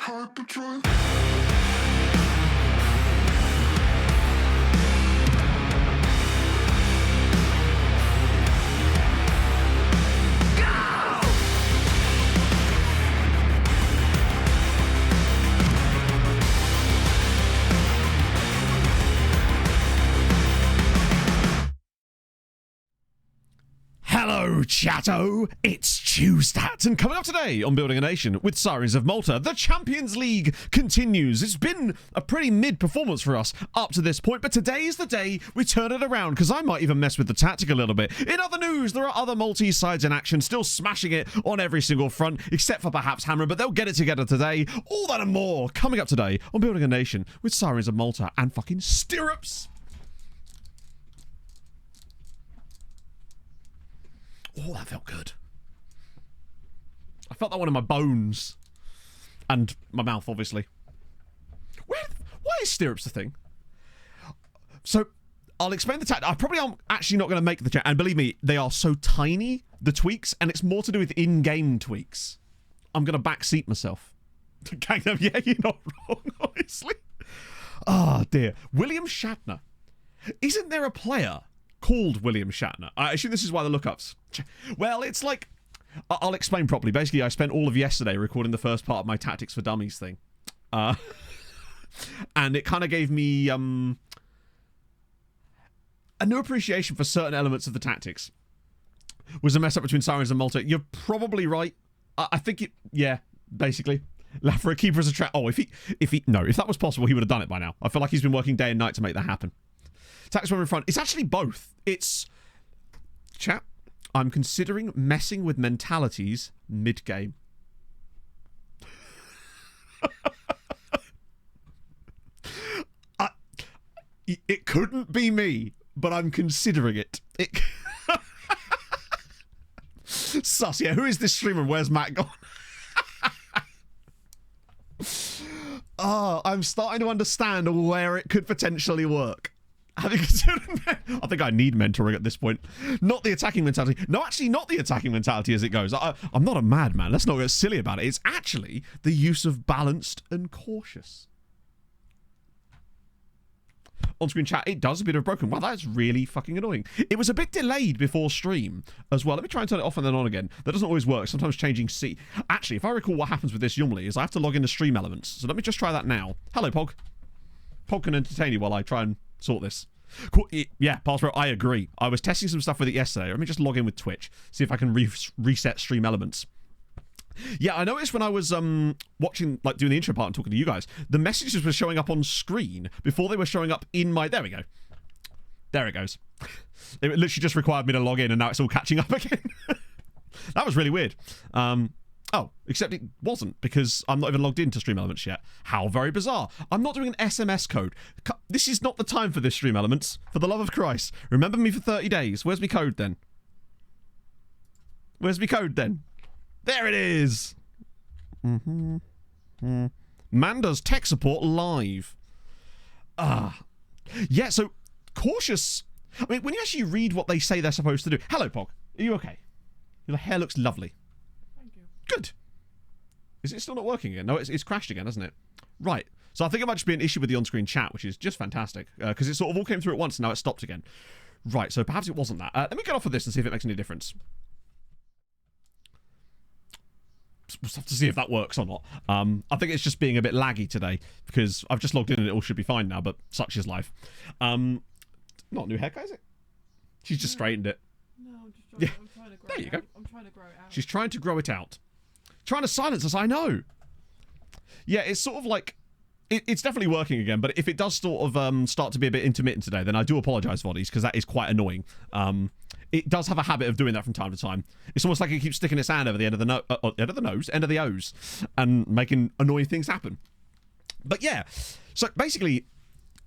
Hyperdrive. Hello, chatto! It's Tuesdat, and coming up today on Building a Nation with Sirens of Malta, the Champions League continues. It's been a pretty mid-performance for us up to this point, but today is the day we turn it around, because I might even mess with the tactic a little bit. In other news, there are other Maltese sides in action, still smashing it on every single front, except for perhaps Hammer, but they'll get it together today. All that and more coming up today on Building a Nation with Sirens of Malta and fucking Stirrups. Oh, that felt good. I felt that one in my bones. And my mouth, obviously. Why is Stirrups the thing? So, I'll explain the tactic. I probably am actually not going to make the chat. And believe me, they are so tiny, the tweaks, and it's more to do with in-game tweaks. I'm going to backseat myself. Gang them, yeah, you're not wrong, honestly. Oh, dear. William Shatner. Isn't there a player called William Shatner? I assume this is why the lookups. Well, it's like, I'll explain properly. Basically, I spent all of yesterday recording the first part of my Tactics for Dummies thing. And it kind of gave me a new appreciation for certain elements of the tactics. Was a mess up between Sirens and Malta. You're probably right. I think it, yeah, basically. Laugh for a keeper as a trap. Oh, if that was possible, he would have done it by now. I feel like he's been working day and night to make that happen. Tactics when in front. It's actually both. It's, chat, I'm considering messing with mentalities mid-game. It couldn't be me, but I'm considering it. Sus, yeah, who is this streamer and where's Matt gone? I'm starting to understand where it could potentially work. I think I need mentoring at this point. Not the attacking mentality. No, actually not the attacking mentality as it goes. I'm not a madman. Let's not get silly about it. It's actually the use of balanced and cautious. On-screen chat, it does a bit of broken. Wow, that's really fucking annoying. It was a bit delayed before stream as well. Let me try and turn it off and then on again. That doesn't always work. Sometimes changing seat. Actually, if I recall what happens with this normally is I have to log into Stream Elements. So let me just try that now. Hello, Pog. Pog can entertain you while I try and sort this. Cool. Yeah, Parsbro, I agree. I was testing some stuff with it yesterday. Let me just log in with Twitch, see if I can reset Stream Elements. Yeah, I noticed when I was watching, like doing the intro part and talking to you guys, the messages were showing up on screen before they were showing up in my... There we go. There it goes. It literally just required me to log in and now it's all catching up again. That was really weird. Oh, except it wasn't because I'm not even logged into Stream Elements yet. How very bizarre. I'm not doing an SMS code. This is not the time for this, Stream Elements. For the love of Christ. Remember me for 30 days. Where's my code then? Where's my code then? There it is. Manda's tech support live. Yeah, so cautious. I mean, when you actually read what they say they're supposed to do. Hello, Pog. Are you okay? Your hair looks lovely. Good. Is it still not working again? No, it's crashed again, hasn't it? Right. So I think it might just be an issue with the on-screen chat, which is just fantastic. Because it sort of all came through at once and now it stopped again. Right, so perhaps it wasn't that. Let me get off of this and see if it makes any difference. We'll have to see if that works or not. I think it's just being a bit laggy today because I've just logged in and it all should be fine now, but such is life. Not a new haircut, is it? She's just straightened it. No, I'm just trying, I'm trying to grow there you go. I'm trying to grow it out. She's trying to grow it out. Trying to silence us, I know. Yeah, it's sort of like... It's definitely working again, but if it does sort of start to be a bit intermittent today, then I do apologise, Voddies, because that is quite annoying. It does have a habit of doing that from time to time. It's almost like it keeps sticking its hand over the end of the end of the O's, and making annoying things happen. But yeah, so basically,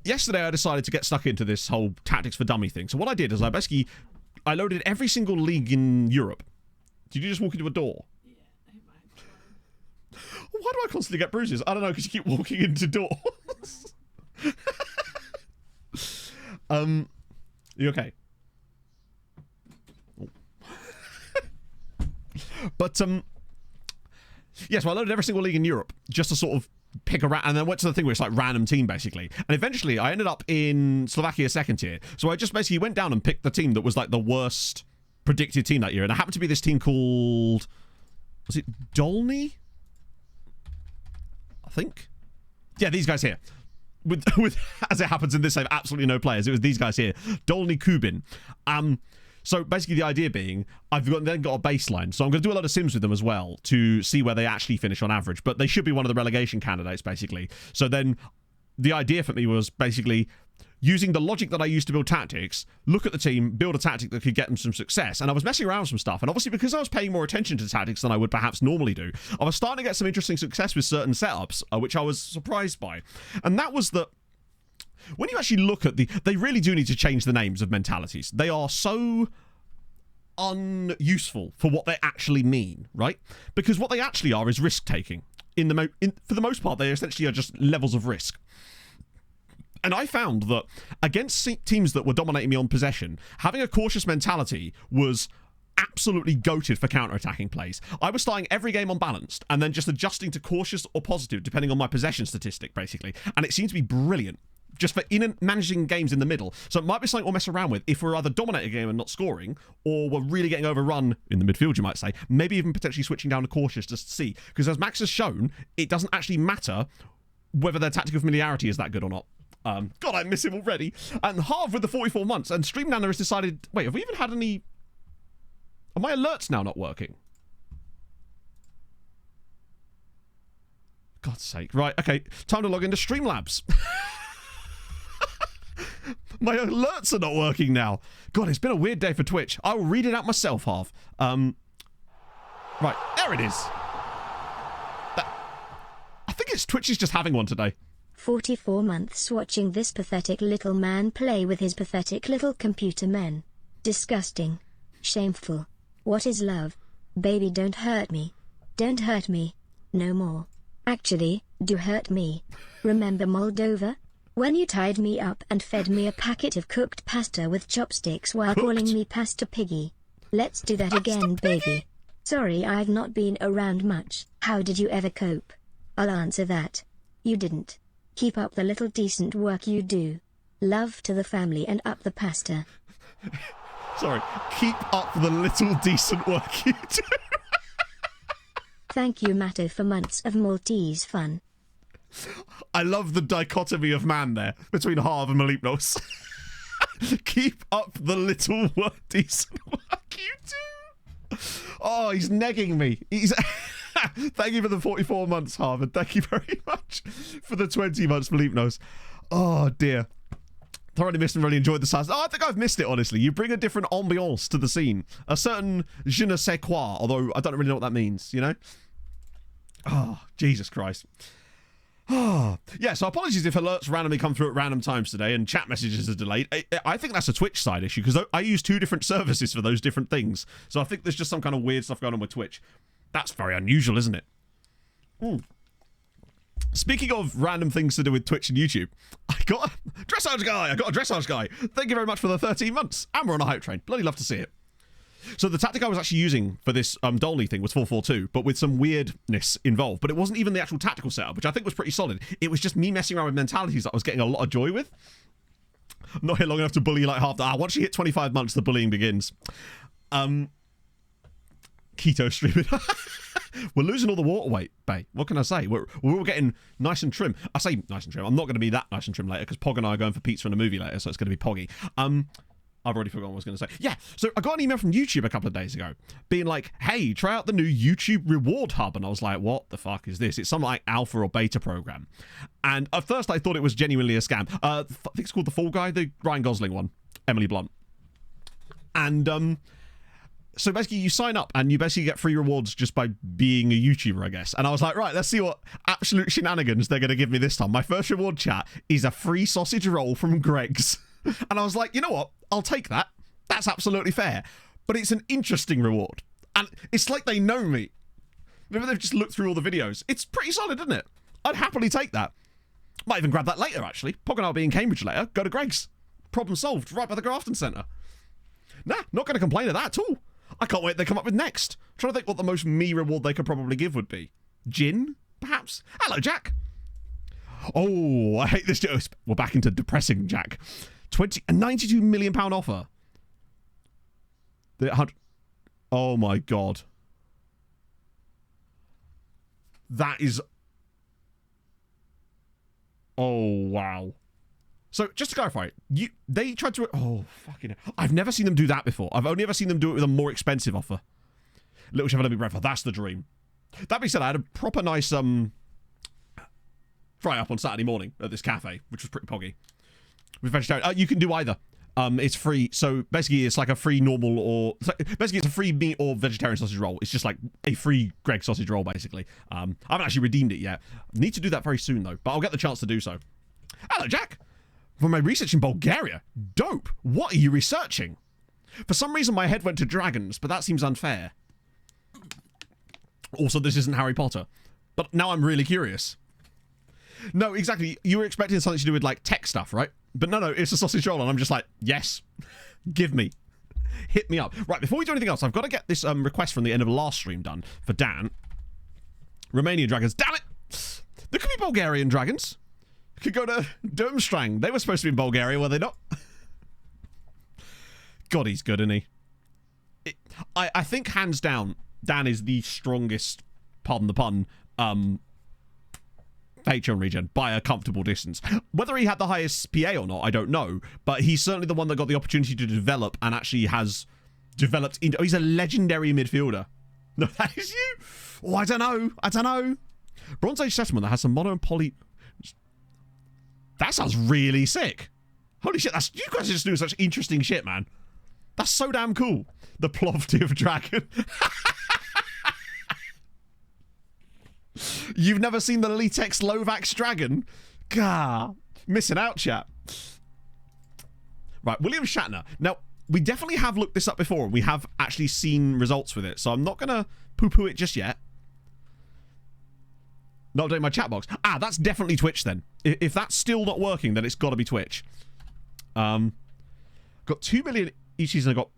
yesterday I decided to get stuck into this whole Tactics for Dummy thing. So what I did is I loaded every single league in Europe. Did you just walk into a door? Why do I constantly get bruises? I don't know, because you keep walking into doors. You okay? But Yeah, so I loaded every single league in Europe just to sort of pick a and then went to the thing where it's like random team basically. And eventually I ended up in Slovakia second tier. So I just basically went down and picked the team that was like the worst predicted team that year. And it happened to be this team called, was it Dolny? I think. Yeah, these guys here. With as it happens in this, I have absolutely no players. It was these guys here, Dolny Kubin. So basically the idea being, then got a baseline. So I'm going to do a lot of sims with them as well to see where they actually finish on average. But they should be one of the relegation candidates, basically. So then the idea for me was basically using the logic that I used to build tactics, look at the team, build a tactic that could get them some success. And I was messing around with some stuff. And obviously because I was paying more attention to tactics than I would perhaps normally do, I was starting to get some interesting success with certain setups, which I was surprised by. And that was that when you actually look at they really do need to change the names of mentalities. They are so unuseful for what they actually mean, right? Because what they actually are is risk taking. For the most part, they essentially are just levels of risk. And I found that against teams that were dominating me on possession, having a cautious mentality was absolutely goated for counter-attacking plays. I was starting every game on balanced and then just adjusting to cautious or positive depending on my possession statistic, basically. And it seemed to be brilliant. Just for managing games in the middle. So it might be something we'll mess around with if we're either dominating a game and not scoring, or we're really getting overrun in the midfield, you might say. Maybe even potentially switching down to cautious just to see. Because as Max has shown, it doesn't actually matter whether their tactical familiarity is that good or not. God, I miss him already. And Harv with the 44 months. And Stream Nana has decided... Wait, have we even had any... Are my alerts now not working? God's sake. Right, okay. Time to log into Streamlabs. My alerts are not working now. God, it's been a weird day for Twitch. I will read it out myself, Harv. Right, there it is. I think it's Twitch is just having one today. 44 months watching this pathetic little man play with his pathetic little computer men. Disgusting. Shameful. What is love? Baby, don't hurt me. Don't hurt me. No more. Actually, do hurt me. Remember Moldova? When you tied me up and fed me a packet of cooked pasta with chopsticks while calling me Pasta Piggy. Let's do that again, baby. Sorry, I've not been around much. How did you ever cope? I'll answer that. You didn't. Keep up the little decent work you do. Love to the family and up the pasta. Sorry. Keep up the little decent work you do. Thank you, Matto, for months of Maltese fun. I love the dichotomy of man there between Harv and Malipnos. Keep up the little decent work you do. Oh, he's negging me. Thank you for the 44 months, Harv, and thank you very much for the 20 months, Malipnos. Oh, dear. Thoroughly missed and really enjoyed the size. Oh, I think I've missed it, honestly. You bring a different ambiance to the scene. A certain je ne sais quoi, although I don't really know what that means, you know? Oh, Jesus Christ. Oh, yeah, so apologies if alerts randomly come through at random times today and chat messages are delayed. I think that's a Twitch side issue because I use two different services for those different things. So I think there's just some kind of weird stuff going on with Twitch. That's very unusual, isn't it? Speaking of random things to do with Twitch and YouTube, I got a dressage guy. Thank you very much for the 13 months. And we're on a hype train. Bloody love to see it. So the tactic I was actually using for this Dolny thing was 4-4-2, but with some weirdness involved. But it wasn't even the actual tactical setup, which I think was pretty solid. It was just me messing around with mentalities that I was getting a lot of joy with. I'm not here long enough to bully like half that. Once you hit 25 months, the bullying begins. Keto streaming. We're losing all the water weight, babe. What can I say? We're all getting nice and trim. I say nice and trim. I'm not going to be that nice and trim later because Pog and I are going for pizza and a movie later, so it's going to be Poggy. I've already forgotten what I was going to say. Yeah, so I got an email from YouTube a couple of days ago being like, hey, try out the new YouTube reward hub. And I was like, what the fuck is this? It's some like alpha or beta program. And at first I thought it was genuinely a scam. I think it's called The Fall Guy, the Ryan Gosling one, Emily Blunt. And so basically you sign up and you basically get free rewards just by being a YouTuber, I guess. And I was like, right, let's see what absolute shenanigans they're going to give me this time. My first reward, chat, is a free sausage roll from Greg's. And I was like, you know what? I'll take that. That's absolutely fair. But it's an interesting reward. And it's like they know me. Maybe they've just looked through all the videos. It's pretty solid, isn't it? I'd happily take that. Might even grab that later, actually. Pog and I will be in Cambridge later. Go to Greg's. Problem solved. Right by the Grafton Centre. Nah, not going to complain of that at all. I can't wait they come up with next. I'm trying to think what the most me reward they could probably give would be. Gin, perhaps? Hello, Jack. Oh, I hate this. We're back into depressing, Jack. A £92 million offer. Oh, my God. That is... Oh, wow. So, just to clarify, they tried to... Oh, fucking... I've never seen them do that before. I've only ever seen them do it with a more expensive offer. Little Chef, let me breakfast. That's the dream. That being said, I had a proper nice fry up on Saturday morning at this cafe, which was pretty poggy. With vegetarian. You can do either. It's free. So, basically, it's like a free normal or... Basically, it's a free meat or vegetarian sausage roll. It's just like a free Greg sausage roll, basically. I haven't actually redeemed it yet. Need to do that very soon, though. But I'll get the chance to do so. Hello, Jack. For my research in Bulgaria. Dope. What are you researching? For some reason, my head went to dragons, but that seems unfair. Also, this isn't Harry Potter. But now I'm really curious. No, exactly. You were expecting something to do with, like, tech stuff, right? But no, it's a sausage roll, and I'm just like, yes. Give me. Hit me up. Right, before we do anything else, I've got to get this request from the end of the last stream done for Dan. Romanian dragons. Damn it! There could be Bulgarian dragons. Could go to Durmstrang. They were supposed to be in Bulgaria, were they not? God, he's good, isn't he? I think, hands down, Dan is the strongest, pardon the pun, Patreon regen by a comfortable distance. Whether he had the highest PA or not, I don't know. But he's certainly the one that got the opportunity to develop and actually has developed into... Oh, he's a legendary midfielder. No, that is you? Oh, I don't know. Bronze Age settlement that has some modern poly... That sounds really sick. Holy shit, you guys are just doing such interesting shit, man. That's so damn cool. The Plovdiv dragon. You've never seen the Litex Lovax dragon? Gah. Missing out, chat. Right, William Shatner. Now, we definitely have looked this up before, and we have actually seen results with it, so I'm not going to poo-poo it just yet. Not updating my chat box. Ah, that's definitely Twitch then. If that's still not working, then it's got to be Twitch. Got 2 million each season. I got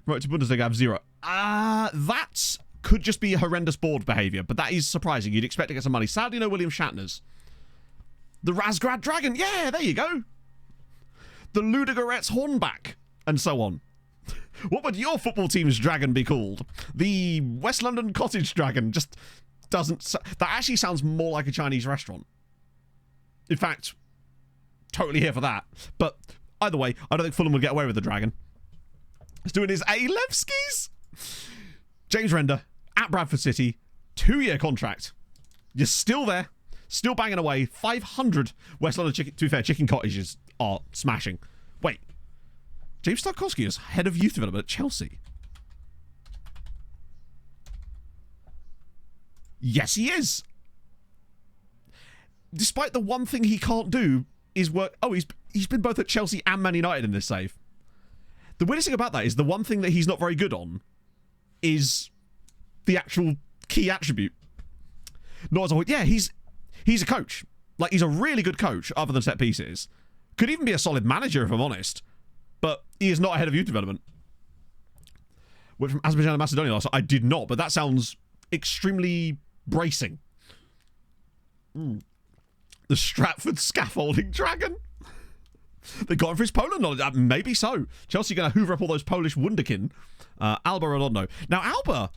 promoted to Bundesliga. I have 0. That could just be horrendous board behavior, but that is surprising. You'd expect to get some money. Sadly, no William Shatner's. The Razgrad Dragon. Yeah, there you go. The Ludogorets Hornback, and so on. What would your football team's dragon be called? The West London Cottage Dragon. Just doesn't... That actually sounds more like a Chinese restaurant. In fact, totally here for that. But either way, I don't think Fulham would get away with the dragon. He's doing his A-Levskis. James Render at Bradford City. 2-year contract. You're still there. Still banging away. 500 West London chicken... To be fair, chicken cottages are smashing. Wait. James Tarkowski is head of youth development at Chelsea. Yes, he is. Despite the one thing he can't do is work... Oh, he's been both at Chelsea and Man United in this save. The weirdest thing about that is the one thing that he's not very good on is the actual key attribute. Not as a whole. Yeah, he's a coach. Like, he's a really good coach, other than set pieces. Could even be a solid manager, if I'm honest. But he is not a head of youth development. Went from Azerbaijan to Macedonia last. I did not, but that sounds extremely bracing. The Stratford Scaffolding Dragon. They got him for his Poland knowledge. Maybe so. Chelsea going to hoover up all those Polish wunderkin. Alba Redondo. Now, Alba...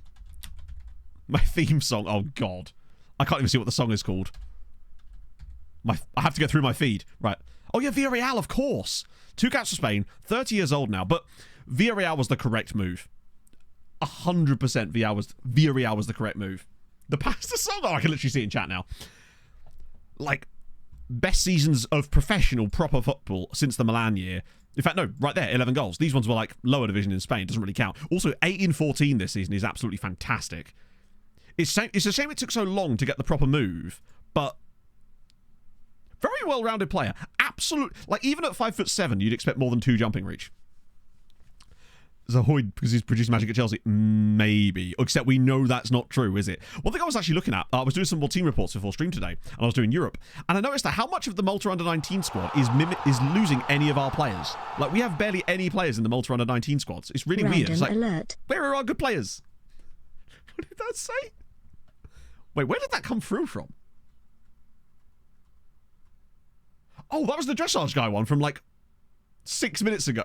My theme song. Oh, God. I can't even see what the song is called. I have to go through my feed. Right. Oh, yeah, Villarreal, of course. 2 caps for Spain. 30 years old now. But Villarreal was the correct move. 100% Villarreal was the correct move. The pasta song? Oh, I can literally see it in chat now. Like, best seasons of professional, proper football since the Milan year. In fact, no, right there, 11 goals. These ones were like lower division in Spain. Doesn't really count. Also, 8-14 this season is absolutely fantastic. It's a shame it took so long to get the proper move, but very well-rounded player. Absolute, like, even at 5'7", you'd expect more than 2 jumping reach. Zahoid, because he's producing magic at Chelsea? Maybe. Except we know that's not true, is it? One thing I was actually looking at, I was doing some more team reports before stream today, and I was doing Europe, and I noticed that how much of the Malta Under-19 squad is losing any of our players. Like, we have barely any players in the Malta Under-19 squads. It's really weird. It's like, alert. Where are our good players? What did that say? Wait, where did that come through from? Oh, that was the dressage guy one from like 6 minutes ago.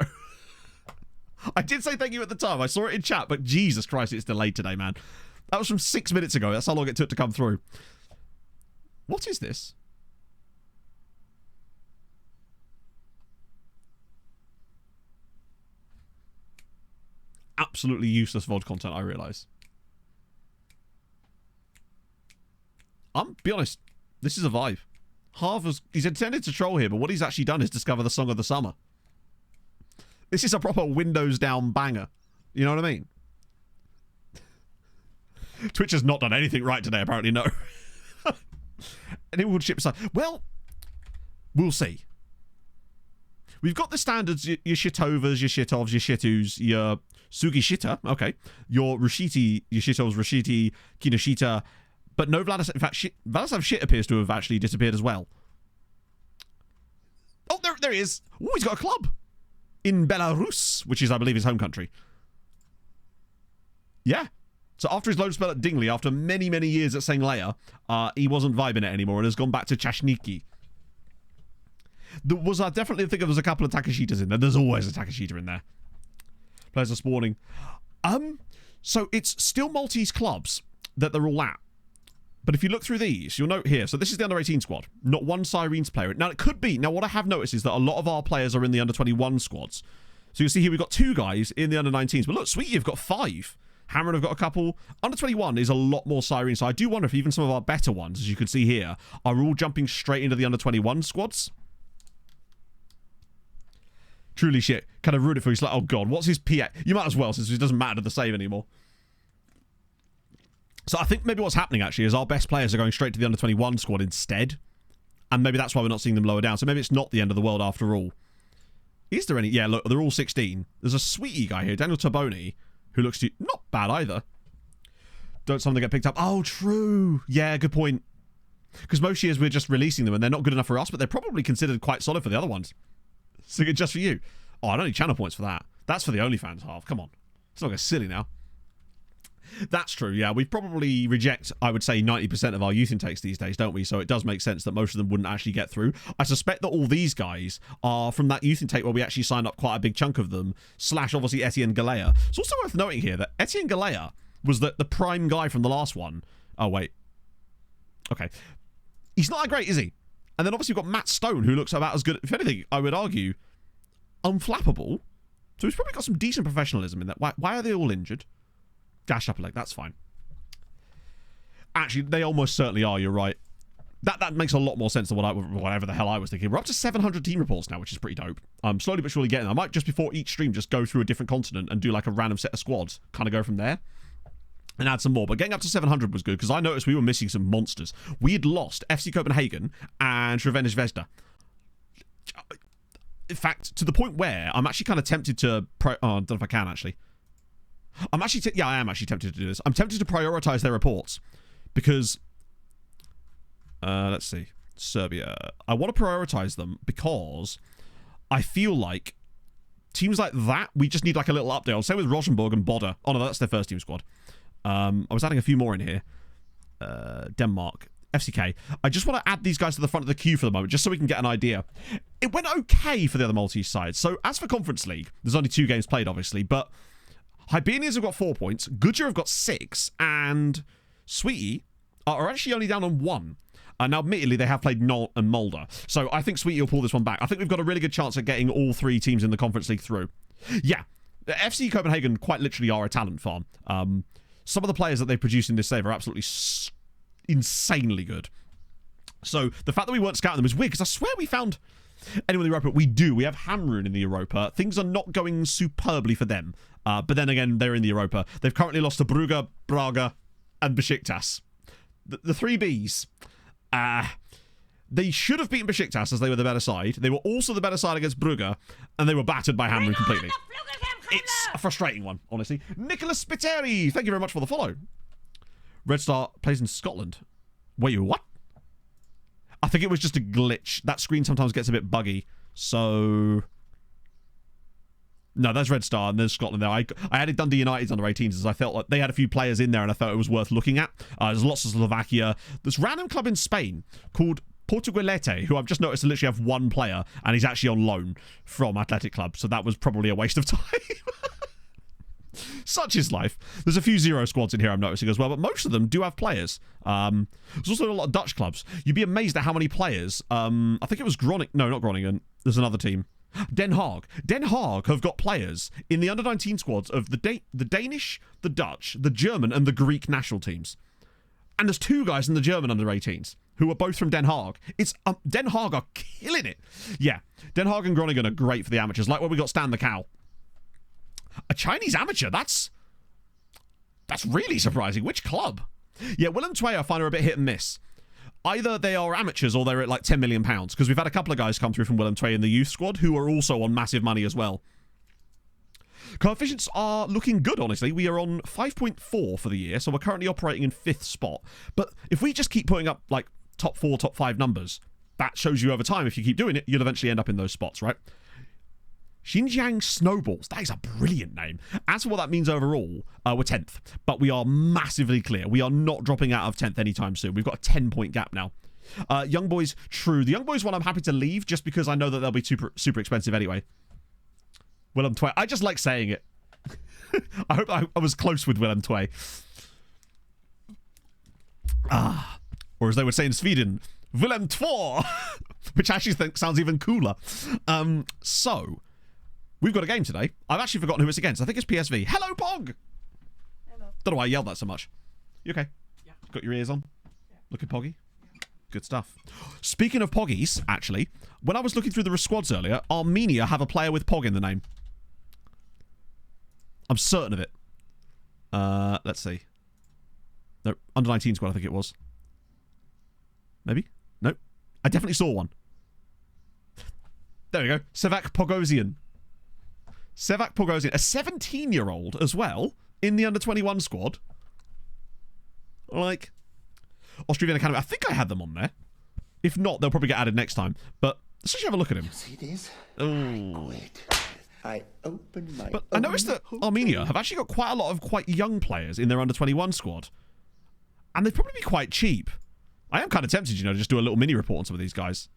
I did say thank you at the time. I saw it in chat, but Jesus Christ, it's delayed today, man. That was from 6 minutes ago. That's how long it took to come through. What is this? Absolutely useless VOD content, I realise. I'm be honest, this is a vibe. He's intended to troll here, but what he's actually done is discover the song of the summer. This is a proper Windows down banger. You know what I mean? Twitch has not done anything right today, apparently, no. And it will ship aside. Well, we'll see. We've got the standards, your shitovas, your shitovs, your shitus, your sugishita, okay. Your rushiti, your shitovs, rushiti, kinoshita, but no Vladislav. In fact, Vladislav shit appears to have actually disappeared as well. Oh, there he is. Oh, he's got a club in Belarus, which is, I believe, his home country. Yeah. So after his load spell at Dingley, after many, many years at Sengleia, he wasn't vibing it anymore and has gone back to Chashniki. There was, I definitely think there was a couple of Takashitas in there. There's always a Takashita in there. Players are spawning. So it's still Maltese clubs that they're all at. But if you look through these, you'll note here, so this is the under-18 squad. Not one Sirens player. Now, it could be. Now, what I have noticed is that a lot of our players are in the under-21 squads. So you'll see here we've got 2 guys in the under-19s. But look, Sweetie, you've got 5. Hammerin have got a couple. Under-21 is a lot more Sirens. So I do wonder if even some of our better ones, as you can see here, are all jumping straight into the under-21 squads. Truly shit. Kind of ruined it for you. It's like, oh god, what's his PA? You might as well, since it doesn't matter to the save anymore. So I think maybe what's happening actually is our best players are going straight to the under-21 squad instead. And maybe that's why we're not seeing them lower down. So maybe it's not the end of the world after all. Is there any? Yeah, look, they're all 16. There's a Sweetie guy here, Daniel Taboni, who looks to not bad either. Don't some of them get picked up? Oh, true. Yeah, good point. Because most years we're just releasing them and they're not good enough for us, but they're probably considered quite solid for the other ones. So good just for you. Oh, I don't need channel points for that. That's for the OnlyFans half. Come on. It's not get silly now. That's true, yeah. We probably reject, I would say, 90% of our youth intakes these days, don't we? So it does make sense that most of them wouldn't actually get through. I suspect that all these guys are from that youth intake where we actually signed up quite a big chunk of them, slash, obviously, Etienne Galea. It's also worth noting here that Etienne Galea was the prime guy from the last one. Oh, wait. Okay. He's not that great, is he? And then obviously we've got Matt Stone, who looks about as good, if anything, I would argue, unflappable. So he's probably got some decent professionalism in that. Why are they all injured? Dash up a leg, that's fine. Actually, they almost certainly are, you're right. That makes a lot more sense than whatever the hell I was thinking. We're up to 700 team reports now, which is pretty dope. I'm slowly but surely getting there. I might just before each stream just go through a different continent and do like a random set of squads. Kind of go from there. And add some more. But getting up to 700 was good because I noticed we were missing some monsters. We had lost FC Copenhagen and Srevenish Zvezda. In fact, to the point where I'm actually kind of tempted to... I don't know if I can, actually. I'm actually... yeah, I am actually tempted to do this. I'm tempted to prioritize their reports. Because... let's see. Serbia. I want to prioritize them because I feel like teams like that, we just need like a little update. I'll say with Rosenborg and Bodø. Oh, no, that's their first team squad. I was adding a few more in here. Denmark. FCK. I just want to add these guys to the front of the queue for the moment, just so we can get an idea. It went okay for the other Maltese sides. So, as for Conference League, there's only 2 games played, obviously, but Hibernians have got 4 points, Goodyear have got 6, and Sweetie are actually only down on 1. Now, admittedly, they have played Nol and Mulder, so I think Sweetie will pull this one back. I think we've got a really good chance at getting all 3 teams in the Conference League through. Yeah, FC Copenhagen quite literally are a talent farm. Some of the players that they produce in this save are absolutely insanely good. So the fact that we weren't scouting them is weird, because I swear we found anyone in the Europa. We do. We have Hamrun in the Europa. Things are not going superbly for them. But then again, they're in the Europa. They've currently lost to Brugge, Braga, and Besiktas. The 3 Bs. They should have beaten Besiktas as they were the better side. They were also the better side against Brugge, and they were battered by Hamrun completely. It's a frustrating one, honestly. Nicholas Spiteri, thank you very much for the follow. Red Star plays in Scotland. Wait, what? I think it was just a glitch. That screen sometimes gets a bit buggy. So... No, there's Red Star and there's Scotland there. I added Dundee United's under 18s as I felt like they had a few players in there and I thought it was worth looking at. There's lots of Slovakia. This random club in Spain called Portugalete, who I've just noticed to literally have one player, and he's actually on loan from Athletic Club, so that was probably a waste of time. Such is life. There's a few zero squads in here I'm noticing as well, but most of them do have players. There's also a lot of Dutch clubs. You'd be amazed at how many players. I think it was Groningen. No, not Groningen. There's another team. Den Haag. Den Haag have got players in the under-19 squads of the Danish, the Dutch, the German, and the Greek national teams. And there's 2 guys in the German under-18s who are both from Den Haag. It's Den Haag are killing it. Yeah, Den Haag and Groningen are great for the amateurs, like where we got Stan the Cow. A Chinese amateur, that's really surprising. Which club? Yeah, Willem Twey I find are a bit hit and miss. Either they are amateurs or they're at like £10 million, because we've had a couple of guys come through from Willem Twey in the youth squad who are also on massive money as well. Coefficients are looking good, honestly. We are on 5.4 for the year, so we're currently operating in 5th spot. But if we just keep putting up like top 4, top 5 numbers, that shows you over time, if you keep doing it, you'll eventually end up in those spots, right? Xinjiang Snowballs. That is a brilliant name. As for what that means overall, we're 10th, but we are massively clear. We are not dropping out of 10th anytime soon. We've got a 10-point gap now. Young Boys, true. The Young Boys one I'm happy to leave just because I know that they'll be super expensive anyway. Willem Twey. I just like saying it. I hope I was close with Willem Twey. Or as they would say in Sweden, Willem Två, which I actually sounds even cooler. So, we've got a game today. I've actually forgotten who it's against. I think it's PSV. Hello, Pog! Hello. Don't know why I yelled that so much. You okay? Yeah. Got your ears on? Yeah. Looking poggy? Yeah. Good stuff. Speaking of poggies, actually, when I was looking through the squads earlier, Armenia have a player with Pog in the name. I'm certain of it. Let's see. No, under 19 squad, I think it was. Maybe? Nope. I definitely saw one. There we go. Sevak Pogosian. Sevak Pogosian. A 17-year-old as well in the under-21 squad. Like, Austrian Academy. I think I had them on there. If not, they'll probably get added next time. But let's just have a look at him. See this? Oh. I opened my. But I noticed that Armenia have actually got quite a lot of quite young players in their under-21 squad. And they'd probably be quite cheap. I am kind of tempted, to just do a little mini report on some of these guys.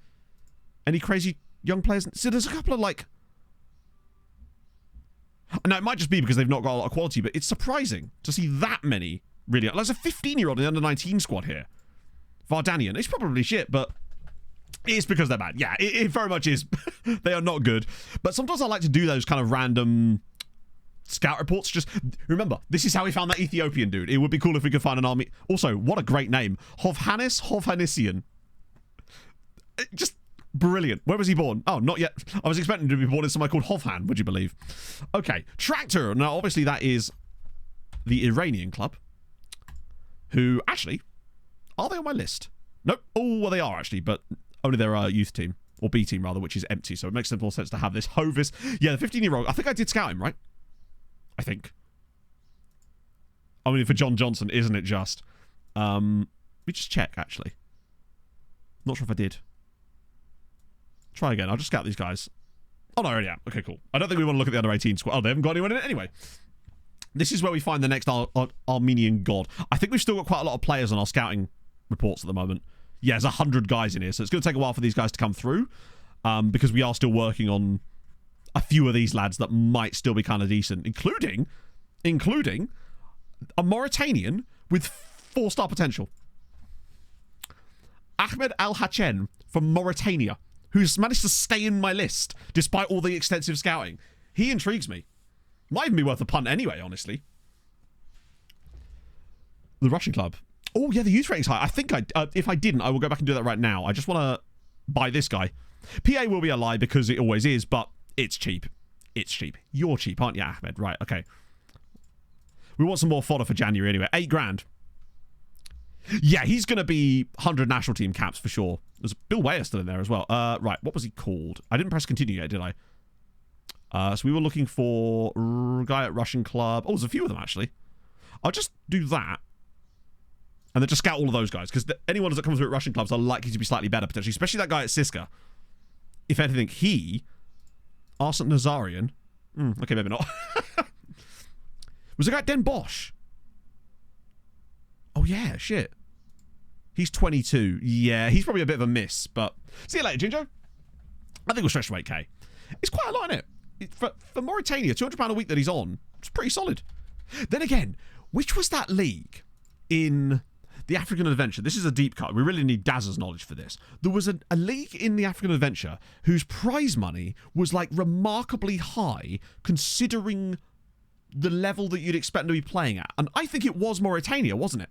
Any crazy young players? So there's a couple of like... Now, it might just be because they've not got a lot of quality, but it's surprising to see that many, really. There's a 15-year-old in the under-19 squad here. Vardanian. It's probably shit, but it's because they're bad. Yeah, it very much is. They are not good. But sometimes I like to do those kind of random scout reports. Just remember, this is how we found that Ethiopian dude. It would be cool if we could find an army. Also, what a great name. Hovhannisian. Just brilliant. Where was he born? Oh, not yet. I was expecting to be born in somewhere called Hovhan, would you believe? Okay, Tractor. Now, obviously, that is the Iranian club. Who, actually, are they on my list? Nope. Oh, well, they are, actually, but only their youth team. Or B team, rather, which is empty. So it makes more sense to have this Hovis. Yeah, the 15-year-old. I think I did scout him, right? I think. I mean, for John Johnson, isn't it just? Let me just check, actually. Not sure if I did. Try again. I'll just scout these guys. Oh, no, I already am. Okay, cool. I don't think we want to look at the under-18 squad. Oh, they haven't got anyone in it anyway. This is where we find the next Armenian god. I think we've still got quite a lot of players on our scouting reports at the moment. Yeah, there's 100 guys in here, so it's going to take a while for these guys to come through, because we are still working on a few of these lads that might still be kind of decent, including a Mauritanian with 4-star potential. Ahmed Al Hachen from Mauritania, who's managed to stay in my list despite all the extensive scouting. He intrigues me. Might even be worth a punt anyway, honestly. The Russian club. Oh, yeah, the youth rating's high. I think if I didn't, I will go back and do that right now. I just want to buy this guy. PA will be a lie because it always is, but it's cheap. It's cheap. You're cheap, aren't you, Ahmed? Right, okay. We want some more fodder for January anyway. 8 grand. Yeah, he's going to be 100 national team caps for sure. There's Bill Weyer still in there as well. Right, what was he called? I didn't press continue yet, did I? So we were looking for a guy at Russian club. Oh, there's a few of them, actually. I'll just do that. And then just scout all of those guys. Because anyone that comes through at Russian clubs are likely to be slightly better, potentially. Especially that guy at Siska. If anything, he... Arsene Nazarian. Okay, maybe not. Was the guy Den Bosch? Oh, yeah, shit. He's 22. Yeah, he's probably a bit of a miss, but... See you later, Jinjo. I think we'll stretch to 8K. It's quite a lot, isn't it? For Mauritania, £200 a week that he's on, it's pretty solid. Then again, which was that league in the African Adventure? This is a deep cut. We really need Daz's knowledge for this. There was a league in the African Adventure whose prize money was like remarkably high considering the level that you'd expect to be playing at. And I think it was Mauritania, wasn't it?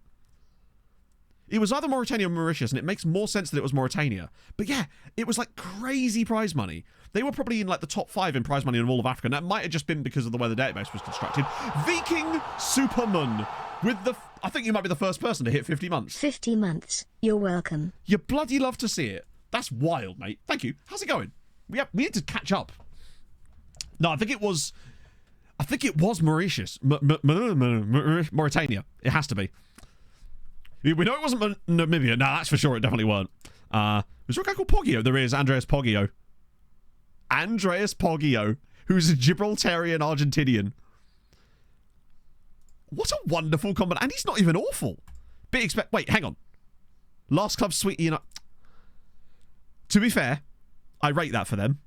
It was either Mauritania or Mauritius, and it makes more sense that it was Mauritania. But yeah, it was like crazy prize money. They were probably in like the top 5 in prize money in all of Africa, and that might have just been because of the way the database was constructed. Viking Superman with the... I think you might be the first person to hit 50 months. 50 months. You're welcome. You bloody love to see it. That's wild, mate. Thank you. How's it going? We need to catch up. No, I think it was Mauritius. Mauritania. It has to be. We know it wasn't Namibia. No, that's for sure. It definitely weren't. Was there a guy called Poggio? There is. Andreas Poggio. Andreas Poggio, who's a Gibraltarian Argentinian. What a wonderful combination. And he's not even awful. Wait, hang on. Last club, sweetie. To be fair, I rate that for them.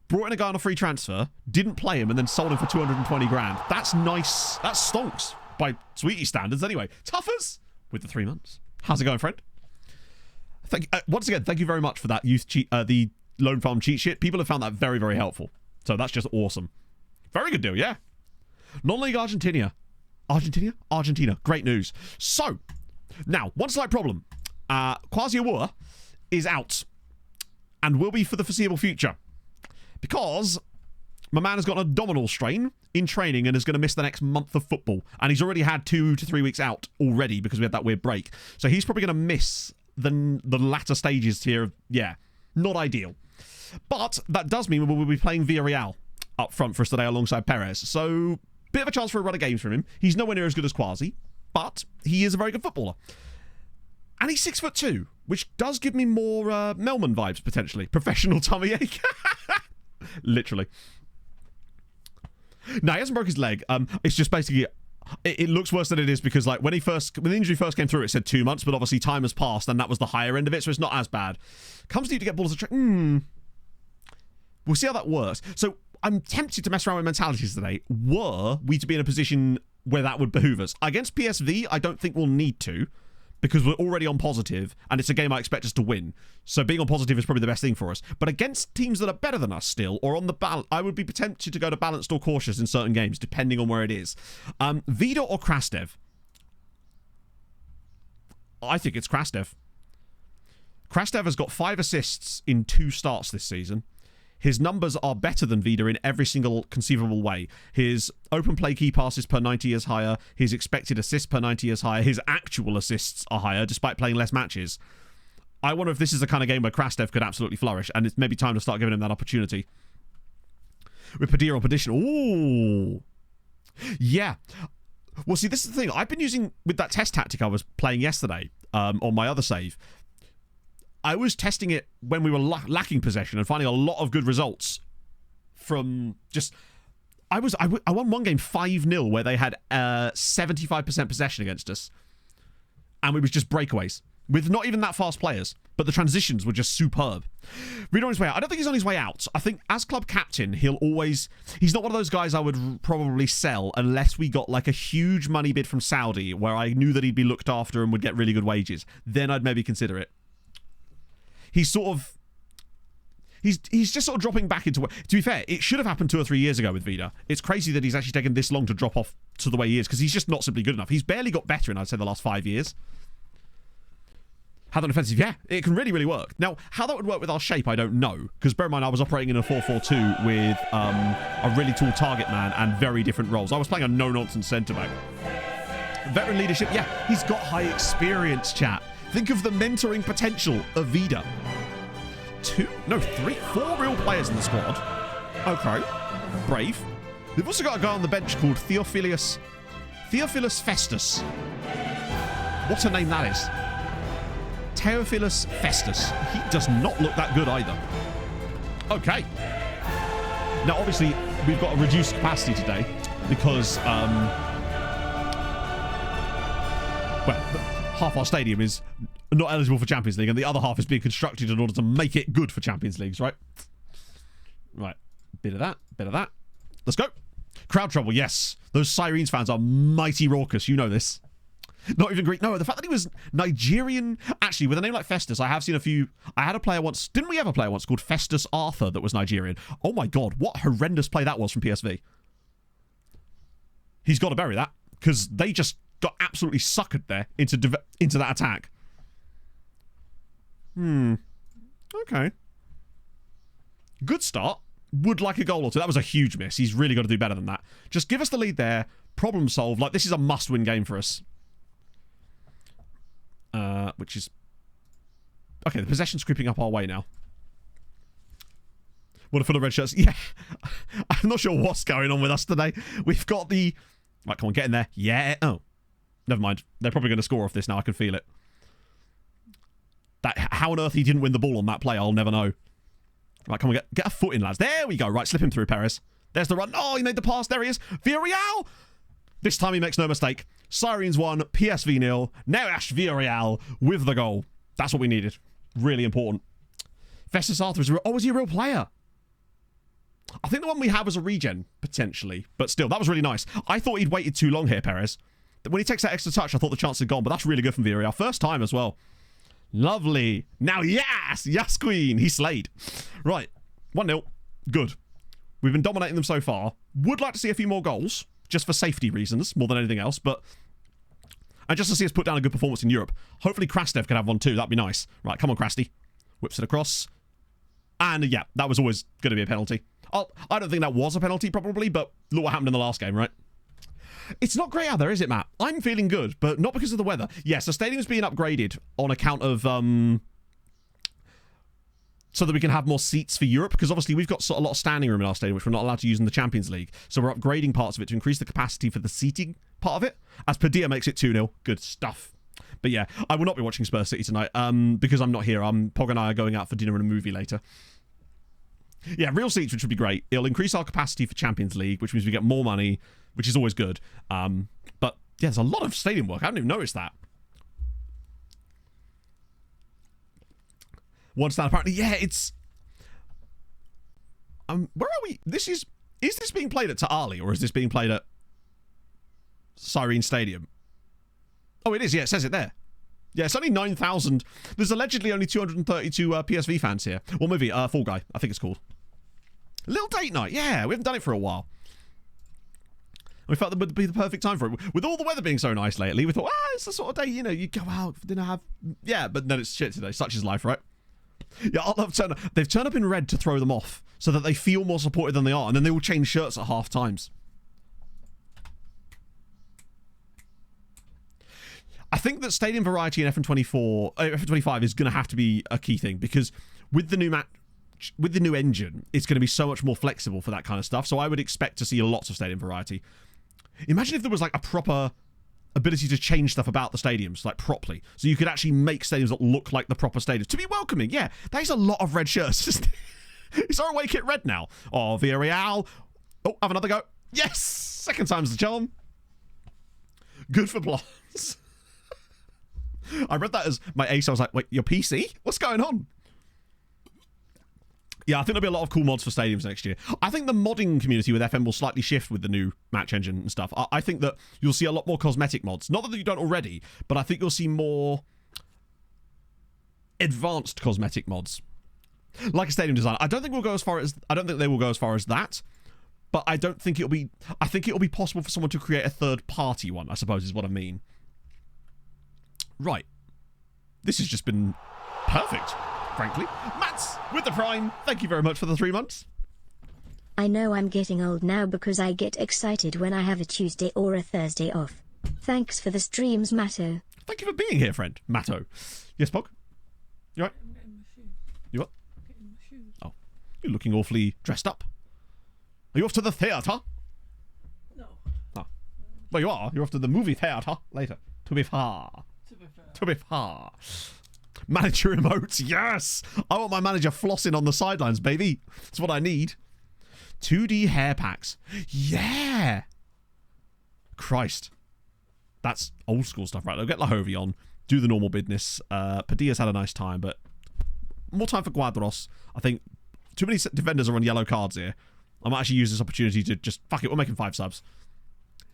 Brought in a guy on a free transfer, didn't play him, and then sold him for 220 grand. That's nice. That stonks by Sweetie standards anyway. Tuffers with the 3 months. How's it going, friend? Once again, thank you very much for that the Loan Farm cheat sheet. People have found that very, very helpful. So that's just awesome. Very good deal, yeah. Non-league Argentina. Argentina. Great news. So, now, one slight problem. Kwasi Awuah is out and will be for the foreseeable future. Because my man has got an abdominal strain in training and is going to miss the next month of football. And he's already had 2 to 3 weeks out already because we had that weird break. So he's probably going to miss the latter stages here. Yeah, not ideal. But that does mean we'll be playing Villarreal up front for us today alongside Perez. So, bit of a chance for a run of games from him. He's nowhere near as good as Kwasi, but he is a very good footballer. And he's 6'2", which does give me more Melman vibes, potentially. Professional tummy ache. Literally. No, he hasn't broke his leg. It's just basically... It looks worse than it is because, like, when the injury first came through, it said 2 months, but obviously time has passed, and that was the higher end of it, so it's not as bad. Comes to you to get balls of track. We'll see how that works. So I'm tempted to mess around with mentalities today. Were we to be in a position where that would behoove us against PSV, I don't think we'll need to, because we're already on positive, and it's a game I expect us to win. So being on positive is probably the best thing for us. But against teams that are better than us still, or on the balance, I would be tempted to go to balanced or cautious in certain games, depending on where it is. Vida or Krastev? I think it's Krastev. Krastev has got 5 assists in 2 starts this season. His numbers are better than Vida in every single conceivable way. His open play key passes per 90 is higher. His expected assists per 90 is higher. His actual assists are higher, despite playing less matches. I wonder if this is the kind of game where Krastev could absolutely flourish, and it's maybe time to start giving him that opportunity. With Padilla or Petition. Ooh. Yeah. Well, see, this is the thing. I've been using, with that test tactic I was playing yesterday on my other save, I was testing it when we were lacking possession and finding a lot of good results from just... I won one game 5-0 where they had 75% possession against us. And it was just breakaways. With not even that fast players. But the transitions were just superb. Read on his way out. I don't think he's on his way out. I think as club captain, he'll always... He's not one of those guys I would probably sell unless we got like a huge money bid from Saudi where I knew that he'd be looked after and would get really good wages. Then I'd maybe consider it. He's sort of... He's just sort of dropping back into... To be fair, it should have happened 2 or 3 years ago with Vida. It's crazy that he's actually taken this long to drop off to the way he is, because he's just not simply good enough. He's barely got better in, I'd say, the last 5 years. How that offensive, yeah, it can really, really work. Now, how that would work with our shape, I don't know, because bear in mind, I was operating in a 4-4-2 with a really tall target man and very different roles. I was playing a no-nonsense centre-back. Veteran leadership, yeah, he's got high experience, chat. Think of the mentoring potential of Vida. 4 real players in the squad. Okay. Brave. They've also got a guy on the bench called Theophilus Festus. What a name that is. Theophilus Festus. He does not look that good either. Okay. Now, obviously, we've got a reduced capacity today because, well, half our stadium is not eligible for Champions League and the other half is being constructed in order to make it good for Champions Leagues, right? Right. Bit of that. Let's go. Crowd trouble, yes. Those Sirens fans are mighty raucous. You know this. Not even Greek. No, the fact that he was Nigerian. Actually, with a name like Festus, I have seen a few. I had a player once. Didn't we have a player once called Festus Arthur that was Nigerian? Oh my god, what horrendous play that was from PSV. He's got to bury that because they just got absolutely suckered there into that attack. Okay. Good start. Would like a goal or two. That was a huge miss. He's really got to do better than that. Just give us the lead there. Problem solved. Like, this is a must-win game for us. Which is... Okay, the possession's creeping up our way now. What a full of red shirts. Yeah. I'm not sure what's going on with us today. We've got the... Right, come on, get in there. Yeah. Oh. Never mind. They're probably going to score off this now. I can feel it. How on earth he didn't win the ball on that play, I'll never know. Right, come on, get a foot in, lads. There we go. Right, slip him through, Perez. There's the run. Oh, he made the pass. There he is. Villarreal. This time he makes no mistake. Sirens 1, PSV 0. Now Ash Villarreal with the goal. That's what we needed. Really important. Festus Arthur is he a real player? I think the one we had was a regen, potentially. But still, that was really nice. I thought he'd waited too long here, Perez. When he takes that extra touch, I thought the chance had gone. But that's really good from Villarreal. First time as well. Lovely. Now, yes! Yes, Queen. He slayed. Right. 1-0. Good. We've been dominating them so far. Would like to see a few more goals, just for safety reasons, more than anything else, but... And just to see us put down a good performance in Europe. Hopefully Krastev can have one too. That'd be nice. Right, come on, Krasty. Whips it across. And, yeah, that was always going to be a penalty. I don't think that was a penalty, probably, but look what happened in the last game, right? It's not great out there, is it, Matt? I'm feeling good, but not because of the weather. Yes, the stadium's being upgraded on account of... so that we can have more seats for Europe, because obviously we've got a lot of standing room in our stadium, which we're not allowed to use in the Champions League. So we're upgrading parts of it to increase the capacity for the seating part of it, as Padilla makes it 2-0. Good stuff. But yeah, I will not be watching Spurs City tonight, because I'm not here. Pog and I are going out for dinner and a movie later. Yeah, real seats, which would be great. It'll increase our capacity for Champions League, which means we get more money, which is always good. But yeah, there's a lot of stadium work. I hadn't even noticed that. One stand apparently. Yeah, it's... where are we? Is this being played at Ta'ali, or is this being played at Siren Stadium? Oh, it is. Yeah, it says it there. Yeah, it's only 9,000. There's allegedly only 232 PSV fans here. What movie? Fall Guy, I think it's called. Little date night. Yeah, we haven't done it for a while. We felt that would be the perfect time for it. With all the weather being so nice lately, we thought, it's the sort of day, you go out for dinner, have... Yeah, but then it's shit today. Such is life, right? Yeah, I love turn. They've turned up in red to throw them off so that they feel more supported than they are, and then they will change shirts at half times. I think that stadium variety in FM25 is going to have to be a key thing, because with the new engine, it's going to be so much more flexible for that kind of stuff. So I would expect to see lots of stadium variety. Imagine if there was like a proper ability to change stuff about the stadiums, like properly, so you could actually make stadiums that look like the proper stadiums to be welcoming. Yeah, that is a lot of red shirts. Is our away kit red now? Oh, Villarreal. Oh, have another go. Yes, second time's the charm. Good for blondes. I read that as my ace. I was like, wait, your PC? What's going on? Yeah, I think there'll be a lot of cool mods for stadiums next year. I think the modding community with FM will slightly shift with the new match engine and stuff. I think that you'll see a lot more cosmetic mods. Not that you don't already, but I think you'll see more advanced cosmetic mods. Like a stadium design. I don't think they will go as far as that, but I think it'll be possible for someone to create a third party one, I suppose is what I mean. Right. This has just been perfect, frankly. Mats with the Prime. Thank you very much for the 3 months. I know I'm getting old now because I get excited when I have a Tuesday or a Thursday off. Thanks for the streams, Matto. Thank you for being here, friend. Matto. Yes, Pog? You right? I'm getting my shoes. You what? I'm getting my shoes. Oh. You're looking awfully dressed up. Are you off to the theatre? No. Oh. Well, you are. You're off to the movie theatre later. To be fair. To be fair. Manager emotes, yes! I want my manager flossing on the sidelines, baby. That's what I need. 2D hair packs. Yeah. Christ. That's old school stuff, right? They'll get Lahovi on, do the normal business. Padilla's had a nice time, but more time for Quadros. I think too many defenders are on yellow cards here. I might actually use this opportunity to just, fuck it, we're making 5 subs.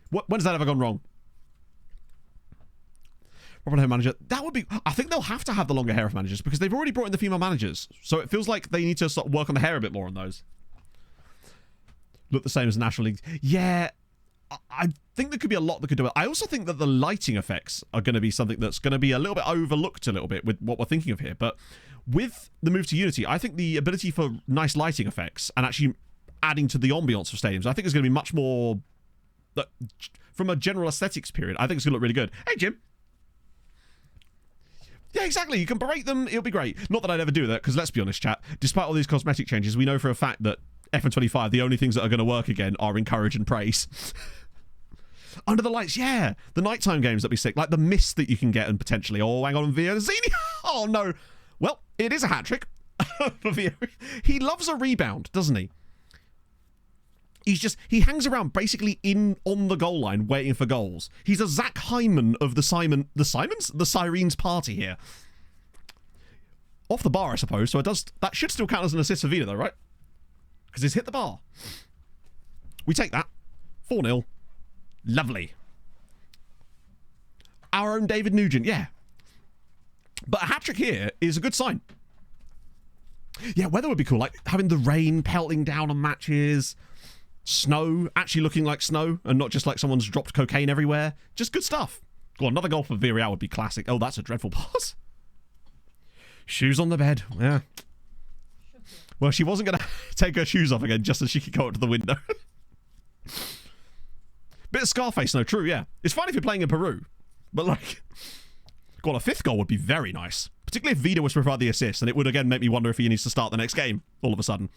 When's that ever gone wrong? Robin Hair manager. That would be, I think they'll have to have the longer hair of managers because they've already brought in the female managers. So it feels like they need to sort of work on the hair a bit more on those. Look the same as National League. Yeah, I think there could be a lot that could do it. I also think that the lighting effects are going to be something that's going to be a little bit overlooked a little bit with what we're thinking of here. But with the move to Unity, I think the ability for nice lighting effects and actually adding to the ambiance of stadiums, I think is going to be much more, from a general aesthetics period, I think it's going to look really good. Hey, Jim. Yeah, exactly. You can berate them. It'll be great. Not that I'd ever do that, because let's be honest, chat. Despite all these cosmetic changes, we know for a fact that FN25, the only things that are going to work again are encourage and praise. Under the lights, yeah. The nighttime games that be sick. Like the mist that you can get and potentially. Oh, hang on, Via Zini. Oh, no. Well, it is a hat-trick for Via. He loves a rebound, doesn't he? He hangs around basically on the goal line waiting for goals. He's a Zach Hyman of the Sirens party here. Off the bar, I suppose. So that should still count as an assist for Vida, though, right? Because he's hit the bar. We take that. 4-0. Lovely. Our own David Nugent, yeah. But a hat-trick here is a good sign. Yeah, weather would be cool. Like having the rain pelting down on matches. Snow actually looking like snow and not just like someone's dropped cocaine everywhere. Just good stuff. Go on, another goal for Villarreal would be classic. Oh, that's a dreadful pass. Shoes on the bed. Yeah. Well, she wasn't going to take her shoes off again just as she could go out to the window. Bit of Scarface, no, true, yeah. It's fine if you're playing in Peru. But like, go on, a 5th goal would be very nice. Particularly if Vida was to provide the assist, and it would again make me wonder if he needs to start the next game all of a sudden.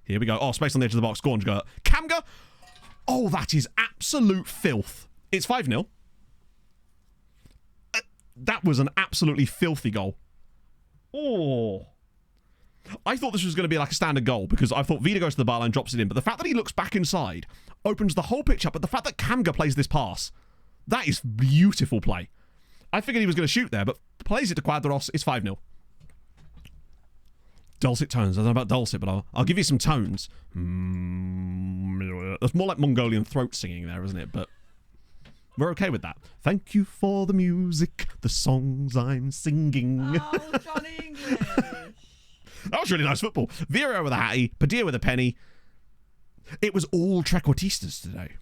Here we go. Oh, space on the edge of the box. Go on, go. Kamga. Oh, that is absolute filth. It's 5-0. That was an absolutely filthy goal. Oh. I thought this was going to be like a standard goal because I thought Vida goes to the bar line, drops it in. But the fact that he looks back inside opens the whole pitch up. But the fact that Kamga plays this pass, that is beautiful play. I figured he was going to shoot there, but plays it to Quadros. It's 5-0. Dulcet tones. I don't know about dulcet, but I'll give you some tones. That's more like Mongolian throat singing there, isn't it? But we're okay with that. Thank you for the music, the songs I'm singing. Oh, Johnny English. That was really nice football. Vieira with a hattie, Padilla with a penny. It was all trequartistas today.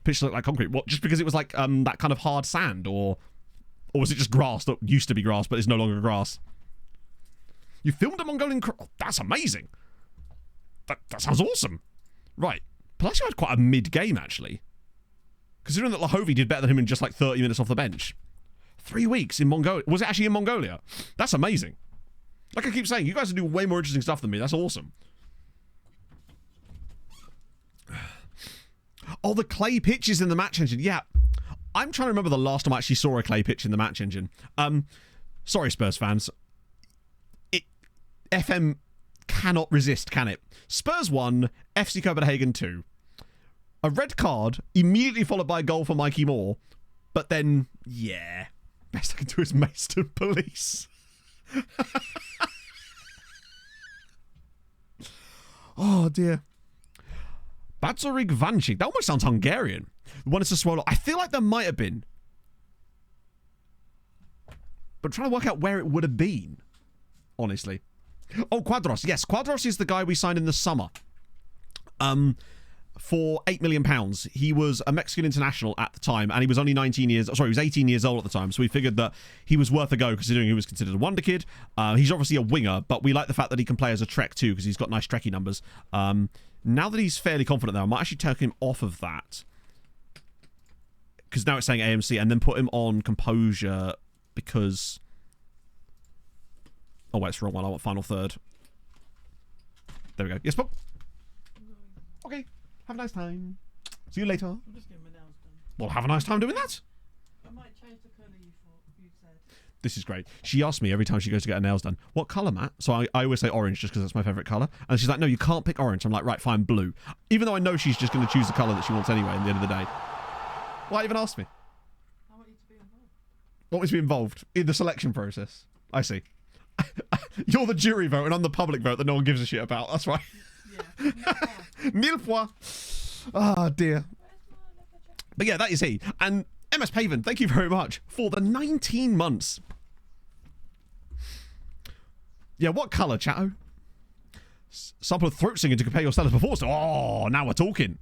Pitch looked like concrete. What? Just because it was like that kind of hard sand, or was it just grass that used to be grass but is no longer grass? You filmed a Mongolian... Oh, that's amazing. That sounds awesome. Right. Palacio had quite a mid-game, actually. Considering that Lahovi did better than him in just like 30 minutes off the bench. 3 weeks in Mongolia. Was it actually in Mongolia? That's amazing. Like I keep saying, you guys do way more interesting stuff than me. That's awesome. Oh, the clay pitches in the match engine. Yeah. I'm trying to remember the last time I actually saw a clay pitch in the match engine. Sorry, Spurs fans. FM cannot resist, can it? Spurs 1, FC Copenhagen 2. A red card, immediately followed by a goal for Mikey Moore. But then, yeah. Best I can do is Maidstone Police. Oh, dear. Batzorig Vanchik. That almost sounds Hungarian. One is to swallow. I feel like there might have been. But I'm trying to work out where it would have been. Honestly. Oh, Quadros. Yes, Quadros is the guy we signed in the summer. For £8 million. He was a Mexican international at the time, and he was only 18 years old at the time, so we figured that he was worth a go, considering he was considered a wonder kid. He's obviously a winger, but we like the fact that he can play as a Trek too, because he's got nice Trekkie numbers. Now that he's fairly confident there, I might actually take him off of that, because now it's saying AMC, and then put him on Composure, because... Oh, wait, it's the wrong one. I want final third. There we go. Yes, Bob? Okay. Have a nice time. See you later. I'm just getting my nails done. Well, have a nice time doing that. I might change the colour you said. This is great. She asks me every time she goes to get her nails done, what colour, Matt? So I always say orange just because that's my favourite colour. And she's like, no, you can't pick orange. I'm like, right, fine, blue. Even though I know she's just going to choose the colour that she wants anyway at the end of the day. Why even ask me? I want you to be involved. Want me to be involved in the selection process? I see. You're the jury vote and I'm the public vote that no one gives a shit about. That's right. Yeah. Mille fois. Ah, dear. But yeah, that is he. And MS Paven, thank you very much for the 19 months. Yeah, what colour, chatto? Sample of throat singing to compare your stellar performance. Oh, now we're talking.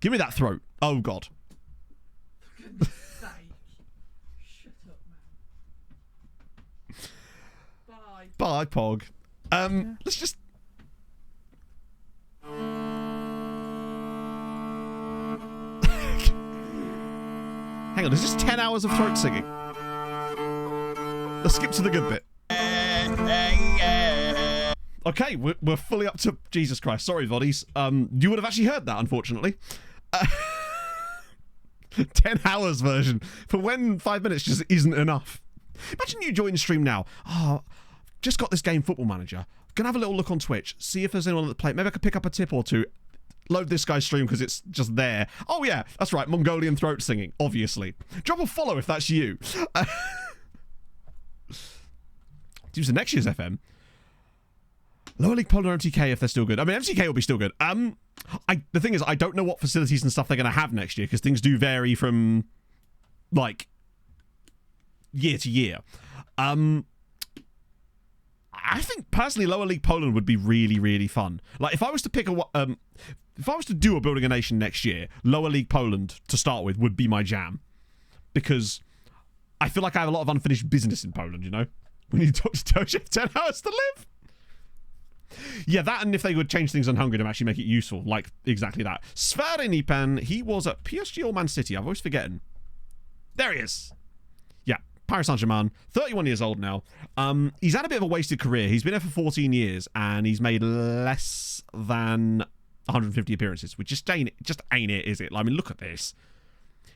Give me that throat. Oh, God. For goodness sake. Shut up, man. Bye. Bye, Pog. Let's just... Hang on, is this 10 hours of throat singing? Let's skip to the good bit. Okay, we're fully up to... Jesus Christ, sorry, Voddies. You would have actually heard that, unfortunately. 10 hours version for when 5 minutes just isn't enough. Imagine you join stream now. Oh, just got this game Football Manager. Gonna have a little look on Twitch, see if there's anyone that play. Maybe I could pick up a tip or two. Load this guy's stream because it's just there. Oh yeah, that's right, Mongolian throat singing, obviously. Drop a follow if that's you. Use the next year's FM. Lower League Poland MTK if they're still good. I mean, MTK will be still good. The thing is, I don't know what facilities and stuff they're going to have next year because things do vary from, like, year to year. I think personally, Lower League Poland would be really, really fun. Like, if I was to pick if I was to do a Building a Nation next year, Lower League Poland to start with would be my jam, because I feel like I have a lot of unfinished business in Poland. You know, we need to talk to Doja 10 hours to live. Yeah, that, and if they would change things on Hungary to actually make it useful, like exactly that. Sverinipan, he was at PSG or Man City. I've always forgotten. There he is. Yeah, Paris Saint-Germain, 31 years old now. He's had a bit of a wasted career. He's been there for 14 years, and he's made less than 150 appearances, which just ain't it, is it? I mean, look at this.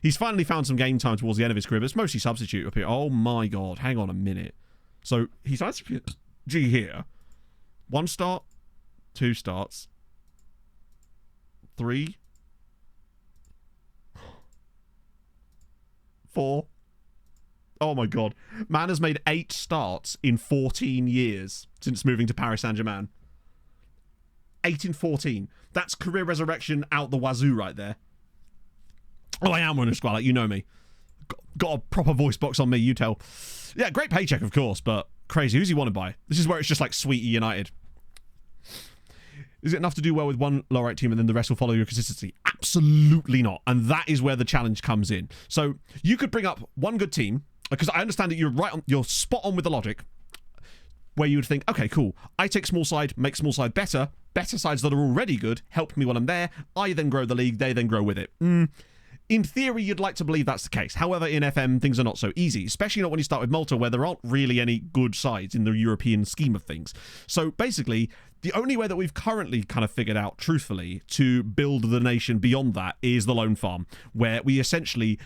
He's finally found some game time towards the end of his career, but it's mostly substitute up here. Oh my God, hang on a minute. So he's had G here. 1 start, 2 starts, 3, 4. Oh my God. Man has made 8 starts in 14 years since moving to Paris Saint-Germain. 8 in 14. That's career resurrection out the wazoo right there. Oh, I am running a squad, you know me. Got a proper voice box on me, you tell. Yeah, great paycheck, of course, but crazy. Who's he wanted by? This is where it's just like Sweetie United. Is it enough to do well with one lower right team and then the rest will follow your consistency? Absolutely not. And that is where the challenge comes in. So you could bring up one good team, because I understand that you're spot on with the logic, where you would think, okay, cool. I take small side, make small side better sides that are already good, help me when I'm there. I then grow the league, they then grow with it. In theory, you'd like to believe that's the case. However, in FM, things are not so easy, especially not when you start with Malta, where there aren't really any good sides in the European scheme of things. So basically, the only way that we've currently kind of figured out, truthfully, to build the nation beyond that is the loan farm, where we essentially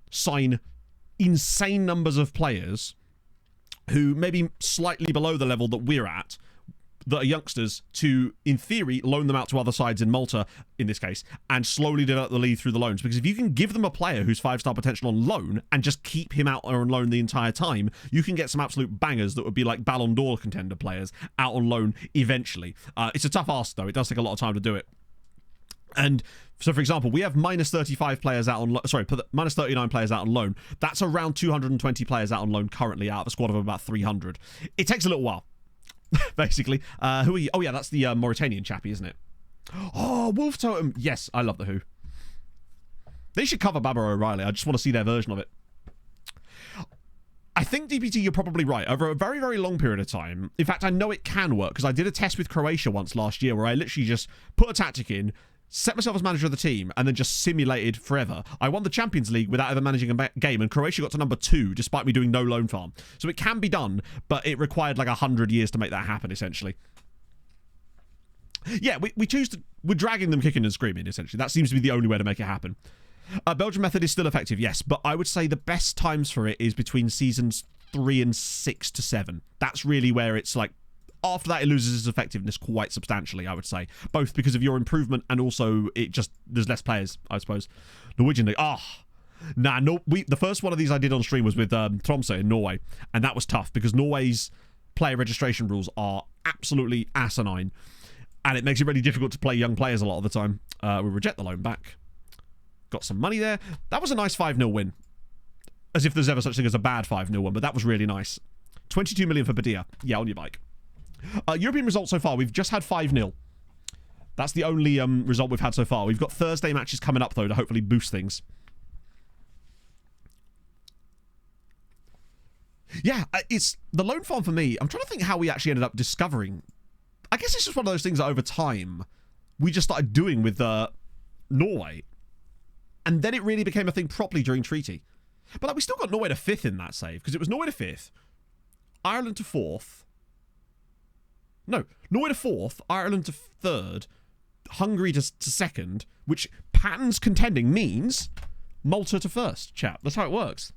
sign insane numbers of players who may be slightly below the level that we're at, that are youngsters, to, in theory, loan them out to other sides in Malta, in this case, and slowly develop the league through the loans. Because if you can give them a player who's 5-star potential on loan and just keep him out on loan the entire time, you can get some absolute bangers that would be like Ballon d'Or contender players out on loan eventually. It's a tough ask, though. It does take a lot of time to do it. And so, for example, we have minus 35 players out on minus 39 players out on loan. That's around 220 players out on loan currently out of a squad of about 300. It takes a little while. Basically. Who are you? Oh, yeah, that's the Mauritanian chappie, isn't it? Oh, Wolf Totem. Yes, I love the Who. They should cover Baba O'Reilly. I just want to see their version of it. I think, DPT, you're probably right. Over a very, very long period of time, in fact, I know it can work, because I did a test with Croatia once last year where I literally just put a tactic in, set myself as manager of the team, and then just simulated forever. I won the Champions League without ever managing a game, and Croatia got to number 2 despite me doing no loan farm. So it can be done, but it required like 100 years to make that happen, essentially. Yeah, we're dragging them kicking and screaming, essentially. That seems to be the only way to make it happen. Belgian method is still effective, yes, but I would say the best times for it is between seasons 3 and 6 to 7. That's really where it's like, after that, it loses its effectiveness quite substantially, I would say. Both because of your improvement and also there's less players, I suppose. Norwegian League. The first one of these I did on stream was with Tromsø in Norway. And that was tough because Norway's player registration rules are absolutely asinine. And it makes it really difficult to play young players a lot of the time. We reject the loan back. Got some money there. That was a nice 5-0 win. As if there's ever such thing as a bad 5-0 one, but that was really nice. 22 million for Badia. Yeah, on your bike. European results so far, we've just had 5-0. That's the only result we've had so far. We've got Thursday matches coming up, though, to hopefully boost things. Yeah, it's the loan farm for me. I'm trying to think how we actually ended up discovering. I guess it's just one of those things that over time we just started doing with Norway. And then it really became a thing properly during Treaty. But like, we still got Norway to 5th in that save, because it was Norway to 5th, Ireland to 4th. No, Norway to 4th, Ireland to 3rd, Hungary to 2nd, which patterns contending means Malta to 1st, chat. That's how it works.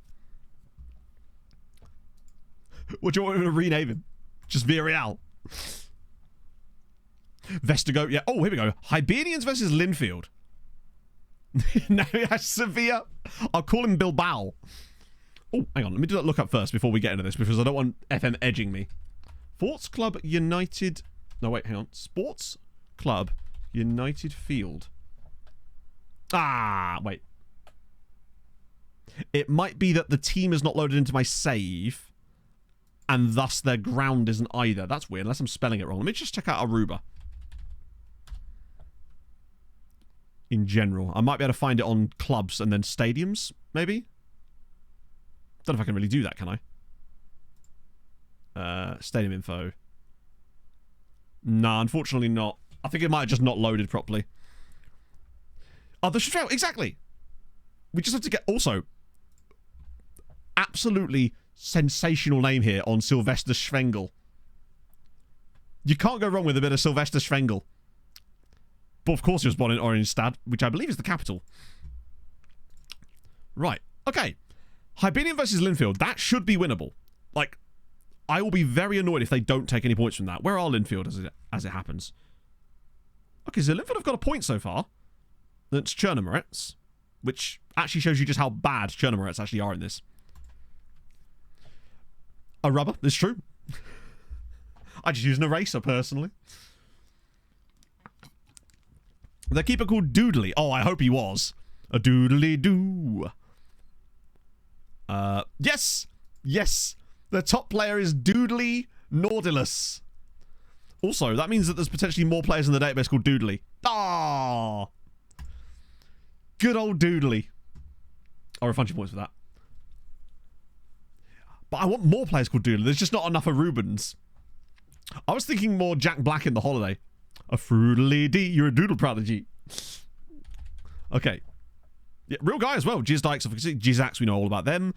What do you want me to rename him? Just Villarreal. Vestigo, yeah. Oh, here we go. Hibernians versus Linfield. Now he has Sevilla. I'll call him Bilbao. Oh, hang on. Let me do that look up first before we get into this, because I don't want FM edging me. Sports Club United. No, wait, hang on. Sports Club United Field. Wait. It might be that the team is not loaded into my save, and thus their ground isn't either. That's weird, unless I'm spelling it wrong. Let me just check out Aruba. In general. I might be able to find it on clubs and then stadiums, maybe? Don't know if I can really do that, can I? Stadium info. Nah, unfortunately not. I think it might have just not loaded properly. Oh, the Schwengel, exactly. We just have to get, also, absolutely sensational name here on Sylvester Schwengel. You can't go wrong with a bit of Sylvester Schwengel. But of course he was born in Oranjestad, which I believe is the capital. Right. Okay. Hibernian versus Linfield. That should be winnable. Like, I will be very annoyed if they don't take any points from that. Where are Linfield as it happens? Okay, so Linfield have got a point so far. That's Chernomorets, which actually shows you just how bad Chernomorets actually are in this. A rubber, it's true. I just use an eraser, personally. The keeper called Doodly. Oh, I hope he was. A doodly-doo. Yes! Yes! The top player is Doodly Nautilus. Also, that means that there's potentially more players in the database called Doodly. Ah! Good old Doodly. I'll refund you points for that. But I want more players called Doodly. There's just not enough of Rubens. I was thinking more Jack Black in The Holiday. A fruitily D. You're a doodle prodigy. Okay. Yeah, real guy as well. Jizz Dykes. Jizzax, we know all about them.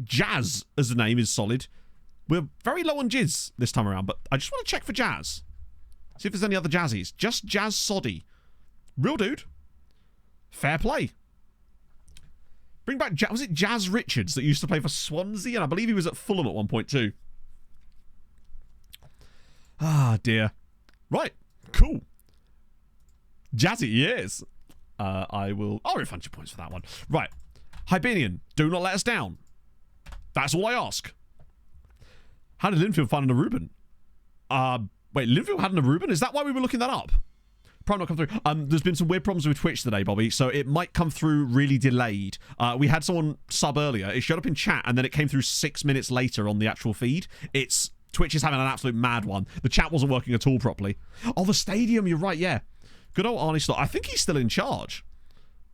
Jazz, as the name, is solid. We're very low on Jizz this time around, but I just want to check for Jazz. See if there's any other Jazzies. Just Jazz Soddy. Real dude. Fair play. Bring back, was it Jazz Richards that used to play for Swansea? And I believe he was at Fulham at one point too. Ah, dear. Right. Cool. Jazzy, yes. I'll refund your points for that one. Right. Hibernian, do not let us down. That's all I ask. How did Linfield find an Aruban? Wait, Linfield had an Aruban? Is that why we were looking that up? Probably not come through. There's been some weird problems with Twitch today, Bobby, so it might come through really delayed. We had someone sub earlier. It showed up in chat, and then it came through 6 minutes later on the actual feed. Twitch is having an absolute mad one. The chat wasn't working at all properly. Oh, the stadium, you're right, yeah. Good old Arnie Slot. I think he's still in charge.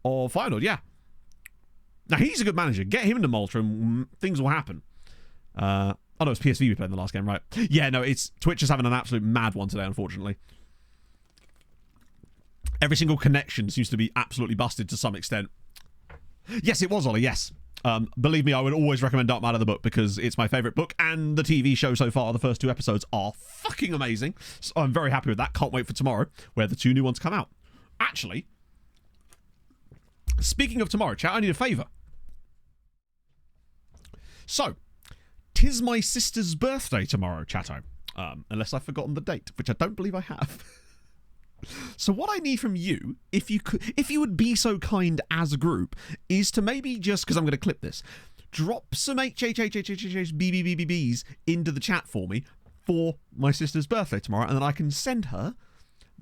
Or Feyenoord, yeah. Now, he's a good manager. Get him into Malta and things will happen. Oh, no, it's PSV we played in the last game, right. Yeah, no, Twitch is having an absolute mad one today, unfortunately. Every single connection seems to be absolutely busted to some extent. Yes, it was, Ollie, yes. Believe me, I would always recommend Dark Matter the book because it's my favourite book, and the TV show so far, the first 2 episodes, are fucking amazing. So I'm very happy with that. Can't wait for tomorrow, where the 2 new ones come out. Actually, speaking of tomorrow, chat, I need a favour. So, 'tis my sister's birthday tomorrow, chatto. Unless I've forgotten the date, which I don't believe I have. So what I need from you, if you would be so kind as a group, is to maybe just, because I'm going to clip this, drop some HHHHHHBBBBs into the chat for me for my sister's birthday tomorrow, and then I can send her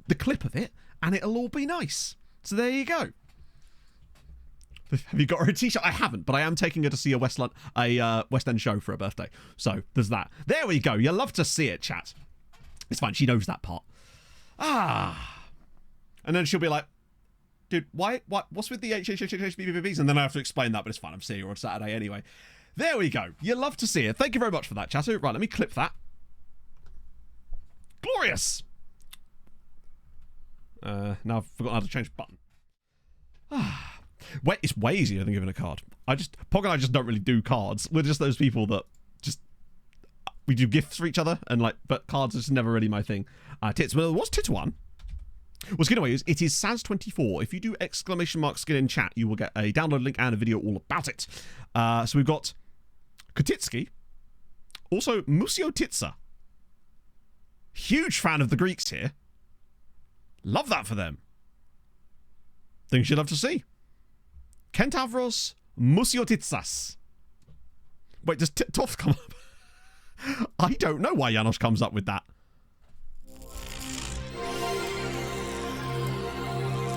the clip of it, and it'll all be nice. So there you go. Have you got her a t-shirt? I haven't, but I am taking her to see a West End show for her birthday. So there's that. There we go. You'll love to see it, chat. It's fine. She knows that part. And then she'll be like, dude, what's with the HHHHBBBs? And then I have to explain that, but it's fine. I'm seeing her on Saturday anyway. There we go. You'll love to see it. Thank you very much for that, chat. Right, let me clip that. Glorious. Now I've forgotten how to change the button. Wait, it's way easier than giving a card. Pog and I just don't really do cards. We're just those people that we do gifts for each other, and but cards is never really my thing. Tits, well, what's Tit one? Well, skin away, it is Saz24. If you do !skin in chat, you will get a download link and a video all about it. So we've got Kotitsky, also Musio Titsa. Huge fan of the Greeks here. Love that for them. Things you'd love to see. Kentavros Musiotitsas. Wait, does Toff come up? I don't know why Janos comes up with that.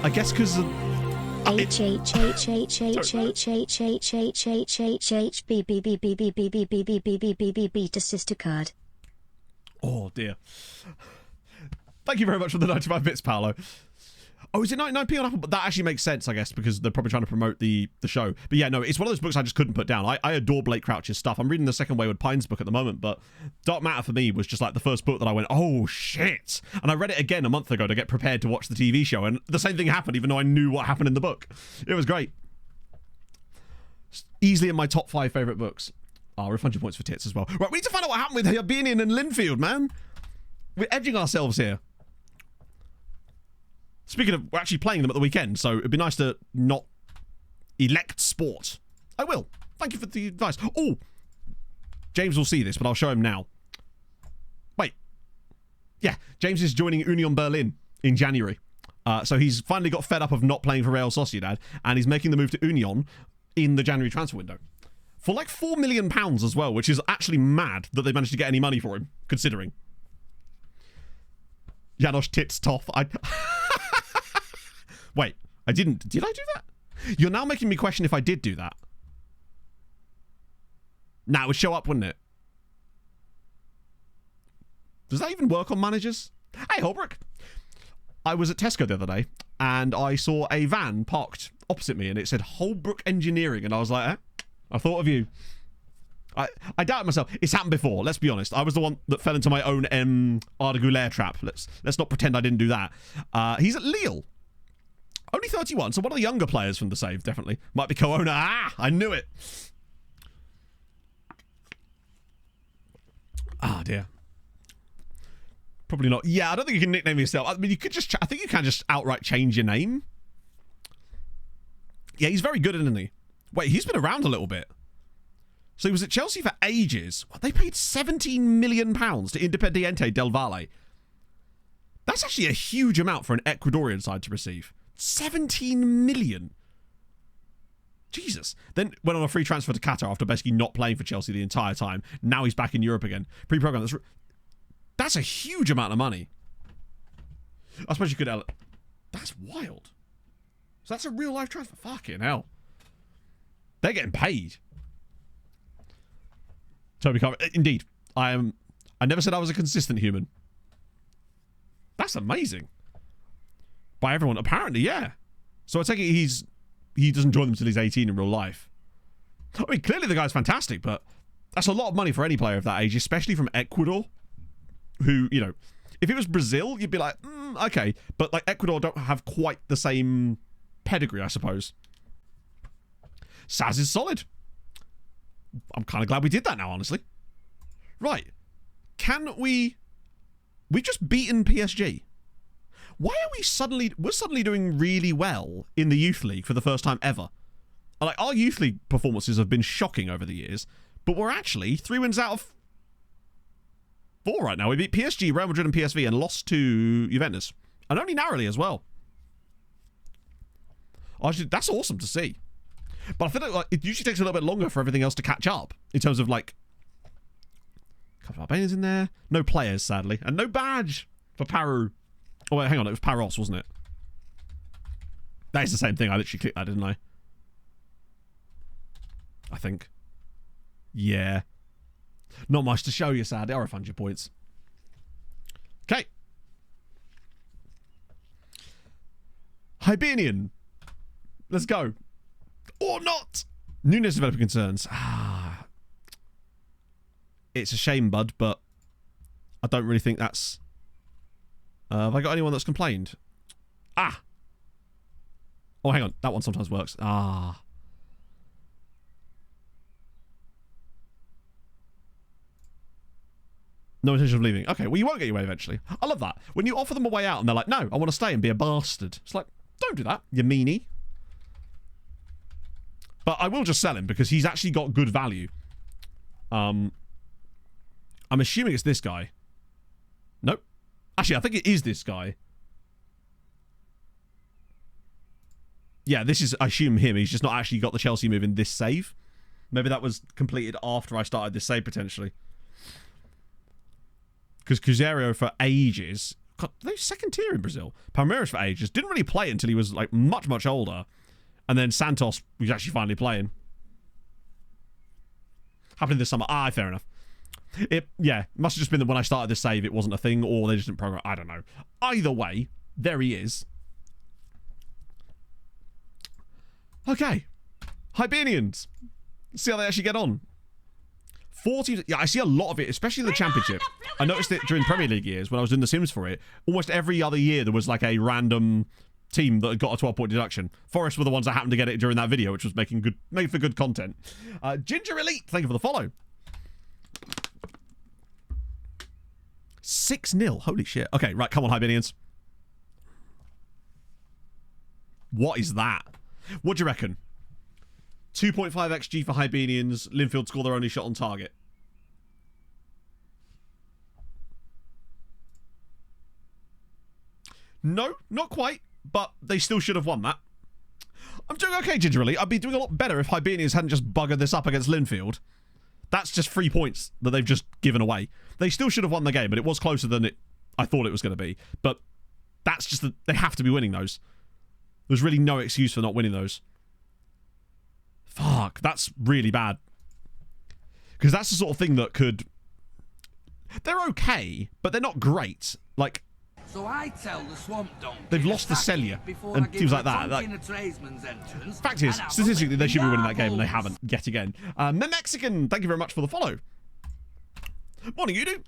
I guess because beta sister card. Oh dear. Thank you very much for the 95 bits, Paolo. Oh, is it 99p on Apple? But that actually makes sense, I guess, because they're probably trying to promote the show. But yeah, no, it's one of those books I just couldn't put down. I adore Blake Crouch's stuff. I'm reading the second Wayward Pines book at the moment, but Dark Matter for me was just like the first book that I went, oh shit. And I read it again a month ago to get prepared to watch the TV show, and the same thing happened even though I knew what happened in the book. It was great. Easily in my top 5 favourite books. I'll refund your points for Tits as well. Right, we need to find out what happened with Hibernian and Linfield, man. We're edging ourselves here. Speaking of, we're actually playing them at the weekend, so it'd be nice to not elect sport. I will. Thank you for the advice. Oh! James will see this, but I'll show him now. Wait. Yeah, James is joining Union Berlin in January. So he's finally got fed up of not playing for Real Sociedad, and he's making the move to Union in the January transfer window. For like £4 million as well, which is actually mad that they managed to get any money for him, considering. Janos Tits Toff. Wait, I didn't. Did I do that? You're now making me question if I did do that. Nah, it would show up, wouldn't it? Does that even work on managers? Hey, Holbrook. I was at Tesco the other day, and I saw a van parked opposite me, and it said Holbrook Engineering, and I was like, I thought of you. I doubt myself. It's happened before, let's be honest. I was the one that fell into my own Arda Güler trap. Let's not pretend I didn't do that. He's at Lille. Only 31, so one of the younger players from the save, definitely. Might be co-owner. I knew it. Dear. Probably not. Yeah, I don't think you can nickname yourself. I mean, you could just... I think you can just outright change your name. Yeah, he's very good, isn't he? Wait, he's been around a little bit. So he was at Chelsea for ages. What, they paid £17 million to Independiente del Valle. That's actually a huge amount for an Ecuadorian side to receive. 17 million. Jesus. Then went on a free transfer to Qatar after basically not playing for Chelsea the entire time. Now he's back in Europe again. Pre-program. That's a huge amount of money. I suppose you could... That's wild. So that's a real life transfer. Fucking hell. They're getting paid. Toby Carver. Indeed. I never said I was a consistent human. That's amazing. By everyone. Apparently, yeah. So I take it he doesn't join them until he's 18 in real life. I mean, clearly the guy's fantastic, but that's a lot of money for any player of that age, especially from Ecuador, who, you know, if it was Brazil, you'd be like, okay. But, like, Ecuador don't have quite the same pedigree, I suppose. Saz is solid. I'm kind of glad we did that now, honestly. Right. We've just beaten PSG. Why are we're suddenly doing really well in the Youth League for the first time ever? Like, our Youth League performances have been shocking over the years, But we're actually 3 wins out of 4 right now. We beat PSG, Real Madrid and PSV and lost to Juventus. And only narrowly as well. Actually, that's awesome to see. But I feel like it usually takes a little bit longer for everything else to catch up. In terms of like... a couple of Albanians in there. No players, sadly. And no badge for Paru. Oh, wait, hang on. It was Paros, wasn't it? That is the same thing. I literally clicked that, didn't I? I think. Yeah. Not much to show you, sadly. I'll refund your points. Okay. Hibernian. Let's go. Or not. Nunes developing concerns. Ah. It's a shame, bud, but I don't really think that's... have I got anyone that's complained? Ah. Oh, hang on. That one sometimes works. Ah. No intention of leaving. Okay, well, you won't get your way eventually. I love that. When you offer them a way out and they're like, no, I want to stay and be a bastard. It's like, don't do that, you meanie. But I will just sell him because he's actually got good value. I'm assuming it's this guy. Nope. Actually, I think it is this guy. Yeah, this is, I assume, him. He's just not actually got the Chelsea move in this save. Maybe that was completed after I started this save, potentially. Because Cruzeiro for ages... God, they're second tier in Brazil. Palmeiras for ages. Didn't really play until he was, like, much, much older. And then Santos was actually finally playing. Happening this summer. Ah, fair enough. Yeah, must have just been that when I started this save, it wasn't a thing, or they just didn't program. I don't know. Either way, there he is. Okay. Hibernians. Let's see how they actually get on. 40. Yeah, I see a lot of it, especially in the Championship. I noticed it during Premier League years when I was doing The Sims for it. Almost every other year, there was like a random team that had got a 12-point deduction. Forest were the ones that happened to get it during that video, which was made for good content. Ginger Elite, thank you for the follow. 6-0. Holy shit. Okay, right, come on, Hibernians. What is that? What do you reckon? 2.5 XG for Hibernians. Linfield score their only shot on target. No, not quite. But they still should have won that. I'm doing okay, gingerly. I'd be doing a lot better if Hibernians hadn't just buggered this up against Linfield. That's just 3 points that they've just given away. They still should have won the game, but it was closer than I thought it was going to be. But that's just they have to be winning those. There's really no excuse for not winning those. Fuck, that's really bad. Because that's the sort of thing that could... They're okay, but they're not great. Like... So I tell the swamp donkey they've lost the Celia and things like that. Fact is, statistically, they should be winning that game, and they haven't yet again. The Mexican, thank you very much for the follow. Morning, you do.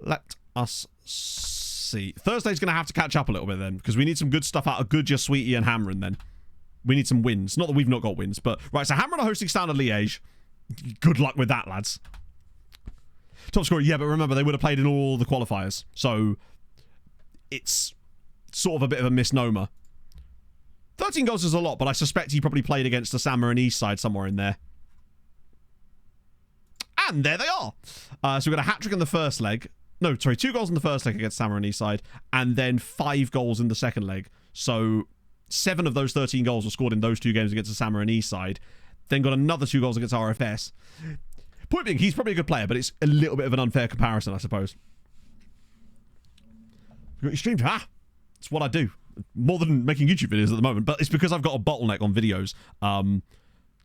Let us see. Thursday's going to have to catch up a little bit then, because we need some good stuff out of Goodyear, Sweetie, and Hamron then. We need some wins. Not that we've not got wins, but... Right, so Hamron are hosting Standard Liège. Good luck with that, lads. Top scorer, yeah, but remember, they would have played in all the qualifiers. So, it's sort of a bit of a misnomer. 13 goals is a lot, but I suspect he probably played against the San Marinese side somewhere in there. And there they are. So we've got a hat-trick in the first leg. No, sorry, 2 goals in the first leg against San Marinese side, and then 5 goals in the second leg. So, 7 of those 13 goals were scored in those 2 games against the San Marinese side. Then got another 2 goals against RFS. Point being, he's probably a good player, but it's a little bit of an unfair comparison, I suppose. You got your stream? It's what I do. More than making YouTube videos at the moment, but it's because I've got a bottleneck on videos.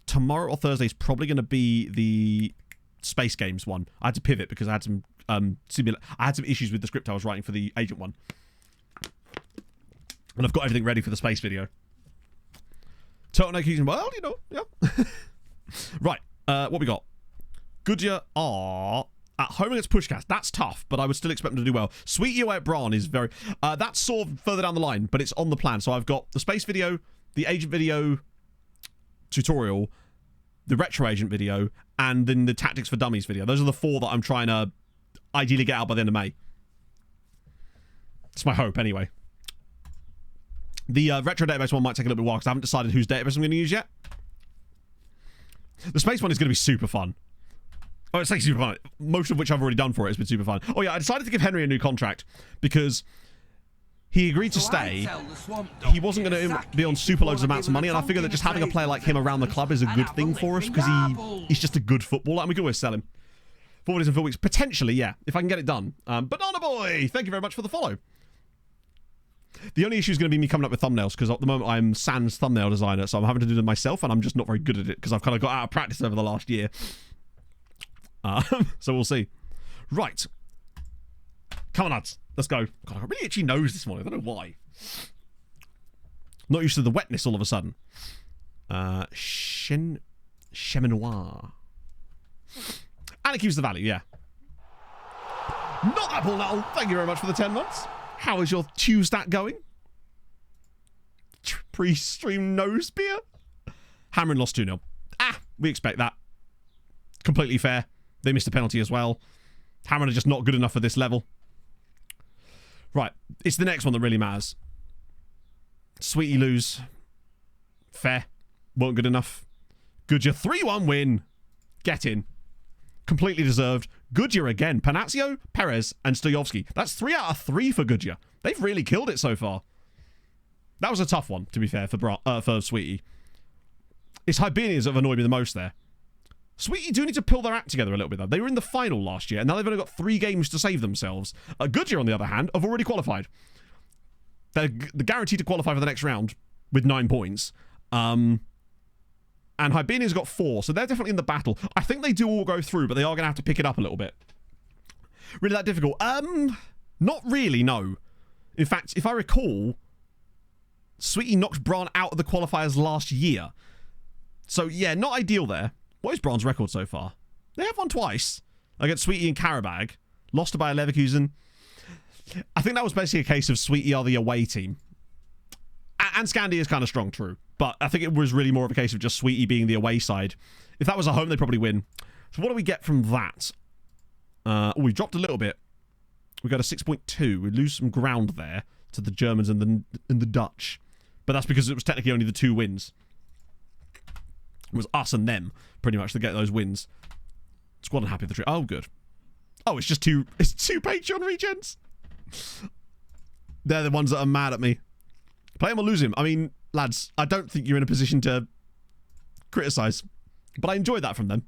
Tomorrow or Thursday is probably going to be the Space Games one. I had to pivot because I had some I had some issues with the script I was writing for the Agent one. And I've got everything ready for the Space video. Turtleneck using, well, you know, yeah. Right, what we got? Goodyear are at home against Pushkas. That's tough, but I would still expect them to do well. Sweet UA at Braun is very... that's sort of further down the line, but it's on the plan. So I've got the Space video, the Agent video tutorial, the Retro Agent video, and then the Tactics for Dummies video. Those are the 4 that I'm trying to ideally get out by the end of May. It's my hope, anyway. The Retro Database one might take a little bit while, because I haven't decided whose database I'm going to use yet. The space one is going to be super fun. Oh, it's like super fun. Most of which I've already done for it has been super fun. Oh yeah, I decided to give Henry a new contract because he agreed to stay. He wasn't going to be on super loads of amounts of money, and I figured that just having a player like him around the club is a good thing for us because he's just a good footballer, and we can always sell him. 4 days and 4 weeks, potentially, yeah, if I can get it done. Banana Boy, thank you very much for the follow. The only issue is going to be me coming up with thumbnails because at the moment I'm Sans thumbnail designer, so I'm having to do them myself, and I'm just not very good at it because I've kind of got out of practice over the last year. So we'll see. Right. Come on, lads. Let's go. God, I got really itchy nose this morning. I don't know why. Not used to the wetness all of a sudden. Cheminois. And it keeps the value, yeah. Not that ball now. Thank you very much for the 10 months. How is your Tuesday going? Pre-stream nose beer? Hammering lost 2-0. We expect that. Completely fair. They missed a penalty as well. Hammering are just not good enough for this level. Right. It's the next one that really matters. Sweetie lose. Fair. Weren't good enough. Goodyear 3-1 win. Get in. Completely deserved. Goodyear again. Panazzo, Perez, and Stoyovsky. That's 3 out of 3 for Goodyear. They've really killed it so far. That was a tough one, to be fair, for Sweetie. It's Hibernians that have annoyed me the most there. Sweetie do need to pull their act together a little bit, though. They were in the final last year, and now they've only got 3 games to save themselves. Goodyear, on the other hand, have already qualified. They're guaranteed to qualify for the next round with 9 points. And Hibernia's got 4, so they're definitely in the battle. I think they do all go through, but they are going to have to pick it up a little bit. Really that difficult? Not really, no. In fact, if I recall, Sweetie knocked Braun out of the qualifiers last year. So, yeah, not ideal there. What is Braun's record so far? They have won twice. Against Sweetie and Karabag. Lost to Bayer Leverkusen. I think that was basically a case of Sweetie are the away team. And Scandi is kind of strong, true. But I think it was really more of a case of just Sweetie being the away side. If that was a home, they'd probably win. So what do we get from that? We dropped a little bit. We got a 6.2. We lose some ground there to the Germans and the Dutch. But that's because it was technically only the 2 wins. It was us and them, pretty much, to get those wins. Squad unhappy with the tree. Oh, good. Oh, it's just 2 Patreon regens. They're the ones that are mad at me. Play him or lose him. I mean, lads, I don't think you're in a position to criticise. But I enjoyed that from them.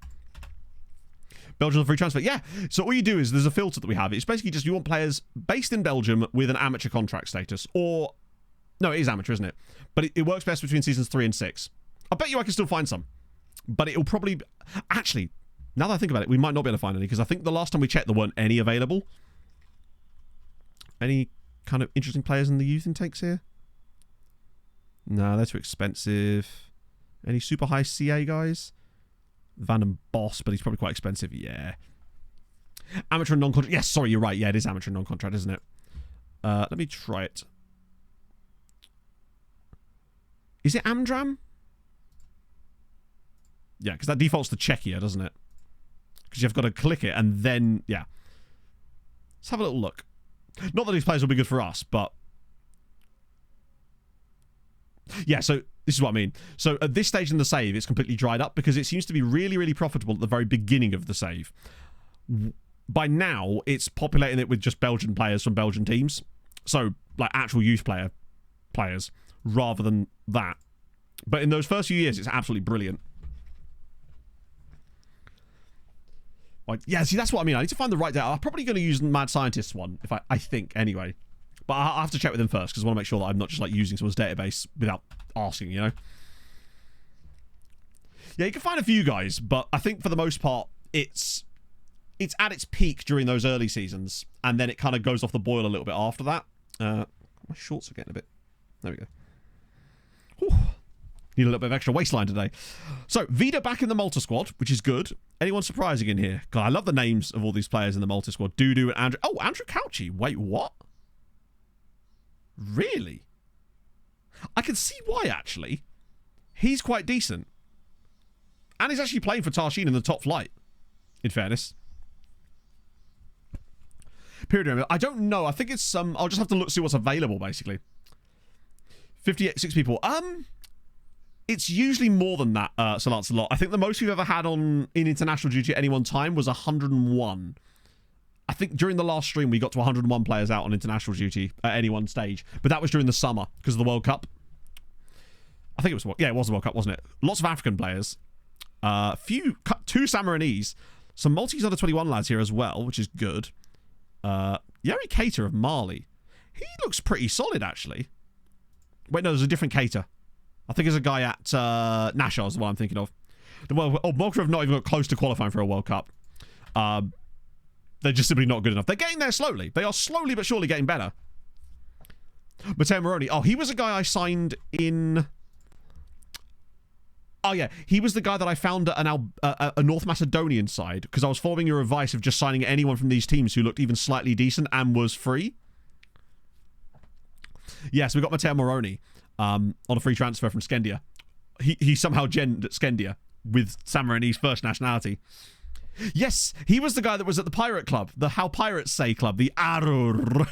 Belgium free transfer. Yeah. So all you do is there's a filter that we have. It's basically just you want players based in Belgium with an amateur contract status. Or, no, it is amateur, isn't it? But it works best between seasons 3 and 6. I bet you I can still find some. But it'll probably... Actually, now that I think about it, we might not be able to find any. Because I think the last time we checked, there weren't any available. Any kind of interesting players in the youth intakes here? No, they're too expensive. Any super high CA guys? Van den Bosch, but he's probably quite expensive. Yeah. Amateur and non-contract. Yes, sorry, you're right. Yeah, it is amateur and non-contract, isn't it? Let me try it. Is it Amdram? Yeah, because that defaults to Czechia, doesn't it? Because you've got to click it and then, yeah. Let's have a little look. Not that these players will be good for us, but... Yeah, so this is what I mean. So at this stage in the save, it's completely dried up because it seems to be really, really profitable at the very beginning of the save. By now, it's populating it with just Belgian players from Belgian teams. So, like, actual youth players, rather than that. But in those first few years, it's absolutely brilliant. Like, yeah, see, that's what I mean. I need to find the right data. I'm probably going to use Mad Scientist's one, if I think, anyway. But I'll have to check with him first, because I want to make sure that I'm not just, like, using someone's database without asking, you know? Yeah, you can find a few guys, but I think for the most part, it's at its peak during those early seasons, and then it kind of goes off the boil a little bit after that. My shorts are getting a bit... There we go. Whew. Need a little bit of extra waistline today. So, Vida back in the Malta squad, which is good. Anyone surprising in here? God, I love the names of all these players in the Malta squad. Dudu and Andrew... Oh, Andrew Cauchy. Wait, what? Really? I can see why, actually. He's quite decent. And he's actually playing for Tarshin in the top flight, in fairness. Period. I don't know. I think it's I'll just have to look see what's available, basically. 6 people. It's usually more than that, Sir Lancelot. I think the most we've ever had in international duty at any one time was 101. I think during the last stream we got to 101 players out on international duty at any one stage, but that was during the summer because of the World Cup. I think it was it was the World Cup, wasn't it? Lots of African players, two Samarinese, some Maltese under 21 lads here as well, which is good. Yeri Keita of Mali, he looks pretty solid actually. Wait, no, there's a different Keita. I think there's a guy at Nashar is the one I'm thinking of. Malta have not even got close to qualifying for a World Cup. They're just simply not good enough. They're getting there slowly. They are slowly but surely getting better. Matteo Moroni. Oh, he was a guy I signed in... Oh, yeah. He was the guy that I found at a North Macedonian side because I was following your advice of just signing anyone from these teams who looked even slightly decent and was free. Yeah, so we got Matteo Moroni on a free transfer from Skendia. He somehow genned at Skendia with Samarine's first nationality. Yes, he was the guy that was at the Pirate Club, the How Pirates Say Club, the Arur.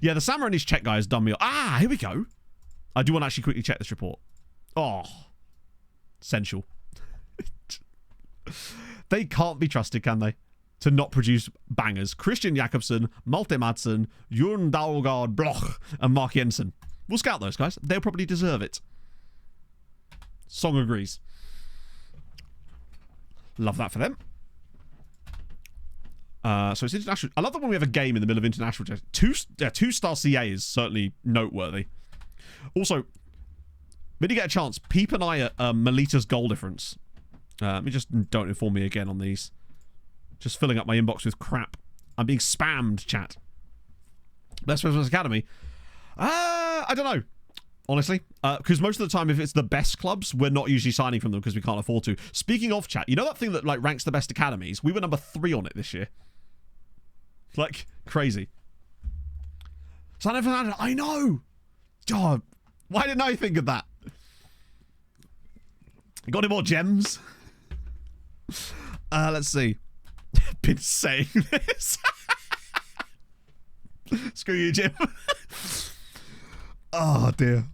Yeah, the Samarinese Czech guy has done me. Ah, here we go. I do want to actually quickly check this report. Oh, essential. They can't be trusted, can they? To not produce bangers. Christian Jakobsen, Malte Madsen, Jørn Dalgaard Bloch, and Mark Jensen. We'll scout those guys. They'll probably deserve it. Song agrees. Love that for them. So it's international. I love that when we have a game in the middle of international. Two-star CA is certainly noteworthy. Also, when you get a chance, Peep and I at Melita's goal difference. Let me just don't inform me again on these. Just filling up my inbox with crap. I'm being spammed, chat. Best Christmas Academy. I don't know. Honestly, because most of the time, if it's the best clubs, we're not usually signing from them because we can't afford to. Speaking of chat, you know that thing that like ranks the best academies? We were number 3 on it this year. Like crazy. So I know. God, why didn't I think of that? Got any more gems? Let's see. Been saying this. Screw you, Jim. Oh dear.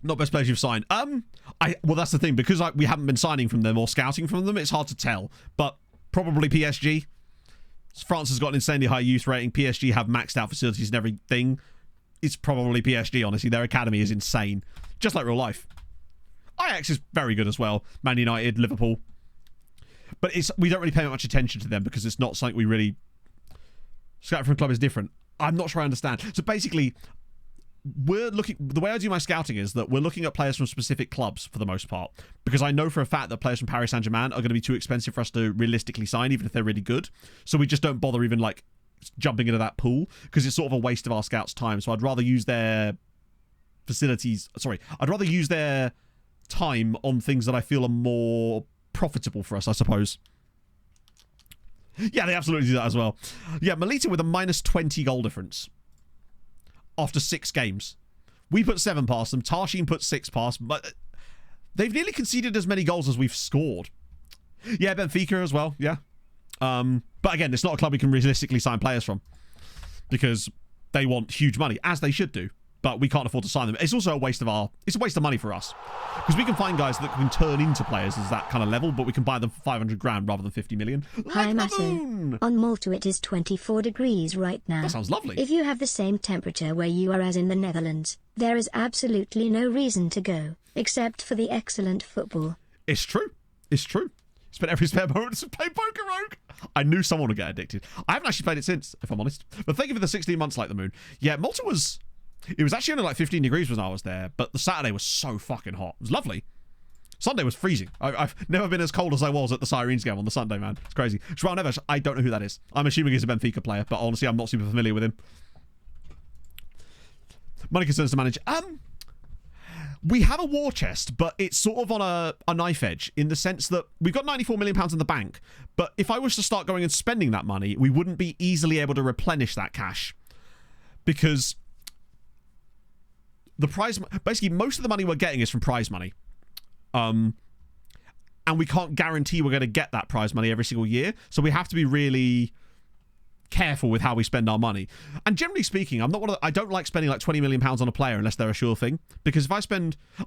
Not best players you've signed. Well, that's the thing, because we haven't been signing from them or scouting from them, it's hard to tell. But probably PSG. France has got an insanely high youth rating. PSG have maxed out facilities and everything. It's probably PSG, honestly. Their academy is insane. Just like real life. Ajax is very good as well. Man United, Liverpool. But we don't really pay much attention to them because it's not something we really... Scouting from a club is different. I'm not sure I understand. So basically, the way I do my scouting is that we're looking at players from specific clubs for the most part, because I know for a fact that players from Paris Saint-Germain are going to be too expensive for us to realistically sign, even if they're really good. So we just don't bother even like jumping into that pool because it's sort of a waste of our scouts' time. So I'd rather use their facilities. Sorry, I'd rather use their time on things that I feel are more profitable for us, I suppose. Yeah, they absolutely do that as well. Yeah, Melita with a -20 goal difference after 6 games. We put 7 past them. Tarshin put 6 past, but they've nearly conceded as many goals as we've scored. Yeah, Benfica as well, yeah. But again, it's not a club we can realistically sign players from because they want huge money, as they should do. But we can't afford to sign them. It's also a waste of money for us because we can find guys that can turn into players as that kind of level, but we can buy them for 500 grand rather than 50 million. Hi, Matthew. On Malta it is 24 degrees right now. That sounds lovely. If you have the same temperature where you are as in the Netherlands, there is absolutely no reason to go, except for the excellent football. It's true. It's true. Spent every spare moment to play Poker Rogue. I knew someone would get addicted. I haven't actually played it since, if I'm honest. But thank you for the 16 months like the moon. Yeah, Malta was... It was actually only like 15 degrees when I was there, but the Saturday was so fucking hot. It was lovely. Sunday was freezing. I've never been as cold as I was at the Sirens game on the Sunday, man. It's crazy. João Neves, I don't know who that is. I'm assuming he's a Benfica player, but honestly, I'm not super familiar with him. Money concerns to manage. We have a war chest, but it's sort of on a knife edge in the sense that we've got £94 million in the bank, but if I was to start going and spending that money, we wouldn't be easily able to replenish that cash because... the prize, basically, most of the money we're getting is from prize money. And we can't guarantee we're going to get that prize money every single year. So we have to be really careful with how we spend our money. And generally speaking, I don't like spending like £20 million on a player unless they're a sure thing. Because if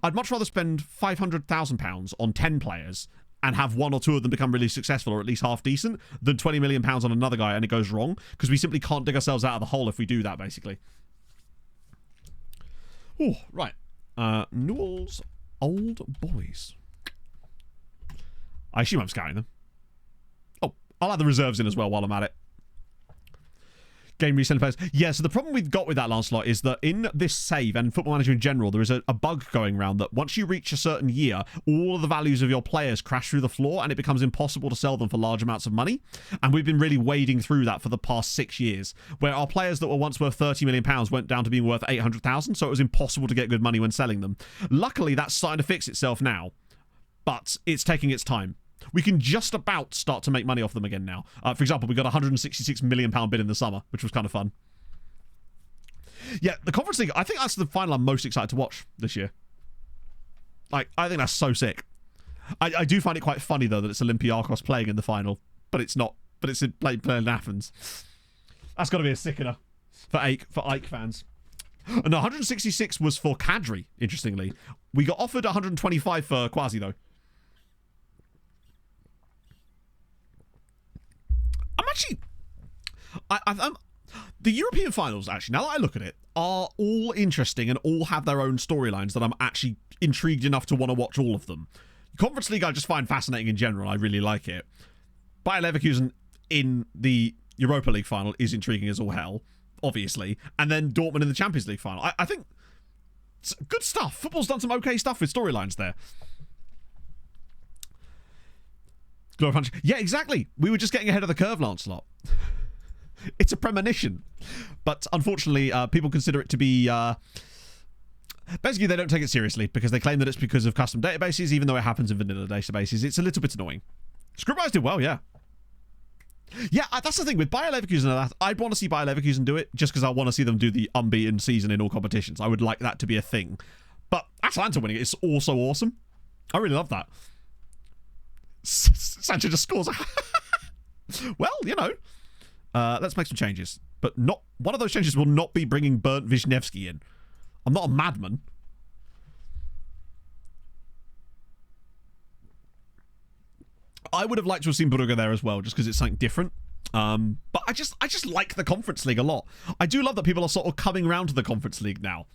I'd much rather spend £500,000 on 10 players and have one or two of them become really successful or at least half decent than £20 million on another guy and it goes wrong, because we simply can't dig ourselves out of the hole if we do that, basically. Oh, right. Newell's Old Boys. I assume I'm scouting them. Oh, I'll add the reserves in as well while I'm at it. Game reset players. Yeah, so the problem we've got with that, Lancelot, is that in this save and Football Manager in general, there is a bug going around that once you reach a certain year, all of the values of your players crash through the floor and it becomes impossible to sell them for large amounts of money. And we've been really wading through that for the past 6 years, where our players that were once worth £30 million went down to being worth 800,000, so it was impossible to get good money when selling them. Luckily, that's starting to fix itself now, but it's taking its time. We can just about start to make money off them again now. For example, we got a £166 million bid in the summer, which was kind of fun. Yeah, the Conference League, I think that's the final I'm most excited to watch this year. Like, I think that's so sick. I do find it quite funny, though, that it's Olympiacos playing in the final, but it's not. But it's playing in Athens. That's got to be a sickener for Ike fans. No, 166 was for Kadri, interestingly. We got offered 125 for Quasi, though. I'm the European finals, actually, now that I look at it, are all interesting and all have their own storylines that I'm actually intrigued enough to want to watch all of them. Conference League I just find fascinating in general. I really like it. Bayer Leverkusen in the Europa League final is intriguing as all hell, obviously. And then Dortmund in the Champions League final. I think it's good stuff. Football's done some okay stuff with storylines there. Glory Punch. Yeah, exactly. We were just getting ahead of the curve, Lancelot. It's a premonition. But unfortunately, people consider it to be... basically, they don't take it seriously because they claim that it's because of custom databases, even though it happens in vanilla databases. It's a little bit annoying. Scribblies did well, yeah. Yeah, that's the thing. With Bayer Leverkusen, I'd want to see Bayer Leverkusen do it just because I want to see them do the unbeaten season in all competitions. I would like that to be a thing. But Atalanta winning it is also awesome. I really love that. Sancho just scores. Well, you know, let's make some changes. But not one of those changes will not be bringing Bernd Wisniewski in. I'm not a madman. I would have liked to have seen Brugge there as well, just because it's something different. But I just like the Conference League a lot. I do love that people are sort of coming around to the Conference League now.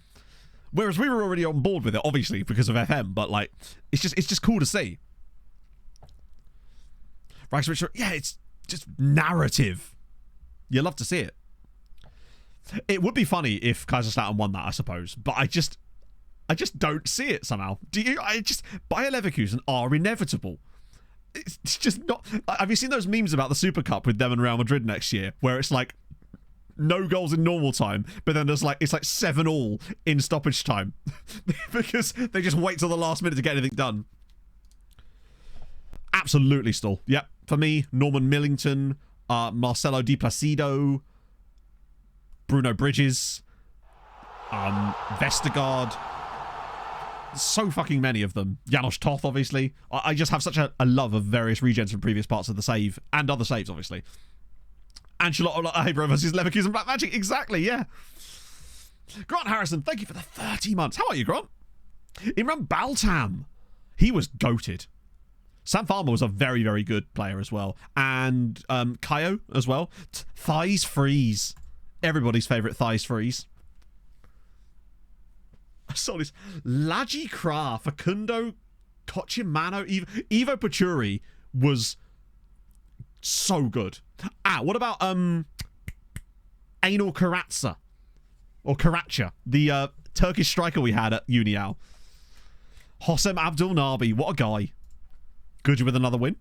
Whereas we were already on board with it, obviously, because of FM. But like, it's just cool to see. Right, yeah, it's just narrative. You love to see it. It would be funny if Kaiserslautern won that, I suppose, but I just don't see it somehow. Do you? Bayer Leverkusen are inevitable. It's just not. Have you seen those memes about the Super Cup with them and Real Madrid next year, where it's like no goals in normal time, but then it's like 7-7 in stoppage time because they just wait till the last minute to get anything done. Absolutely, Stall. Yep. For me, Norman Millington, Marcelo Di Placido, Bruno Bridges, Vestergaard. So fucking many of them. Janos Toth, obviously. I just have such a love of various regens from previous parts of the save, and other saves, obviously. Ancelotti Ibra versus Leverkusen Black Magic. Exactly, yeah. Grant Harrison, thank you for the 30 months. How are you, Grant? Imran Baltam. He was goated. Sam Farmer was a very, very good player as well. And Kayo as well. Thighs Freeze. Everybody's favourite Thighs Freeze. I saw this. Laji Kra, Facundo, Cochimano, Ivo Pachuri was so good. What about Anil Karatsa? Or Karacha, the Turkish striker we had at Unial. Hossem Abdul Nabi, what a guy. Good with another win.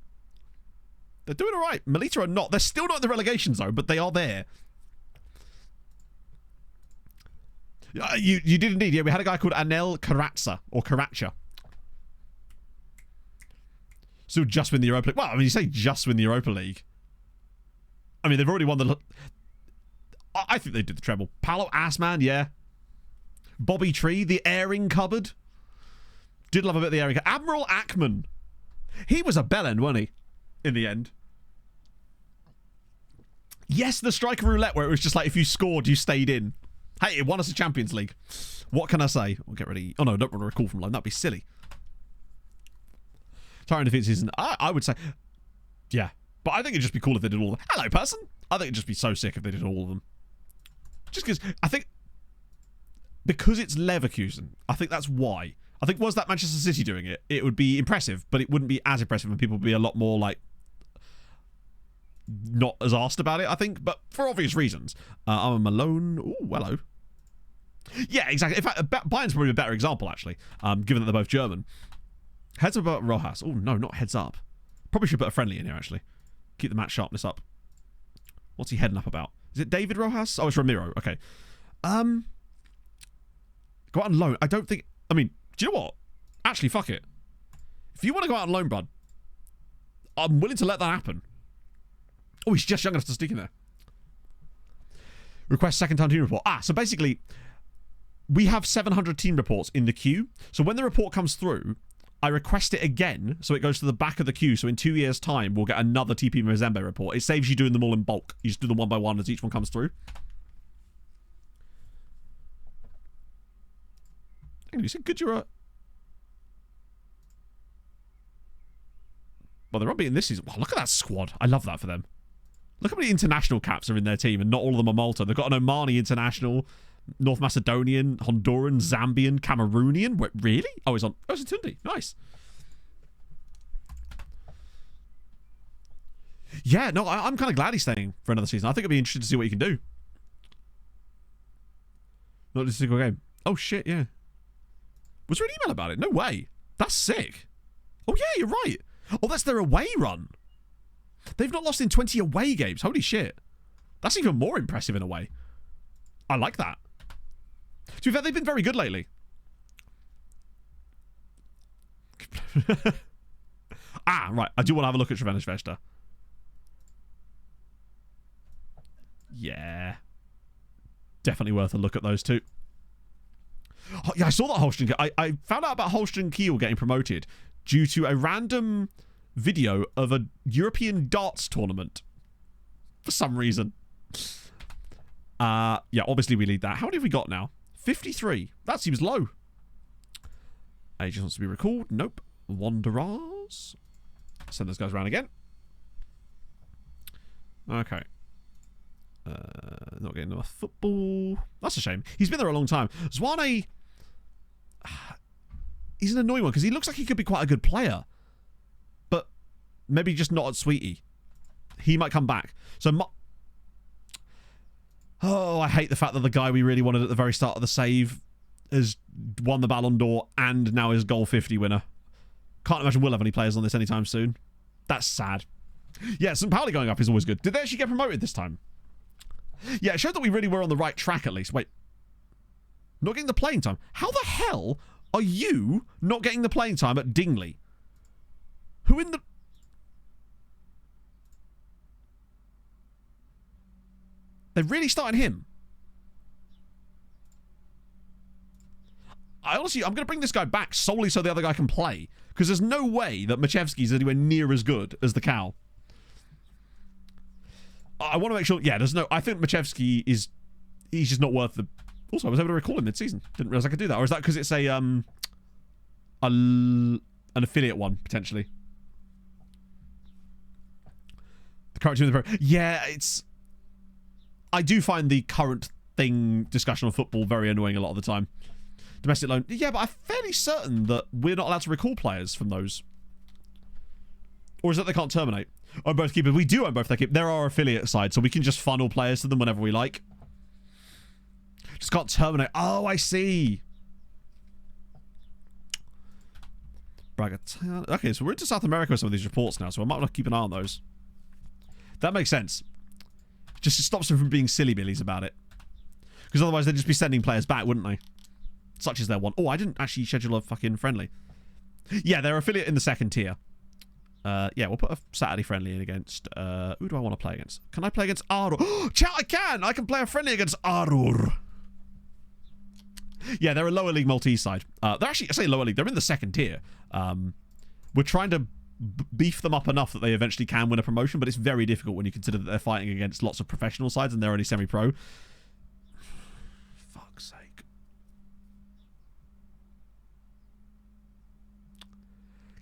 They're doing all right. Melita are not. They're still not in the relegation zone, but they are there. You did indeed. Yeah, we had a guy called Anel Karatsa or Karacha. So just win the Europa League. Well, I mean, you say just win the Europa League. I mean, they've already won the... I think they did the treble. Paolo Assman, yeah. Bobby Tree, the airing cupboard. Did love a bit of the airing cupboard. Admiral Ackman. He was a bellend, wasn't he? In the end. Yes, the striker roulette where it was just like if you scored, you stayed in. Hey, it won us a Champions League. What can I say? We'll get ready. Oh no, don't want to recall from loan. That'd be silly. Tyrant defeat season. I would say, yeah. But I think it'd just be cool if they did all of them. Hello, person. I think it'd just be so sick if they did all of them. Just because I think because it's Leverkusen, I think that's why. I think was that Manchester City doing it, it would be impressive, but it wouldn't be as impressive, and people would be a lot more like not as asked about it. I think, but for obvious reasons. I'm a Malone. Ooh, hello. Yeah, exactly. In fact, Bayern's probably a better example actually, given that they're both German. Heads up about Rojas. Oh no, not heads up. Probably should put a friendly in here actually. Keep the match sharpness up. What's he heading up about? Is it David Rojas? Oh, it's Ramiro. Okay. Go out on loan. I don't think... I mean, do you know what? Actually, fuck it. If you want to go out on loan, bud, I'm willing to let that happen. Oh, he's just young enough to stick in there. Request second time team report. So basically, we have 700 team reports in the queue. So when the report comes through, I request it again, so it goes to the back of the queue. So in 2 years' time, we'll get another TP Mazembe report. It saves you doing them all in bulk. You just do them one by one as each one comes through. Hang on, you said Goodura. Well, they're unbeaten this season. Wow, look at that squad. I love that for them. Look how many international caps are in their team, and not all of them are Malta. They've got an Omani international, North Macedonian, Honduran, Zambian, Cameroonian. Wait, really? Oh, he's on. Oh, it's a Tundi. Nice. Yeah, no, I'm kind of glad he's staying for another season. I think it'd be interesting to see what he can do. Not just a single game. Oh, shit, yeah. Was there an email about it? No way. That's sick. Oh, yeah, you're right. Oh, that's their away run. They've not lost in 20 away games. Holy shit. That's even more impressive in a way. I like that. To be fair, they've been very good lately. Right. I do want to have a look at Trevena Svesta. Yeah. Definitely worth a look at those two. Oh, yeah, I saw that Holstein. I found out about Holstein Kiel getting promoted due to a random video of a European darts tournament. For some reason. Yeah, obviously we lead that. How many have we got now? 53. That seems low. Agent wants to be recalled. Nope. Wanderers. Send those guys around again. Okay. Not getting enough football. That's a shame. He's been there a long time. Zwane, he's an annoying one because he looks like he could be quite a good player. But maybe just not at Sweetie. He might come back. So, oh, I hate the fact that the guy we really wanted at the very start of the save has won the Ballon d'Or and now is goal 50 winner. Can't imagine we'll have any players on this anytime soon. That's sad. Yeah, St. Pauli going up is always good. Did they actually get promoted this time? Yeah, it showed that we really were on the right track at least. Wait. Not getting the playing time. How the hell are you not getting the playing time at Dingley? Who in the... They're really starting him. I'm going to bring this guy back solely so the other guy can play. Because there's no way that Machevsky is anywhere near as good as the cow. I want to make sure... Yeah, there's no... I think Machevsky is... He's just not worth the... Also, I was able to recall him mid-season. Didn't realise I could do that. Or is that because it's an affiliate one, potentially? The current team in the pro... Yeah, it's... I do find the current thing discussion on football very annoying a lot of the time. Domestic loan. Yeah, but I'm fairly certain that we're not allowed to recall players from those. Or is it they can't terminate? Own both keepers. We do own both their keepers. There are affiliate sides, so we can just funnel players to them whenever we like. Just can't terminate. Oh, I see. Bragatana. Okay, so we're into South America with some of these reports now, so I might want to keep an eye on those. That makes sense. Just stops them from being silly billies about it. Because otherwise they'd just be sending players back, wouldn't they? Such as their one. Oh, I didn't actually schedule a fucking friendly. Yeah, they're affiliate in the second tier. Yeah, we'll put a Saturday friendly in against... who do I want to play against? Can I play against Arur? Chat, I can! I can play a friendly against Arur. Yeah, they're a lower league Maltese side. They're actually, I say lower league, they're in the second tier. We're trying to beef them up enough that they eventually can win a promotion, but it's very difficult when you consider that they're fighting against lots of professional sides and they're only semi-pro. Fuck's sake.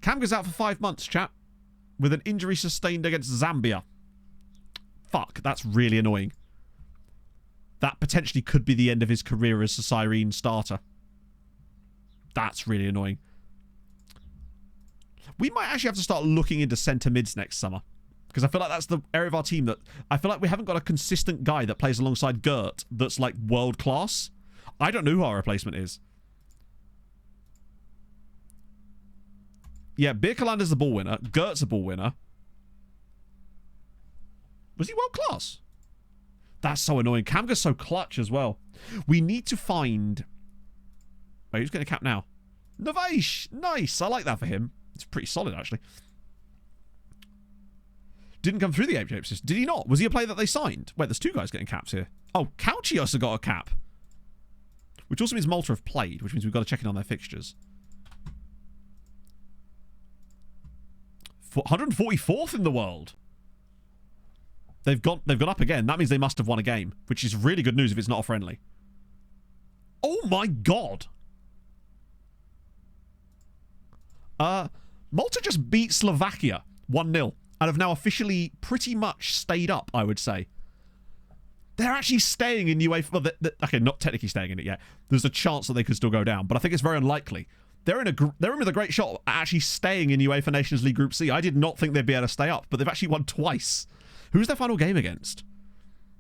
Cam goes out for 5 months, chat, with an injury sustained against Zambia. Fuck, that's really annoying. That potentially could be the end of his career as a Siren starter. That's really annoying. We might actually have to start looking into centre mids next summer. Because I feel like that's the area of our team that... I feel like we haven't got a consistent guy that plays alongside Gert that's like world class. I don't know who our replacement is. Yeah, Birkelander's the ball winner. Gert's a ball winner. Was he world class? That's so annoying. Kamga's so clutch as well. We need to find... Wait, who's getting a cap now? Novesh! Nice! I like that for him. It's pretty solid, actually. Didn't come through the age system. Did he not? Was he a player that they signed? Wait, there's 2 guys getting caps here. Oh, Couchy also got a cap. Which also means Malta have played, which means we've got to check in on their fixtures. 144th in the world. They've gone up again. That means they must have won a game, which is really good news if it's not a friendly. Oh my god. Malta just beat Slovakia 1-0 and have now officially pretty much stayed up, I would say. They're actually staying in UEFA. Well, okay, not technically staying in it yet. There's a chance that they could still go down, but I think it's very unlikely. They're in with a great shot at actually staying in UEFA Nations League Group C. I did not think they'd be able to stay up, but they've actually won twice. Who's their final game against?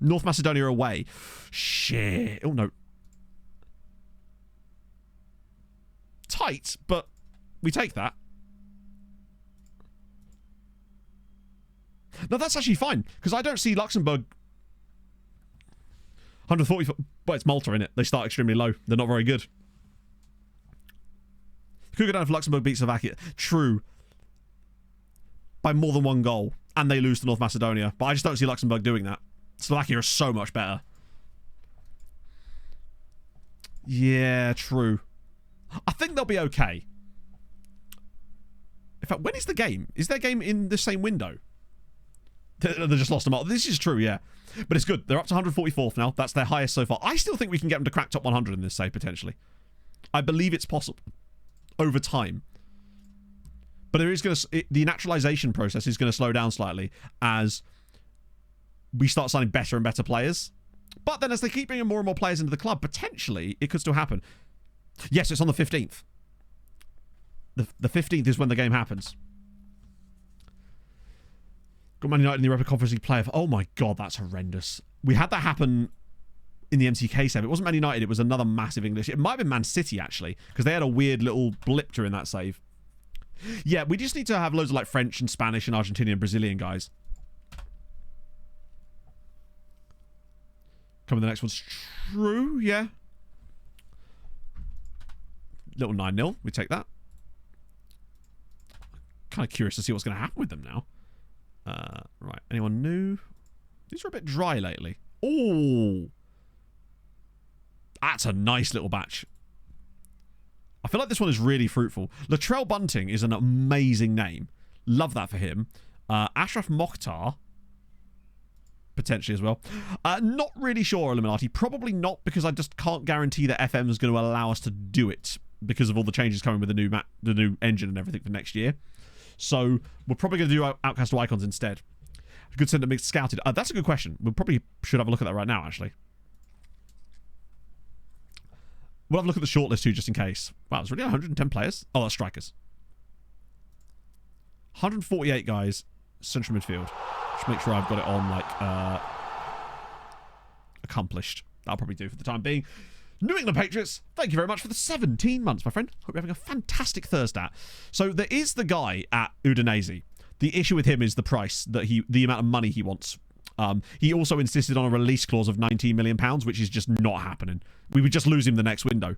North Macedonia away. Shit. Oh, no. Tight, but we take that. No, that's actually fine, because I don't see Luxembourg... 140... But it's Malta, innit? They start extremely low. They're not very good. Could go down if Luxembourg beats Slovakia. True. By more than 1 goal. And they lose to North Macedonia. But I just don't see Luxembourg doing that. Slovakia is so much better. Yeah, true. I think they'll be okay. In fact, when is the game? Is their game in the same window? They just lost them all. This is true, yeah. But it's good. They're up to 144th now. That's their highest so far. I still think we can get them to crack top 100 in this, say, potentially. I believe it's possible. Over time. But there is going to... The naturalization process is going to slow down slightly as we start signing better and better players. But then as they keep bringing more and more players into the club, potentially it could still happen. Yes, it's on the 15th. The 15th is when the game happens. Got Man United in the Europa Conference League playoff. Oh my god, that's horrendous. We had that happen in the MTK save. It wasn't Man United, it was another massive English. It might have been Man City, actually, because they had a weird little blip during that save. Yeah, we just need to have loads of like French and Spanish and Argentinian and Brazilian guys. Coming the next one's true, yeah. Little 9-0, we take that. Kind of curious to see what's going to happen with them now. Right, anyone new? These are a bit dry lately. Oh, that's a nice little batch. I feel like this one is really fruitful. Latrell Bunting is an amazing name. Love that for him. Ashraf Mokhtar, potentially as well. Not really sure, Illuminati. Probably not, because I just can't guarantee that FM is going to allow us to do it because of all the changes coming with the new engine and everything for next year. So we're probably going to do Outcast to Icons instead. Good sentiment mixed scouted. That's a good question. We probably should have a look at that right now, actually. We'll have a look at the shortlist too, just in case. Wow, it's really 110 players. Oh, that's strikers. 148 guys, central midfield. Just make sure I've got it on, like, accomplished. That'll probably do for the time being. New England Patriots, thank you very much for the 17 months, my friend. Hope you're having a fantastic Thursday. So there is the guy at Udinese. The issue with him is the price, the amount of money he wants. He also insisted on a release clause of £19 million, which is just not happening. We would just lose him the next window.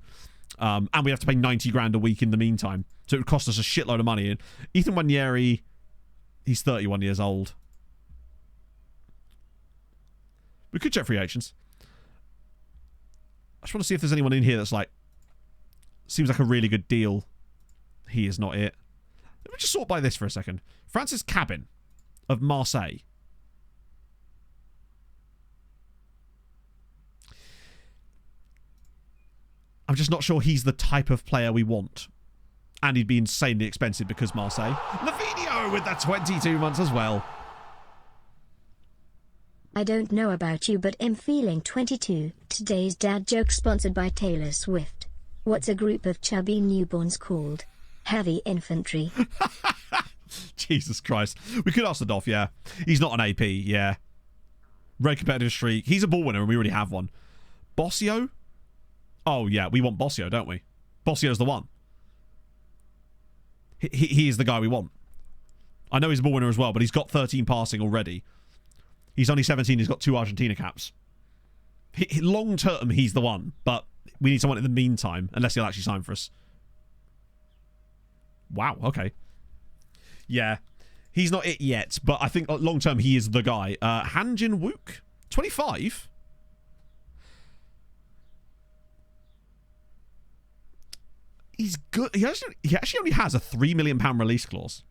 And we have to pay 90 grand a week in the meantime. So it would cost us a shitload of money. And Ethan Wanyeri, he's 31 years old. We could check free agents. I just want to see if there's anyone in here that's like, seems like a really good deal. He is not it. Let me just sort by this for a second. Francis Cabin of Marseille. I'm just not sure he's the type of player we want. And he'd be insanely expensive because Marseille. Lavinio with the 22 months as well. I don't know about you, but I'm feeling 22. Today's dad joke sponsored by Taylor Swift. What's a group of chubby newborns called? Heavy infantry. Jesus Christ. We could ask the Dolph, yeah. He's not an AP, yeah. Red competitive streak. He's a ball winner and we already have one. Bossio? Oh, yeah, we want Bossio, don't we? Bossio's the one. He is the guy we want. I know he's a ball winner as well, but he's got 13 passing already. He's only 17. He's got 2 Argentina caps. Long term, he's the one, but we need someone in the meantime, unless he'll actually sign for us. Wow, okay. Yeah, he's not it yet, but I think long term, he is the guy. Han Jin Wook, 25. He's good. He actually only has a £3 million release clause.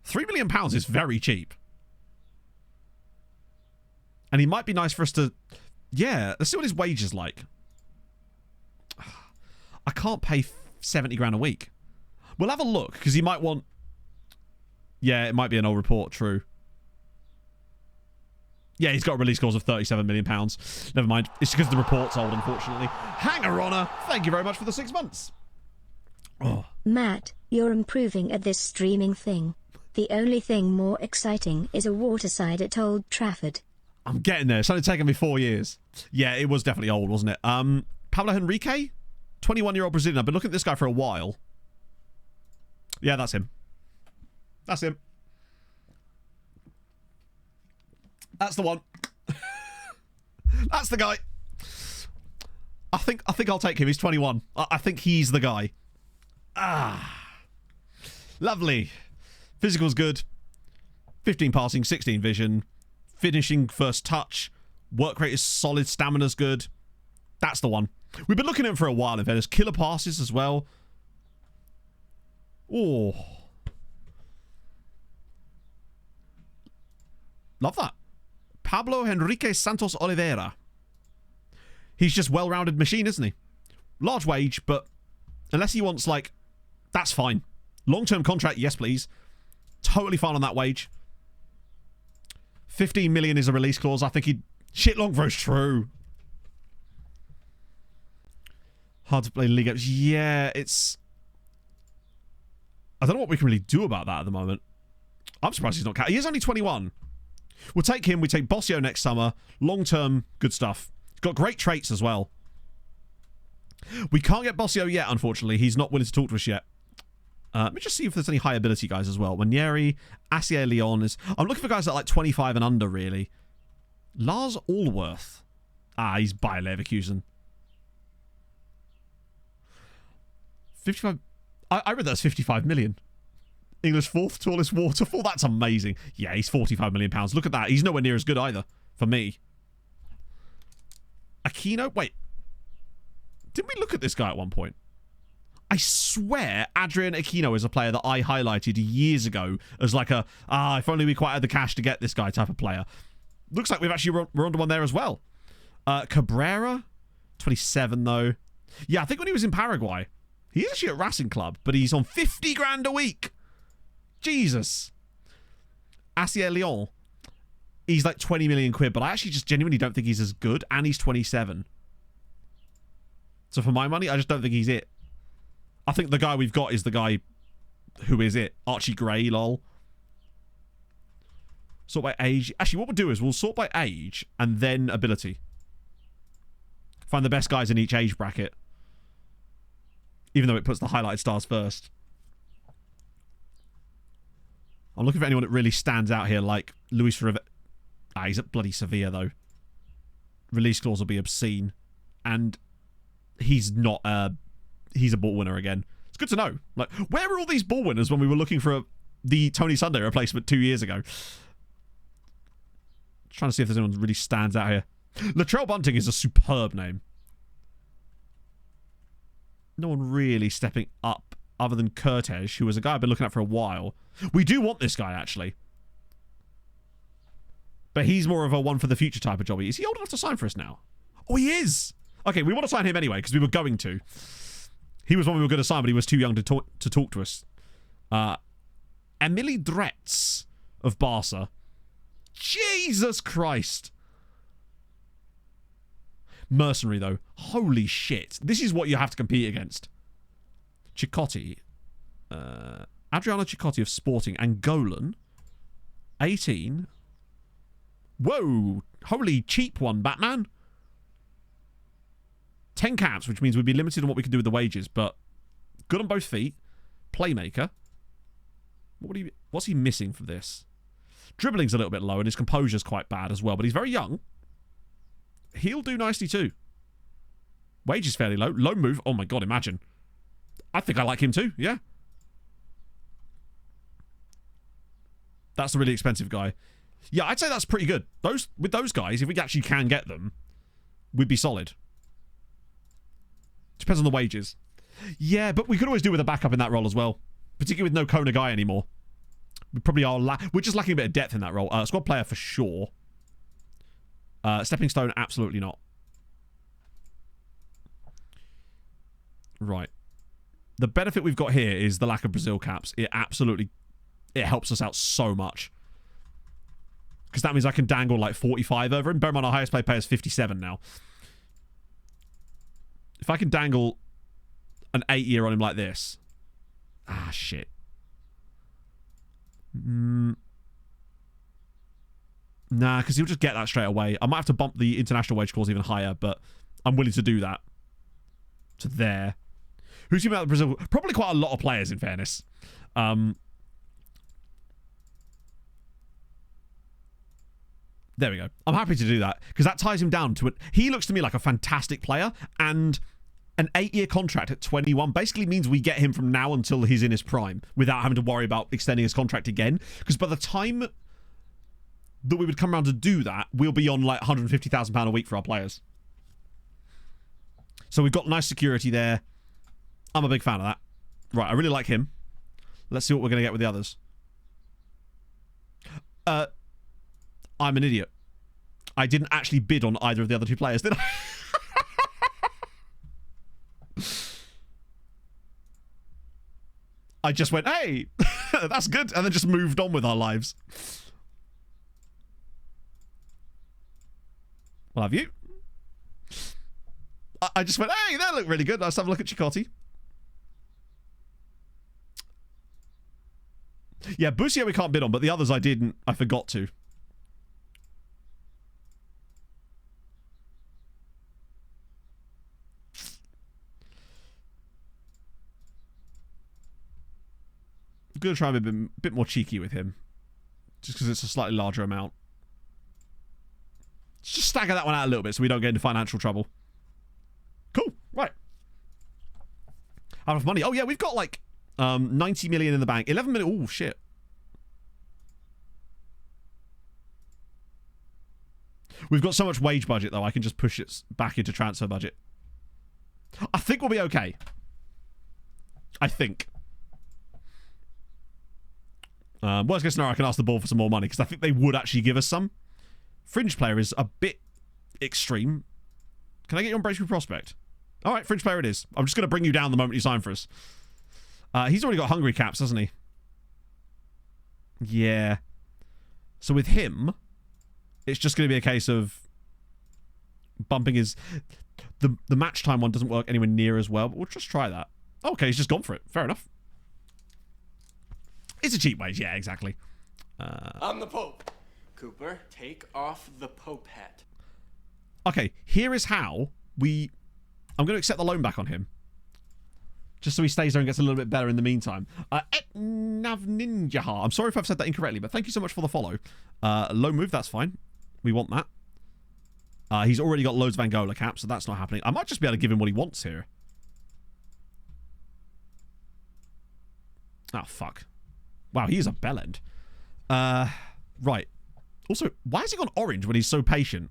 £3 million is very cheap. And he might be nice for us to... Yeah, let's see what his wage is like. I can't pay 70 grand a week. We'll have a look, because he might want... Yeah, it might be an old report, true. Yeah, he's got a release clause of £37 million. Never mind. It's because the report's old, unfortunately. Hanger Honor, thank you very much for the 6 months. Oh. Matt, you're improving at this streaming thing. The only thing more exciting is a waterside at Old Trafford. I'm getting there. It's only taken me 4 years. Yeah, it was definitely old, wasn't it? Pablo Henrique? 21-year-old Brazilian. I've been looking at this guy for a while. Yeah, that's him. That's him. That's the one. That's the guy. I think I'll take him. He's 21. I think he's the guy. Ah. Lovely. Physical's good. 15 passing, 16 vision. Finishing first touch. Work rate is solid. Stamina's good. That's the one. We've been looking at him for a while in fairness. Killer passes as well. Oh. Love that. Pablo Henrique Santos Oliveira. He's just well-rounded machine, isn't he? Large wage, but unless he wants, like, that's fine. Long-term contract, yes, please. Totally fine on that wage. 15 million is a release clause. I think he'd... Shit, long throw's true. Hard to play league games. Yeah, it's... I don't know what we can really do about that at the moment. I'm surprised he's not... He is only 21. We'll take him. We take Bossio next summer. Long-term, good stuff. He's got great traits as well. We can't get Bossio yet, unfortunately. He's not willing to talk to us yet. Let me just see if there's any high ability guys as well. Wanieri, Asier Leon is... I'm looking for guys that are like 25 and under, really. Lars Allworth. Ah, he's Bayer Leverkusen. 55... I read that's 55 million. English 4th tallest waterfall. That's amazing. Yeah, he's 45 million pounds. Look at that. He's nowhere near as good either, for me. Aquino? Wait. Didn't we look at this guy at one point? I swear Adrian Aquino is a player that I highlighted years ago as like a, if only we quite had the cash to get this guy type of player. Looks like we've actually we're onto one there as well. Cabrera? 27 though. Yeah, I think when he was in Paraguay, he's actually at Racing Club, but he's on 50 grand a week. Jesus. Asier Leon. He's like 20 million quid, but I actually just genuinely don't think he's as good, and he's 27. So for my money, I just don't think he's it. I think the guy we've got is the guy who is it. Archie Gray, lol. Sort by age. Actually, what we'll do is we'll sort by age and then ability. Find the best guys in each age bracket. Even though it puts the highlighted stars first. I'm looking for anyone that really stands out here, like Luis River. He's at bloody Sevilla, though. Release clause will be obscene. And he's not... he's a ball winner again. It's good to know. Like, where were all these ball winners when we were looking for the Tony Sunday replacement 2 years ago? Trying to see if there's anyone that really stands out here. Latrell Bunting is a superb name. No one really stepping up other than Kurtesh, who was a guy I've been looking at for a while. We do want this guy, actually. But he's more of a one for the future type of job. Is he old enough to sign for us now? Oh, he is! Okay, we want to sign him anyway, because we were going to. He was one we were going to sign, but he was too young to talk to us. Emily Dretz of Barca. Jesus Christ. Mercenary, though. Holy shit. This is what you have to compete against. Chicotti. Adriano Chicotti of Sporting. Angolan. 18. Whoa. Holy cheap one, Batman. 10 caps, which means we'd be limited on what we can do with the wages, but good on both feet. Playmaker. What's he missing for this? Dribbling's a little bit low, and his composure's quite bad as well, but he's very young. He'll do nicely too. Wage is fairly low. Low move. Oh my god, imagine. I think I like him too, yeah. That's the really expensive guy. Yeah, I'd say that's pretty good. With those guys, if we actually can get them, we'd be solid. Depends on the wages. Yeah, but we could always do with a backup in that role as well. Particularly with no Kona guy anymore. We probably are... We're just lacking a bit of depth in that role. Squad player for sure. Stepping stone, absolutely not. Right. The benefit we've got here is the lack of Brazil caps. It absolutely... It helps us out so much. Because that means I can dangle like 45 over him. Bear in mind, our highest paid player is 57 now. If I can dangle an 8-year on him like this. Ah, shit. Nah, because he'll just get that straight away. I might have to bump the international wage clause even higher, but I'm willing to do that. To there. Who's giving out the Brazil? Probably quite a lot of players, in fairness. There we go. I'm happy to do that because that ties him down to it. He looks to me like a fantastic player, and an 8-year contract at 21 basically means we get him from now until he's in his prime without having to worry about extending his contract again. Because by the time that we would come around to do that, we'll be on like £150,000 a week for our players. So we've got nice security there. I'm a big fan of that. Right, I really like him. Let's see what we're going to get with the others. I'm an idiot. I didn't actually bid on either of the other two players, did I? I just went, hey, that's good, and then just moved on with our lives. Well, have you? I just went, hey, that looked really good. Let's have a look at Chicotti. Yeah, Bussier we can't bid on, but the others I didn't. I forgot to. I'm going to try and be a bit more cheeky with him. Just because it's a slightly larger amount. Let's just stagger that one out a little bit so we don't get into financial trouble. Cool. Right. Out of money. Oh, yeah, we've got like 90 million in the bank. 11 million. Oh, shit. We've got so much wage budget, though, I can just push it back into transfer budget. I think we'll be okay. I think. Worst case scenario, I can ask the ball for some more money because I think they would actually give us some. Fringe player is a bit extreme. Can I get you on Bracery Prospect? All right, fringe player it is. I'm just going to bring you down the moment you sign for us. He's already got hungry caps, hasn't he? Yeah. So with him, it's just going to be a case of bumping his... The match time one doesn't work anywhere near as well, but we'll just try that. Okay, he's just gone for it. Fair enough. It's a cheap wage, yeah, exactly. I'm the Pope. Cooper, take off the Pope hat. Okay, here is how we... I'm going to accept the loan back on him. Just so he stays there and gets a little bit better in the meantime. Navninjaha. I'm sorry if I've said that incorrectly, but thank you so much for the follow. Low move, that's fine. We want that. He's already got loads of Angola caps, so that's not happening. I might just be able to give him what he wants here. Oh, fuck. Wow, he is a bellend. Right. Also, why has he gone orange when he's so patient?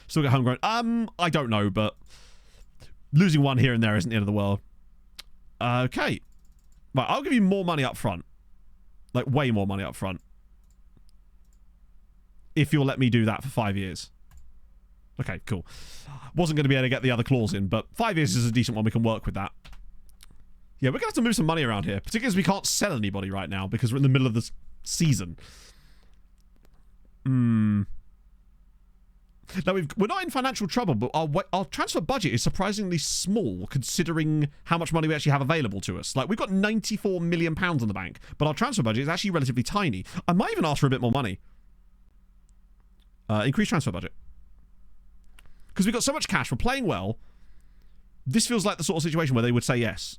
Still get homegrown. I don't know, but Losing one here and there isn't the end of the world. Okay. Right, I'll give you more money up front. Like, way more money up front. If you'll let me do that for 5 years. Okay, cool. Wasn't going to be able to get the other clause in, but 5 years is a decent one. We can work with that. Yeah, we're going to have to move some money around here. Particularly as we can't sell anybody right now because we're in the middle of the season. Now, we're not in financial trouble, but our transfer budget is surprisingly small considering how much money we actually have available to us. Like, we've got £94 million in the bank, but our transfer budget is actually relatively tiny. I might even ask for a bit more money. Increase transfer budget. Because we've got so much cash, we're playing well. This feels like the sort of situation where they would say yes.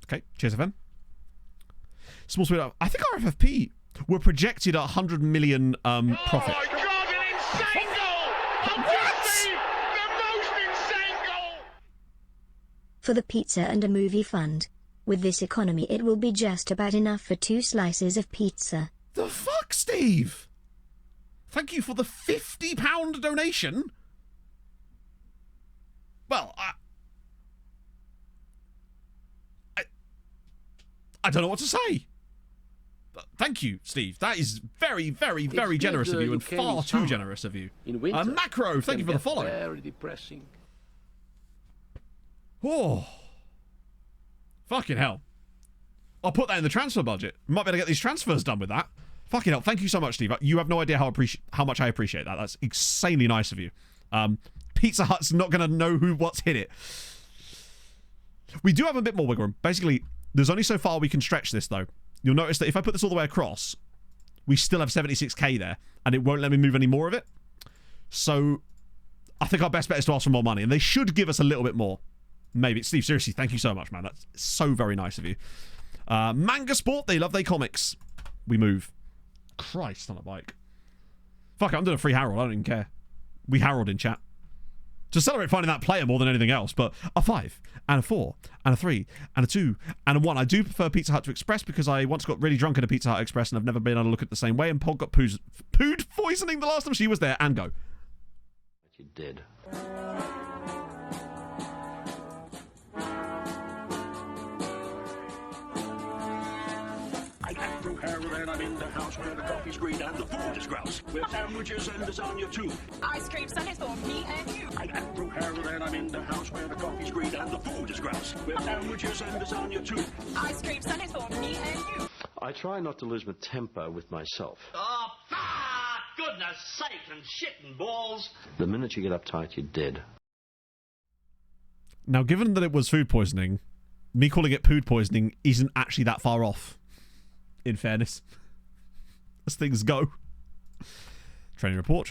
Okay, cheers FM. Small speed up. I think our FFP were projected at 100 million profit. Oh my God, an insane goal! The most insane goal! For the pizza and a movie fund. With this economy it will be just about enough for 2 slices of pizza. The fuck, Steve? Thank you for the £50 donation. Well, I don't know what to say. Thank you, Steve. That is very, very, very generous of you and far too generous of you. Macro, thank you for the follow. Very depressing. Oh. Fucking hell. I'll put that in the transfer budget. Might be able to get these transfers done with that. Fucking hell. Thank you so much, Steve. You have no idea how much I appreciate that. That's insanely nice of you. Pizza Hut's not going to know what's hit it. We do have a bit more wiggle room. Basically, there's only so far we can stretch this, though. You'll notice that if I put this all the way across, we still have 76k there, and it won't let me move any more of it. So, I think our best bet is to ask for more money, and they should give us a little bit more. Maybe. Steve, seriously, thank you so much, man. That's so very nice of you. Manga Sport, they love their comics. We move. Christ on a bike. Fuck it, I'm doing a free Harold. I don't even care. We Harold in chat. To celebrate finding that player more than anything else, but a 5, and a 4, and a 3, and a 2, and a 1. I do prefer Pizza Hut to Express because I once got really drunk at a Pizza Hut Express and I've never been able to look at it the same way, and Pog got pooed poisoning the last time she was there, and go. You did. I am through Harold and I'm in the house where the coffee's green and the food is grouse. With sandwiches and lasagna too. Ice cream sundaes for me and you. I am through Harold and I'm in the house where the coffee's green and the food is grouse. With sandwiches and lasagna too. Ice cream sundaes for me and you. I try not to lose my temper with myself. Oh, goodness sake, and shit and balls. The minute you get uptight, you're dead. Now, given that it was food poisoning, me calling it food poisoning isn't actually that far off. In fairness. As things go. Training report.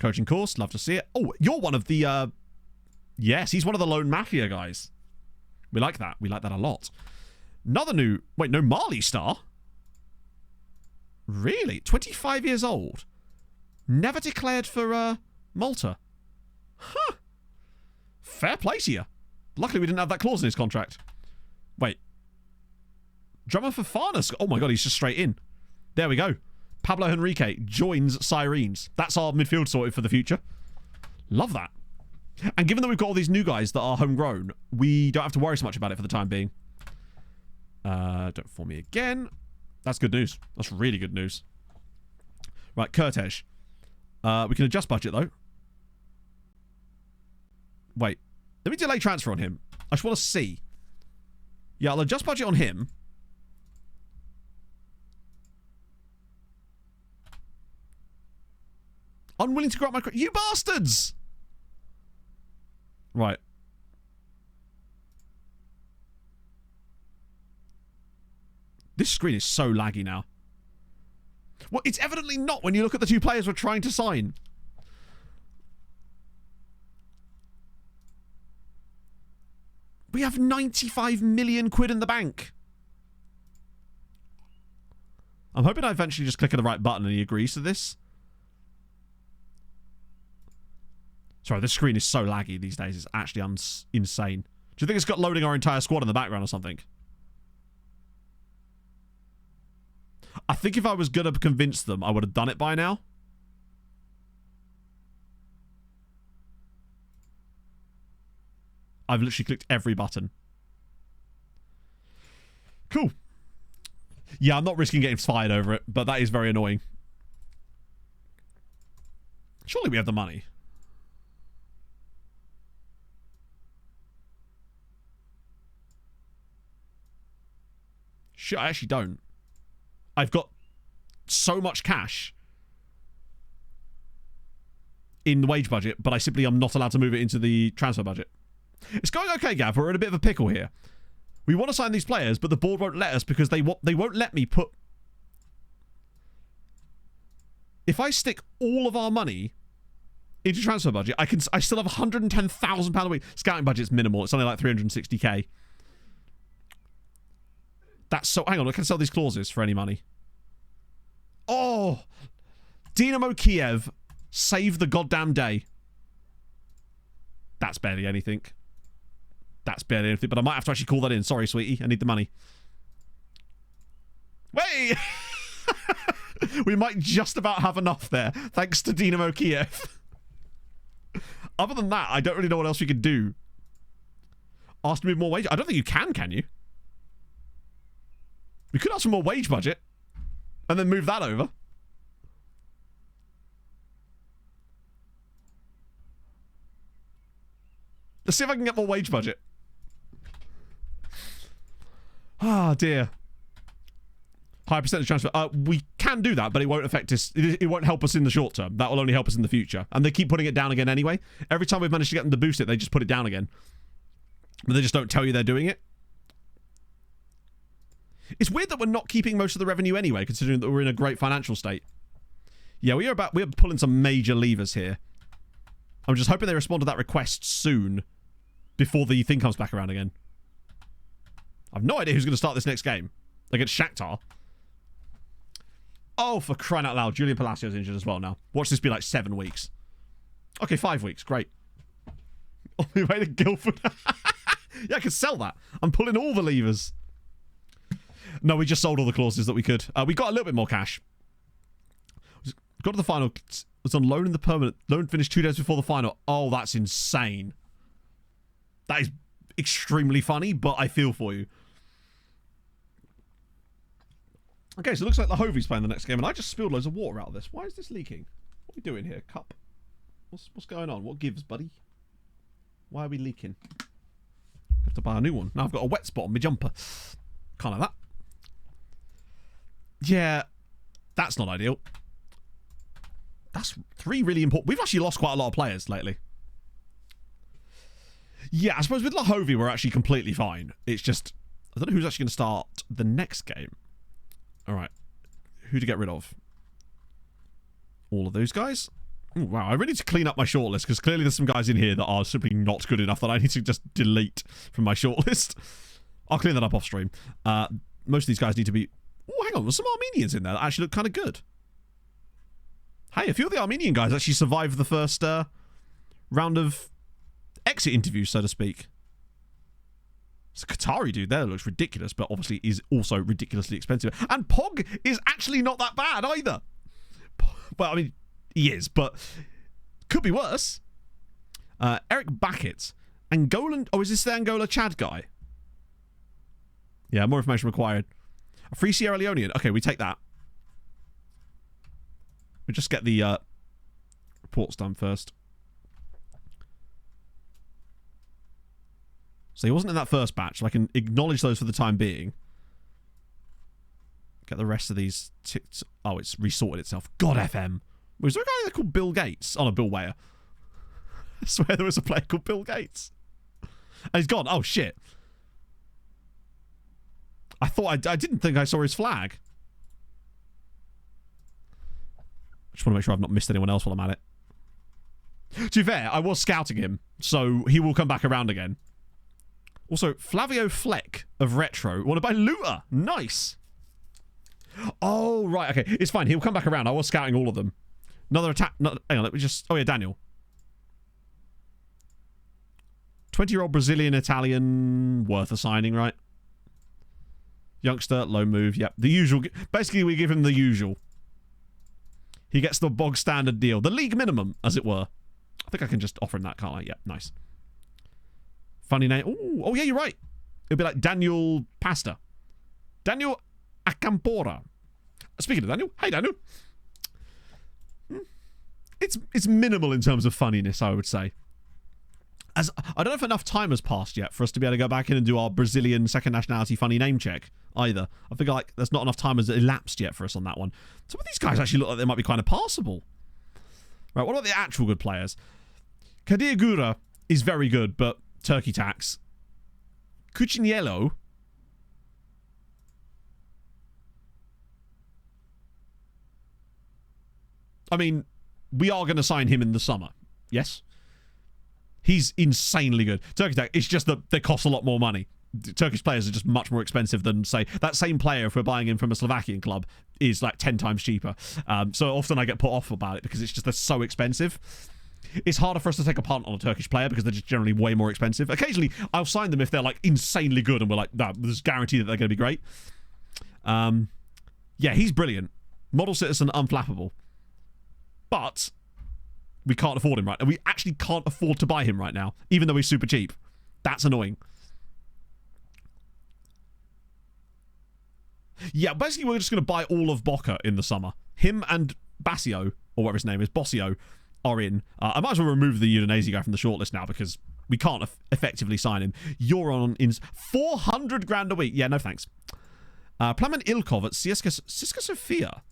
Coaching course, love to see it. Oh, you're one of the, yes, he's one of the lone mafia guys. We like that. We like that a lot. Another new, wait, no Marley star? Really? 25 years old? Never declared for, Malta. Huh. Fair play to you. Luckily we didn't have that clause in his contract. Wait. Drummer for Farnas. Oh my god, he's just straight in. There we go. Pablo Henrique joins Sirens. That's our midfield sorted for the future. Love that. And given that we've got all these new guys that are homegrown, we don't have to worry so much about it for the time being. Don't fool me again. That's good news. That's really good news. Right, Kurtesh. We can adjust budget, though. Wait. Let me delay transfer on him. I just want to see. Yeah, I'll adjust budget on him. Unwilling to grow up my... You bastards! Right. This screen is so laggy now. Well, it's evidently not when you look at the two players we're trying to sign. We have 95 million quid in the bank. I'm hoping I eventually just click on the right button and he agrees to this. Sorry, this screen is so laggy these days. It's actually insane. Do you think it's got loading our entire squad in the background or something? I think if I was going to convince them, I would have done it by now. I've literally clicked every button. Cool. Yeah, I'm not risking getting fired over it, but that is very annoying. Surely we have the money. Shit, I actually don't. I've got so much cash in the wage budget, but I simply am not allowed to move it into the transfer budget. It's going okay, Gav. We're in a bit of a pickle here. We want to sign these players, but the board won't let us because they won't let me put... If I stick all of our money into transfer budget, I still have £110,000 a week. Scouting budget's minimal. It's only like 360k. That's so... Hang on, I can sell these clauses for any money. Oh! Dynamo Kiev, save the goddamn day. That's barely anything. That's barely anything, but I might have to actually call that in. Sorry, sweetie. I need the money. Wait! We might just about have enough there, thanks to Dynamo Kiev. Other than that, I don't really know what else we could do. Ask to move more wage. I don't think you can you? We could ask for more wage budget and then move that over. Let's see if I can get more wage budget. Ah, dear. Higher percentage transfer. We can do that, but it won't affect us. It won't help us in the short term. That will only help us in the future. And they keep putting it down again anyway. Every time we've managed to get them to boost it, they just put it down again. But they just don't tell you they're doing it. It's weird that we're not keeping most of the revenue anyway, considering that we're in a great financial state. Yeah, we're pulling some major levers here. I'm just hoping they respond to that request soon, before the thing comes back around again. I've no idea who's going to start this next game against Shakhtar. Oh, for crying out loud, Julian Palacios injured as well now. Watch this be like 7 weeks. Okay, 5 weeks. Great. Oh, we made a Guildford. Yeah, I could sell that. I'm pulling all the levers. No, we just sold all the clauses that we could. We got a little bit more cash. Got to the final. It's on loan in the permanent. Loan finished 2 days before the final. Oh, that's insane. That is extremely funny, but I feel for you. Okay, so it looks like Lahovey's playing the next game, and I just spilled loads of water out of this. Why is this leaking? What are we doing here? Cup? What's going on? What gives, buddy? Why are we leaking? Have to buy a new one. Now I've got a wet spot on my jumper. Can't have that. Yeah, that's not ideal. That's 3 really important. We've actually lost quite a lot of players lately. Yeah, I suppose with Lahovey we're actually completely fine. It's just, I don't know who's actually going to start the next game. Alright. Who to get rid of? All of those guys? Ooh, wow, I really need to clean up my shortlist, because clearly there's some guys in here that are simply not good enough that I need to just delete from my shortlist. I'll clean that up off stream. Most of these guys need to be... Oh, hang on, there's some Armenians in there that actually look kind of good. Hey, a few of the Armenian guys actually survived the first round of exit interviews, so to speak. It's a Qatari dude there, looks ridiculous, but obviously is also ridiculously expensive. And Pog is actually not that bad either. Well, I mean, he is, but could be worse. Eric Backett. Angolan... Oh, is this the Angola Chad guy? Yeah, more information required. A free Sierra Leonean. Okay, we take that. We just get the reports done first. So he wasn't in that first batch, so I can acknowledge those for the time being. Get the rest of these ticked. Oh, it's resorted itself. God FM. Was there a guy there called Bill Gates? Oh, no, Bill Weyer. I swear there was a player called Bill Gates. And he's gone. Oh, shit. I didn't think I saw his flag. Just want to make sure I've not missed anyone else while I'm at it. To be fair, I was scouting him, so he will come back around again. Also, Flavio Fleck of Retro. Wanted by Looter. Nice. Oh, right. Okay. It's fine. He'll come back around. I was scouting all of them. Another attack. No, hang on. Let me just... Oh, yeah. Daniel. 20-year-old Brazilian Italian. Worth a signing, right? Youngster. Low move. Yep. The usual. Basically, we give him the usual. He gets the bog standard deal. The league minimum, as it were. I think I can just offer him that, can't I? Yep. Nice. Funny name. Ooh, oh, yeah, you're right. It'd be like Daniel Pasta. Daniel Acampora. Speaking of Daniel, hey, Daniel. It's minimal in terms of funniness, I would say. As I don't know if enough time has passed yet for us to be able to go back in and do our Brazilian second nationality funny name check either. I figure like there's not enough time has elapsed yet for us on that one. Some of these guys actually look like they might be kind of passable. Right, what about the actual good players? Kadir Gura is very good, but turkey tax. Cuciniello. I mean, we are going to sign him in the summer. Yes? He's insanely good. Turkey tax, it's just that they cost a lot more money. Turkish players are just much more expensive than, say, that same player, if we're buying him from a Slovakian club, is like 10 times cheaper. So often I get put off about it because it's just they're so expensive. It's harder for us to take a punt on a Turkish player because they're just generally way more expensive. Occasionally, I'll sign them if they're like insanely good and we're like, no, there's guarantee that they're going to be great. Yeah, he's brilliant. Model citizen, unflappable. But we can't afford him right now. We actually can't afford to buy him right now, even though he's super cheap. That's annoying. Yeah, basically we're just going to buy all of Boca in the summer. Him and Basio, or whatever his name is, Bossio, are in. I might as well remove the Udinese guy from the shortlist now because we can't effectively sign him. You're on in 400 grand a week. Yeah, no thanks. Plamen Ilkov at Siska Sofia.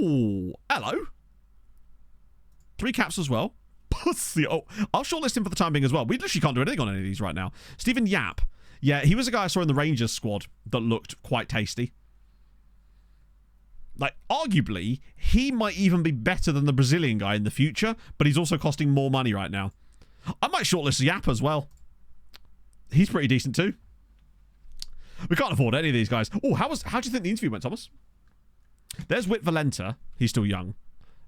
Ooh, hello. 3 caps as well. Pussy. Oh, I'll shortlist him for the time being as well. We literally can't do anything on any of these right now. Stephen Yap. Yeah, he was a guy I saw in the Rangers squad that looked quite tasty. Like, arguably, he might even be better than the Brazilian guy in the future, but he's also costing more money right now. I might shortlist Yap as well. He's pretty decent too. We can't afford any of these guys. Oh, how do you think the interview went, Thomas? There's Whit Valenta. He's still young.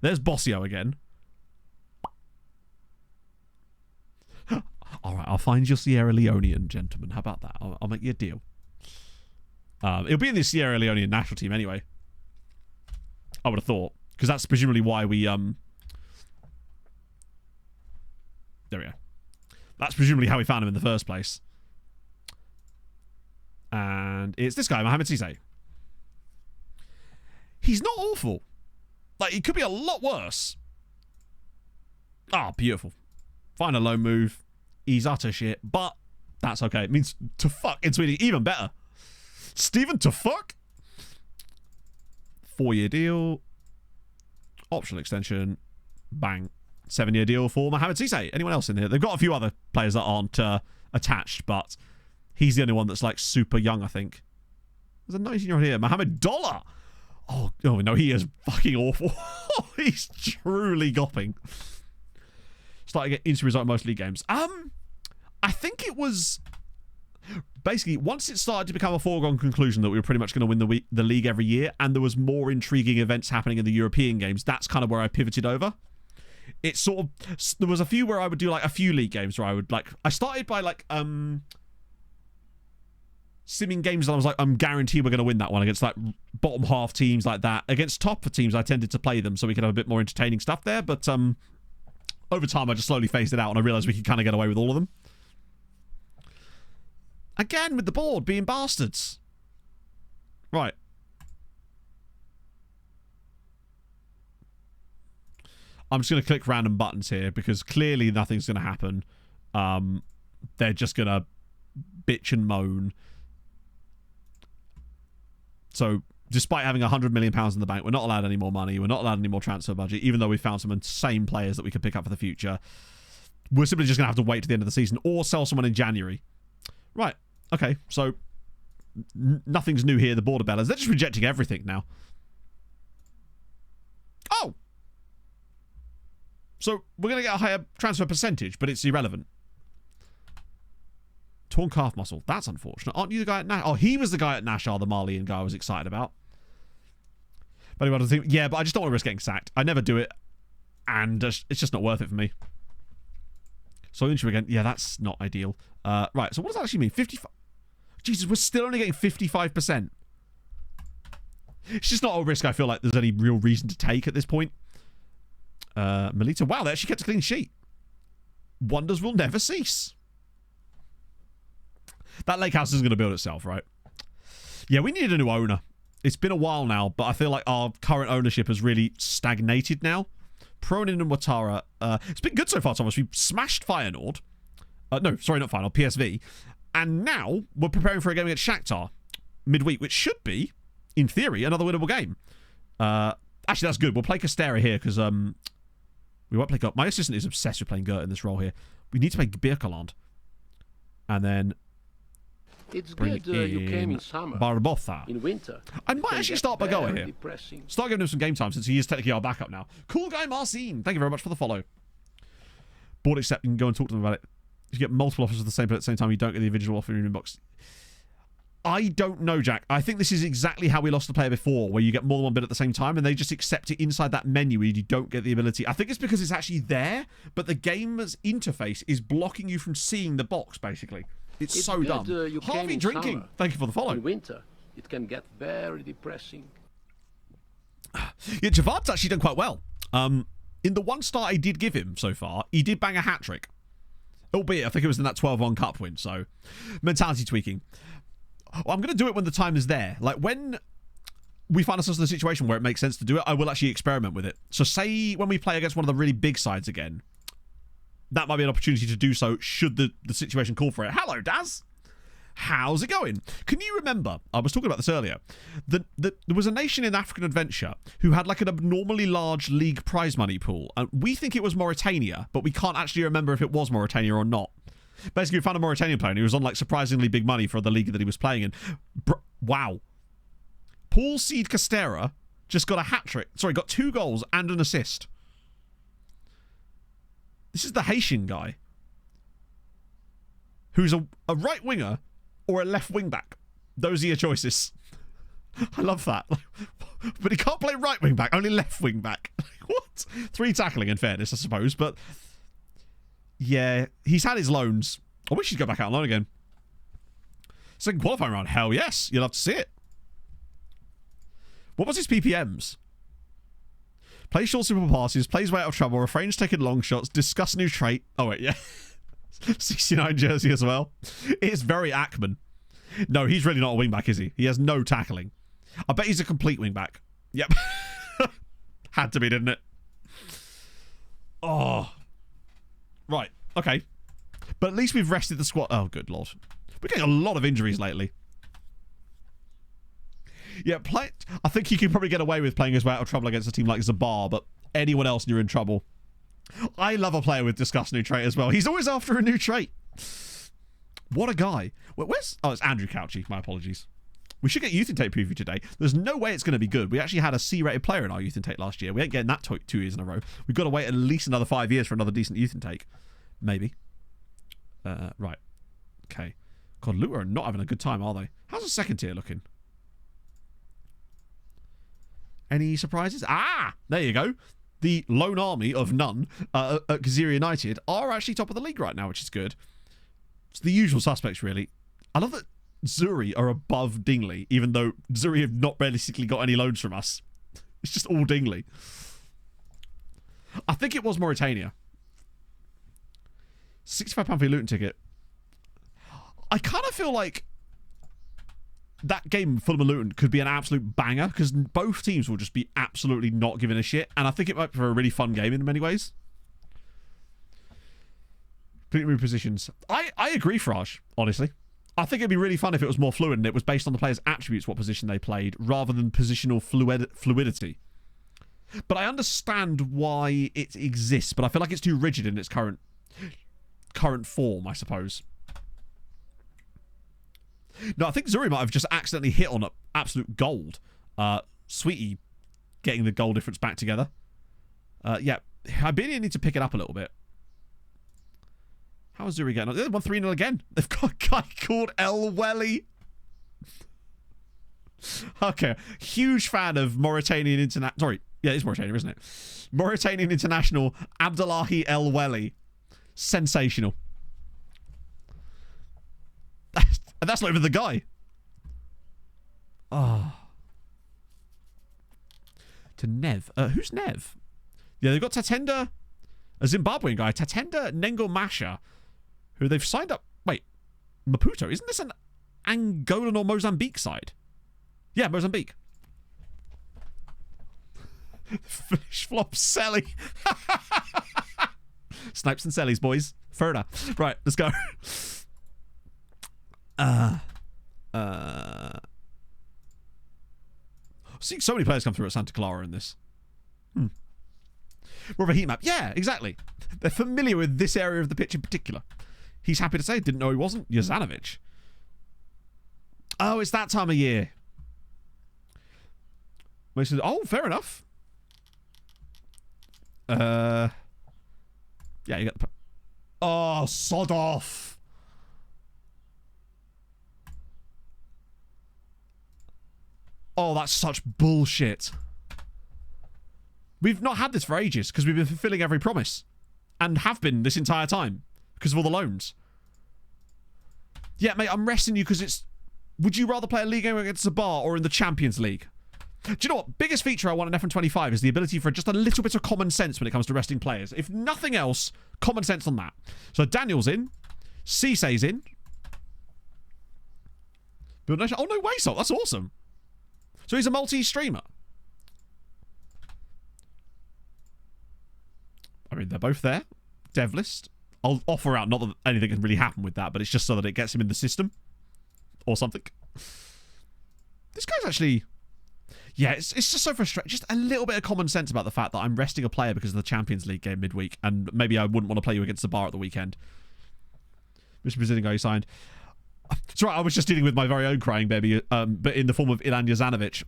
There's Bossio again. All right, I'll find your Sierra Leonean, gentlemen. How about that? I'll make you a deal. It'll be in the Sierra Leonean national team anyway. I would have thought. Because that's presumably why we... There we go. That's presumably how we found him in the first place. And it's this guy, Mohamed Cisse. He's not awful. Like, he could be a lot worse. Ah, beautiful. Find a low move. He's utter shit, but that's okay. It means to fuck in Sweden, even better. Steven to fuck? 4-year deal. Optional extension. Bang. 7-year deal for Mohamed Cisse. Anyone else in here? They've got a few other players that aren't attached, but he's the only one that's like super young, I think. There's a 19-year-old here. Mohamed Dollar. Oh, no, he is fucking awful. He's truly gopping. Starting to get into result in most league games. I think it was basically once it started to become a foregone conclusion that we were pretty much going to win the league every year, and there was more intriguing events happening in the European games. That's kind of where I pivoted over. It's sort of there was a few where I would do like a few league games where I would like I started by like simming games and I was like, I'm guaranteed we're going to win that one against like bottom half teams like that. Against top teams, I tended to play them so we could have a bit more entertaining stuff there. But over time, I just slowly phased it out and I realised we could kind of get away with all of them. Again, with the board being bastards. Right. I'm just going to click random buttons here because clearly nothing's going to happen. They're just going to bitch and moan. So, despite having £100 million in the bank, we're not allowed any more money. We're not allowed any more transfer budget, even though we found some insane players that we could pick up for the future. We're simply just going to have to wait to the end of the season or sell someone in January. Right. Okay. So, nothing's new here. The border bellers, they're just rejecting everything now. Oh! So, we're going to get a higher transfer percentage, but it's irrelevant. Torn calf muscle. That's unfortunate. Aren't you the guy at Nash? Oh, he was the guy at Nashar, the Malian guy I was excited about. But anyway, I think, yeah, but I just don't want to risk getting sacked. I never do it. And it's just not worth it for me. So injury again. Yeah, that's not ideal. Right, so what does that actually mean? 55. Jesus, we're still only getting 55%. It's just not a risk I feel like there's any real reason to take at this point. Melita. Wow, they actually kept a clean sheet. wonders will never cease. That lake house isn't going to build itself, right? Yeah, we need a new owner. It's been a while now, but I feel like our current ownership has really stagnated now. Pronin and Watara, it's been good so far, Thomas. We've smashed Feyenoord. No, sorry, not Feyenoord, PSV. And now we're preparing for a game against Shakhtar midweek, which should be, in theory, another winnable game. Actually, that's good. We'll play Castera here because we won't play Gert. My assistant is obsessed with playing Gert in this role here. We need to play Birkeland. And then It's good you came in summer. Barbosa. In winter. I might actually start by going here. Depressing. Start giving him some game time since he is technically our backup now. Cool guy Marcin. Thank you very much for the follow. Board accept. You can go and talk to them about it. If you get multiple offers of the same player at the same time, you don't get the individual offer in your inbox. I don't know, Jack. I think this is exactly how we lost the player before, where you get more than one bid at the same time, and they just accept it inside that menu where you don't get the ability. I think it's because it's actually there, but the game's interface is blocking you from seeing the box, basically. It's so good, dumb. you Harvey came in Drinking, summer. thank you for the follow. In winter, it can get very depressing. Yeah, Javard's actually done quite well. In the one start I did give him so far, he did bang a hat-trick. Albeit, I think it was in that 12-1 cup win, so mentality tweaking. I'm going to do it when the time is there. Like, when we find ourselves in a situation where it makes sense to do it, I will actually experiment with it. So say when we play against one of the really big sides again, that might be an opportunity to do so should the situation call for it. Hello, Daz. How's it going? Can you remember, I was talking about this earlier, that there was a nation in African Adventure who had like an abnormally large league prize money pool. And we think it was Mauritania, but we can't actually remember if it was Mauritania or not. Basically, we found a Mauritanian player and he was on like surprisingly big money for the league that he was playing in. Wow. Paul Seed Castera just got a hat-trick. Sorry, got 2 goals and an assist. This is the Haitian guy who's a right winger or a left wing back. Those are your choices. I love that. But he can't play right wing back, only left wing back. What? 3 tackling in fairness, I suppose. But yeah, he's had his loans. I wish he'd go back out on loan again. Second qualifying round. Hell yes. You'll have to see it. What was his PPMs? Plays short simple passes, plays way out of trouble, refrains taking long shots, discuss new trait. Oh wait, yeah. 69 jersey as well. It's very Ackman. No, he's really not a wingback, is he? He has no tackling. I bet he's a complete wingback. Yep. Had to be, didn't it? Oh. Right. Okay. But at least we've rested the squad. Oh, good lord. We're getting a lot of injuries lately. Yeah, I think you can probably get away with playing his way out of trouble against a team like Zabar, but anyone else, you're in trouble. I love a player with discuss new trait as well. He's always after a new trait. What a guy. Where's... Oh, it's Andrew Couchy. My apologies. We should get Youth Intake preview today. There's no way it's going to be good. We actually had a C-rated player in our Youth Intake last year. We ain't getting that 2 years in a row. We've got to wait at least another 5 years for another decent Youth Intake. Maybe. Right. Okay. God, Luton are not having a good time, are they? How's the second tier looking? Any surprises? Ah! There you go. The lone army of none at Gazira United are actually top of the league right now, which is good. It's the usual suspects, really. I love that Zuri are above Dingley, even though Zuri have not basically got any loans from us. It's just all Dingley. I think it was Mauritania. £65 for your Luton ticket. I kind of feel like that game, Fulham and Luton, could be an absolute banger because both teams will just be absolutely not giving a shit. And I think it might be a really fun game in many ways. Completely move positions. I agree, Faraj, honestly. I think it'd be really fun if it was more fluid and it was based on the players' attributes, what position they played, rather than positional fluidity. But I understand why it exists, but I feel like it's too rigid in its current form, I suppose. No, I think Zuri might have just accidentally hit on absolute gold. Sweetie getting the goal difference back together. Yeah, Hibernia need to pick it up a little bit. How is Zuri getting on? They won 3-0 again. They've got a guy called El Welly. Okay, huge fan of Mauritanian international. Sorry, yeah, it's Mauritania, isn't it? Mauritanian international Abdullahi El Welly. Sensational. That's not even the guy. Oh. To Nev. Who's Nev? Yeah, they've got Tatenda, a Zimbabwean guy, Tatenda Nengo Masha, who they've signed up. Wait, Maputo, isn't this an Angolan or Mozambique side? Yeah, Mozambique. Finish flop Selly. Snipes and Sellies, boys. Further. Right, let's go. Seeing so many players come through at Santa Clara in this. More of a heat map. Yeah, exactly. They're familiar with this area of the pitch in particular. He's happy to say, didn't know he wasn't. Jozanovic. Oh, it's that time of year. Oh, fair enough. Yeah, you got the... Oh, sod off. Oh, that's such bullshit. We've not had this for ages because we've been fulfilling every promise. And have been this entire time. Because of all the loans. Yeah, mate, I'm resting you because it's... Would you rather play a league game against Zabar or in the Champions League? Do you know what? Biggest feature I want in FM25 is the ability for just a little bit of common sense when it comes to resting players. If nothing else, common sense on that. So Daniel's in. Cisse's in. Oh, no way, Salt. That's awesome. So he's a multi-streamer. I mean, they're both there. Dev list. I'll offer out, not that anything can really happen with that, but it's just so that it gets him in the system. Or something. This guy's actually... Yeah, it's just so frustrating. Just a little bit of common sense about the fact that I'm resting a player because of the Champions League game midweek, and maybe I wouldn't want to play you against the bar at the weekend. Mr. Brazilian guy you signed. It's right, I was just dealing with my very own crying baby, but in the form of Ilan Jozanovic.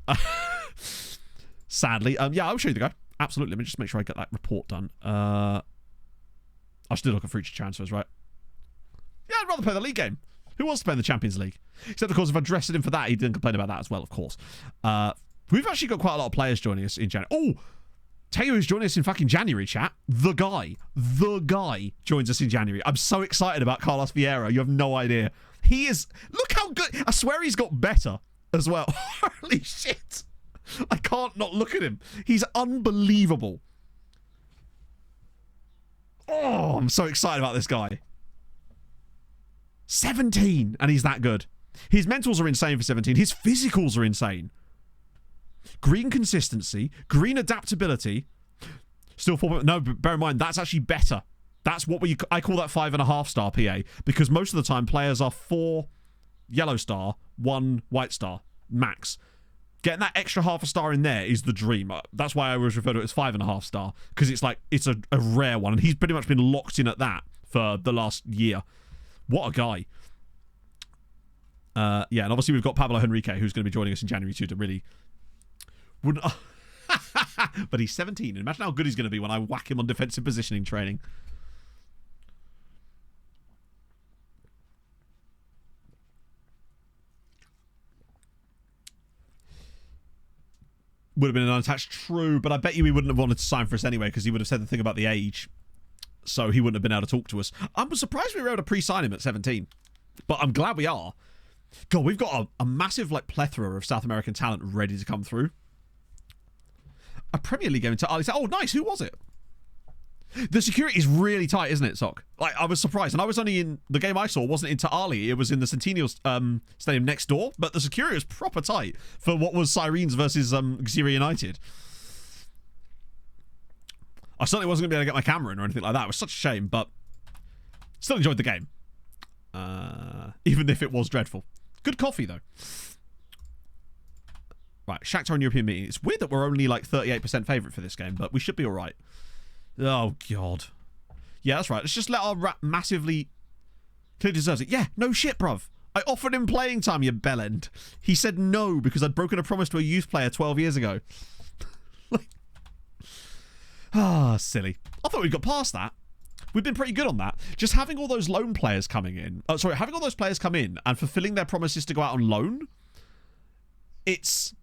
Sadly. Yeah, I'll show you the guy. Absolutely. Let me just make sure I get that report done. I should look at future transfers, right? Yeah, I'd rather play the league game. Who wants to play in the Champions League? Except, of course, if I dressed him for that, he didn't complain about that as well, of course. We've actually got quite a lot of players joining us in January. Oh, Takeover is joining us in fucking January, chat. The guy joins us in January. I'm so excited about Carlos Vieira. You have no idea. He is... Look how good... I swear he's got better as well. Holy shit. I can't not look at him. He's unbelievable. Oh, I'm so excited about this guy. 17, and he's that good. His mentals are insane for 17. His physicals are insane. Green consistency, green adaptability. Still 4. No, but bear in mind, that's actually better. That's what I call that 5.5 star PA, because most of the time players are 4 yellow star, 1 white star, max. Getting that extra half a star in there is the dream. That's why I always refer to it as 5.5 star, because it's like, it's a rare one, and he's pretty much been locked in at that for the last year. What a guy. Yeah, and obviously we've got Pablo Henrique, who's going to be joining us in January too, to really... But he's 17. Imagine how good he's going to be when I whack him on defensive positioning training. Would have been an unattached, true, but I bet you he wouldn't have wanted to sign for us anyway, because he would have said the thing about the age. So he wouldn't have been able to talk to us. I'm surprised we were able to pre-sign him at 17. But I'm glad we are. God, we've got a massive plethora of South American talent ready to come through. A Premier League game into Ali. Oh, nice. Who was it? The security is really tight, isn't it, Sock? I was surprised. And I was only in... The game I saw wasn't in Ali. It was in the Centennial Stadium next door. But the security was proper tight for what was Sirens versus Xiri United. I certainly wasn't going to be able to get my camera in or anything like that. It was such a shame, but still enjoyed the game. Even if it was dreadful. Good coffee, though. Right, Shakhtar in European meeting. It's weird that we're only 38% favourite for this game, but we should be alright. Oh, God. Yeah, that's right. Let's just let our rat massively... Clearly deserves it. Yeah, no shit, bruv. I offered him playing time, you bellend. He said no because I'd broken a promise to a youth player 12 years ago. Silly. I thought we'd got past that. We've been pretty good on that. Just having all those loan players coming in. Having all those players come in and fulfilling their promises to go out on loan. It's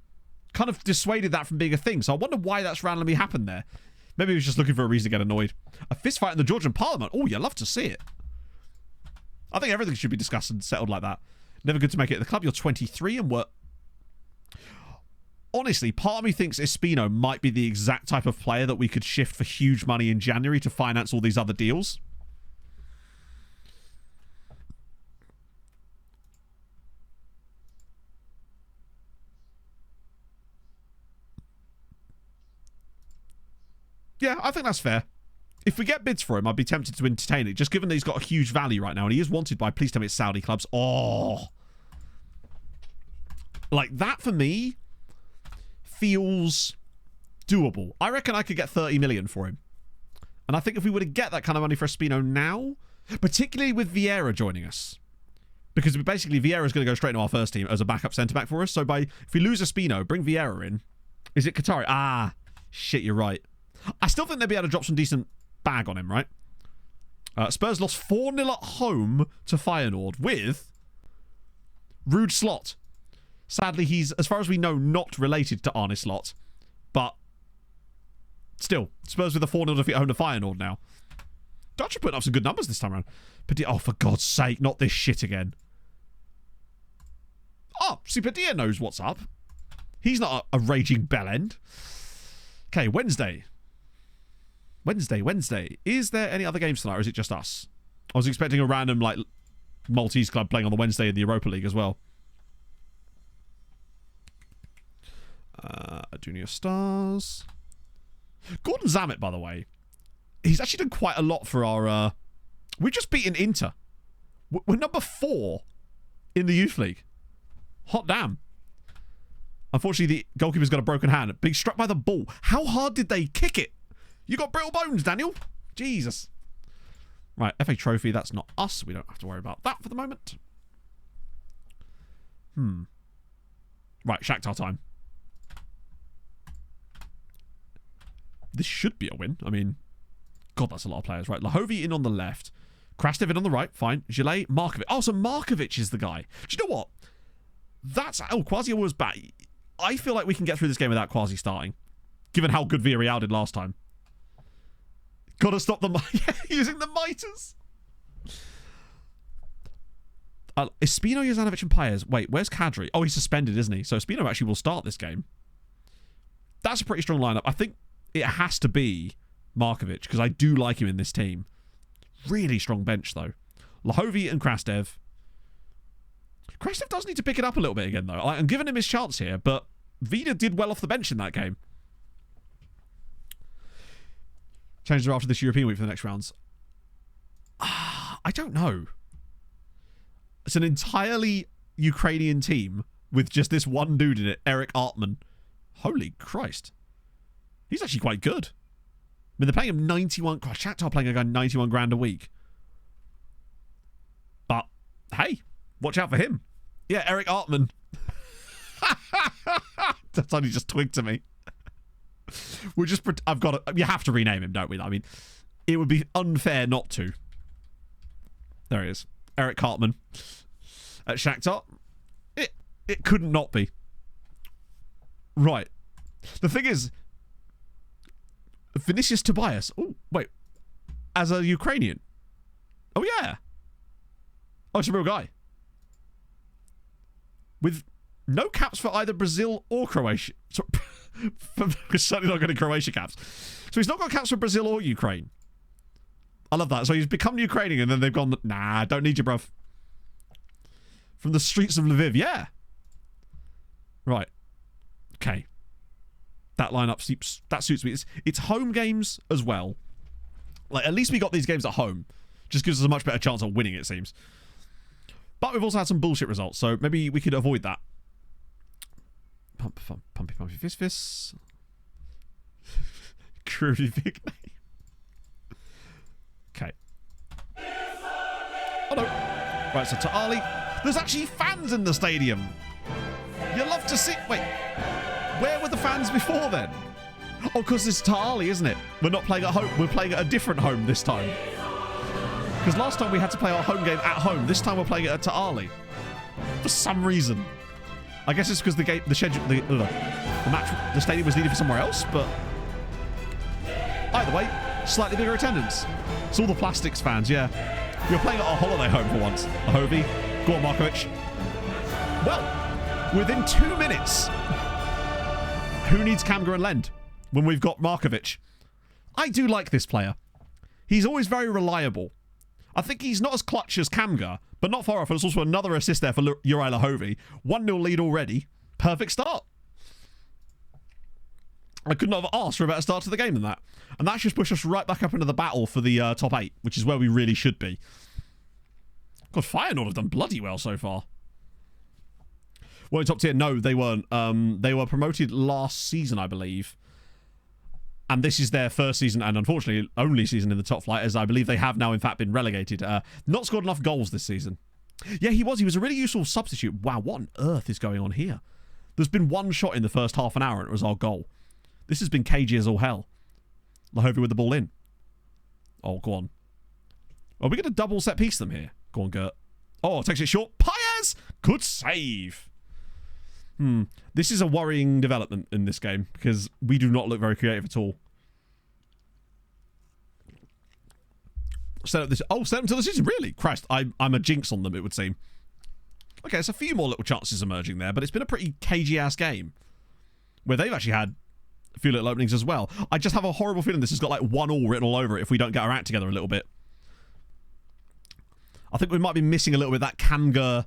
kind of dissuaded that from being a thing. So I wonder why that's randomly happened there. Maybe he was just looking for a reason to get annoyed. A fist fight in the Georgian Parliament. Oh, you love to see it. I think everything should be discussed and settled like that. Never good to make it at the club. You're 23 and honestly, part of me thinks Espino might be the exact type of player that we could shift for huge money in January to finance all these other deals. Yeah, I think that's fair. If we get bids for him, I'd be tempted to entertain it, just given that he's got a huge value right now, and he is wanted by, please tell me it's Saudi clubs. Oh. Like, that for me feels doable. I reckon I could get 30 million for him. And I think if we were to get that kind of money for Espino now, particularly with Vieira joining us, because basically Vieira's going to go straight into our first team as a backup centre-back for us, so if we lose Espino, bring Vieira in. Is it Qatari? Ah, shit, you're right. I still think they'd be able to drop some decent bag on him, right? Spurs lost 4-0 at home to Feyenoord with Ruud Slot. Sadly, he's, as far as we know, not related to Arne Slot. But still, Spurs with a 4-0 defeat at home to Feyenoord now. Dutch are putting up some good numbers this time around. Oh, for God's sake, not this shit again. Oh, see, Padilla knows what's up. He's not a raging bellend. Okay, Wednesday. Is there any other games tonight, or is it just us? I was expecting a random, like, Maltese club playing on the Wednesday in the Europa League as well. Junior Stars. Gordon Zammit, by the way. He's actually done quite a lot for our... We've just beaten Inter. We're number 4 in the Youth League. Hot damn. Unfortunately, the goalkeeper's got a broken hand. Being struck by the ball. How hard did they kick it? You got brittle bones, Daniel. Jesus. Right, FA Trophy. That's not us. We don't have to worry about that for the moment. Right, Shakhtar time. This should be a win. I mean, God, that's a lot of players. Right, Lahovi in on the left. Krastev in on the right. Fine. Gillet, Markovic. Oh, so Markovic is the guy. Do you know what? That's... Oh, Quasi was back. I feel like we can get through this game without Quasi starting, given how good Villarreal did last time. Gotta stop the... using the miters. Espino, Jozanovic and Paez. Wait, where's Kadri? Oh, he's suspended, isn't he? So Espino actually will start this game. That's a pretty strong lineup. I think it has to be Markovic, because I do like him in this team. Really strong bench, though. Lahovi and Krastev. Krastev does need to pick it up a little bit again, though. I'm giving him his chance here, but Vida did well off the bench in that game. Changes are after this European week for the next rounds. I don't know. It's an entirely Ukrainian team with just this one dude in it, Eric Artman. Holy Christ. He's actually quite good. I mean, they're paying him 91... God, Shakhtar playing a guy 91 grand a week. But, hey, watch out for him. Yeah, Eric Artman. That's only just twigged to me. We're just... You have to rename him, don't we? I mean, it would be unfair not to. There he is. Eric Cartman at Shakhtar. It couldn't not be. Right. The thing is, Vinicius Tobias. Oh, wait. As a Ukrainian. Oh, yeah. Oh, it's a real guy. With no caps for either Brazil or Croatia. So, we're certainly not getting Croatia caps. So he's not got caps for Brazil or Ukraine. I love that. So he's become Ukrainian and then they've gone, nah, don't need you, bruv. From the streets of Lviv. Yeah. Right. Okay. That lineup suits me. It's home games as well. Like, at least we got these games at home. Just gives us a much better chance of winning, it seems. But we've also had some bullshit results, so maybe we could avoid that. Pumpy, fizz. Groovy big name. Okay. Oh no. Right, so Ta'ali. There's actually fans in the stadium. You love to see... Wait. Where were the fans before then? Oh, because it's Ta'ali, isn't it? We're not playing at home. We're playing at a different home this time. Because last time we had to play our home game at home. This time we're playing it at Ta'ali. For some reason. I guess it's because the stadium was needed for somewhere else, but... Either way, slightly bigger attendance. It's all the Plastics fans, yeah. You're playing at our holiday home for once. Ahovi, go on, Markovic. Well, within 2 minutes, Who needs Kamga and Lend when we've got Markovic? I do like this player. He's always very reliable. I think he's not as clutch as Kamga, but not far off. There's also another assist there for Uri Lahovi. 1-0 lead already. Perfect start. I could not have asked for a better start to the game than that. And that should push us right back up into the battle for the top 8, which is where we really should be. God, Feyenoord have done bloody well so far. Well, in top tier, no, they weren't. They were promoted last season, I believe. And this is their first season, and unfortunately, only season in the top flight, as I believe they have now, in fact, been relegated. Not scored enough goals this season. Yeah, he was. He was a really useful substitute. Wow, what on earth is going on here? There's been one shot in the first half an hour, and it was our goal. This has been cagey as all hell. Lahovi with the ball in. Oh, go on. Are we going to double set piece them here? Go on, Gert. Oh, takes it short. Paez! Good save. This is a worrying development in this game because we do not look very creative at all. Set up this. Oh, set up until the season. Really? Christ, I'm a jinx on them, it would seem. Okay, there's a few more little chances emerging there, but it's been a pretty cagey-ass game where they've actually had a few little openings as well. I just have a horrible feeling this has got like 1-1 written all over it if we don't get our act together a little bit. I think we might be missing a little bit of that Kamga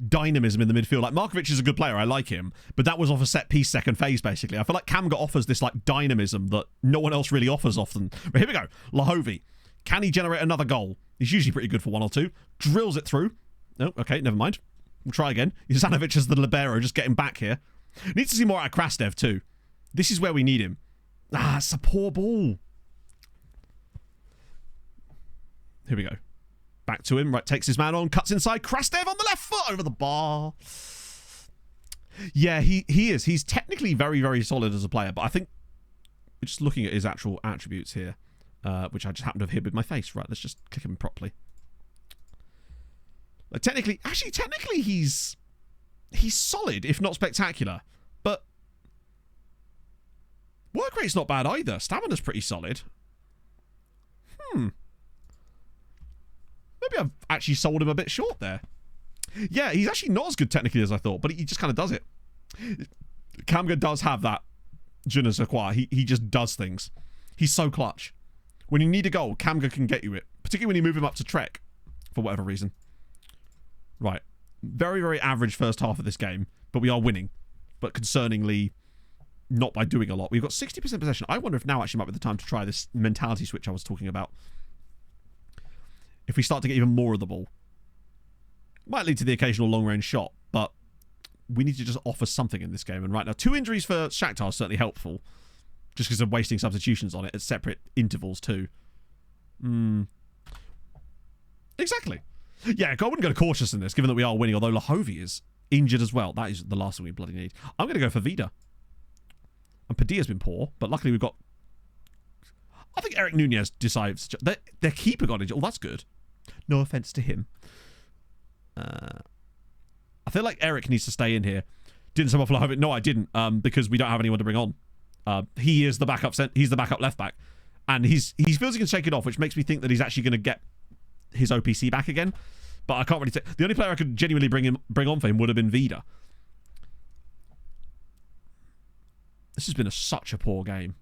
dynamism in the midfield. Like, Markovic is a good player, I like him, but that was off a set piece second phase, basically. I feel like Kamga offers this like dynamism that no one else really offers often. But here we go. Lahovi. Can he generate another goal? He's usually pretty good for 1 or 2. Drills it through. No, okay, never mind. We'll try again. Juzanovic as the libero, just getting back here. Needs to see more out of Krastev too. This is where we need him. Ah, it's a poor ball. Here we go. Back to him. Right, takes his man on. Cuts inside. Krastev on the left foot over the bar. Yeah, he is. He's technically very, very solid as a player. But I think we're just looking at his actual attributes here, which I just happen to have hit with my face. Right, let's just click him properly. Like, technically, he's solid, if not spectacular. But work rate's not bad either. Stamina's pretty solid. Maybe I've actually sold him a bit short there. Yeah, he's actually not as good technically as I thought, but he just kind of does it. Kamga does have that je ne sais quoi. He just does things. He's so clutch. When you need a goal, Kamga can get you it. Particularly when you move him up to Trek, for whatever reason. Right. Very, very average first half of this game, but we are winning. But concerningly, not by doing a lot. We've got 60% possession. I wonder if now actually might be the time to try this mentality switch I was talking about. If we start to get even more of the ball. Might lead to the occasional long-range shot, but we need to just offer something in this game. And right now, 2 injuries for Shakhtar is certainly helpful. Just because of wasting substitutions on it at separate intervals too. Exactly. Yeah, I wouldn't go cautious in this, given that we are winning, although Lahovi is injured as well. That is the last thing we bloody need. I'm going to go for Vida. And Padilla's been poor, but luckily we've got... I think Eric Nunez decides... Their keeper got injured. Oh, that's good. No offence to him. I feel like Eric needs to stay in here. Didn't sub off Lahovi. No, I didn't, because we don't have anyone to bring on. He is the backup he's the backup left back. And he feels he can shake it off, which makes me think that he's actually going to get his OPC back again. But I can't really say. The only player I could genuinely bring on for him would have been Vida. This has been such a poor game.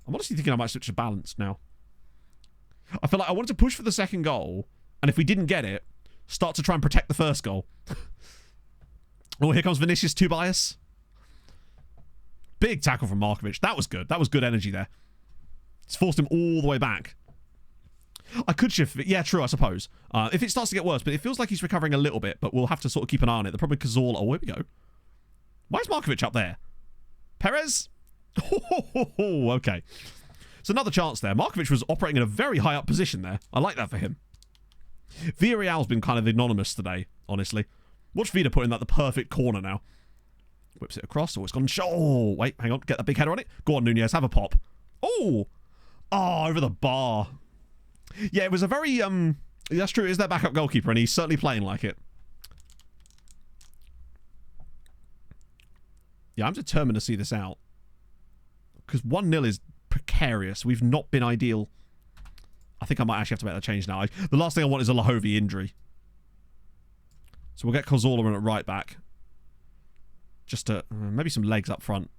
I'm honestly thinking I might switch to balance now. I feel like I wanted to push for the second goal, and if we didn't get it, start to try and protect the first goal. Oh, here comes Vinicius Tobias. Big tackle from Markovic. That was good. That was good energy there. It's forced him all the way back. I could shift it. Yeah, true, I suppose. If it starts to get worse, but it feels like he's recovering a little bit, but we'll have to sort of keep an eye on it. The problem with Cazorla... Oh, here we go. Why is Markovic up there? Perez? Oh, okay. It's another chance there. Markovic was operating in a very high up position there. I like that for him. Villarreal's been kind of anonymous today, honestly. Watch Vida put in the perfect corner now. Whips it across. Oh, it's gone. Oh, wait, hang on. Get that big header on it. Go on, Nunez. Have a pop. Oh. Oh, over the bar. Yeah, it was a very... That's true. It is their backup goalkeeper, and he's certainly playing like it. Yeah, I'm determined to see this out. Because 1-0 is precarious. We've not been ideal. I think I might actually have to make that change now. The last thing I want is a Lahovi injury. So we'll get Cazorla in at right back. Just maybe some legs up front.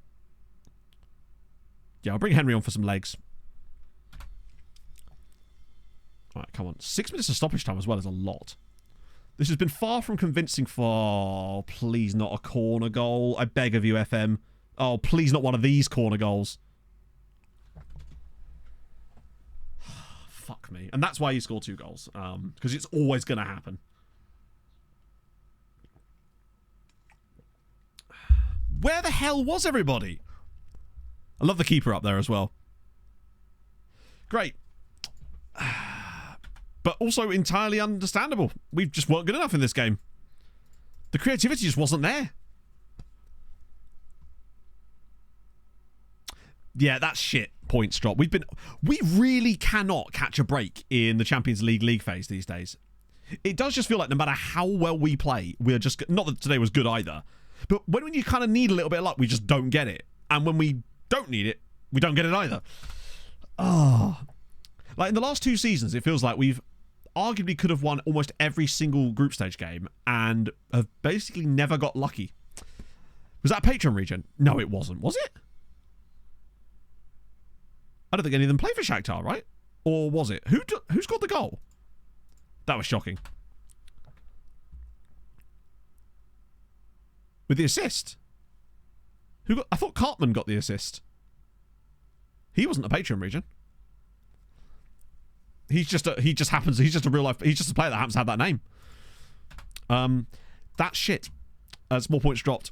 Yeah, I'll bring Henry on for some legs. Alright, come on. 6 minutes of stoppage time as well is a lot. This has been far from convincing for... Oh, please not a corner goal. I beg of you, FM. Oh, please not one of these corner goals. Fuck me. And that's why you score 2 goals. Because it's always going to happen. Where the hell was everybody? I love the keeper up there as well. Great. But also entirely understandable. We just weren't good enough in this game. The creativity just wasn't there. Yeah, that's shit. Points drop. We really cannot catch a break in the Champions League phase these days. It does just feel like no matter how well we play, we're just... Not that today was good either. But when you kind of need a little bit of luck, we just don't get it. And when we don't need it, we don't get it either. Oh. Like in the last 2 seasons, it feels like we've arguably could have won almost every single group stage game and have basically never got lucky. Was that a Patreon region? No, it wasn't. Was it? I don't think any of them play for Shakhtar, right? Or was it? Who scored the goal? That was shocking. With the assist? I thought Cartman got the assist. He wasn't a Patreon region. He's just a real life. He's just a player that happens to have that name. That's shit. Small points dropped.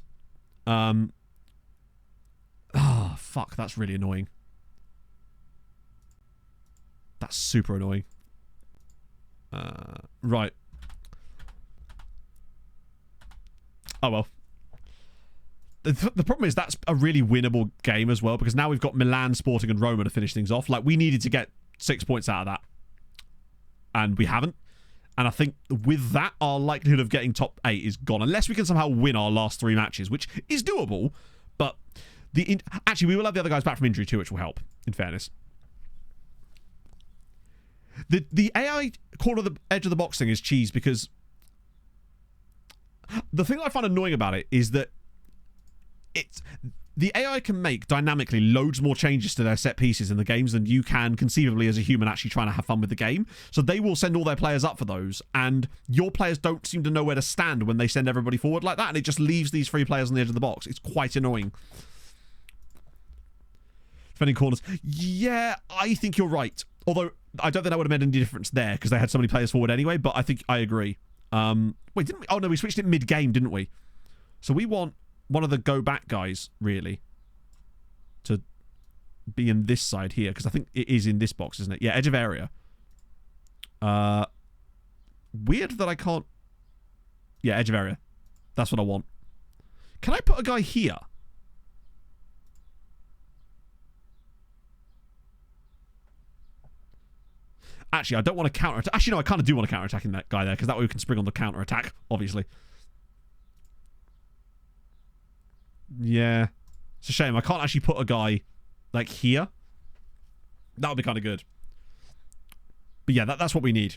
Fuck. That's really annoying. That's super annoying. Right. Oh well. The problem is that's a really winnable game as well, because now we've got Milan, Sporting and Roma to finish things off. Like, we needed to get 6 points out of that. And we haven't. And I think with that, our likelihood of getting top 8 is gone. Unless we can somehow win our last 3 matches, which is doable. But actually, we will have the other guys back from injury too, which will help, in fairness. The AI corner of the edge of the box thing is cheese, because the thing I find annoying about it is that the AI can make dynamically loads more changes to their set pieces in the games than you can conceivably as a human actually trying to have fun with the game. So they will send all their players up for those, and your players don't seem to know where to stand when they send everybody forward like that, and it just leaves these 3 players on the edge of the box. It's quite annoying. Defending corners. Yeah, I think you're right. Although, I don't think that would have made any difference there, because they had so many players forward anyway, but I think I agree. Wait, didn't we? Oh, no, we switched it mid-game, didn't we? So we want one of the go-back guys, really, to be in this side here, because I think it is in this box, isn't it? Yeah, edge of area. Weird that I can't... Yeah, edge of area. That's what I want. Can I put a guy here? Actually, I don't want to counter-attack. Actually, no, I kind of do want to counter-attacking that guy there, because that way we can spring on the counter-attack, obviously. Yeah. It's a shame. I can't actually put a guy, like, here. That would be kind of good. But yeah, that's what we need.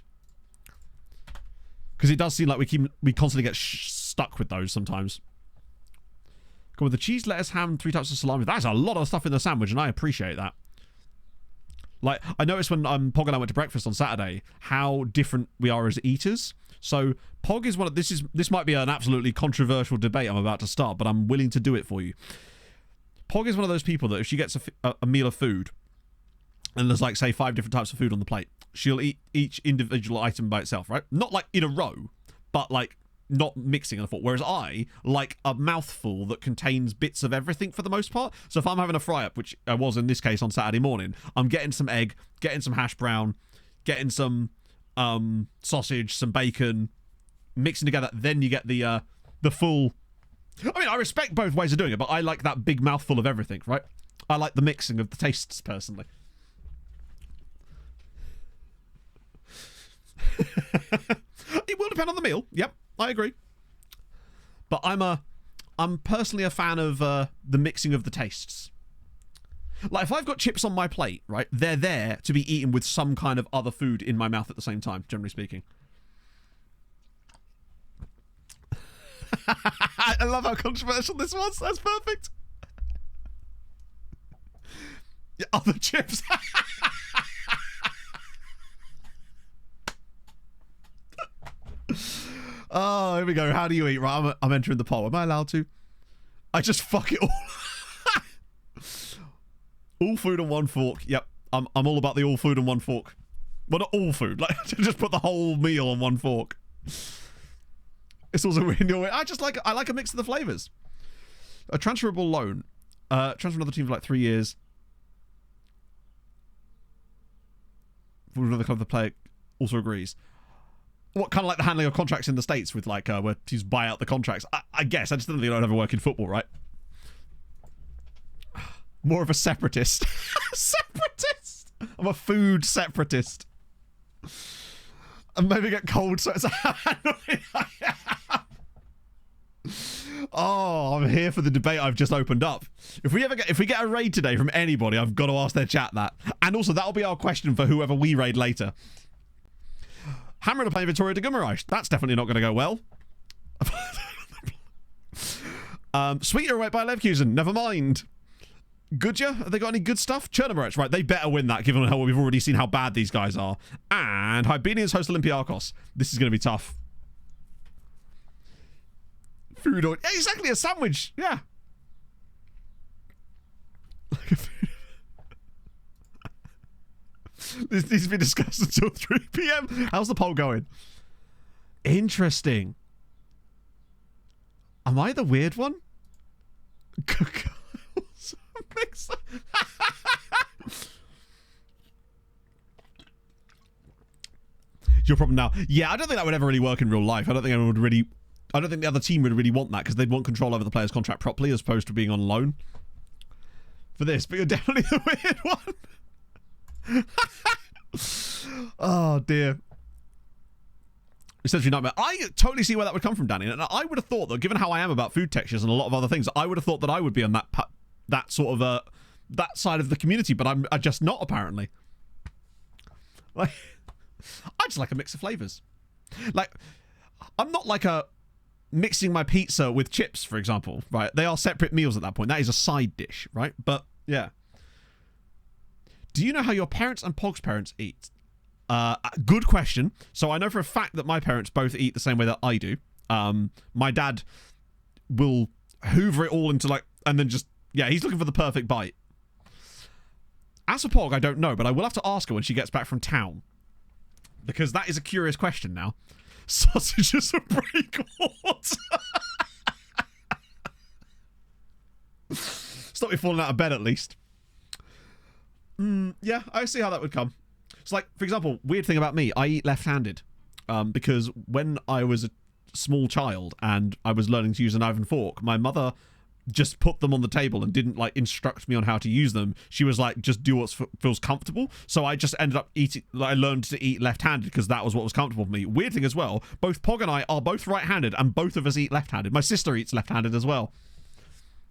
Because it does seem like we constantly get stuck with those sometimes. Go with the cheese, lettuce, ham, 3 types of salami. That's a lot of stuff in the sandwich, and I appreciate that. Like, I noticed when Pog and I went to breakfast on Saturday how different we are as eaters. So Pog is one of this might be an absolutely controversial debate I'm about to start, but I'm willing to do it for you. Pog is one of those people that if she gets a meal of food and there's like, say, 5 different types of food on the plate, she'll eat each individual item by itself, right? Not like in a row, but like not mixing in a fork. Whereas I like a mouthful that contains bits of everything for the most part. So if I'm having a fry up, which I was in this case on Saturday morning, I'm getting some egg, getting some hash brown, getting some sausage, some bacon, mixing together. Then you get the full... I mean, I respect both ways of doing it, but I like that big mouthful of everything, right? I like the mixing of the tastes, personally. It will depend on the meal. Yep, I agree. But I'm personally a fan of the mixing of the tastes. Like, if I've got chips on my plate, right, they're there to be eaten with some kind of other food in my mouth at the same time, generally speaking. I love how controversial this was. That's perfect. Yeah, other chips. Oh, here we go. How do you eat? Right, I'm entering the poll. Am I allowed to? I just fuck it all. All food on one fork. Yep, I'm all about the all food on one fork. Well, not all food. Like, just put the whole meal on one fork. It's also weird in your way. I like a mix of the flavors. A transferable loan. Transfer another team for like 3 years. For another club, the player also agrees. What, kind of like the handling of contracts in the States with like where teams buy out the contracts? I guess. I just don't think I'd ever work in football, right? More of a separatist. Separatist! I'm a food separatist. And maybe get cold sweats. Oh, I'm here for the debate I've just opened up. If we get a raid today from anybody, I've got to ask their chat that. And also, that'll be our question for whoever we raid later. Hammer to play Victoria de Guimaraes. That's definitely not going to go well. Sweeter away by Leverkusen. Never mind. Goodya? Have they got any good stuff? Chernomorets, right. They better win that, given how we've already seen how bad these guys are. And Hibernians host Olympiakos. This is going to be tough. Food or... Yeah, exactly, a sandwich. Yeah. Like a food... This needs to be discussed until 3 p.m. How's the poll going? Interesting. Am I the weird one? Your problem now. Yeah, I don't think that would ever really work in real life. I don't think the other team would really want that because they'd want control over the player's contract properly as opposed to being on loan. For this, but you're definitely the weird one. Oh dear. Essentially nightmare. I totally see where that would come from, Danny. And I would have thought that, given how I am about food textures and a lot of other things, I would have thought that I would be on that sort of that side of the community, but I'm just not, apparently. Like, I just like a mix of flavors. Like, I'm not like a mixing my pizza with chips, for example, right? They are separate meals at that point. That is a side dish, right? But yeah. Do you know how your parents and Pog's parents eat? Good question. So I know for a fact that my parents both eat the same way that I do. My dad will hoover it all into like, and then just, yeah, he's looking for the perfect bite. As for Pog, I don't know, but I will have to ask her when she gets back from town. Because that is a curious question now. Sausages and breakwater. Stop me falling out of bed at least. Yeah, I see how that would come. It's like, for example, weird thing about me, I eat left-handed. Because when I was a small child and I was learning to use a knife and fork, my mother just put them on the table and didn't like instruct me on how to use them. She was like, just do what feels comfortable. So I just ended up eating, like, I learned to eat left-handed because that was what was comfortable for me. Weird thing as well, both Pog and I are both right-handed and both of us eat left-handed. My sister eats left-handed as well.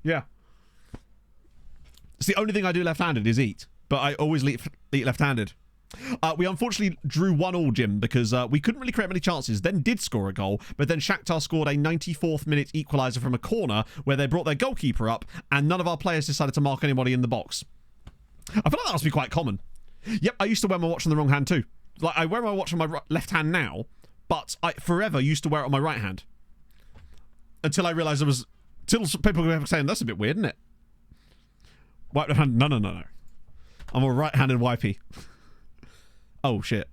Yeah. It's the only thing I do left-handed is eat. But I always eat left-handed. We unfortunately drew 1-1, Jim, because we couldn't really create many chances, then did score a goal, but then Shakhtar scored a 94th minute equaliser from a corner where they brought their goalkeeper up and none of our players decided to mark anybody in the box. I feel like that must be quite common. Yep, I used to wear my watch on the wrong hand too. Like, I wear my watch on my left hand now, but I forever used to wear it on my right hand. Until I realised till people were saying, that's a bit weird, isn't it? Right hand, no. I'm a right-handed wipey. Oh, shit.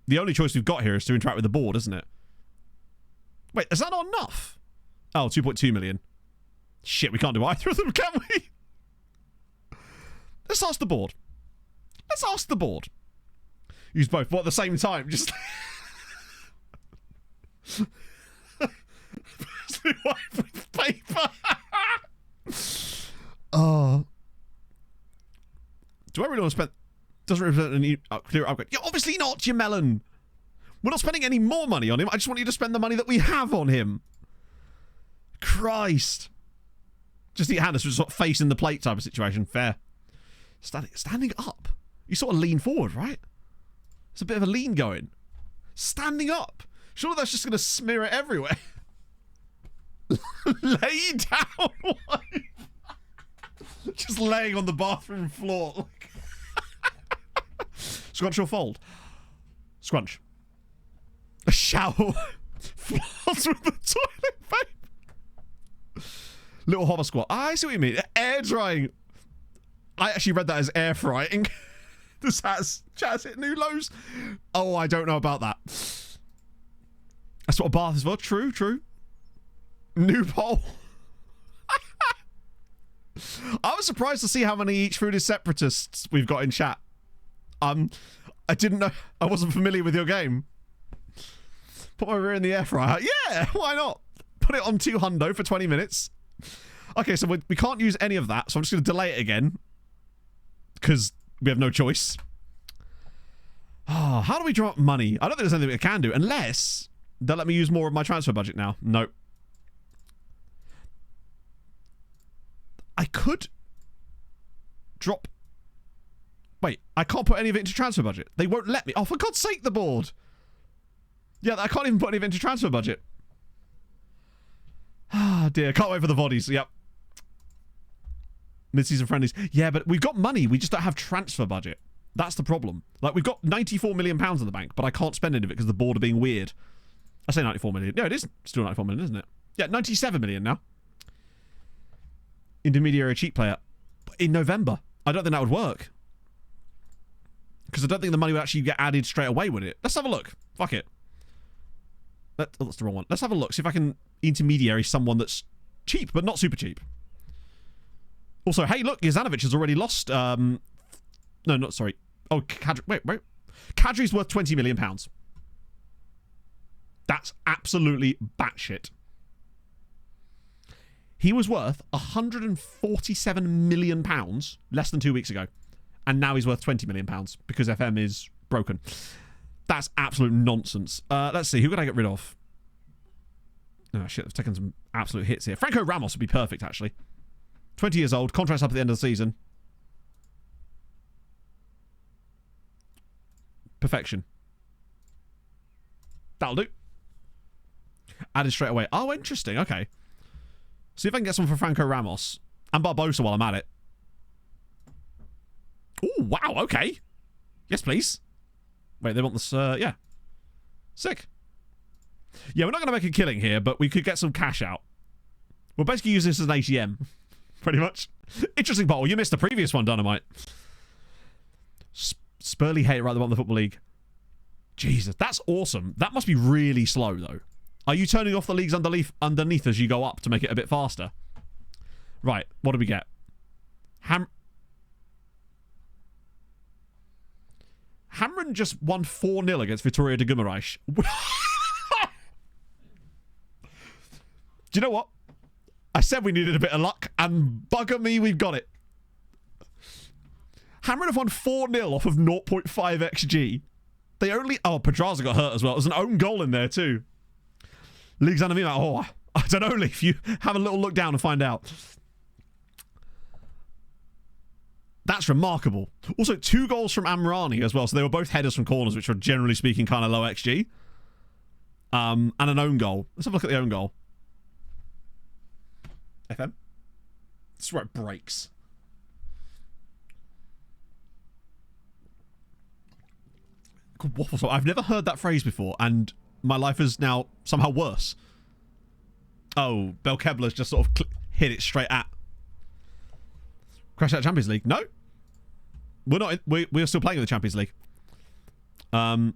The only choice we've got here is to interact with the board, isn't it? Wait, is that not enough? Oh, 2.2 million. Shit, we can't do either of them, can we? Let's ask the board. Use both, but at the same time, just... wipe with paper. Oh. Do I really want to spend... Doesn't represent any clear upgrade. Yeah, obviously not, you melon. We're not spending any more money on him. I just want you to spend the money that we have on him. Christ. Just eat hand, sort of facing the plate type of situation. Fair. Standing up. You sort of lean forward, right? There's a bit of a lean going. Standing up. Surely that's just going to smear it everywhere. Lay down, wife. Just laying on the bathroom floor. Scrunch or fold? Scrunch. A shower. Floss with the toilet paper. Little hover squat. I see what you mean. Air drying. I actually read that as air frying. This chat's hit new lows. Oh, I don't know about that. That's what a bath is for. True, true. New poll. I was surprised to see how many each food is separatists we've got in chat. I didn't know. I wasn't familiar with your game. Put my rear in the air fryer. Yeah, why not? Put it on 200 for 20 minutes. Okay, so we can't use any of that, so I'm just going to delay it again. Because we have no choice. Oh, how do we draw up money? I don't think there's anything we can do, unless they'll let me use more of my transfer budget now. Nope. I could drop... Wait, I can't put any of it into transfer budget. They won't let me. Oh, for God's sake, the board. Yeah, I can't even put any of it into transfer budget. Ah, dear. Can't wait for the bodies. Yep. Mid-season friendlies. Yeah, but we've got money. We just don't have transfer budget. That's the problem. Like, we've got £94 million in the bank, but I can't spend any of it because the board are being weird. I say 94 million. No, it is still 94 million, isn't it? Yeah, 97 million now. Intermediary cheap player. In November. I don't think that would work. Because I don't think the money would actually get added straight away, would it? Let's have a look. Fuck it. Oh, that's the wrong one. Let's have a look. See if I can intermediary someone that's cheap, but not super cheap. Also, hey, look, Jezanovic has already lost... no, not... Sorry. Oh, Kadri... Wait. Kadri's worth £20 million. That's absolutely batshit. He was worth £147 million less than 2 weeks ago. And now he's worth £20 million because FM is broken. That's absolute nonsense. Let's see. Who could I get rid of? Oh, shit. I've taken some absolute hits here. Franco Ramos would be perfect, actually. 20 years old. Contract's up at the end of the season. Perfection. That'll do. Added straight away. Oh, interesting. Okay. See if I can get someone for Franco Ramos. And Barbosa while I'm at it. Oh, wow. Okay. Yes, please. Wait, they want this... yeah. Sick. Yeah, we're not going to make a killing here, but we could get some cash out. We'll basically use this as an ATM. Pretty much. Interesting poll. You missed the previous one, Dynamite. Spurley hate right at the bottom of the Football League. Jesus, that's awesome. That must be really slow, though. Are you turning off the leagues underneath as you go up to make it a bit faster? Right, what do we get? Hamren just won 4-0 against Vitória de Guimarães. Do you know what? I said we needed a bit of luck, and bugger me, we've got it. Hamren have won 4-0 off of 0.5 XG. They only... Oh, Pedraza got hurt as well. There's an own goal in there, too. League's enemy. Oh, I don't know, Leaf. You have a little look down and find out. That's remarkable. Also, 2 goals from Amrani as well. So they were both headers from corners, which are generally speaking kind of low XG. And an own goal. Let's have a look at the own goal. FM. This is where it breaks. Waffle top. I've never heard that phrase before, and my life is now somehow worse. Oh, Belkebla's just sort of hit it straight at. Crash out Champions League. No. We're not. We're still playing in the Champions League. That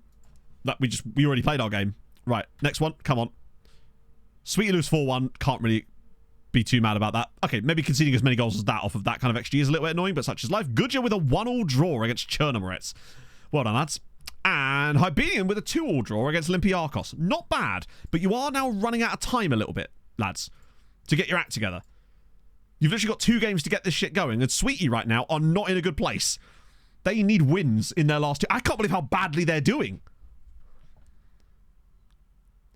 we already played our game. Right. Next one. Come on. Sweetie lose 4-1. Can't really be too mad about that. Okay, maybe conceding as many goals as that off of that kind of XG is a little bit annoying, but such is life. Goodyear with a 1-1 draw against Chernomorets. Well done, lads. And Hibernian with a 2-2 draw against Olympiakos. Not bad, but you are now running out of time a little bit, lads, to get your act together. You've literally got 2 games to get this shit going, and Sweetie right now are not in a good place. They need wins in their last 2. I can't believe how badly they're doing.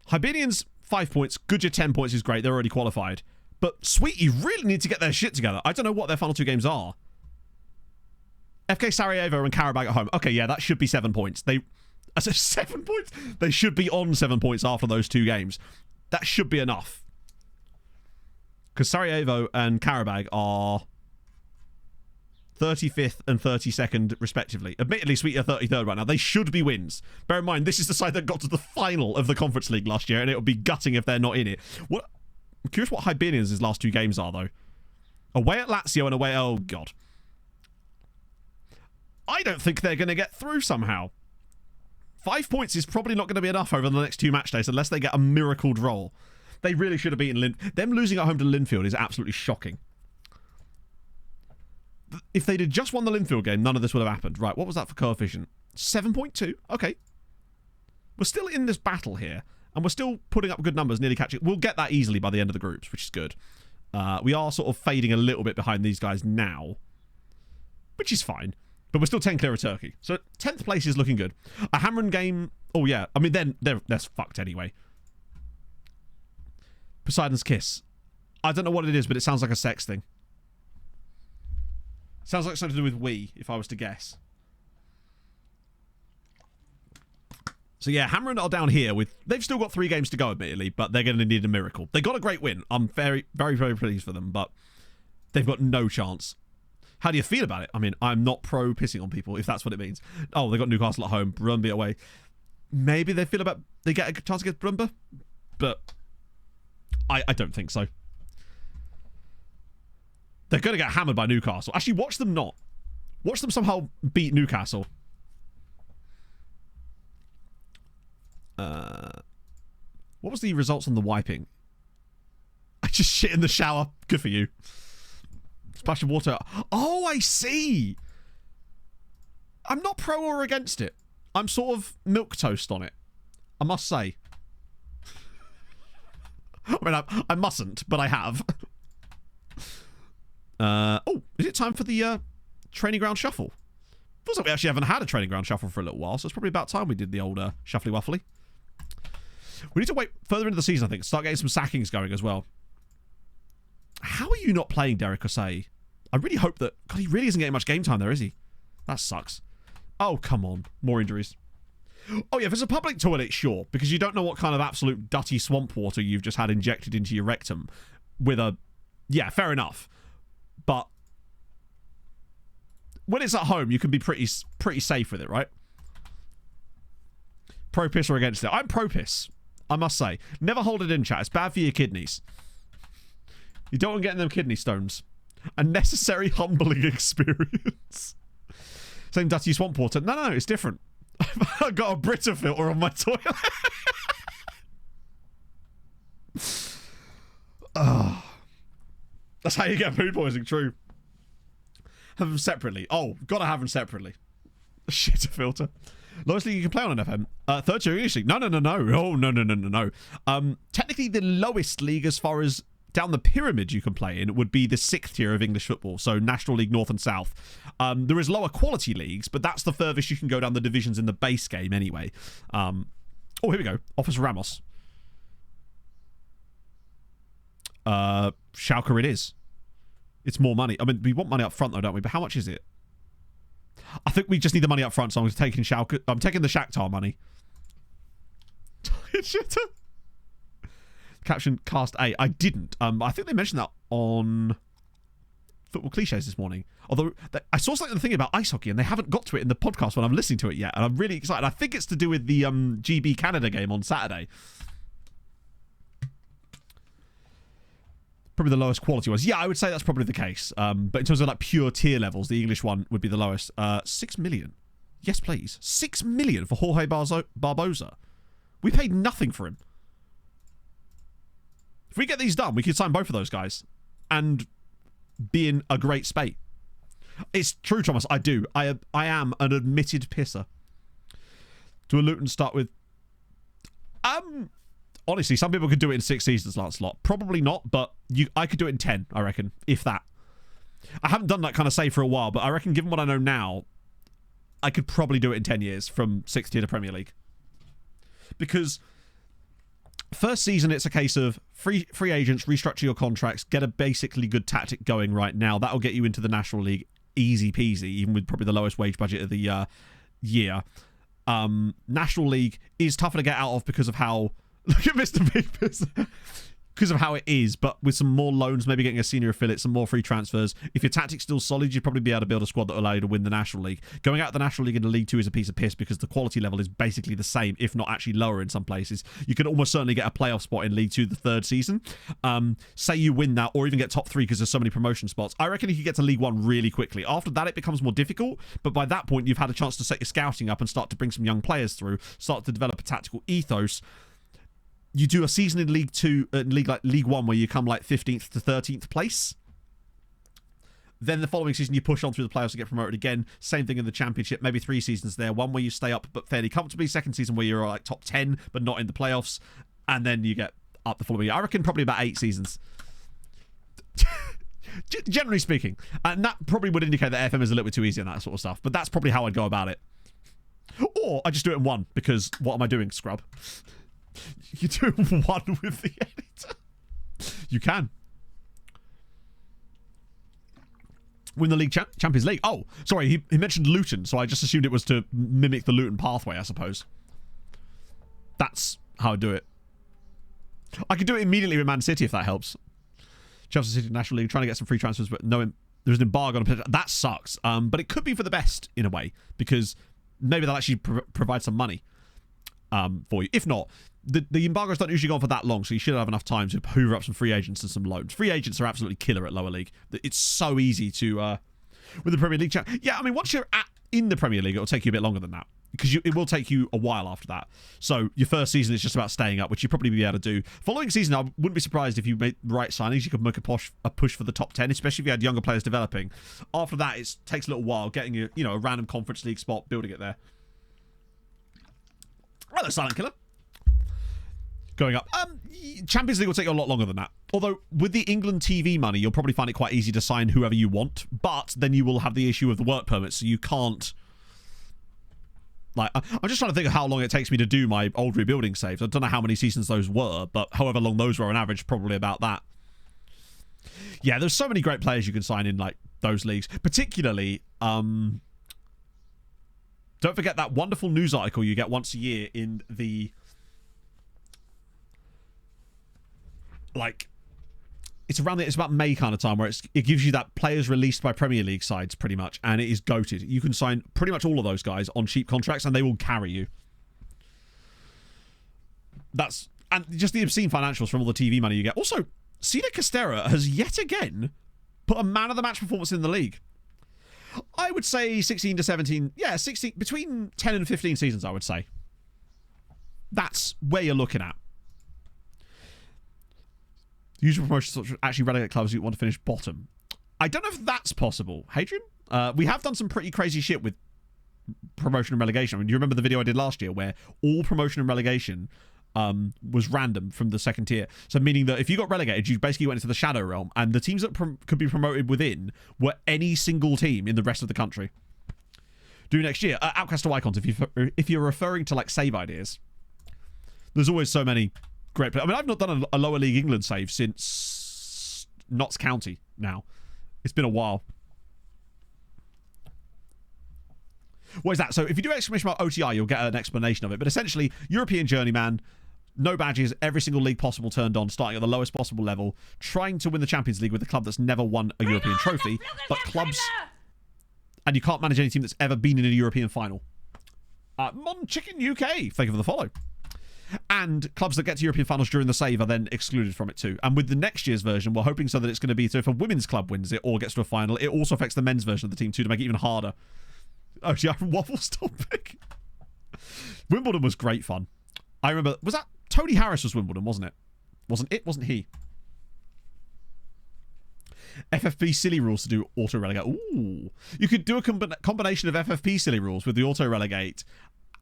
Hibernian's 5 points. Goodyear 10 points is great. They're already qualified. But Sweetie really need to get their shit together. I don't know what their final 2 games are. FK Sarajevo and Karabag at home. Okay, yeah, that should be 7 points. I said 7 points? They should be on 7 points after those 2 games. That should be enough. Because Sarajevo and Karabag are 35th and 32nd, respectively. Admittedly, Sweetie are 33rd right now. They should be wins. Bear in mind, this is the side that got to the final of the Conference League last year, and it would be gutting if they're not in it. I'm curious what Hibernians' last 2 games are, though. Away at Lazio and away... Oh, God. I don't think they're going to get through somehow. 5 points is probably not going to be enough over the next 2 match days unless they get a miracle draw. They really should have beaten them losing at home to Linfield is absolutely shocking. If they'd have just won the Linfield game, none of this would have happened. Right, what was that for coefficient? 7.2? Okay. We're still in this battle here, and we're still putting up good numbers, nearly catching. We'll get that easily by the end of the groups, which is good. We are sort of fading a little bit behind these guys now, which is fine. But we're still 10 clear of Turkey. So 10th place is looking good. A Hamrun game... Oh, yeah. I mean, then they're fucked anyway. Poseidon's Kiss. I don't know what it is, but it sounds like a sex thing. Sounds like something to do with we, if I was to guess. So yeah, Hamrun are down here with... They've still got 3 games to go, admittedly, but they're going to need a miracle. They got a great win. I'm very, very, very pleased for them, but they've got no chance. How do you feel about it? I mean, I'm not pro pissing on people, if that's what it means. Oh, they got Newcastle at home, Brøndby away. Maybe they feel about... They get a chance against Brøndby, but I don't think so. They're going to get hammered by Newcastle. Actually, watch them not. Watch them somehow beat Newcastle. What was the results on the wiping? I just shit in the shower. Good for you. Splash of water. Oh, I see. I'm not pro or against it. I'm sort of milquetoast on it. I must say. I mean, I mustn't, but I have. Oh, is it time for the training ground shuffle? Feels like we actually haven't had a training ground shuffle for a little while, so it's probably about time we did the old shuffly waffly. We need to wait further into the season, I think, start getting some sackings going as well. How are you not playing Derek Osei? I really hope that... God, he really isn't getting much game time there, is he? That sucks. Oh, come on. More injuries. Oh, yeah, if it's a public toilet, sure, because you don't know what kind of absolute dutty swamp water you've just had injected into your rectum with a... Yeah, fair enough. But when it's at home, you can be pretty safe with it, right? Pro piss or against it? I'm pro piss, I must say. Never hold it in, chat. It's bad for your kidneys. You don't want getting them kidney stones. A necessary humbling experience. Same dutty swamp water. No, it's different. I've got a Brita filter on my toilet. Oh. That's how you get food poisoning, true. Have them separately. Oh, gotta have them separately. Shit, a filter. Lowest league you can play on an FM. Third tier English league. No. Oh, no. Technically, the lowest league as far as down the pyramid you can play in would be the 6th tier of English football. So National League North and South. There is lower quality leagues, but that's the furthest you can go down the divisions in the base game anyway. Oh, here we go. Officer Ramos. Schalke it is. It's more money. I mean, we want money up front though, don't we? But how much is it? I think we just need the money up front, so I'm taking Schalke. I'm taking the Shakhtar money. Caption cast A. I didn't. I think they mentioned that on Football Cliches this morning. Although I saw something thinking about ice hockey and they haven't got to it in the podcast when I'm listening to it yet. And I'm really excited. I think it's to do with the GB Canada game on Saturday. Probably the lowest quality was. Yeah, I would say that's probably the case. But in terms of like pure tier levels, the English one would be the lowest. 6 million. Yes, please. 6 million for Jorge Barbosa. We paid nothing for him. If we get these done, we could sign both of those guys and be in a great spate. It's true, Thomas. I do. I am an admitted pisser. Do a Luton start with... Honestly, some people could do it in 6 seasons, Lancelot. Probably not, but I could do it in 10, I reckon, if that. I haven't done that kind of save for a while, but I reckon given what I know now, I could probably do it in 10 years from 6th tier to Premier League. Because first season, it's a case of free agents, restructure your contracts, get a basically good tactic going right now. That'll get you into the National League easy peasy, even with probably the lowest wage budget of the year. National League is tougher to get out of because of how... Look at Mr. Big Piss. because of how it is, but with some more loans, maybe getting a senior affiliate, some more free transfers. If your tactic's still solid, you'd probably be able to build a squad that will allow you to win the National League. Going out of the National League into League 2 is a piece of piss because the quality level is basically the same, if not actually lower in some places. You could almost certainly get a playoff spot in League 2 the third season. Say you win that, or even get top 3 because there's so many promotion spots. I reckon you could get to League 1 really quickly. After that, it becomes more difficult, but by that point, you've had a chance to set your scouting up and start to bring some young players through, start to develop a tactical ethos. You do a season in League 2, League 1, where you come like 15th to 13th place. Then the following season, you push on through the playoffs to get promoted again. Same thing in the Championship. Maybe 3 seasons there. One where you stay up but fairly comfortably. Second season where you're like top 10 but not in the playoffs. And then you get up the following year. I reckon probably about 8 seasons. Generally speaking. And that probably would indicate that FM is a little bit too easy and that sort of stuff. But that's probably how I'd go about it. Or I just do it in 1 because what am I doing, scrub? You do 1 with the editor. You can. Win the league Champions League. Oh, sorry, he mentioned Luton, so I just assumed it was to mimic the Luton pathway, I suppose. That's how I do it. I could do it immediately with Man City if that helps. Chelsea City National League, trying to get some free transfers, but no, there's an embargo on it. That sucks. But it could be for the best in a way, because maybe they'll actually provide some money for you. If not, the embargoes don't usually go on for that long, so you should have enough time to hoover up some free agents and some loans. Free agents are absolutely killer at lower league. It's so easy to with the Premier League. Yeah, I mean, once you're in the Premier League, it'll take you a bit longer than that, because it will take you a while after that. So your first season is just about staying up, which you'll probably be able to do. Following season, I wouldn't be surprised if you made the right signings. You could make a push for the top 10, especially if you had younger players developing. After that, it takes a little while getting a random Conference League spot, building it there. Hello, Silent Killer. Going up. Champions League will take you a lot longer than that. Although, with the England TV money, you'll probably find it quite easy to sign whoever you want. But then you will have the issue of the work permit, so you can't... I'm just trying to think of how long it takes me to do my old rebuilding saves. I don't know how many seasons those were, but however long those were on average, probably about that. Yeah, there's so many great players you can sign in, those leagues. Particularly, don't forget that wonderful news article you get once a year in the... it's about May kind of time, where it gives you that players released by Premier League sides pretty much, and it is goated. You can sign pretty much all of those guys on cheap contracts, and they will carry you. And just the obscene financials from all the TV money you get. Also, Cedar Castera has yet again put a man of the match performance in the league. I would say 16 to 17, 16, between 10 and 15 seasons, I would say. That's where you're looking at. Usual promotions actually relegate clubs who want to finish bottom. I don't know if that's possible. Hadrian? We have done some pretty crazy shit with promotion and relegation. I mean, do you remember the video I did last year where all promotion and relegation was random from the second tier? So meaning that if you got relegated, you basically went into the shadow realm, and the teams that could be promoted within were any single team in the rest of the country. Do next year. Outcast to Icons, if you're referring to save ideas. There's always so many... great. I mean, I've not done a lower league England save since Notts County now. It's been a while. What is that? So if you do exclamation mark OTI, you'll get an explanation of it. But essentially, European journeyman, no badges, every single league possible turned on, starting at the lowest possible level, trying to win the Champions League with a club that's never won a European trophy, but clubs... And you can't manage any team that's ever been in a European final. Mon Chicken UK, thank you for the follow. And clubs that get to European finals during the save are then excluded from it too. And with the next year's version, we're hoping so that it's going to be, so if a women's club wins it or gets to a final, it also affects the men's version of the team too, to make it even harder. Oh, yeah, Waffles topic. Wimbledon was great fun. I remember, was that Tony Harris was Wimbledon, wasn't it? Wasn't he? FFP silly rules to do auto relegate. Ooh. You could do a combination of FFP silly rules with the auto relegate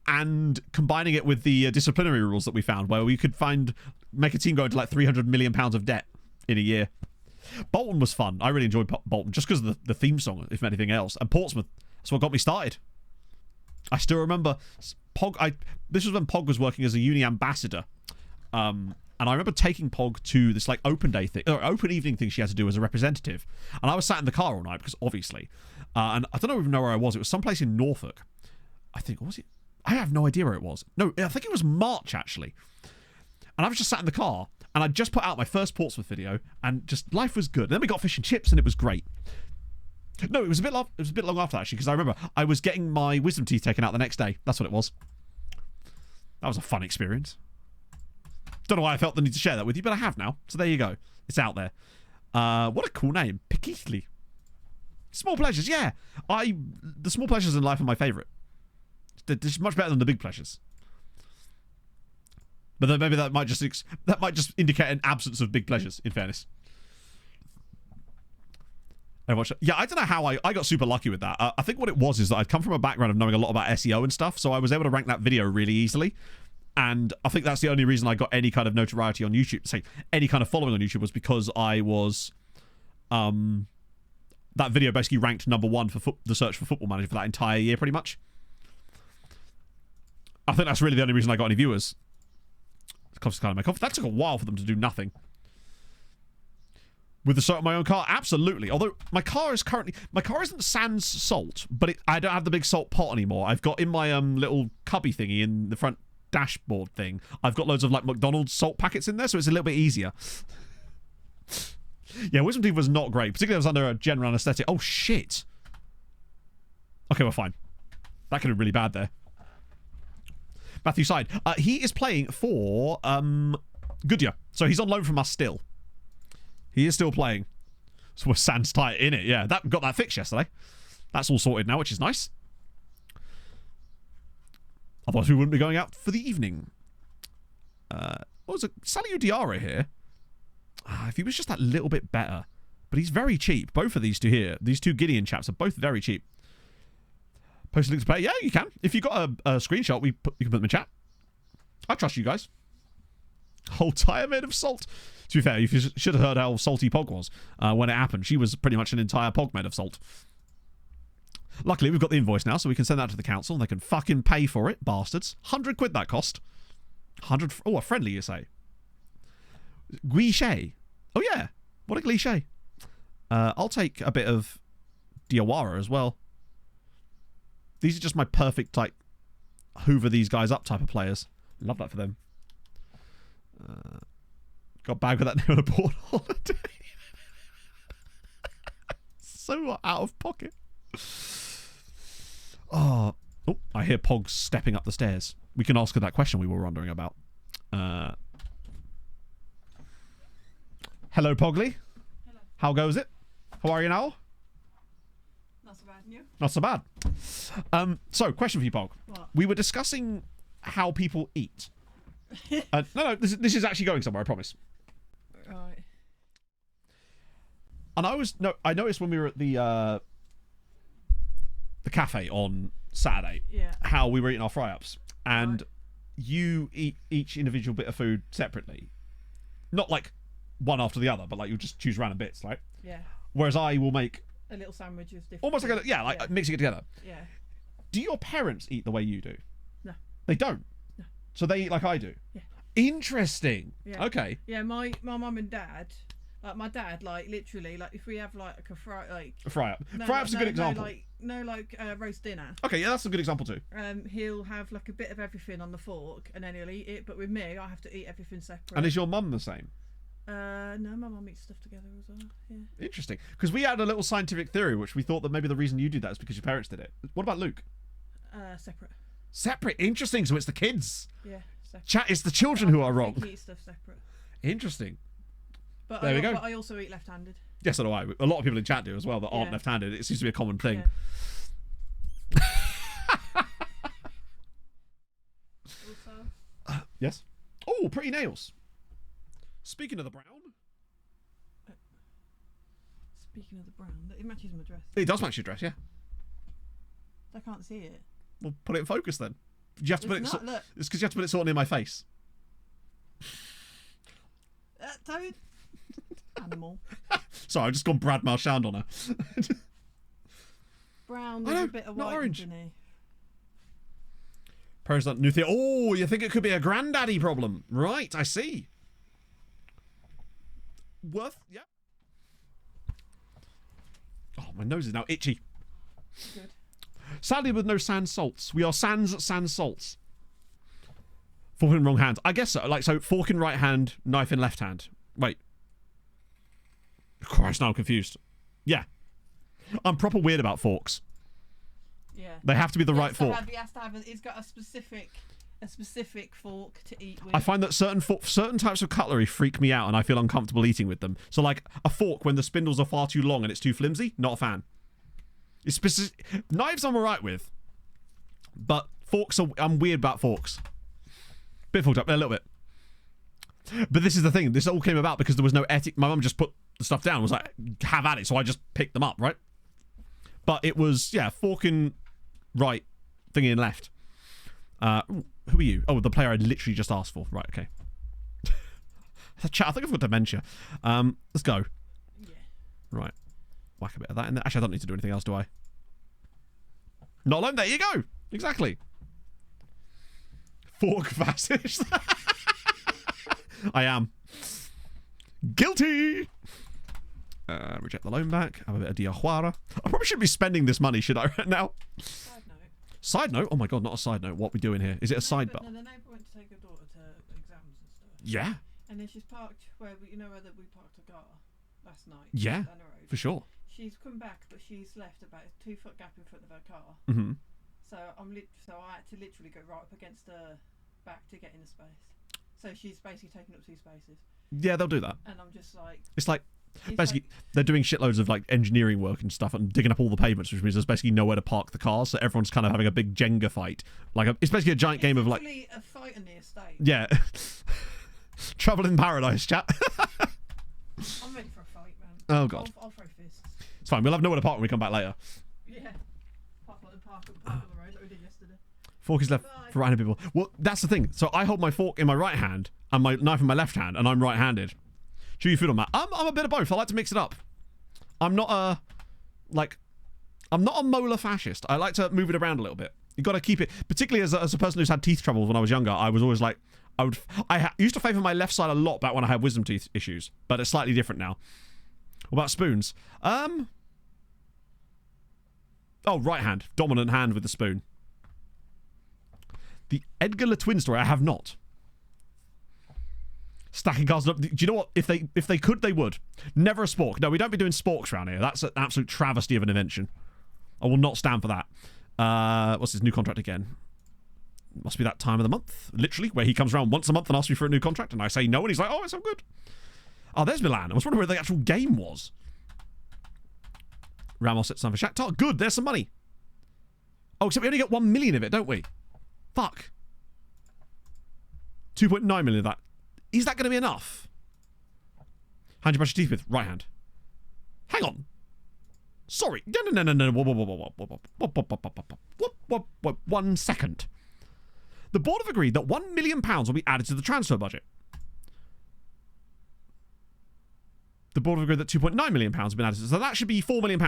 and combining it with the disciplinary rules that we found, where we could make a team go into £300 million of debt in a year. Bolton was fun. I really enjoyed Bolton just because of the theme song, if anything else. And Portsmouth, that's what got me started. I still remember Pog. This was when Pog was working as a uni ambassador, and I remember taking Pog to this open day thing, or open evening thing she had to do as a representative. And I was sat in the car all night because obviously, and I don't even know where I was. It was someplace in Norfolk, I think. Or was it? I have no idea where it was. No, I think it was March, actually. And I was just sat in the car, And I just put out my first Portsmouth video, and just life was good. And then we got fish and chips, and it was great. No, it was a bit long. It was a bit long after that, actually, because I remember I was getting my wisdom teeth taken out the next day. That's what it was. That was a fun experience. Don't know why I felt the need to share that with you, but I have now. So there you go. It's out there. What a cool name, Pekeethley. Small pleasures, yeah. The small pleasures in life are my favourite. They're much better than the big pleasures. But then maybe that might just indicate an absence of big pleasures. In fairness. Yeah, I don't know how I got super lucky with that. I think what it was is that I'd come from a background of knowing a lot about SEO and stuff, so I was able to rank that video really easily. And I think that's the only reason I got any kind of notoriety on YouTube, say any kind of following on YouTube, was because I was, that video basically ranked #1 for the search for Football Manager for that entire year, pretty much. I think that's really the only reason I got any viewers. That took a while for them to do nothing. With the start of my own car, absolutely. Although my car isn't sans salt, but I don't have the big salt pot anymore. I've got in my little cubby thingy in the front dashboard thing, I've got loads of like McDonald's salt packets in there, so it's a little bit easier. Yeah, wisdom teeth was not great, particularly if I was under a general anesthetic. Oh shit. Okay, we're fine. That could have been really bad there. Matthew Side. He is playing for Goodyear, so he's on loan from us still. He is still playing. So we're sans tight in it, yeah. That got that fixed yesterday. That's all sorted now, which is nice. Otherwise we wouldn't be going out for the evening. What was it? Sally Diarra here. If he was just that little bit better. But he's very cheap. Both of these two here. These two Gideon chaps are both very cheap. Post a link to play. Yeah, you can. If you got a screenshot, you can put them in chat. I trust you guys. Whole tyre made of salt. To be fair, you should have heard how salty Pog was when it happened. She was pretty much an entire Pog made of salt. Luckily, we've got the invoice now, so we can send that to the council. They can fucking pay for it, bastards. 100 quid that cost. 100... Oh, a friendly, you say. Guichet. Oh, yeah. What a cliche. I'll take a bit of Diawara as well. These are just my perfect, like, hoover these guys up type of players. Love that for them. Got bagged with that name on a board holiday. So out of pocket. Oh, I hear Pog stepping up the stairs. We can ask her that question we were wondering about. Hello, Pogly. Hello. How goes it? How are you now? Not so bad, and you? Not so bad. So, question for you, Pog. What? We were discussing how people eat. No, this is actually going somewhere, I promise. Right. And I noticed when we were at the cafe on Saturday, Yeah. how we were eating our fry-ups, and Right. you eat each individual bit of food separately, not like one after the other, but like you just choose random bits, right? Yeah. Whereas I will make A little sandwich is different. almost like Yeah. mixing it together. Yeah. Do your parents eat the way you do? No. They don't. No. So they eat like I do. Yeah. Interesting. Yeah. Okay. Yeah, my mum and dad, like my dad, like literally, like if we have like a fry, like A fry-up. no, Fry-up's a good example. like roast dinner. Okay, yeah, that's a good example too. He'll have like a bit of everything on the fork and then he'll eat it. But with me, I have to eat everything separate. And is your mum the same? No, my mum eats stuff together as well. Yeah. Interesting. Because we had a little scientific theory, which we thought that maybe the reason you did that is because your parents did it. What about Luke? Separate. Separate. Interesting. So it's the kids. Yeah. Separate. Chat, it's the children who are I wrong. think he eats stuff separate. Interesting. But There we go. But I also eat left-handed. Yes, so do I. A lot of people in chat do as well that aren't Yeah. left-handed. It seems to be a common thing. Yeah. Also, Yes. Oh, pretty nails. Speaking of the brown. speaking of the brown, it matches my dress. It does match your dress, yeah. I can't see it. We'll put it in focus then. Do you have to put it? It's not, look. It's because you have to put it sort of near my face. Don't. Animal. Sorry, I've just gone Brad Marchand on her. Brown I with know, a bit of not white orange. underneath. President new theory. Oh, you think it could be a granddaddy problem? Right, I see. Yeah. Oh, my nose is now itchy. Good. Sadly, with no sans salts. We are sans salts. Fork in wrong hand. I guess so. Like, so fork in right hand, knife in left hand. Wait. Christ, now I'm confused. Yeah. I'm proper weird about forks. Yeah. They have to be the right fork. It's got a specific fork to eat with. I find that certain types of cutlery freak me out and I feel uncomfortable eating with them. So like a fork when the spindles are far too long and it's too flimsy, not a fan. Knives I'm alright with. But forks I'm weird about forks. Bit fucked up a little bit. But this is the thing. This all came about because there was no etiquette. My mum just put the stuff down and was like, have at it. So I just picked them up, right? But it was, yeah, fork in right, thing in left. Who are you? Oh, the player I literally just asked for. Right, okay. Chat, I think I've got dementia. Let's go. Yeah. Right. Whack a bit of that in there. Actually, I don't need to do anything else, do I? Not alone. There you go. Exactly. Fork fascist. I am. Guilty. Reject the loan back. Have a bit of Diahuara. I probably shouldn't be spending this money, should I, right now? Side note. Side note? Oh my god, not a side note. What are we doing here? Is it a side bar? No, the neighbour went to take her daughter to exams and stuff. Yeah. And then she's parked where we parked a car last night. Yeah. Down the road. For sure. She's come back, but she's left about a 2-foot gap in front of her car. Mm-hmm. So I had to literally go right up against her back to get in the space. So she's basically taking up 2 spaces. Yeah, they'll do that. And I'm just like... It's basically, they're doing shitloads of like engineering work and stuff and digging up all the pavements, which means there's basically nowhere to park the cars, so everyone's kind of having a big Jenga fight. It's basically a giant game of like... It's a fight in the estate. Yeah. Trouble in paradise, chat. I'm ready for a fight, man. Oh, God. I'll throw fists. It's fine, we'll have nowhere to park when we come back later. Yeah. Park on the road like we did yesterday. Fork is left for right-handed people. Well, that's the thing. So I hold my fork in my right hand and my knife in my left hand, and I'm right-handed. Chew your food on that. I'm a bit of both. I like to mix it up. I'm not a molar fascist. I like to move it around a little bit. You got to keep it, particularly as a person who's had teeth troubles when I was younger. I was always like, I used to favour my left side a lot back when I had wisdom teeth issues, but it's slightly different now. What about spoons? Oh, right hand, dominant hand with the spoon. The Edgar LeTwin story, I have not. Stacking cards up. Do you know what? If they could, they would. Never a spork. No, we don't be doing sporks around here. That's an absolute travesty of an invention. I will not stand for that. What's his new contract again? Must be that time of the month, literally, where he comes around once a month and asks me for a new contract, and I say no, and he's like, oh, it's all good. Oh, there's Milan. I was wondering where the actual game was. Ramos sets time for Shakhtar. Good, there's some money. Oh, except we only get 1 million of it, don't we? Fuck. 2.9 million of that. Is that going to be enough? Hand you brush your teeth with. Right hand. Hang on. Sorry. No. 1 second. The board have agreed that £1 million will be added to the transfer budget. The board have agreed that £2.9 million has been added. So that should be £4 million.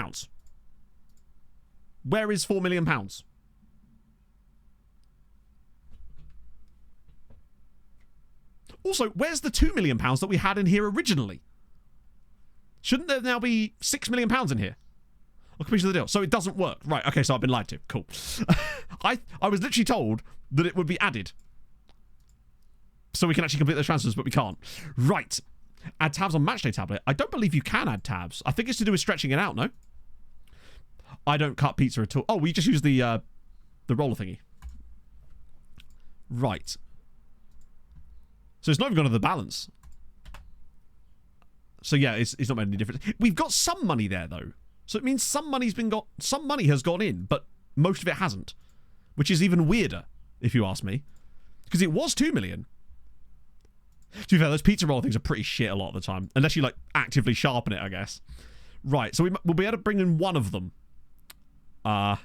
Where is £4 million? Also, where's the £2 million that we had in here originally? Shouldn't there now be £6 million in here? I'll complete the deal. So it doesn't work. Right, okay, so I've been lied to. Cool. I was literally told that it would be added. So we can actually complete the transfers, but we can't. Right. Add tabs on Matchday tablet. I don't believe you can add tabs. I think it's to do with stretching it out, no? I don't cut pizza at all. Oh, we just use the roller thingy. Right. So it's not even gone to the balance. So yeah, it's not made any difference. We've got some money there though. So it means some money has gone in, but most of it hasn't. Which is even weirder, if you ask me. Because it was 2 million. To be fair, those pizza roll things are pretty shit a lot of the time. Unless you like actively sharpen it, I guess. Right, so we'll be able to bring in one of them. Right.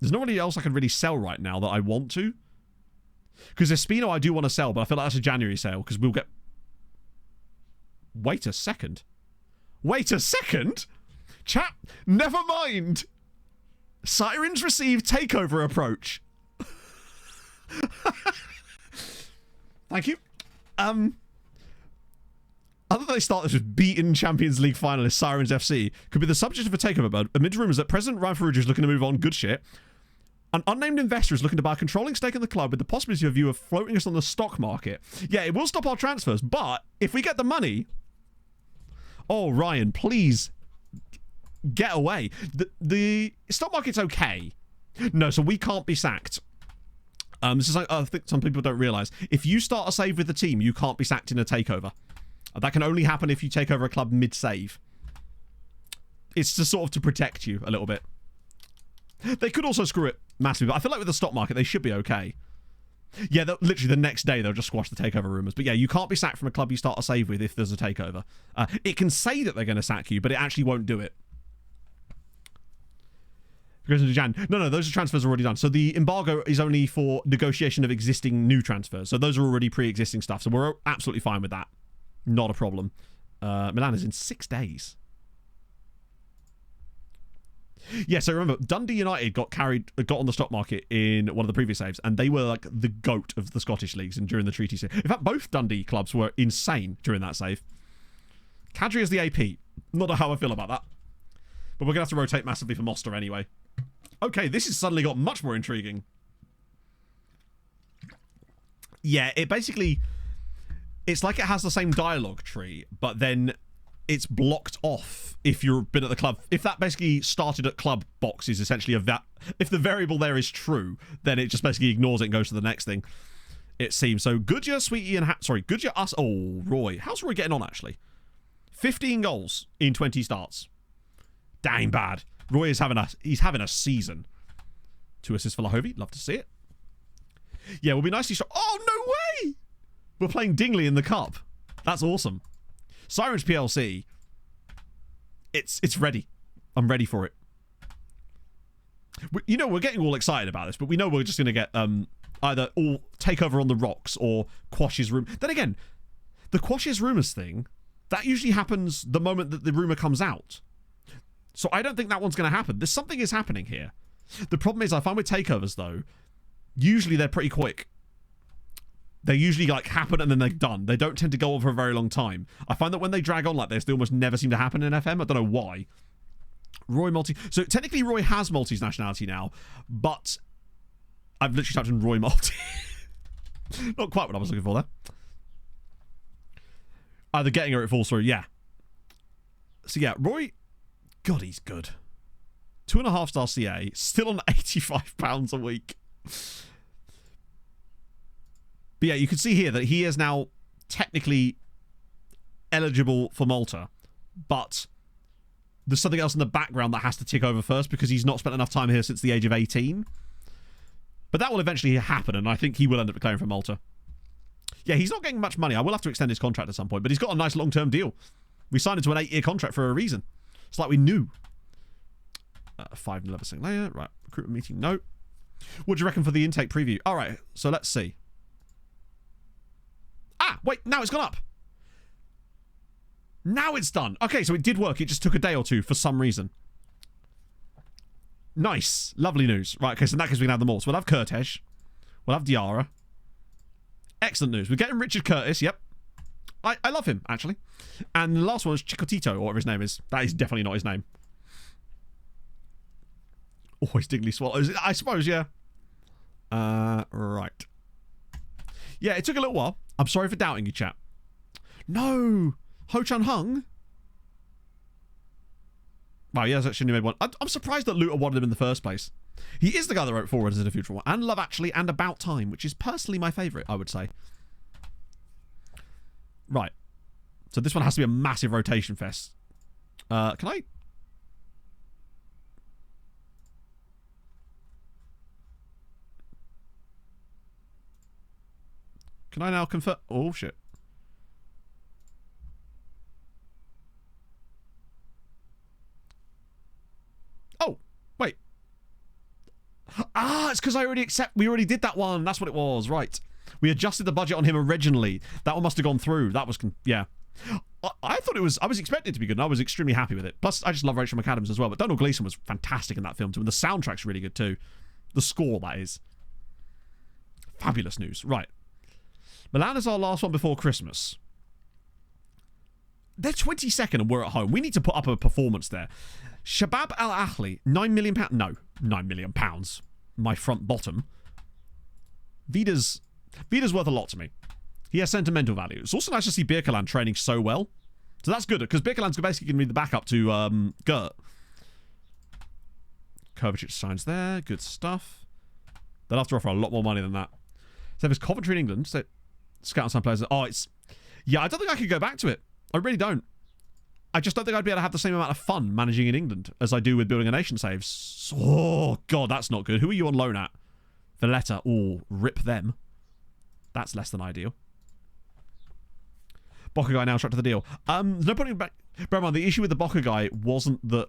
There's not really else I can really sell right now that I want to. Because Espino I do want to sell, but I feel like that's a January sale, because we'll get... Wait a second. Wait a second? Chat, never mind. Sirens receive takeover approach. Thank you. Other than they start this with beaten Champions League finalist Sirens FC, could be the subject of a takeover, but amid rumours that President Ryan Farouj is looking to move on, good shit. An unnamed investor is looking to buy a controlling stake in the club with the possibility of you of floating us on the stock market. Yeah, it will stop our transfers, but if we get the money... Oh, Ryan, please get away. The stock market's okay. No, so we can't be sacked. This is like, I think some people don't realise. If you start a save with the team, you can't be sacked in a takeover. That can only happen if you take over a club mid-save. It's to sort of to protect you a little bit. They could also screw it massively, but I feel like with the stock market, they should be okay. Yeah, literally the next day, they'll just squash the takeover rumours. But yeah, you can't be sacked from a club you start a save with if there's a takeover. It can say that they're going to sack you, but it actually won't do it. No, those transfers are already done. So the embargo is only for negotiation of existing new transfers. So those are already pre-existing stuff. So we're absolutely fine with that. Not a problem. Milan is in 6 days. Yeah, so remember, Dundee United got on the stock market in one of the previous saves, and they were like the GOAT of the Scottish leagues and during the treaty save. In fact, both Dundee clubs were insane during that save. Kadri is the AP. Not know how I feel about that. But we're going to have to rotate massively for Moster anyway. Okay, this has suddenly got much more intriguing. Yeah, it basically... It's like it has the same dialogue tree, but then it's blocked off if you've been at the club. If that basically started at club box is essentially if the variable there is true, then it just basically ignores it and goes to the next thing, it seems. So Goodyear, Sweetie, and... Goodyear, us... Oh, Roy. How's Roy getting on, actually? 15 goals in 20 starts. Dang bad. Roy is having a season. 2 assists for Lahovi. Love to see it. Yeah, we'll be nicely shot. Oh, no way! We're playing Dingley in the cup. That's awesome. Sirens PLC. It's ready. I'm ready for it. We're getting all excited about this, but we know we're just going to get either all Takeover on the rocks or Quash's room. Then again, the Quash's rumours thing, that usually happens the moment that the rumour comes out. So I don't think that one's going to happen. Something is happening here. The problem is I find with takeovers, though, usually they're pretty quick. They usually happen and then they're done. They don't tend to go on for a very long time. I find that when they drag on like this, they almost never seem to happen in FM. I don't know why. Roy Multi... So technically Roy has Maltese nationality now, but I've literally typed in Roy Multi. Not quite what I was looking for there. Either getting or it falls through. Yeah. So yeah, Roy... God, he's good. 2.5-star CA, still on £85 a week. But yeah, you can see here that he is now technically eligible for Malta, but there's something else in the background that has to tick over first because he's not spent enough time here since the age of 18. But that will eventually happen, and I think he will end up declaring for Malta. Yeah, he's not getting much money. I will have to extend his contract at some point, but he's got a nice long-term deal. We signed into an 8-year contract for a reason. It's like we knew. 5-11 second layer. Right. Recruitment meeting. No. What do you reckon for the intake preview? All right. So let's see. Ah, wait. Now it's gone up. Now it's done. Okay, so it did work. It just took a day or two for some reason. Nice. Lovely news. Right, okay, so in that case we can have them all. So we'll have Kurtesh. We'll have Diarra. Excellent news. We're getting Richard Curtis. Yep. I love him, actually. And the last one is Chicotito, or whatever his name is. That is definitely not his name. Always Digley Swallows. I suppose, yeah. Right. Yeah, it took a little while. I'm sorry for doubting you, chap. No! Ho Chun Hung? Wow, he has actually made one. I'm surprised that Luton wanted him in the first place. He is the guy that wrote Forward as a future one. And Love Actually and About Time, which is personally my favourite, I would say. Right. So this one has to be a massive rotation fest. Can I... Can I now confirm... Oh, shit. Oh, wait. Ah, it's because we already did that one. That's what it was. Right. We adjusted the budget on him originally. That one must have gone through. That was... Yeah. I thought it was... I was expecting it to be good, and I was extremely happy with it. Plus, I just love Rachel McAdams as well. But Donald Gleeson was fantastic in that film too. And the soundtrack's really good too. The score, that is. Fabulous news. Right. Milan is our last one before Christmas. They're 22nd and we're at home. We need to put up a performance there. Shabab Al Ahly, £9 million. No, £9 million. my front bottom. Vida's worth a lot to me. He has sentimental value. It's also nice to see Birkeland training so well. So that's good, because Birkeland's basically going to be the backup to Gert. Kovacic signs there. Good stuff. They'll have to offer a lot more money than that. So there's Coventry in England. So scout on some players. Oh, it's... Yeah, I don't think I could go back to it. I really don't. I just don't think I'd be able to have the same amount of fun managing in England as I do with building a nation saves. Oh, God, that's not good. Who are you on loan at? Valletta. Oh, rip them. That's less than ideal. Boca guy now trapped to the deal. No point in back. Bear in mind, the issue with the Boca guy wasn't that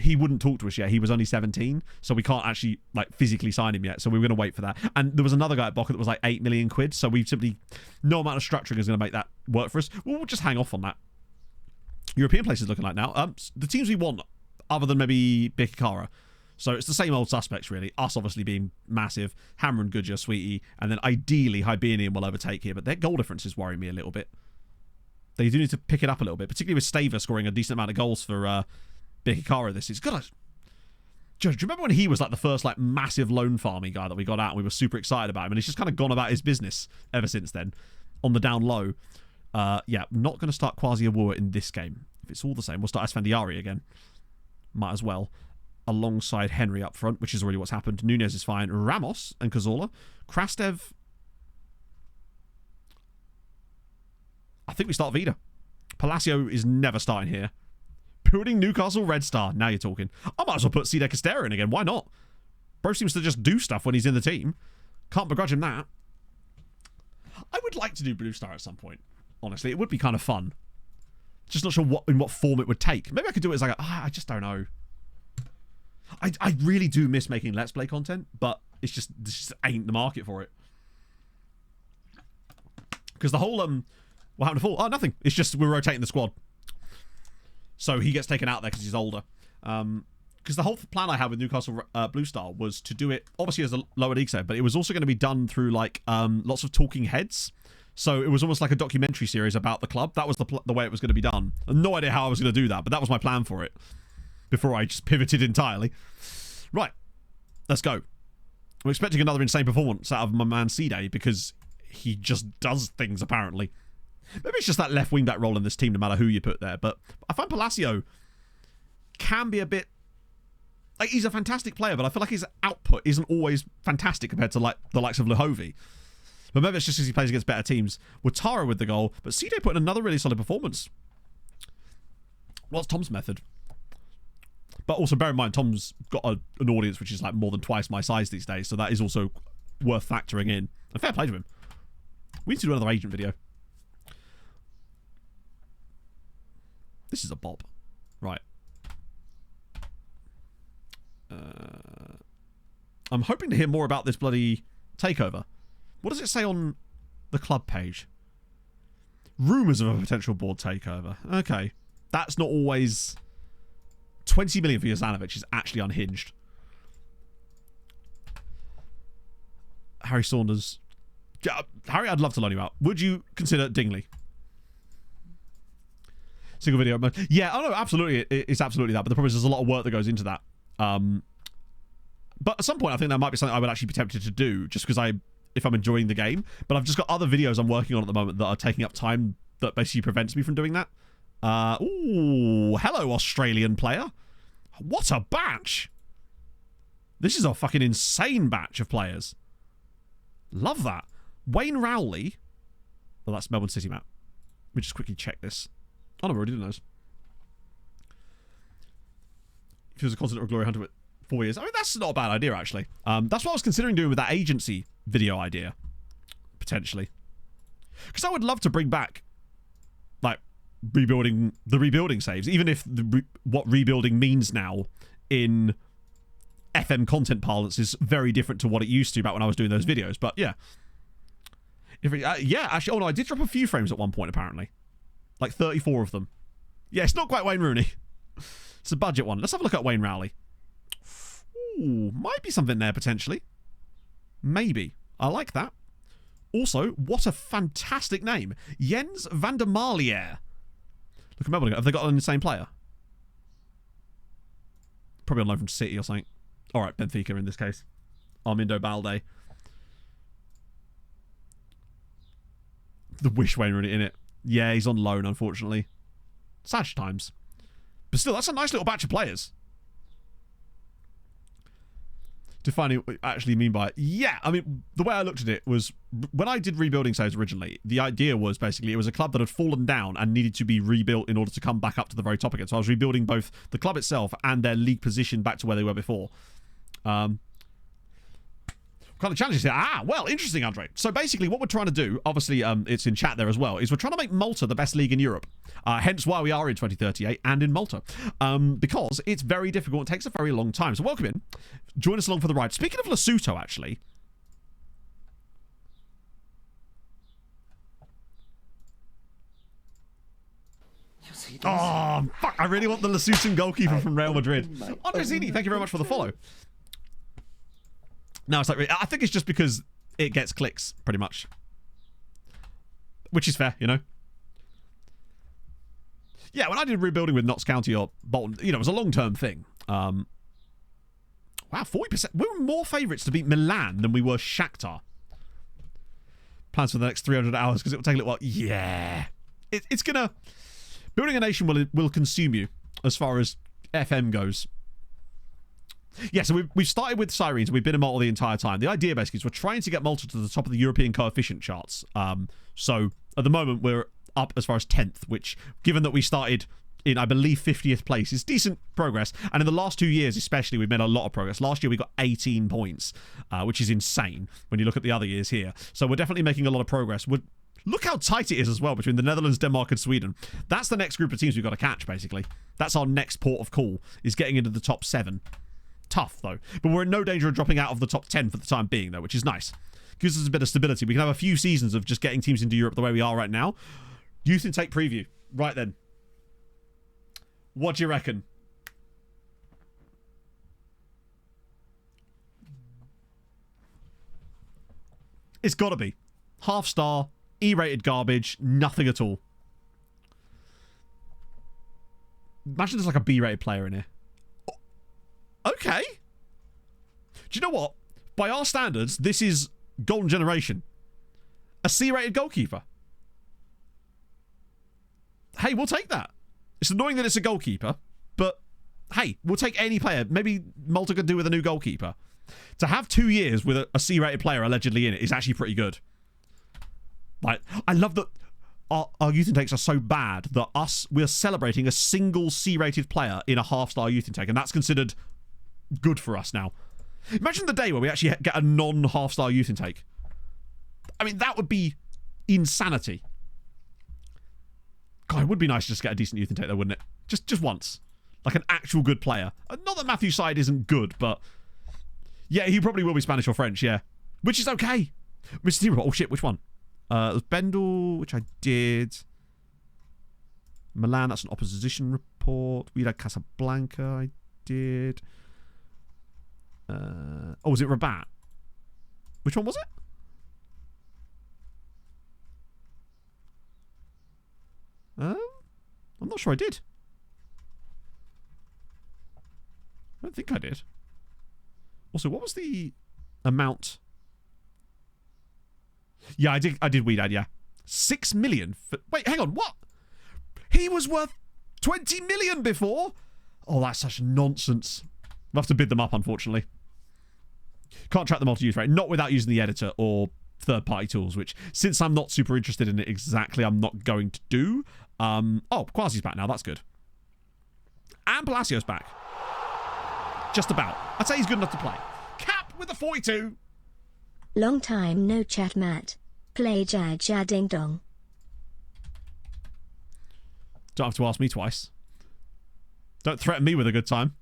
he wouldn't talk to us yet. He was only 17, so we can't actually like physically sign him yet. So we were going to wait for that. And there was another guy at Boca that was like 8 million quid. So we simply, no amount of structuring is going to make that work for us. We'll just hang off on that. European places looking like now. The teams we want, other than maybe Bikikara. So it's the same old suspects, really. Us, obviously, being massive. Hammer and Goodyear, Sweetie. And then, ideally, Hibernian will overtake here. But their goal differences worry me a little bit. They do need to pick it up a little bit. Particularly with Staver scoring a decent amount of goals for Bikikara this season. Do you remember when he was like the first like massive loan farming guy that we got out and we were super excited about him? And he's just kind of gone about his business ever since then. On the down low. Yeah, not going to start Kwasi Awuah in this game. If it's all the same, we'll start Asfandiari again. Might as well. Alongside Henry up front, which is already what's happened. Nunez is fine. Ramos and Cazorla. Krastev. I think we start Vida. Palacio is never starting here. Putting Newcastle Red Star. Now you're talking. I might as well put Cedar Castera in again. Why not? Bro seems to just do stuff when he's in the team. Can't begrudge him that. I would like to do Blue Star at some point. Honestly, it would be kind of fun. Just not sure in what form it would take. Maybe I could do it as like I just don't know. I really do miss making Let's Play content, but this just ain't the market for it. Because the whole what happened before? Oh, nothing. It's just we're rotating the squad. So he gets taken out there because he's older. Because the whole plan I had with Newcastle Blue Star was to do it obviously as a lower league save, but it was also going to be done through like lots of talking heads. So it was almost like a documentary series about the club. That was the way it was going to be done. No idea how I was going to do that, but that was my plan for it. Before I just pivoted entirely. Right. Let's go. I'm expecting another insane performance out of my man C-Day because he just does things, apparently. Maybe it's just that left wing back role in this team, no matter who you put there. But I find Palacio can be a bit... Like, he's a fantastic player, but I feel like his output isn't always fantastic compared to like the likes of Luhovi. But maybe it's just because he plays against better teams. Watara with the goal, but C-Day put in another really solid performance. What's Tom's method? But also bear in mind, Tom's got an audience which is like more than twice my size these days, so that is also worth factoring in. And fair play to him. We need to do another agent video. This is a bob. Right. I'm hoping to hear more about this bloody takeover. What does it say on the club page? Rumours of a potential board takeover. Okay. That's not always... 20 million for Jozanovic is actually unhinged. Harry Saunders. Harry, I'd love to loan you out. Would you consider Dingley? Single video. Yeah, oh no, absolutely. It's absolutely that. But the problem is there's a lot of work that goes into that. But at some point, I think that might be something I would actually be tempted to do just because if I'm enjoying the game. But I've just got other videos I'm working on at the moment that are taking up time that basically prevents me from doing that. Ooh, hello, Australian player. What a batch. This is a fucking insane batch of players. Love that. Wayne Rowley. Well, that's Melbourne City map. Let me just quickly check this. Oh, no, I already did those. If he was a continent of glory hunter with 4 years. I mean, that's not a bad idea, actually. That's what I was considering doing with that agency video idea. Potentially. Because I would love to bring back, like, rebuilding saves, even if what rebuilding means now in FM content parlance is very different to what it used to back when I was doing those videos. But yeah, yeah, actually, oh no, I did drop a few frames at one point apparently, like 34 of them. Yeah, it's not quite Wayne Rooney. It's a budget one. Let's have a look at Wayne Rowley. Ooh, might be something there potentially. Maybe. I like that. Also, what a fantastic name, Jens van der Marliere. Look at Melbourne. Have they got an insane player? Probably on loan from City or something. All right, Benfica in this case. Armindo Balde. The Wish Wayne really in it. Yeah, he's on loan, unfortunately. Sad times. But still, that's a nice little batch of players. Defining what I actually mean by it. Yeah, I mean, the way I looked at it was, when I did rebuilding saves originally, the idea was basically it was a club that had fallen down and needed to be rebuilt in order to come back up to the very top again. So I was rebuilding both the club itself and their league position back to where they were before. Kind of challenges here. Well, interesting, Andre. So basically what we're trying to do, obviously it's in chat there as well, is we're trying to make Malta the best league in Europe. Hence why we are in 2038 and in Malta. Because it's very difficult. It takes a very long time. So welcome in. Join us along for the ride. Speaking of Lesotho, actually. Oh, fuck. I really want the Lesotho goalkeeper from Real Madrid. Andrezini, thank you very much for the follow. No, it's like, I think it's just because it gets clicks, pretty much. Which is fair, you know? Yeah, when I did rebuilding with Notts County or Bolton, you know, it was a long-term thing. Wow, 40%. We were more favourites to beat Milan than we were Shakhtar. Plans for the next 300 hours, because it will take a little while. Yeah. It's gonna... Building a nation will consume you, as far as FM goes. Yeah, so we've started with Sirens, and we've been in Malta the entire time. The idea, basically, is we're trying to get Malta to the top of the European coefficient charts. So, at the moment, we're up as far as 10th, which, given that we started in, I believe, 50th place, is decent progress. And in the last 2 years, especially, we've made a lot of progress. Last year, we got 18 points, which is insane when you look at the other years here. So, we're definitely making a lot of progress. Look how tight it is as well between the Netherlands, Denmark, and Sweden. That's the next group of teams we've got to catch, basically. That's our next port of call, is getting into the top 7. Tough, though. But we're in no danger of dropping out of the top 10 for the time being, though, which is nice. Gives us a bit of stability. We can have a few seasons of just getting teams into Europe the way we are right now. Youth intake preview. Right then. What do you reckon? It's got to be. Half star, E-rated garbage, nothing at all. Imagine there's like a B-rated player in here. Okay. Do you know what? By our standards, this is golden generation. A C-rated goalkeeper. Hey, we'll take that. It's annoying that it's a goalkeeper, but hey, we'll take any player. Maybe Malta could do with a new goalkeeper. To have 2 years with a C-rated player allegedly in it is actually pretty good. Like, I love that our youth intakes are so bad that we're celebrating a single C-rated player in a half-star youth intake, and that's considered good for us now. Imagine the day where we actually get a non-half-star youth intake. I mean, that would be insanity. God, it would be nice to just get a decent youth intake though, wouldn't it? Just once. Like an actual good player. Not that Matthew's side isn't good, but... Yeah, he probably will be Spanish or French, yeah. Which is okay. Mr. T-Report, oh shit, which one? It was Bendel, which I did. Milan, that's an opposition report. We had Casablanca, I did. Oh, was it Rabat? Which one was it? I'm not sure I did. I don't think I did. Also, what was the amount? Yeah, I did Weedad, yeah. 6 million for... Wait, hang on, what? He was worth 20 million before? Oh, that's such nonsense. We'll have to bid them up, unfortunately. Can't track the multi-use rate. Not without using the editor or third-party tools, which, since I'm not super interested in it exactly, I'm not going to do. Oh, Quasi's back now. That's good. And Palacio's back. Just about. I'd say he's good enough to play. Cap with the 42. Long time no chat, Matt. Play Ja Ding Dong. Don't have to ask me twice. Don't threaten me with a good time.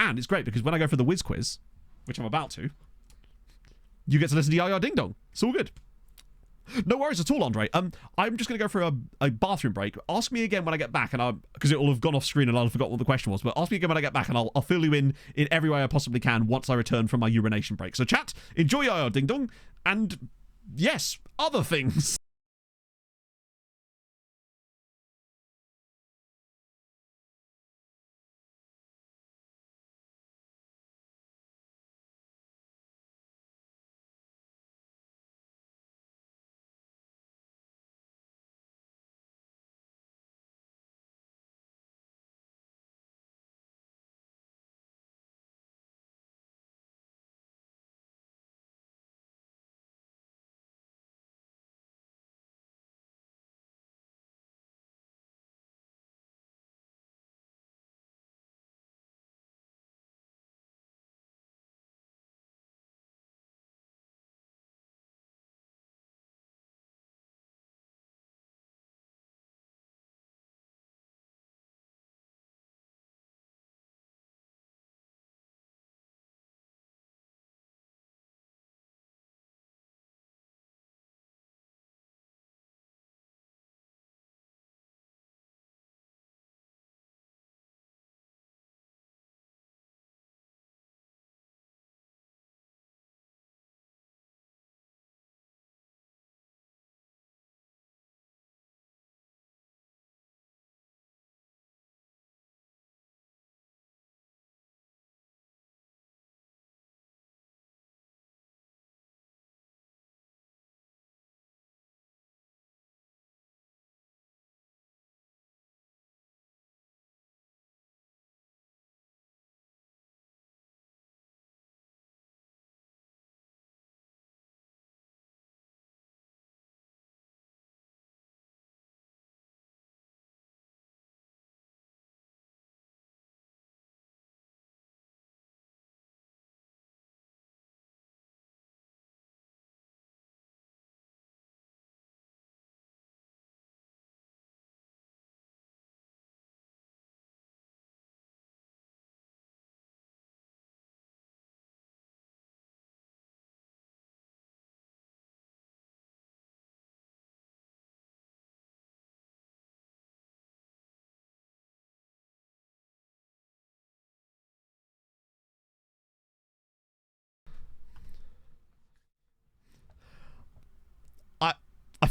And it's great because when I go for the whiz quiz, which I'm about to, you get to listen to Ya Ding Dong. It's all good. No worries at all, Andre. I'm just going to go for a bathroom break. Ask me again when I get back, and because it will have gone off screen and I'll have forgotten what the question was. But ask me again when I get back, and I'll fill you in every way I possibly can once I return from my urination break. So chat, enjoy Ya Ding Dong, and yes, other things.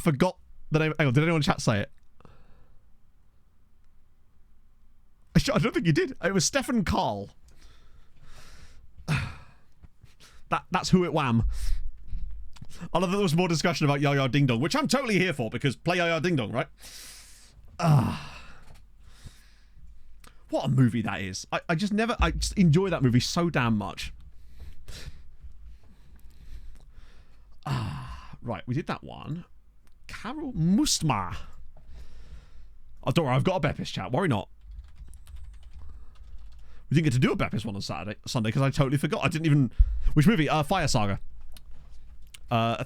forgot the name. Hang on, did anyone in chat say it? I don't think you did. It was Stefan Karl. That's who it wham. I love that there was more discussion about Yaya Ding Dong, which I'm totally here for, because play Yaya Ding Dong, right? What a movie that is. I just enjoy that movie so damn much. Right, we did that one. Carol Mustma. Oh, don't worry, I've got a Beppis chat. Worry not. We didn't get to do a Beppis one on Sunday, because I totally forgot. I didn't even... Which movie? Fire Saga. I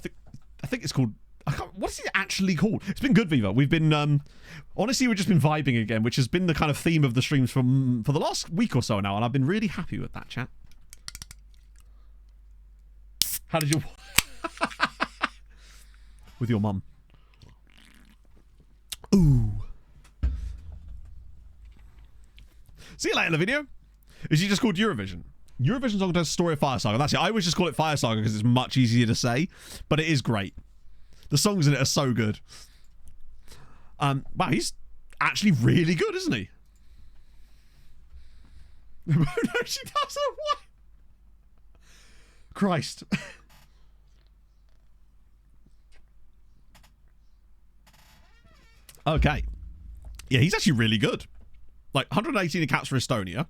think it's called... What is it actually called? It's been good, Viva. We've been... honestly, we've just been vibing again, which has been the kind of theme of the streams for the last week or so now, and I've been really happy with that, chat. How did you... with your mum. Ooh. See you later, Lavinia. Is she just called Eurovision? Eurovision's on the story of Fire Saga. That's it. I always just call it Fire Saga because it's much easier to say, but it is great. The songs in it are so good. Wow, he's actually really good, isn't he? No, she doesn't. What? Christ. Okay. Yeah, he's actually really good. Like, 118 caps for Estonia.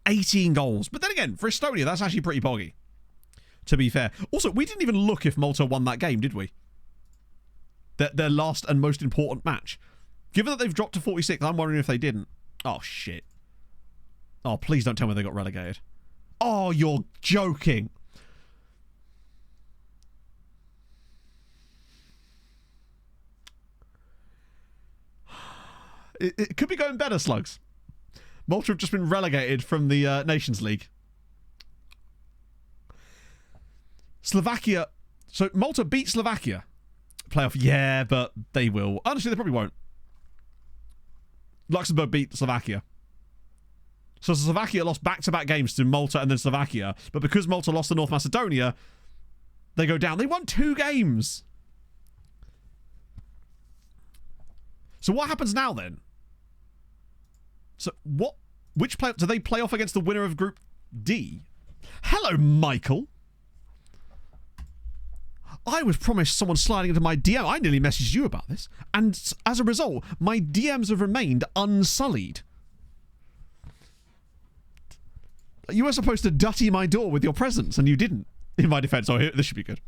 18 goals. But then again, for Estonia, that's actually pretty boggy. To be fair. Also, we didn't even look if Malta won that game, did we? Their last and most important match. Given that they've dropped to 46, I'm wondering if they didn't. Oh, shit. Oh, please don't tell me they got relegated. Oh, you're joking. It could be going better, Slugs. Malta have just been relegated from the Nations League. Slovakia. So Malta beat Slovakia. Playoff, yeah, but they will. Honestly, they probably won't. Luxembourg beat Slovakia. So Slovakia lost back-to-back games to Malta and then Slovakia. But because Malta lost to North Macedonia, they go down. They won 2 games. So what happens now then? So what? Which play? Do they play off against the winner of Group D? Hello, Michael. I was promised someone sliding into my DM. I nearly messaged you about this. And as a result, my DMs have remained unsullied. You were supposed to dutty my door with your presence, and you didn't. In my defense. Oh, this should be good.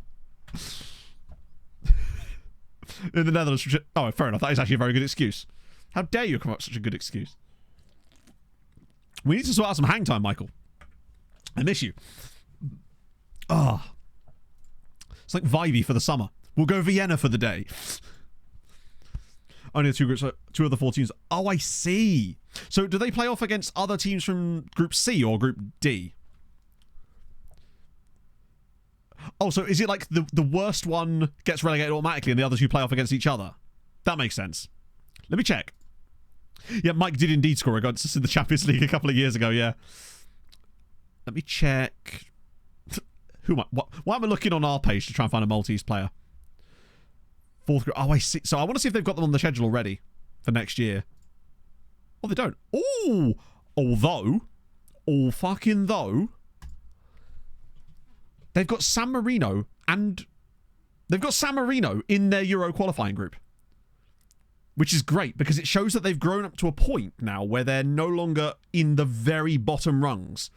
In the Netherlands. Oh, fair enough. That is actually a very good excuse. How dare you come up with such a good excuse? We need to sort out some hang time, Michael. I miss you. Ah. It's like Vibey for the summer. We'll go Vienna for the day. Only the 2 groups, 2 of the 4 teams. Oh, I see. So do they play off against other teams from Group C or Group D? Oh, so is it like the worst one gets relegated automatically and the other 2 play off against each other? That makes sense. Let me check. Yeah, Mike did indeed score against us in the Champions League a couple of years ago, yeah. Let me check. Who am I? Why am I looking on our page to try and find a Maltese player? 4th group. Oh, I see. So I want to see if they've got them on the schedule already for next year. Oh, they don't. Oh! All fucking though, they've got San Marino and... They've got San Marino in their Euro qualifying group. Which is great, because it shows that they've grown up to a point now where they're no longer in the very bottom rungs.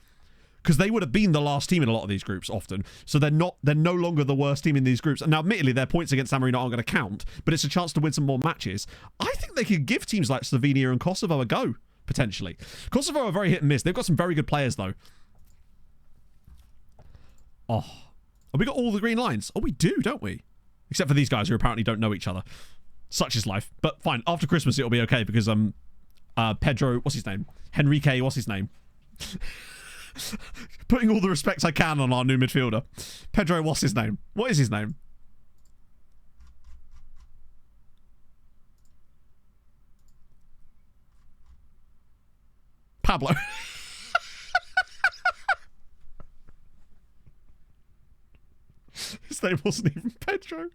Because they would have been the last team in a lot of these groups often. So they're no longer the worst team in these groups. And now, admittedly, their points against San Marino aren't going to count, but it's a chance to win some more matches. I think they could give teams like Slovenia and Kosovo a go, potentially. Kosovo are very hit and miss. They've got some very good players, though. Oh. Have we got all the green lines? Oh, we do, don't we? Except for these guys who apparently don't know each other. Such is life. But fine, after Christmas it'll be okay because Pedro, what's his name? Henrique, what's his name? Putting all the respect I can on our new midfielder. Pedro, what's his name? What is his name? Pablo. His name wasn't even Pedro.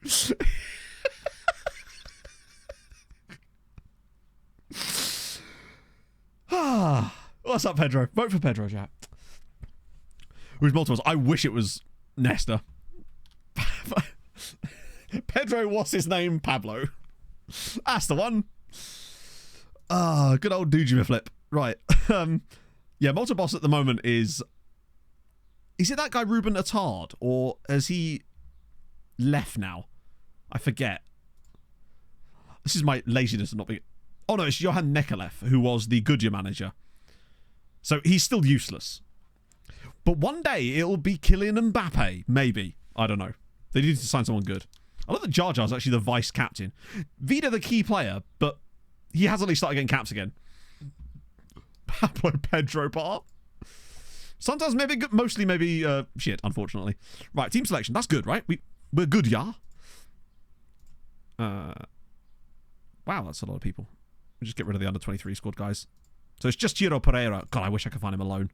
What's up, Pedro? Vote for Pedro, chat. Who's Malta was? I wish it was Nesta. Pedro, what's his name? Pablo. That's the one. Ah, good old Dujima flip. Right. Yeah, Malta boss at the moment is... Is it that guy Ruben Attard? Or has he left now? I forget. This is my laziness of not being... Oh no, it's Johan Nekalev, who was the Goodyear manager. So he's still useless. But one day it'll be Kylian Mbappe. Maybe. I don't know. They need to sign someone good. I love that Jar Jar's actually the vice captain. Vida the key player, but he has at least started getting caps again. Pablo Pedro bar. Sometimes maybe good, mostly maybe shit, unfortunately. Right, team selection. That's good, right? We're good, yeah? Wow, that's a lot of people. We'll just get rid of the under-23 squad, guys. So it's just Giro Pereira. God, I wish I could find him alone.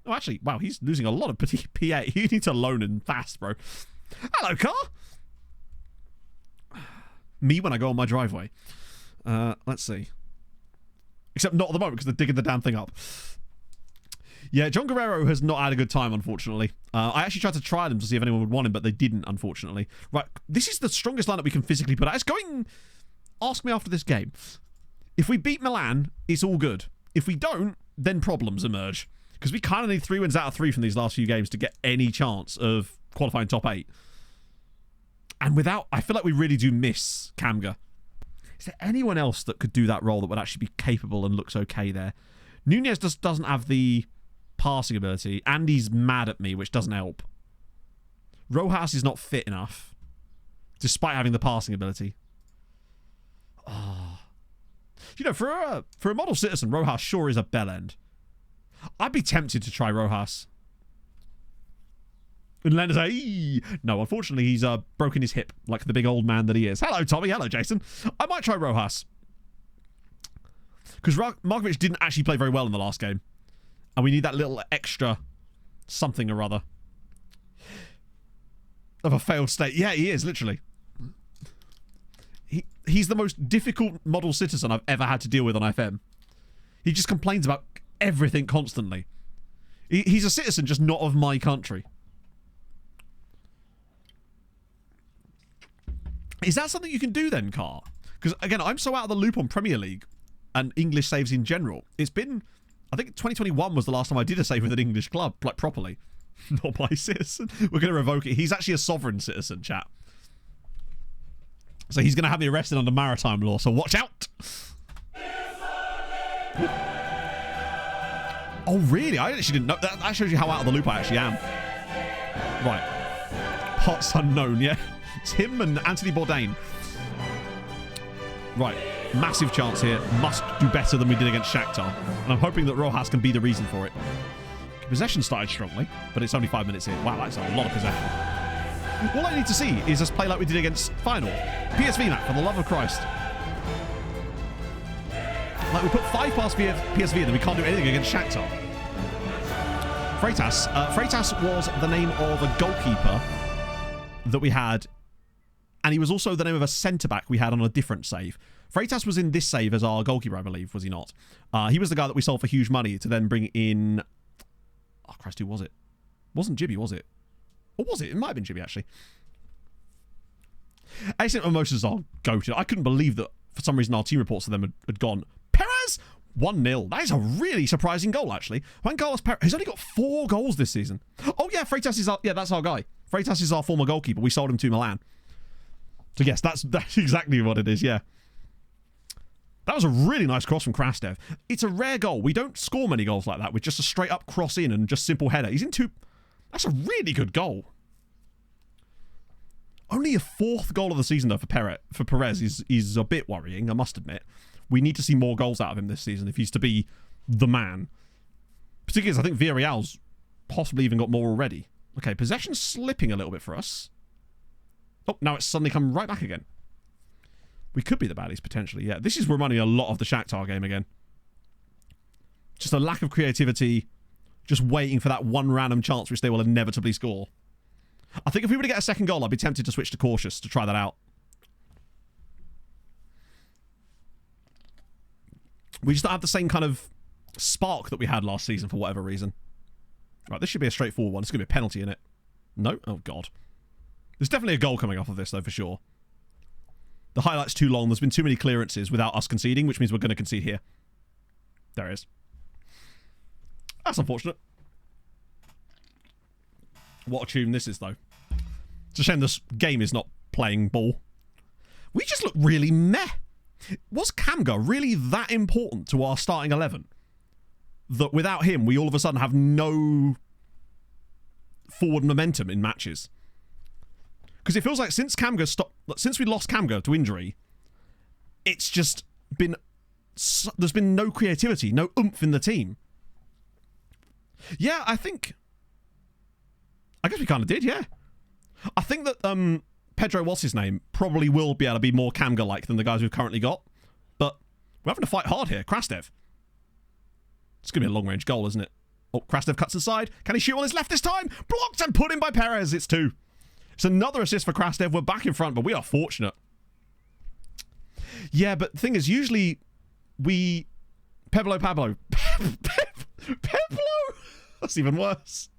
Oh, actually, wow, he's losing a lot of PA. You need to loan him fast, bro. Hello, car. Me when I go on my driveway. Let's see. Except not at the moment because they're digging the damn thing up. Yeah, John Guerrero has not had a good time, unfortunately. I actually tried to try them to see if anyone would want him, but they didn't, unfortunately. Right, this is the strongest lineup we can physically put out. It's going... Ask me after this game. If we beat Milan, it's all good. If we don't, then problems emerge. Because we kind of need 3 wins out of 3 from these last few games to get any chance of qualifying top 8. And without... I feel like we really do miss Kamga. Is there anyone else that could do that role that would actually be capable and looks okay there? Nunez just doesn't have the passing ability. Andy's mad at me, which doesn't help. Rojas is not fit enough, despite having the passing ability. Oh. You know, for a model citizen, Rojas sure is a bell end. I'd be tempted to try Rojas. And Leonard's no, unfortunately, he's broken his hip like the big old man that he is. Hello, Tommy. Hello, Jason. I might try Rojas. Because Markovic didn't actually play very well in the last game. And we need that little extra something or other. Of a failed state. Yeah, he is, literally. He's the most difficult model citizen I've ever had to deal with on FM. He just complains about everything constantly. He's a citizen, just not of my country. Is that something you can do then, Car? Because, again, I'm so out of the loop on Premier League and English saves in general. It's been... I think 2021 was the last time I did a save with an English club, like, properly. Not my citizen. We're going to revoke it. He's actually a sovereign citizen, chat. So he's going to have me arrested under maritime law, so watch out! Oh, really? I actually didn't know. That shows you how out of the loop I actually am. Right. Pots unknown, yeah. It's him and Anthony Bourdain. Right. Massive chance here. Must do better than we did against Shakhtar. And I'm hoping that Rojas can be the reason for it. Possession started strongly, but it's only 5 minutes in. Wow, that's a lot of possession. All I need to see is us play like we did against Final. PSV, Matt, for the love of Christ. Like, we put 5 past PSV and then we can't do anything against Shakhtar. Freitas. Freitas was the name of a goalkeeper that we had, and he was also the name of a centre-back we had on a different save. Freitas was in this save as our goalkeeper, I believe, was he not? He was the guy that we sold for huge money to then bring in... Oh, Christ, who was it? Wasn't Jibby, was it? Or was it? It might have been Jibby, actually. Excellent emotions are goated. I couldn't believe that, for some reason, our team reports for them had gone. Perez! 1-0. That is a really surprising goal, actually. Juan Carlos Perez has only got 4 goals this season. Oh, yeah, Freitas is our... Yeah, that's our guy. Freitas is our former goalkeeper. We sold him to Milan. So, yes, that's exactly what it is, yeah. That was a really nice cross from Krastev. It's a rare goal. We don't score many goals like that with just a straight-up cross in and just simple header. He's in 2... That's a really good goal. Only a 4th goal of the season, though, for Perez is a bit worrying, I must admit. We need to see more goals out of him this season if he's to be the man. Particularly as I think Villarreal's possibly even got more already. Okay, possession's slipping a little bit for us. Oh, now it's suddenly come right back again. We could be the baddies, potentially, yeah. This is reminding me a lot of the Shakhtar game again. Just a lack of creativity, just waiting for that one random chance which they will inevitably score. I think if we were to get a second goal, I'd be tempted to switch to cautious to try that out. We just don't have the same kind of spark that we had last season for whatever reason. Right, this should be a straightforward one. It's going to be a penalty in it. No? Oh, God. There's definitely a goal coming off of this, though, for sure. The highlight's too long. There's been too many clearances without us conceding, which means we're going to concede here. There it is. That's unfortunate. What a tune this is, though. It's a shame this game is not playing ball. We just look really meh. Was Kamga really that important to our starting 11? That without him, we all of a sudden have no forward momentum in matches? Because it feels like since we lost Kamga to injury, it's just been... There's been no creativity, no oomph in the team. Yeah, I guess we kind of did, yeah. I think that Pedro, what's his name, probably will be able to be more Kamga-like than the guys we've currently got. But we're having to fight hard here. Krastev. It's going to be a long-range goal, isn't it? Oh, Krastev cuts inside. Can he shoot on his left this time? Blocked and put in by Perez. It's 2. It's another assist for Krastev. We're back in front, but we are fortunate. Yeah, but the thing is, usually we... Pablo. Pablo! That's even worse.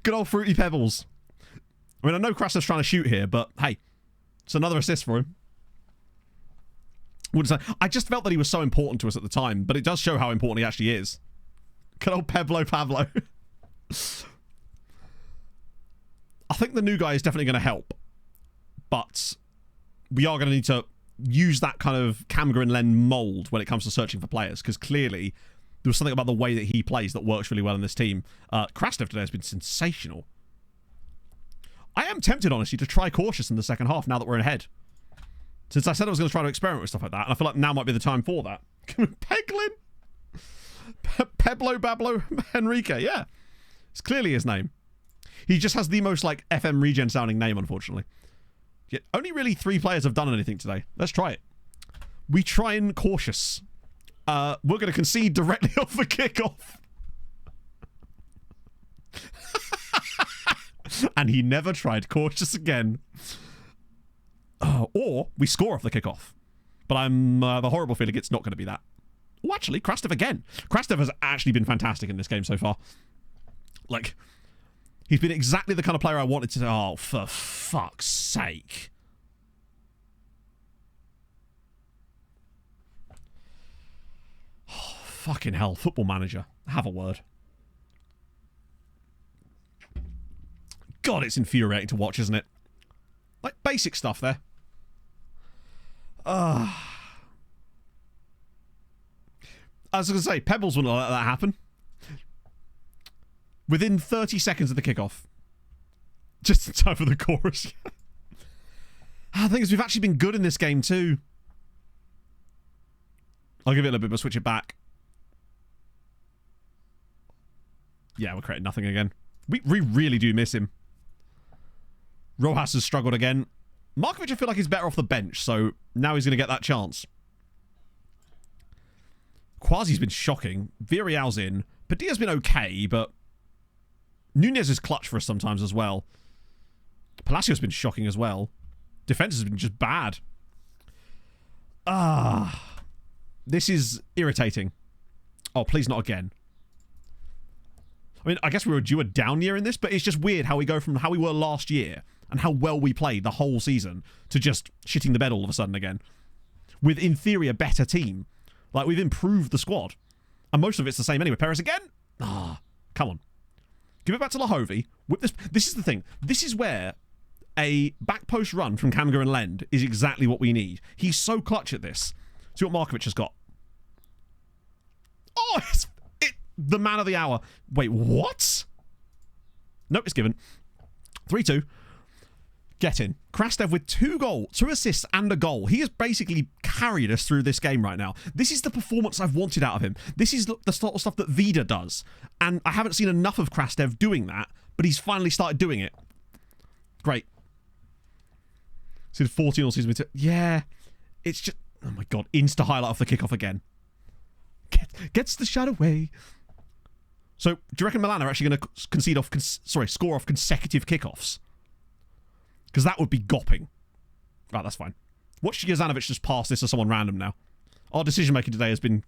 Good old Fruity Pebbles. I mean, I know Krastev's trying to shoot here, but hey, it's another assist for him. I just felt that he was so important to us at the time, but it does show how important he actually is. Good old Pablo. I think the new guy is definitely going to help, but we are going to need to use that kind of Kamga and Len mould when it comes to searching for players, because clearly there was something about the way that he plays that works really well in this team. Krastev today has been sensational. I am tempted, honestly, to try cautious in the second half now that we're ahead. Since I said I was going to try to experiment with stuff like that, and I feel like now might be the time for that. Peglin? Pablo Bablo Enrique, yeah. It's clearly his name. He just has the most, like, FM regen sounding name, unfortunately. Yet only really 3 players have done anything today. Let's try it. We try and cautious. We're going to concede directly off the kickoff. And he never tried cautious again. Or we score off the kickoff. But I'm the horrible feeling it's not going to be that. Oh, actually, Krastev again. Krastev has actually been fantastic in this game so far. Like, he's been exactly the kind of player I wanted to... Oh, for fuck's sake. Oh, fucking hell. Football Manager. Have a word. God, it's infuriating to watch, isn't it? Like, basic stuff there. I was going to say, Pebbles wouldn't let that happen. Within 30 seconds of the kickoff. Just in time for the chorus. The thing is, we've actually been good in this game too. I'll give it a little bit, but switch it back. Yeah, we're creating nothing again. We really do miss him. Rojas has struggled again. Markovic, I feel like he's better off the bench, so now he's going to get that chance. Quasi's been shocking. Villarreal's in. Padilla's been okay, but Nunez is clutch for us sometimes as well. Palacios been shocking as well. Defense has been just bad. This is irritating. Oh, please not again. I mean, I guess we were due a down year in this, but it's just weird how we go from how we were last year and how well we played the whole season to just shitting the bed all of a sudden again. With, in theory, a better team. Like, we've improved the squad. And most of it's the same anyway. Perez again? Come on. Give it back to Lahovi. Whip this. This is the thing. This is where a back post run from Kamga and Lend is exactly what we need. He's so clutch at this. See what Markovic has got. Oh, the man of the hour. Wait, what? Nope, it's given. 3-2. Get in. Krastev with 2 assists and a goal. He has basically carried us through this game right now. This is the performance I've wanted out of him. This is the sort of stuff that Vida does. And I haven't seen enough of Krastev doing that, but he's finally started doing it. Great. He's 14 all season. Yeah. It's just... Oh my god. Insta highlight off the kickoff again. Gets the shot away. So, do you reckon Milan are actually going to score off consecutive kickoffs? Because that would be gopping. Right, that's fine. Watch Jezanovic just pass this to someone random now. Our decision-making today has been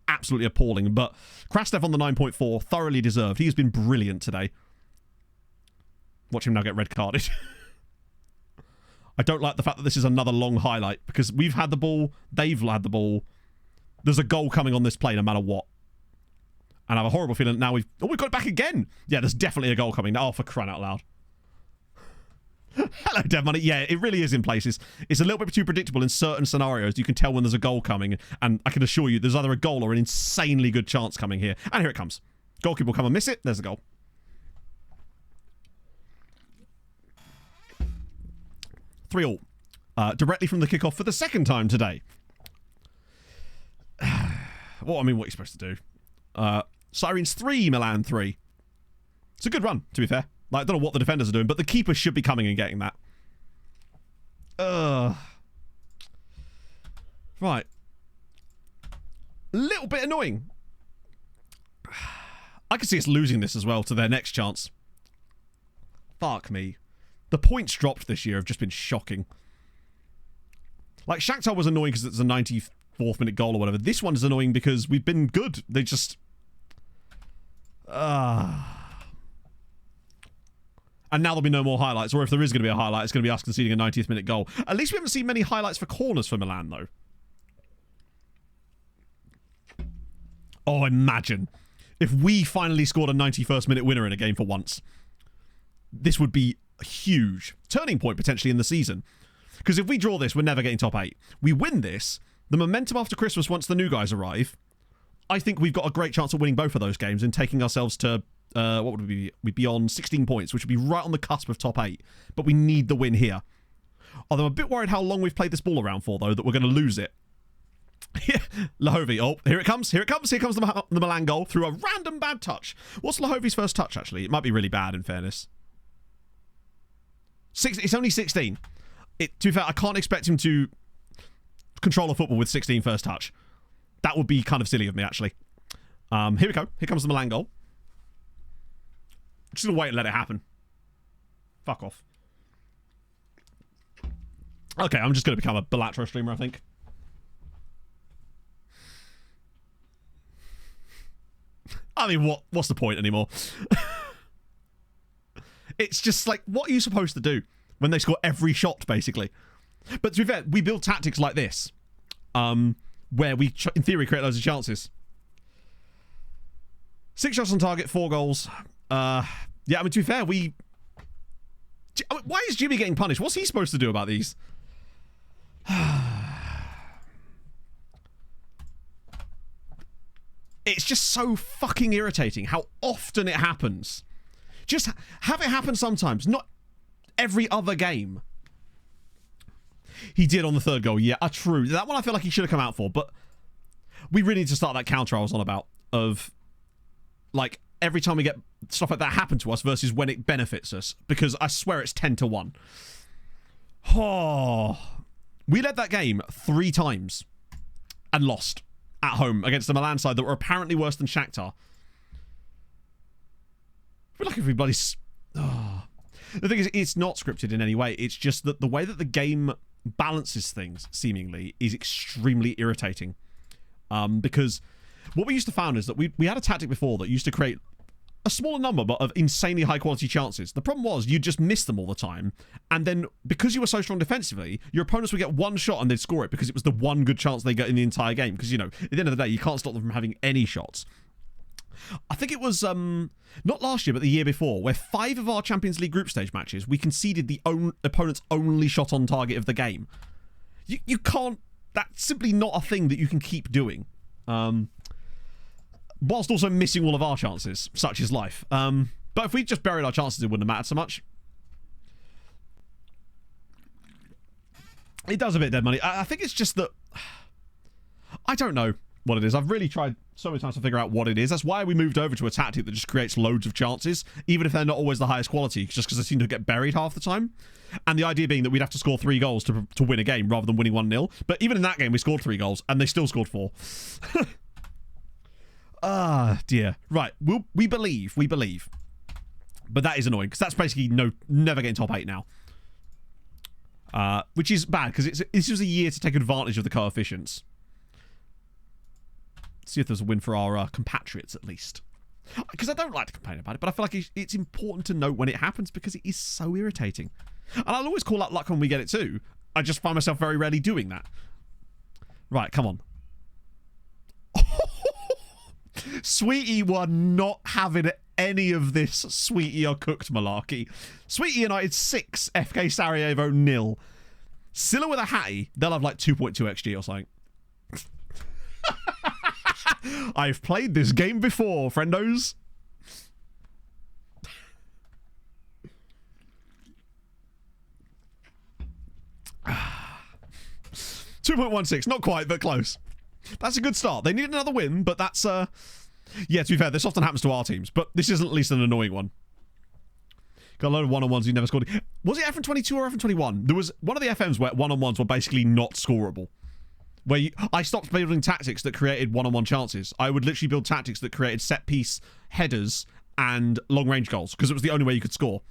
absolutely appalling. But Krastev on the 9.4, thoroughly deserved. He has been brilliant today. Watch him now get red carded. I don't like the fact that this is another long highlight because we've had the ball, they've had the ball. There's a goal coming on this play no matter what. And I have a horrible feeling that now we've got it back again. Yeah, there's definitely a goal coming. Oh, for crying out loud. Hello, Dev Money. Yeah, it really is in places. It's a little bit too predictable in certain scenarios. You can tell when there's a goal coming. And I can assure you there's either a goal or an insanely good chance coming here. And here it comes. Goalkeeper will come and miss it. There's the goal. 3-3. Directly from the kickoff for the second time today. Well, I mean, what are you supposed to do? Sirens 3, Milan 3. It's a good run, to be fair. Like, I don't know what the defenders are doing, but the keeper should be coming and getting that. Right. A little bit annoying. I can see us losing this as well to their next chance. Fuck me. The points dropped this year have just been shocking. Like, Shakhtar was annoying because it's a 94th minute goal or whatever. This one is annoying because we've been good. They just... And now there'll be no more highlights, or if there is going to be a highlight, it's going to be us conceding a 90th minute goal. At least we haven't seen many highlights for corners for Milan, though. Oh, imagine if we finally scored a 91st minute winner in a game for once. This would be a huge turning point, potentially, in the season. Because if we draw this, we're never getting top 8. We win this, the momentum after Christmas, once the new guys arrive, I think we've got a great chance of winning both of those games and taking ourselves to... what would we be? We'd be on 16 points, which would be right on the cusp of top 8. But we need the win here. Although I'm a bit worried how long we've played this ball around for, though, that we're going to lose it. Lahovi. Oh, here it comes. Here it comes. Here comes the Milan goal through a random bad touch. What's Lahovi's first touch, actually? It might be really bad, in fairness. It's only 16. To be fair, I can't expect him to control a football with 16 first touch. That would be kind of silly of me, actually. Here we go. Here comes the Milan goal. Just gonna wait and let it happen. Fuck off. Okay, I'm just gonna become a Balatro streamer, I think. I mean, what's the point anymore? It's just like, what are you supposed to do when they score every shot, basically? But to be fair, we build tactics like this, where we, in theory, create loads of chances. 6 shots on target, 4 goals. Yeah, I mean, to be fair, why is Jimmy getting punished? What's he supposed to do about these? It's just so fucking irritating how often it happens. Just have it happen sometimes, not every other game. He did on the 3rd goal, yeah, true. That one I feel like he should have come out for, but we really need to start that counter I was on about of, like, every time we get stuff like that happen to us versus when it benefits us, because I swear it's 10-1. Oh, we led that game 3 times and lost at home against the Milan side that were apparently worse than Shakhtar. I feel like everybody's... Oh. The thing is, it's not scripted in any way. It's just that the way that the game balances things, seemingly, is extremely irritating. Because what we used to find is that we had a tactic before that used to create a smaller number but of insanely high quality chances. The problem was you'd just miss them all the time, and then because you were so strong defensively, your opponents would get one shot and they'd score it because it was the one good chance they get in the entire game. Because, you know, at the end of the day, you can't stop them from having any shots. I think it was not last year but the year before, where 5 of our Champions League group stage matches we conceded the opponent's only shot on target of the game. You can't... That's simply not a thing that you can keep doing. Whilst also missing all of our chances. Such is life. But if we just buried our chances, it wouldn't have mattered so much. It does a bit, Dead Money. I think it's just that... I don't know what it is. I've really tried so many times to figure out what it is. That's why we moved over to a tactic that just creates loads of chances, even if they're not always the highest quality, just because they seem to get buried half the time. And the idea being that we'd have to score 3 goals to win a game rather than winning 1-0. But even in that game, we scored 3 goals, and they still scored 4. Ah, dear. Right, we believe. But that is annoying, because that's basically never getting top 8 now. Which is bad, because this was a year to take advantage of the coefficients. See if there's a win for our compatriots at least. Because I don't like to complain about it, but I feel like it's important to note when it happens because it is so irritating. And I'll always call out luck when we get it too. I just find myself very rarely doing that. Right, come on. Sweetie were not having any of this Sweetie or cooked malarkey. Sweetie United 6, FK Sarajevo 0. Silla with a Hattie, they'll have like 2.2 XG or something. I've played this game before, friendos. $2.16, not quite, but close. That's a good start. They need another win, but that's yeah, to be fair, this often happens to our teams, but this isn't at least an annoying one. Got a load of one-on-ones you never scored. Was it FN22 or FN21? There was one of the FMs where one-on-ones were basically not scoreable. Where I stopped building tactics that created one-on-one chances. I would literally build tactics that created set-piece headers and long-range goals, because it was the only way you could score.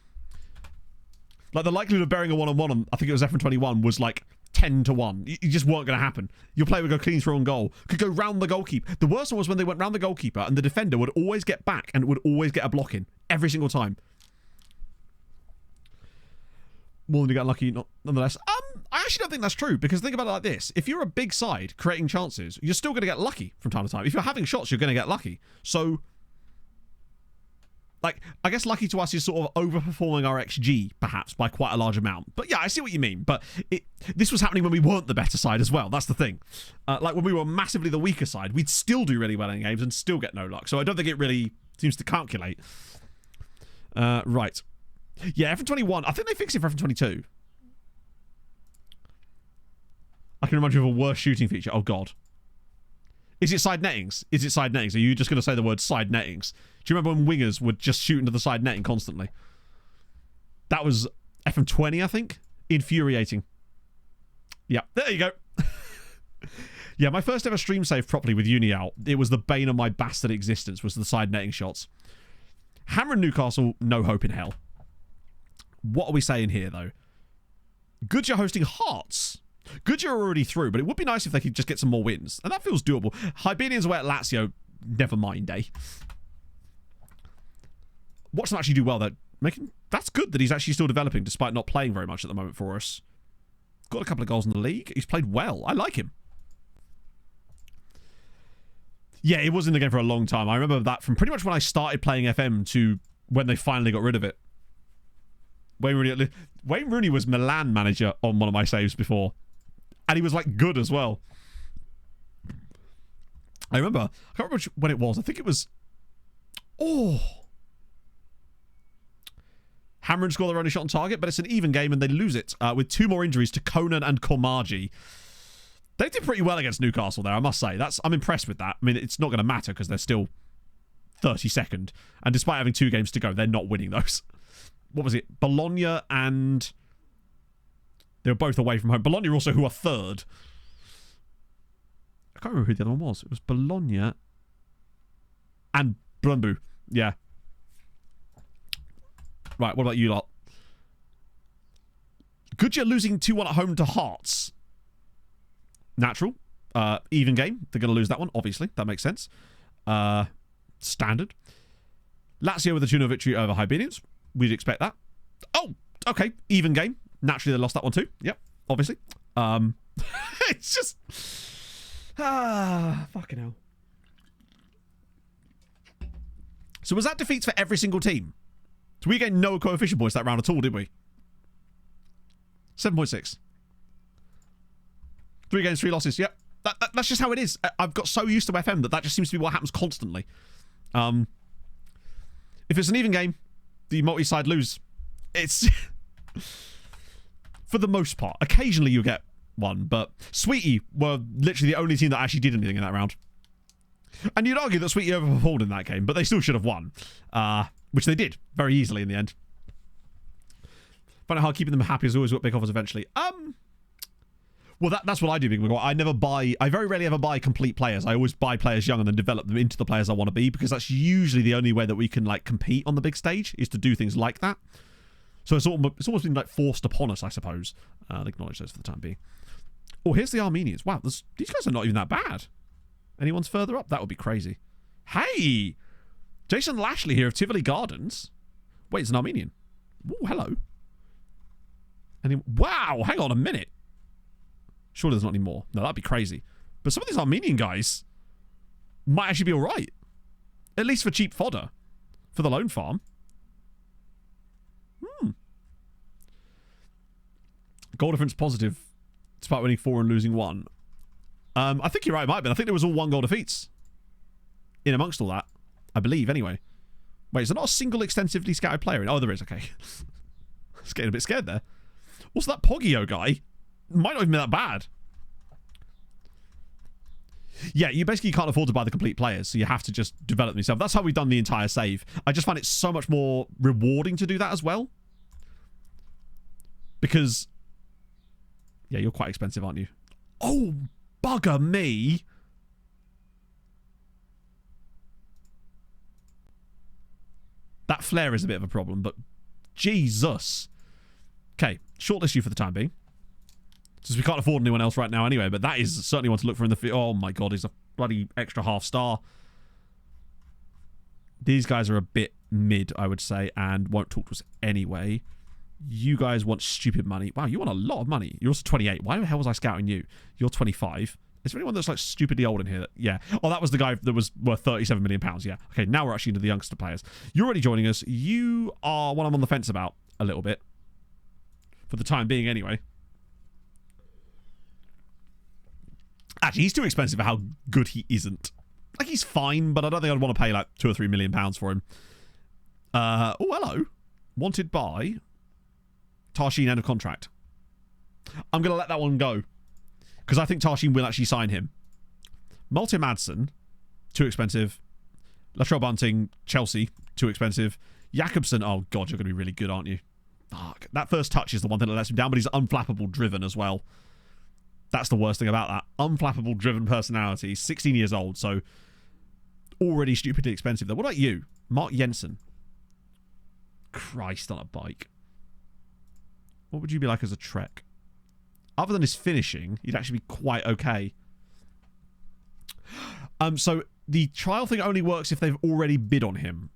Like, the likelihood of bearing a one-on-one on, I think it was FN21, was like 10 to 1. You just weren't going to happen. Your player would go clean through on goal. Could go round the goalkeeper. The worst one was when they went round the goalkeeper and the defender would always get back and would always get a block in. Every single time. More than you got lucky, nonetheless. I actually don't think that's true, because think about it like this. If you're a big side creating chances, you're still going to get lucky from time to time. If you're having shots, you're going to get lucky. So, like, I guess lucky to us is sort of overperforming our XG, perhaps, by quite a large amount. But yeah, I see what you mean. But this was happening when we weren't the better side as well. That's the thing. Like, when we were massively the weaker side, we'd still do really well in games and still get no luck. So I don't think it really seems to calculate. Right. Yeah, FN21. I think they fixed it for FN22. I can remind you of a worse shooting feature. Oh, God. Is it side nettings? Is it side nettings? Are you just going to say the word side nettings? Do you remember when wingers would just shoot into the side netting constantly? That was FM20, I think. Infuriating. Yeah, there you go. Yeah, my first ever stream save properly with uni out, it was the bane of my bastard existence, was the side netting shots. Hammer and Newcastle, no hope in hell. What are we saying here, though? Goodyear hosting Hearts. Goodyear are already through, but it would be nice if they could just get some more wins. And that feels doable. Hibernians away at Lazio, never mind, eh? Watch them actually do well, though. That's good that he's actually still developing, despite not playing very much at the moment for us. Got a couple of goals in the league. He's played well. I like him. Yeah, it was in the game for a long time. I remember that from pretty much when I started playing FM to when they finally got rid of it. Wayne Rooney was Milan manager on one of my saves before. And he was, like, good as well. I can't remember when it was. I think it was... Oh! Hammer score their only shot on target, but it's an even game and they lose it with 2 more injuries to Conan and Komarji. They did pretty well against Newcastle there, I must say. I'm impressed with that. I mean, it's not going to matter because they're still 32nd. And despite having 2 games to go, they're not winning those. What was it? Bologna and... They were both away from home. Bologna also, who are 3rd. I can't remember who the other one was. It was Bologna and Brumbu. Yeah. Right, what about you lot? Goodyear losing 2-1 at home to Hearts. Natural. Even game. They're going to lose that one, obviously. That makes sense. Standard. Lazio with a 2-0 victory over Hibernians. We'd expect that. Oh, okay. Even game. Naturally, they lost that one too. Yep, obviously. It's just... fucking hell. So was that defeats for every single team? So we gained no coefficient points that round at all, did we? 7.6. 3 games, 3 losses. Yep. That's just how it is. I've got so used to FM that just seems to be what happens constantly. If it's an even game, the multi-side lose. It's... For the most part. Occasionally you get one, but Sweetie were literally the only team that actually did anything in that round. And you'd argue that Sweetie overperformed in that game, but they still should have won. Which they did, very easily in the end. Find it hard keeping them happy as always got big offers eventually. Well, that's what I do, Big McGraw. I very rarely ever buy complete players. I always buy players young and then develop them into the players I want to be, because that's usually the only way that we can, like, compete on the big stage, is to do things like that. So it's almost been, like, forced upon us, I suppose. I'll acknowledge those for the time being. Oh, here's the Armenians. Wow, these guys are not even that bad. Anyone's further up? That would be crazy. Hey! Jason Lashley here of Tivoli Gardens. Wait, it's an Armenian. Ooh, hello. Wow, hang on a minute. Surely there's not any more. No, that'd be crazy. But some of these Armenian guys might actually be alright. At least for cheap fodder. For the loan farm. Goal difference positive. Despite winning 4 and losing 1. I think you're right, it might have been. I think there was all 1-goal defeats. In amongst all that. I believe, anyway. Wait, is there not a single extensively scouted player in? Oh, there is, okay. I was getting a bit scared there. Also, that Poggio guy might not even be that bad. Yeah, you basically can't afford to buy the complete players, so you have to just develop them yourself. That's how we've done the entire save. I just find it so much more rewarding to do that as well. Because... yeah, you're quite expensive, aren't you? Oh, bugger me! That flare is a bit of a problem, but Jesus. Okay, shortlist you for the time being. Since we can't afford anyone else right now anyway, but that is certainly one to look for in the... oh my god, he's a bloody extra half star. These guys are a bit mid, I would say, and won't talk to us anyway. You guys want stupid money. Wow, you want a lot of money. You're also 28. Why the hell was I scouting you? You're 25. Is there anyone that's like stupidly old in here? Yeah. Oh, that was the guy that was worth £37 million. Yeah. Okay, now we're actually into the youngster players. You're already joining us. You are one I'm on the fence about a little bit. For the time being, anyway. Actually, he's too expensive for how good he isn't. Like, he's fine, but I don't think I'd want to pay like £2 or £3 million for him. Oh, hello. Wanted by Tarshin, end of contract. I'm going to let that one go. Because I think Tarshin will actually sign him. Malte Madsen, too expensive. Latrell Bunting, Chelsea, too expensive. Jakobsen, oh god, you're going to be really good, aren't you? Fuck. That first touch is the one thing that lets him down, but he's unflappable driven as well. That's the worst thing about that. Unflappable driven personality. 16 years old, so already stupidly expensive. Though. What about you? Mark Jensen. Christ on a bike. What would you be like as a Trek? Other than his finishing, he'd actually be quite okay. So the trial thing only works if they've already bid on him.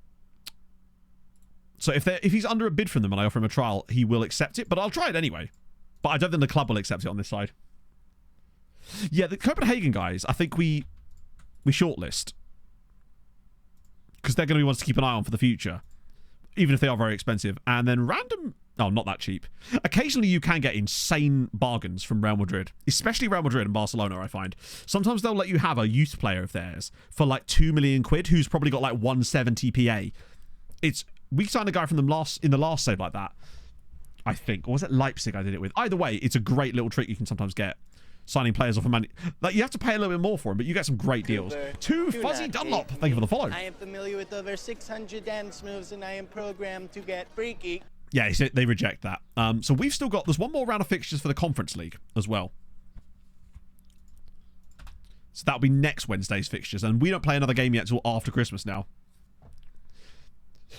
So if he's under a bid from them and I offer him a trial, he will accept it, but I'll try it anyway. But I don't think the club will accept it on this side. Yeah, the Copenhagen guys, I think we shortlist. Because they're going to be ones to keep an eye on for the future. Even if they are very expensive. And then random... oh, not that cheap. Occasionally you can get insane bargains from Real Madrid. Especially Real Madrid and Barcelona, I find. Sometimes they'll let you have a youth player of theirs for like 2 million quid who's probably got like 170 PA. We signed a guy from them in the last save like that. I think. Or was it Leipzig I did it with? Either way, it's a great little trick you can sometimes get. Signing players off a man. Like, you have to pay a little bit more for them, but you get some great deals. To Fuzzy Dunlop. Thank you for the follow. I am familiar with over 600 dance moves, and I am programmed to get freaky. Yeah, they reject that. So we've still got... there's one more round of fixtures for the Conference League as well. So that'll be next Wednesday's fixtures. And we don't play another game yet till after Christmas now.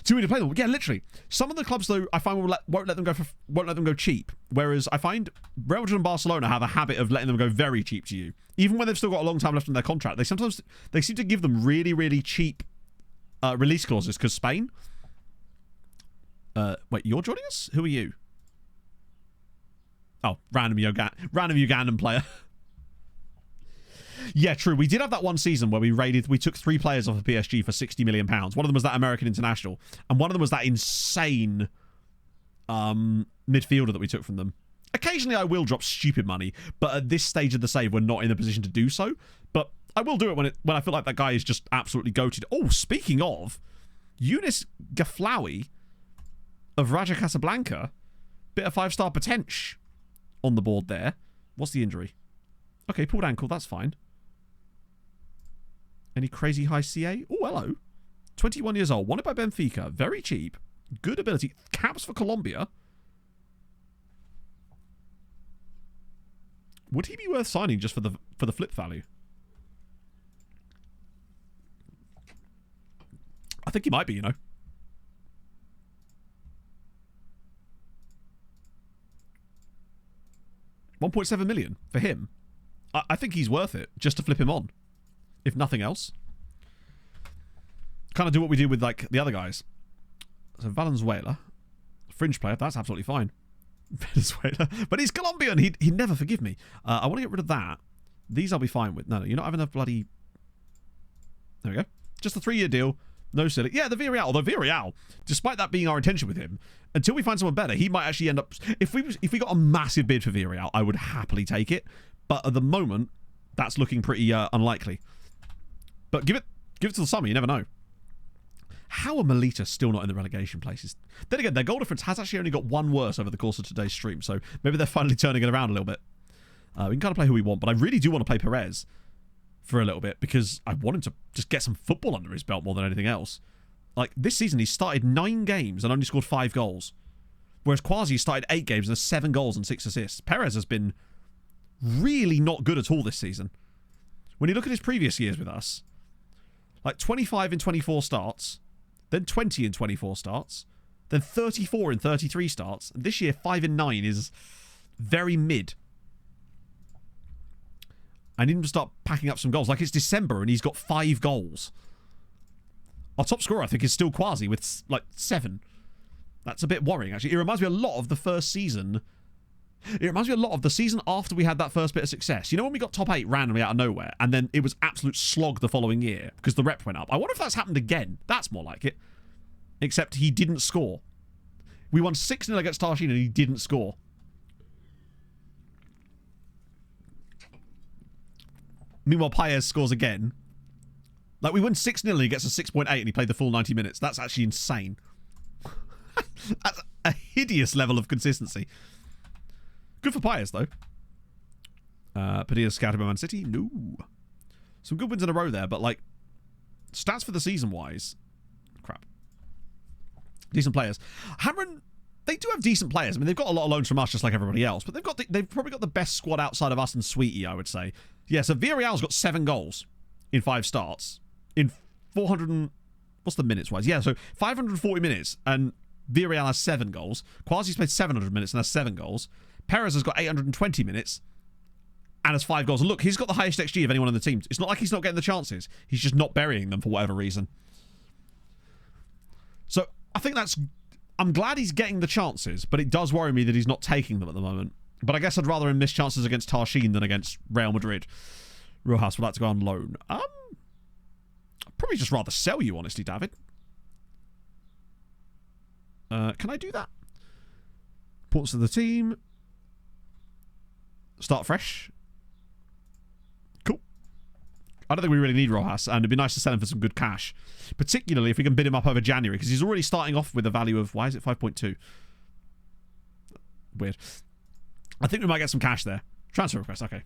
Too many to play them. Yeah, literally. Some of the clubs, though, I find won't let them go cheap. Whereas I find Real Madrid and Barcelona have a habit of letting them go very cheap to you. Even when they've still got a long time left on their contract. They seem to give them really, really cheap release clauses. Because Spain... wait, you're joining us? Who are you? Oh, random Ugandan player. Yeah, true. We did have that one season where we took 3 players off of PSG for £60 million. One of them was that American international, and one of them was that insane midfielder that we took from them. Occasionally I will drop stupid money, but at this stage of the save, we're not in a position to do so. But I will do it when I feel like that guy is just absolutely goated. Oh, speaking of, Younes Gaflaoui of Raja Casablanca, bit of 5-star potential on the board there. What's the injury? Okay, pulled ankle, that's fine. Any crazy high CA? Oh, hello. 21 years old, wanted by Benfica, very cheap, good ability, caps for Colombia. Would he be worth signing just for the flip value? I think he might be, you know. $1.7 million for him. I think he's worth it just to flip him on. if nothing else. Kind of do what we do with, like, the other guys. So Valenzuela, fringe player, that's absolutely fine. Venezuela. But he's Colombian. He'd never forgive me. I want to get rid of that. These I'll be fine with. No, you're not having a bloody... There we go. Just a 3-year deal. No silly. Yeah, the Villarreal. Although Villarreal, despite that being our intention with him, until we find someone better, he might actually end up... If we got a massive bid for Villarreal, I would happily take it. But at the moment, that's looking pretty unlikely. But give it to the summer. You never know. How are Melita still not in the relegation places? Then again, their goal difference has actually only got one worse over the course of today's stream, so maybe they're finally turning it around a little bit. We can kind of play who we want, but I really do want to play Perez for a little bit because I want him to just get some football under his belt more than anything else. Like, this season, he started 9 games and only scored 5 goals, whereas Quasi started 8 games and has 7 goals and 6 assists. Perez has been really not good at all this season. When you look at his previous years with us, like 25 in 24 starts... Then 20 in 24 starts. Then 34 in 33 starts. And this year, 5 in 9 is very mid. I need him to start packing up some goals. Like, it's December and he's got 5 goals. Our top scorer, I think, is still Quasi with, like, 7. That's a bit worrying, actually. It reminds me a lot of the first season. It reminds me a lot of the season after we had that first bit of success. You know when we got top 8 randomly out of nowhere, and then it was absolute slog the following year because the rep went up? I wonder if that's happened again. That's more like it. Except he didn't score. We won 6-0 against Tarshin and he didn't score. Meanwhile, Paez scores again. Like, we win 6-0 and he gets a 6.8 and he played the full 90 minutes. That's actually insane. That's a hideous level of consistency. Good for Paez, though. Padilla scouted by Man City? No. Some good wins in a row there, but, like, stats for the season-wise... Crap. Decent players. Hamron, they do have decent players. I mean, they've got a lot of loans from us, just like everybody else, but they've probably got the best squad outside of us and Sweetie, I would say. Yeah, so Villarreal's got 7 goals in 5 starts. In 400 and... What's the minutes-wise? Yeah, so 540 minutes, and Villarreal has 7 goals. Quasi's played 700 minutes and has 7 goals. Perez has got 820 minutes and has 5 goals. And look, he's got the highest XG of anyone on the team. It's not like he's not getting the chances. He's just not burying them for whatever reason. So, I think that's... I'm glad he's getting the chances, but it does worry me that he's not taking them at the moment. But I guess I'd rather him miss chances against Tarshin than against Real Madrid. Rojas would like to go on loan. I'd probably just rather sell you, honestly, David. Can I do that? Ports of the team. Start fresh. Cool. I don't think we really need Rojas, and it'd be nice to sell him for some good cash. Particularly if we can bid him up over January, because he's already starting off with a value of... Why is it 5.2? Weird. I think we might get some cash there. Transfer request, okay.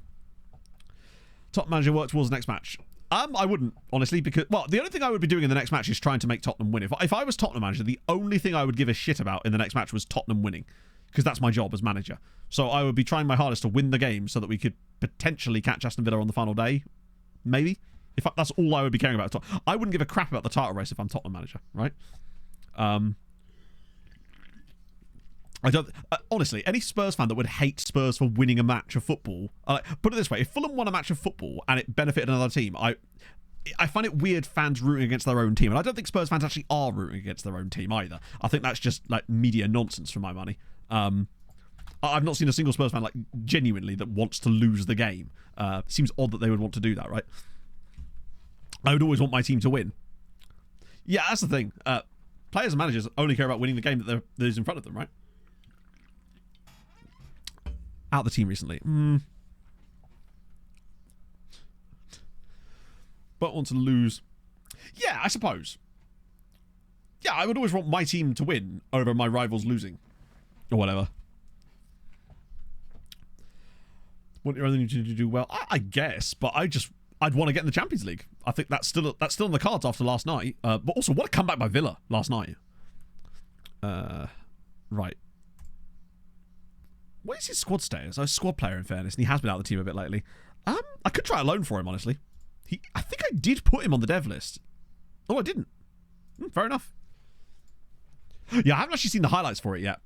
Top manager work towards the next match. I wouldn't, honestly, because... Well, the only thing I would be doing in the next match is trying to make Tottenham win. If I was Tottenham manager, the only thing I would give a shit about in the next match was Tottenham winning. Because that's my job as manager. So I would be trying my hardest to win the game so that we could potentially catch Aston Villa on the final day. Maybe. That's all I would be caring about. I wouldn't give a crap about the title race if I'm Tottenham manager, right? I don't... honestly, any Spurs fan that would hate Spurs for winning a match of football... put it this way, if Fulham won a match of football and it benefited another team, I find it weird fans rooting against their own team. And I don't think Spurs fans actually are rooting against their own team either. I think that's just, like, media nonsense for my money. I've not seen a single Spurs fan, like, genuinely that wants to lose the game. Seems odd that they would want to do that, right? I would always want my team to win. Yeah, that's the thing. Players and managers only care about winning the game that is in front of them, right? Out of the team recently. But want to lose. Yeah, I suppose. Yeah, I would always want my team to win over my rivals losing. Or whatever. Want your other team to do well? I guess, but I'd want to get in the Champions League. I think that's still on the cards after last night. But also, what a comeback by Villa last night. Right. What is his squad status? A squad player, in fairness, and he has been out of the team a bit lately. I could try a loan for him, honestly. I think I did put him on the dev list. Oh, I didn't. Fair enough. Yeah, I haven't actually seen the highlights for it yet,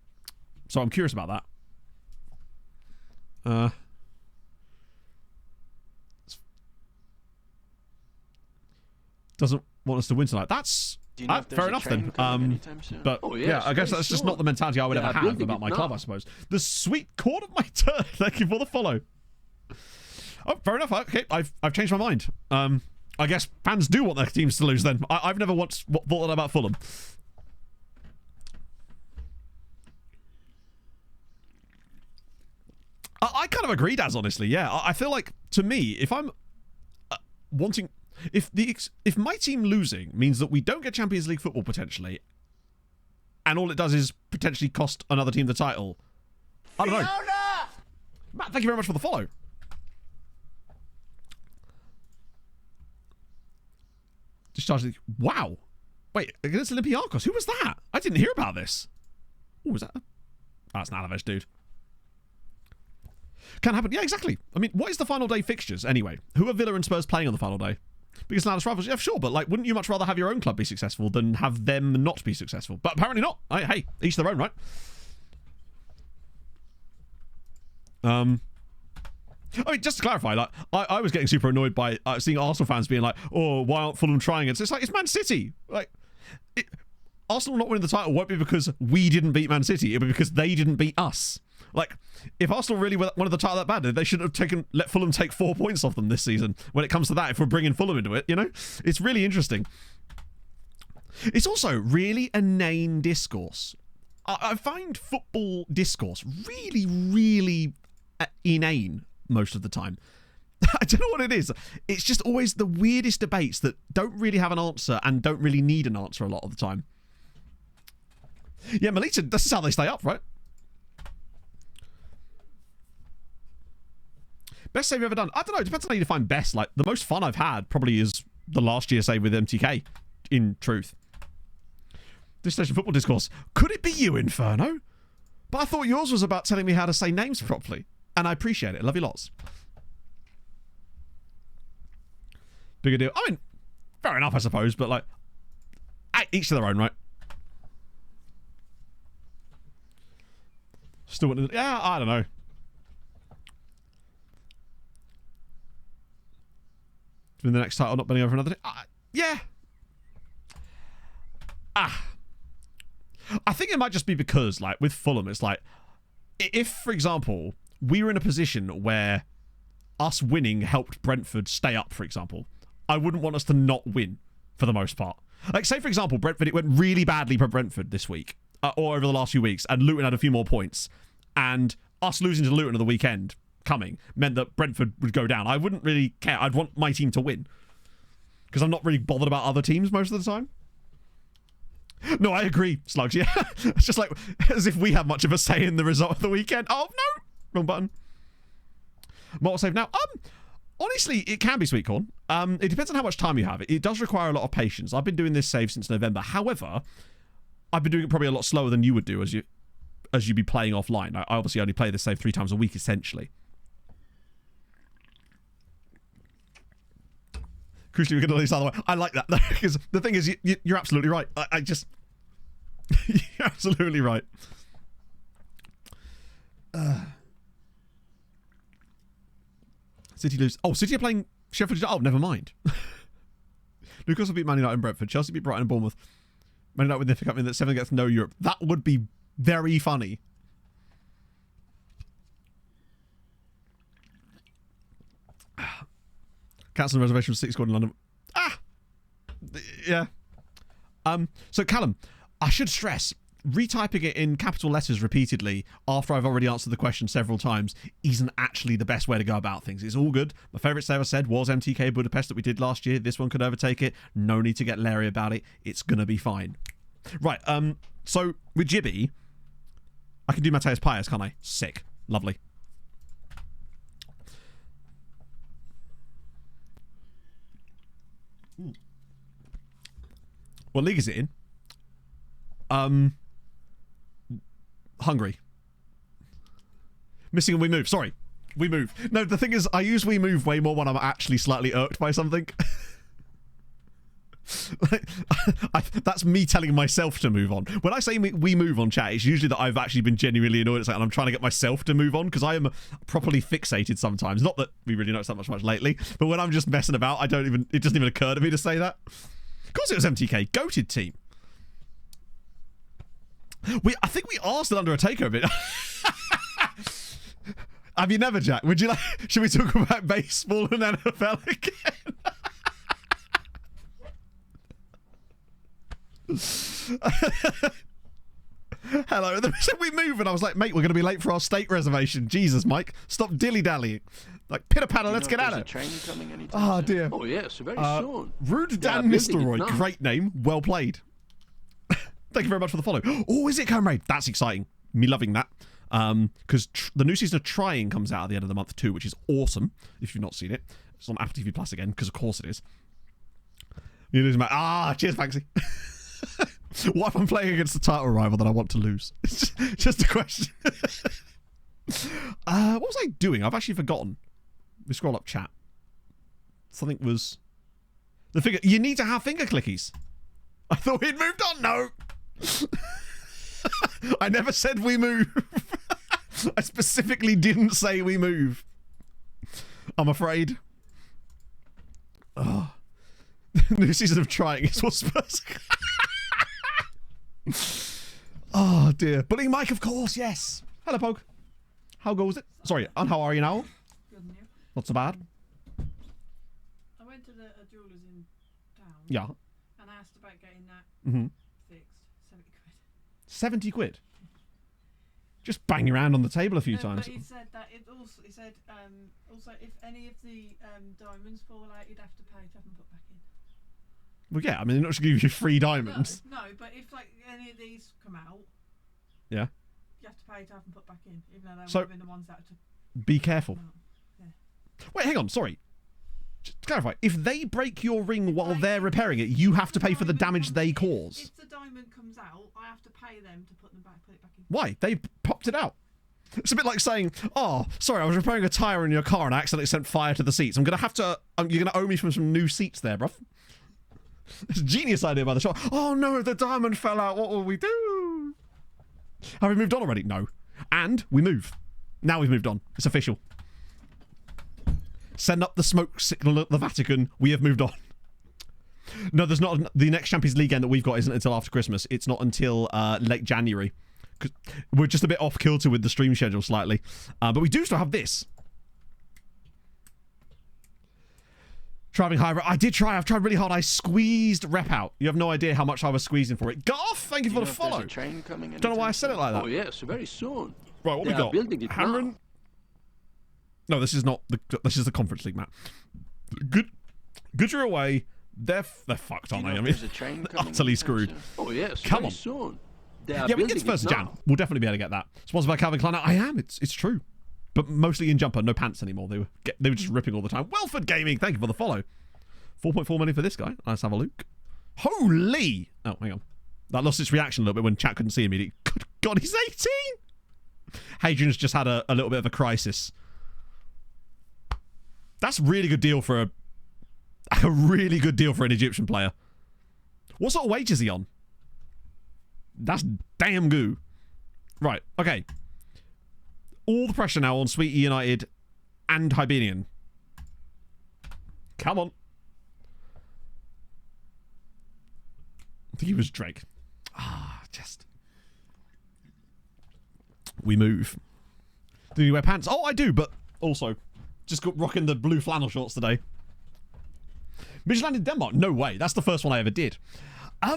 so I'm curious about that. doesn't want us to win tonight. That's fair enough then. But yeah, I guess that's just not the mentality I would ever have about my club, I suppose. The sweet cord of my turn. Thank you for the follow. Oh, fair enough. Okay, I've changed my mind. I guess fans do want their teams to lose then. I've never once thought that about Fulham. I kind of agree, Daz, honestly. Yeah, I feel like, to me, if I'm wanting... If my team losing means that we don't get Champions League football, potentially, and all it does is potentially cost another team the title, I don't know. Matt, thank you very much for the follow. Discharge the... Wow. Wait, against Olympiacos? Who was that? I didn't hear about this. Who was that? Oh, that's an Alaves dude. Can happen. Yeah, exactly. I mean, what is the final day fixtures anyway? Who are Villa and Spurs playing on the final day? Because Lattice rivals, yeah, sure, but like, wouldn't you much rather have your own club be successful than have them not be successful? But apparently not. Hey, each their own, right? I mean, just to clarify, like, I was getting super annoyed by seeing Arsenal fans being like, "Oh, why aren't Fulham trying it?" So it's like, it's Man City. Like, Arsenal not winning the title won't be because we didn't beat Man City. It'll be because they didn't beat us. Like, if Arsenal really wanted the title that bad, they shouldn't have let Fulham take 4 points off them this season. When it comes to that, if we're bringing Fulham into it, you know, it's really interesting. It's also really inane discourse. I find football discourse really, really inane most of the time. I don't know what it is. It's just always the weirdest debates that don't really have an answer and don't really need an answer a lot of the time. Yeah, Melita, this is how they stay up, right? Best save you've ever done? I don't know. It depends on how you define best. Like, the most fun I've had probably is the last year save with MTK, in truth. This station football discourse. Could it be you, Inferno? But I thought yours was about telling me how to say names properly. And I appreciate it. Love you lots. Bigger deal. I mean, fair enough, I suppose. But, like, each to their own, right? Still want to... Yeah, I don't know. In the next title, not betting over another day. Yeah. I think it might just be because, like, with Fulham, it's like, if, for example, we were in a position where us winning helped Brentford stay up, for example, I wouldn't want us to not win, for the most part. Like, say, for example, Brentford, it went really badly for Brentford this week, or over the last few weeks, and Luton had a few more points, and us losing to Luton at the weekend coming meant that Brentford would go down. I wouldn't really care. I'd want my team to win, because I'm not really bothered about other teams most of the time. No, I agree, Slugs. Yeah, it's just like as if we have much of a say in the result of the weekend. Oh no, wrong button. Multi save now. Honestly, it can be sweet corn. It depends on how much time you have. It does require a lot of patience. I've been doing this save since November. However, I've been doing it probably a lot slower than you would do as you'd be playing offline. I obviously only play this save 3 times a week, essentially. Crucially, we're going to lose either way. I like that, because the thing is, you're absolutely right. I just... You're absolutely right. City lose. Oh, City are playing Sheffield. Oh, never mind. Newcastle beat Man United and Brentford. Chelsea beat Brighton and Bournemouth. Man United with the Cup in that 7 gets no Europe. That would be very funny. Cancel the reservation for 6 squad in London. Yeah. So Callum, I should stress, retyping it in capital letters repeatedly after I've already answered the question several times isn't actually the best way to go about things. It's all good. My favourite save I said was MTK Budapest that we did last year. This one could overtake it. No need to get leery about it. It's gonna be fine. Right, so with Jibby, I can do Mateus Paes, can't I? Sick. Lovely. What league is it in? Hungary. Missing and We Move. Sorry. We Move. No, the thing is, I use We Move way more when I'm actually slightly irked by something. That's me telling myself to move on. When I say we move on, chat, it's usually that I've actually been genuinely annoyed at something and I'm trying to get myself to move on because I am properly fixated sometimes. Not that we really notice that much lately, but when I'm just messing about, it doesn't even occur to me to say that. Of course it was MTK. Goated team. I think we are still under a takeover bit. Have you never, Jack? Would you like? Should we talk about baseball and NFL again? Hello. And then we move, and I was like, mate, we're going to be late for our steak reservation. Jesus, Mike, stop dilly-dallying. Like, pitter-patter, let's get at it. Oh, dear. Oh, yes, very soon. Rude Dan Nistelrooy, great name, well played. Thank you very much for the follow. Oh, is it, Comrade? That's exciting. Me loving that. Because the new season of Trying comes out at the end of the month too, which is awesome. If you've not seen it, it's on Apple TV Plus again, because of course it is. You lose my cheers, Fancy. What if I'm playing against the title rival that I want to lose? It's just a question. What was I doing? I've actually forgotten. We scroll up chat. Something was the finger. You need to have finger clickies. I thought we'd moved on. No. I never said we move. I specifically didn't say we move. I'm afraid. Oh. New season of Trying is what Spurs. Oh dear. Bullying Mike, of course, yes. Hello, Poke. How goes it? Sorry, and how are you now? Good, and you? Not so bad. I went to a jeweller's in town. Yeah. And I asked about getting that fixed. 70 quid. 70 quid? Just bang around on the table a few times. But he said that he said also if any of the diamonds fall out, you'd have to pay to have them put back in. Well, yeah, I mean, they're not just going to give you free diamonds. No, but if like any of these come out, yeah, you have to pay to have them put back in, even though they would so, have been the ones that to. Be careful. Yeah. Wait, hang on, sorry. Just to clarify, if they break your ring while they're repairing it, you have to pay for the damage they cause. If the diamond comes out, I have to pay them to put it back in. Why? They popped it out. It's a bit like saying, oh, sorry, I was repairing a tyre in your car and I accidentally sent fire to the seats. I'm going to have to, you're going to owe me from some new seats there, bruv. It's a genius idea by the shop. Oh no, the diamond fell out. What will we do? Have we moved on already? No. And we move. Now we've moved on. It's official. Send up the smoke signal at the Vatican. We have moved on. No, there's not. The next Champions League game that we've got isn't until after Christmas. It's not until late January. We're just a bit off kilter with the stream schedule slightly. But we do still have this. Driving high. I did try. I've tried really hard. I squeezed rep out. You have no idea how much I was squeezing for it. Garth, thank you for the follow. Don't know why I said it like that. Oh, yes, very soon. Right, what we got? Cameron. No, this is not the. This is the Conference League, Matt. Good, you're away. They're fucked, aren't they? I mean, utterly screwed. Oh yes, come on. Soon. Yeah, we get to 1st of Jan. We'll definitely be able to get that. Sponsored by Calvin Klein. I am. It's true. But mostly in jumper, no pants anymore. They were just ripping all the time. Welford Gaming, thank you for the follow. 4.4 million for this guy. Let's have a look. Holy! Oh, hang on. That lost its reaction a little bit when chat couldn't see him. Good God, he's 18! Hadrian's just had a little bit of a crisis. That's a really good deal for a really good deal for an Egyptian player. What sort of wage is he on? That's damn goo. Right, okay. All the pressure now on Sweetie United and Hibernian. Come on. I think he was Drake. Just. We move. Do you wear pants? Oh, I do, but also just got rocking the blue flannel shorts today. Midtjylland in Denmark? No way. That's the first one I ever did. I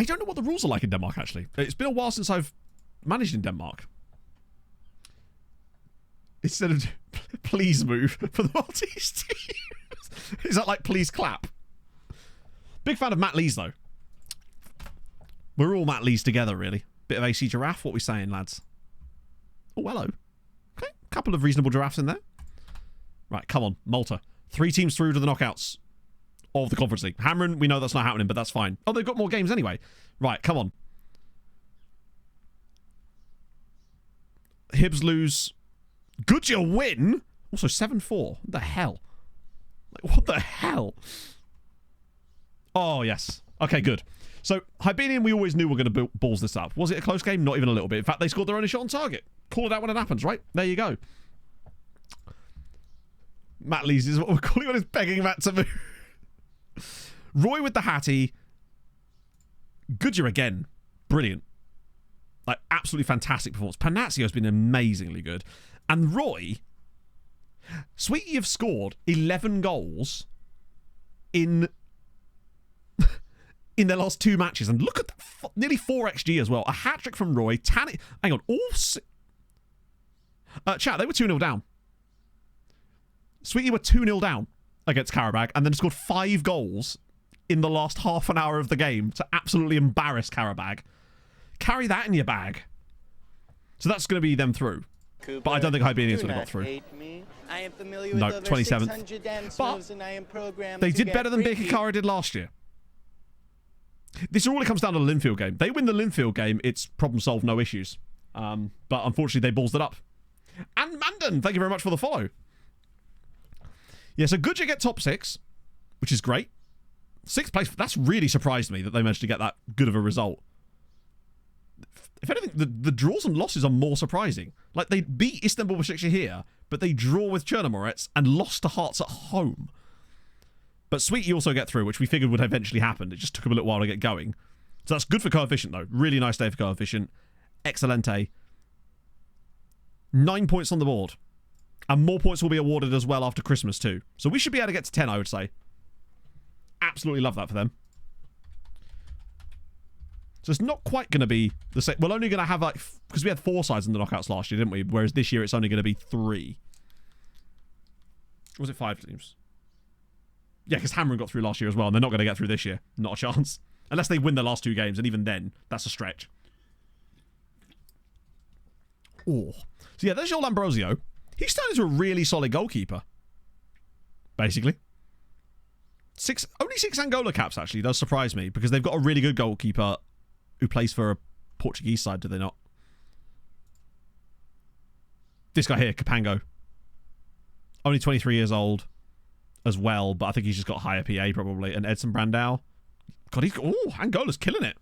don't know what the rules are like in Denmark, actually. It's been a while since I've managed in Denmark. Instead of please move for the Maltese team. Is that like please clap? Big fan of Matt Lees, though. We're all Matt Lees together, really. Bit of AC Giraffe. What we saying, lads? Oh, hello. Okay, couple of reasonable giraffes in there. Right, come on. Malta. 3 teams through to the knockouts of the Conference League. Hamron, we know that's not happening, but that's fine. Oh, they've got more games anyway. Right, come on. Hibs lose. Goodyear win? Also 7-4. What the hell? Like, what the hell? Oh, yes. Okay, good. So, Hibernian, we always knew we were going to balls this up. Was it a close game? Not even a little bit. In fact, they scored their only shot on target. Call it out when it happens, right? There you go. Matt Lees is what we're calling on, is begging Matt to move. Roy with the Hattie. Goodyear again. Brilliant. Like, absolutely fantastic performance. Panaccio's been amazingly good. And Roy, Sweetie have scored 11 goals in their last 2 matches. And look at that. Nearly 4 XG as well. A hat-trick from Roy. Hang on. Chat, they were 2-0 down. Sweetie were 2-0 down against Karabag and then scored 5 goals in the last half an hour of the game to absolutely embarrass Karabag. Carry that in your bag. So that's going to be them through. Cooper, but I don't think Hibernians would have got through. I am familiar with No, over 27th. 600 dance But moves, and I am programmed they to did get better than freaky. Bikikara did last year. This all comes down to the Linfield game. They win the Linfield game, it's problem solved, no issues. But unfortunately, they ballsed it up. And Mandan, thank you very much for the follow. Yeah, so Goodyear get top 6, which is great. 6th place, that's really surprised me that they managed to get that good of a result. If anything, the draws and losses are more surprising. Like, they beat Istanbul Besiktas here, but they draw with Chernomorets and lost to Hearts at home. But Sweetie also get through, which we figured would eventually happen. It just took them a little while to get going. So that's good for Coefficient, though. Really nice day for Coefficient. Excelente. 9 points on the board. And more points will be awarded as well after Christmas, too. So we should be able to get to 10, I would say. Absolutely love that for them. So it's not quite going to be the same. We're only going to have, like, because we had 4 sides in the knockouts last year, didn't we? Whereas this year it's only going to be 3. Or was it 5 teams? Yeah, because Hammering got through last year as well, and they're not going to get through this year. Not a chance. Unless they win their last 2 games, and even then, that's a stretch. Oh. So yeah, there's your Lambrosio. He's turned into a really solid goalkeeper. Basically. Only 6 Angola caps, actually, does surprise me, because they've got a really good goalkeeper who plays for a Portuguese side, do they not? This guy here, Capango. Only 23 years old as well, but I think he's just got higher PA probably. And Edson Brandao. God, Angola's killing it.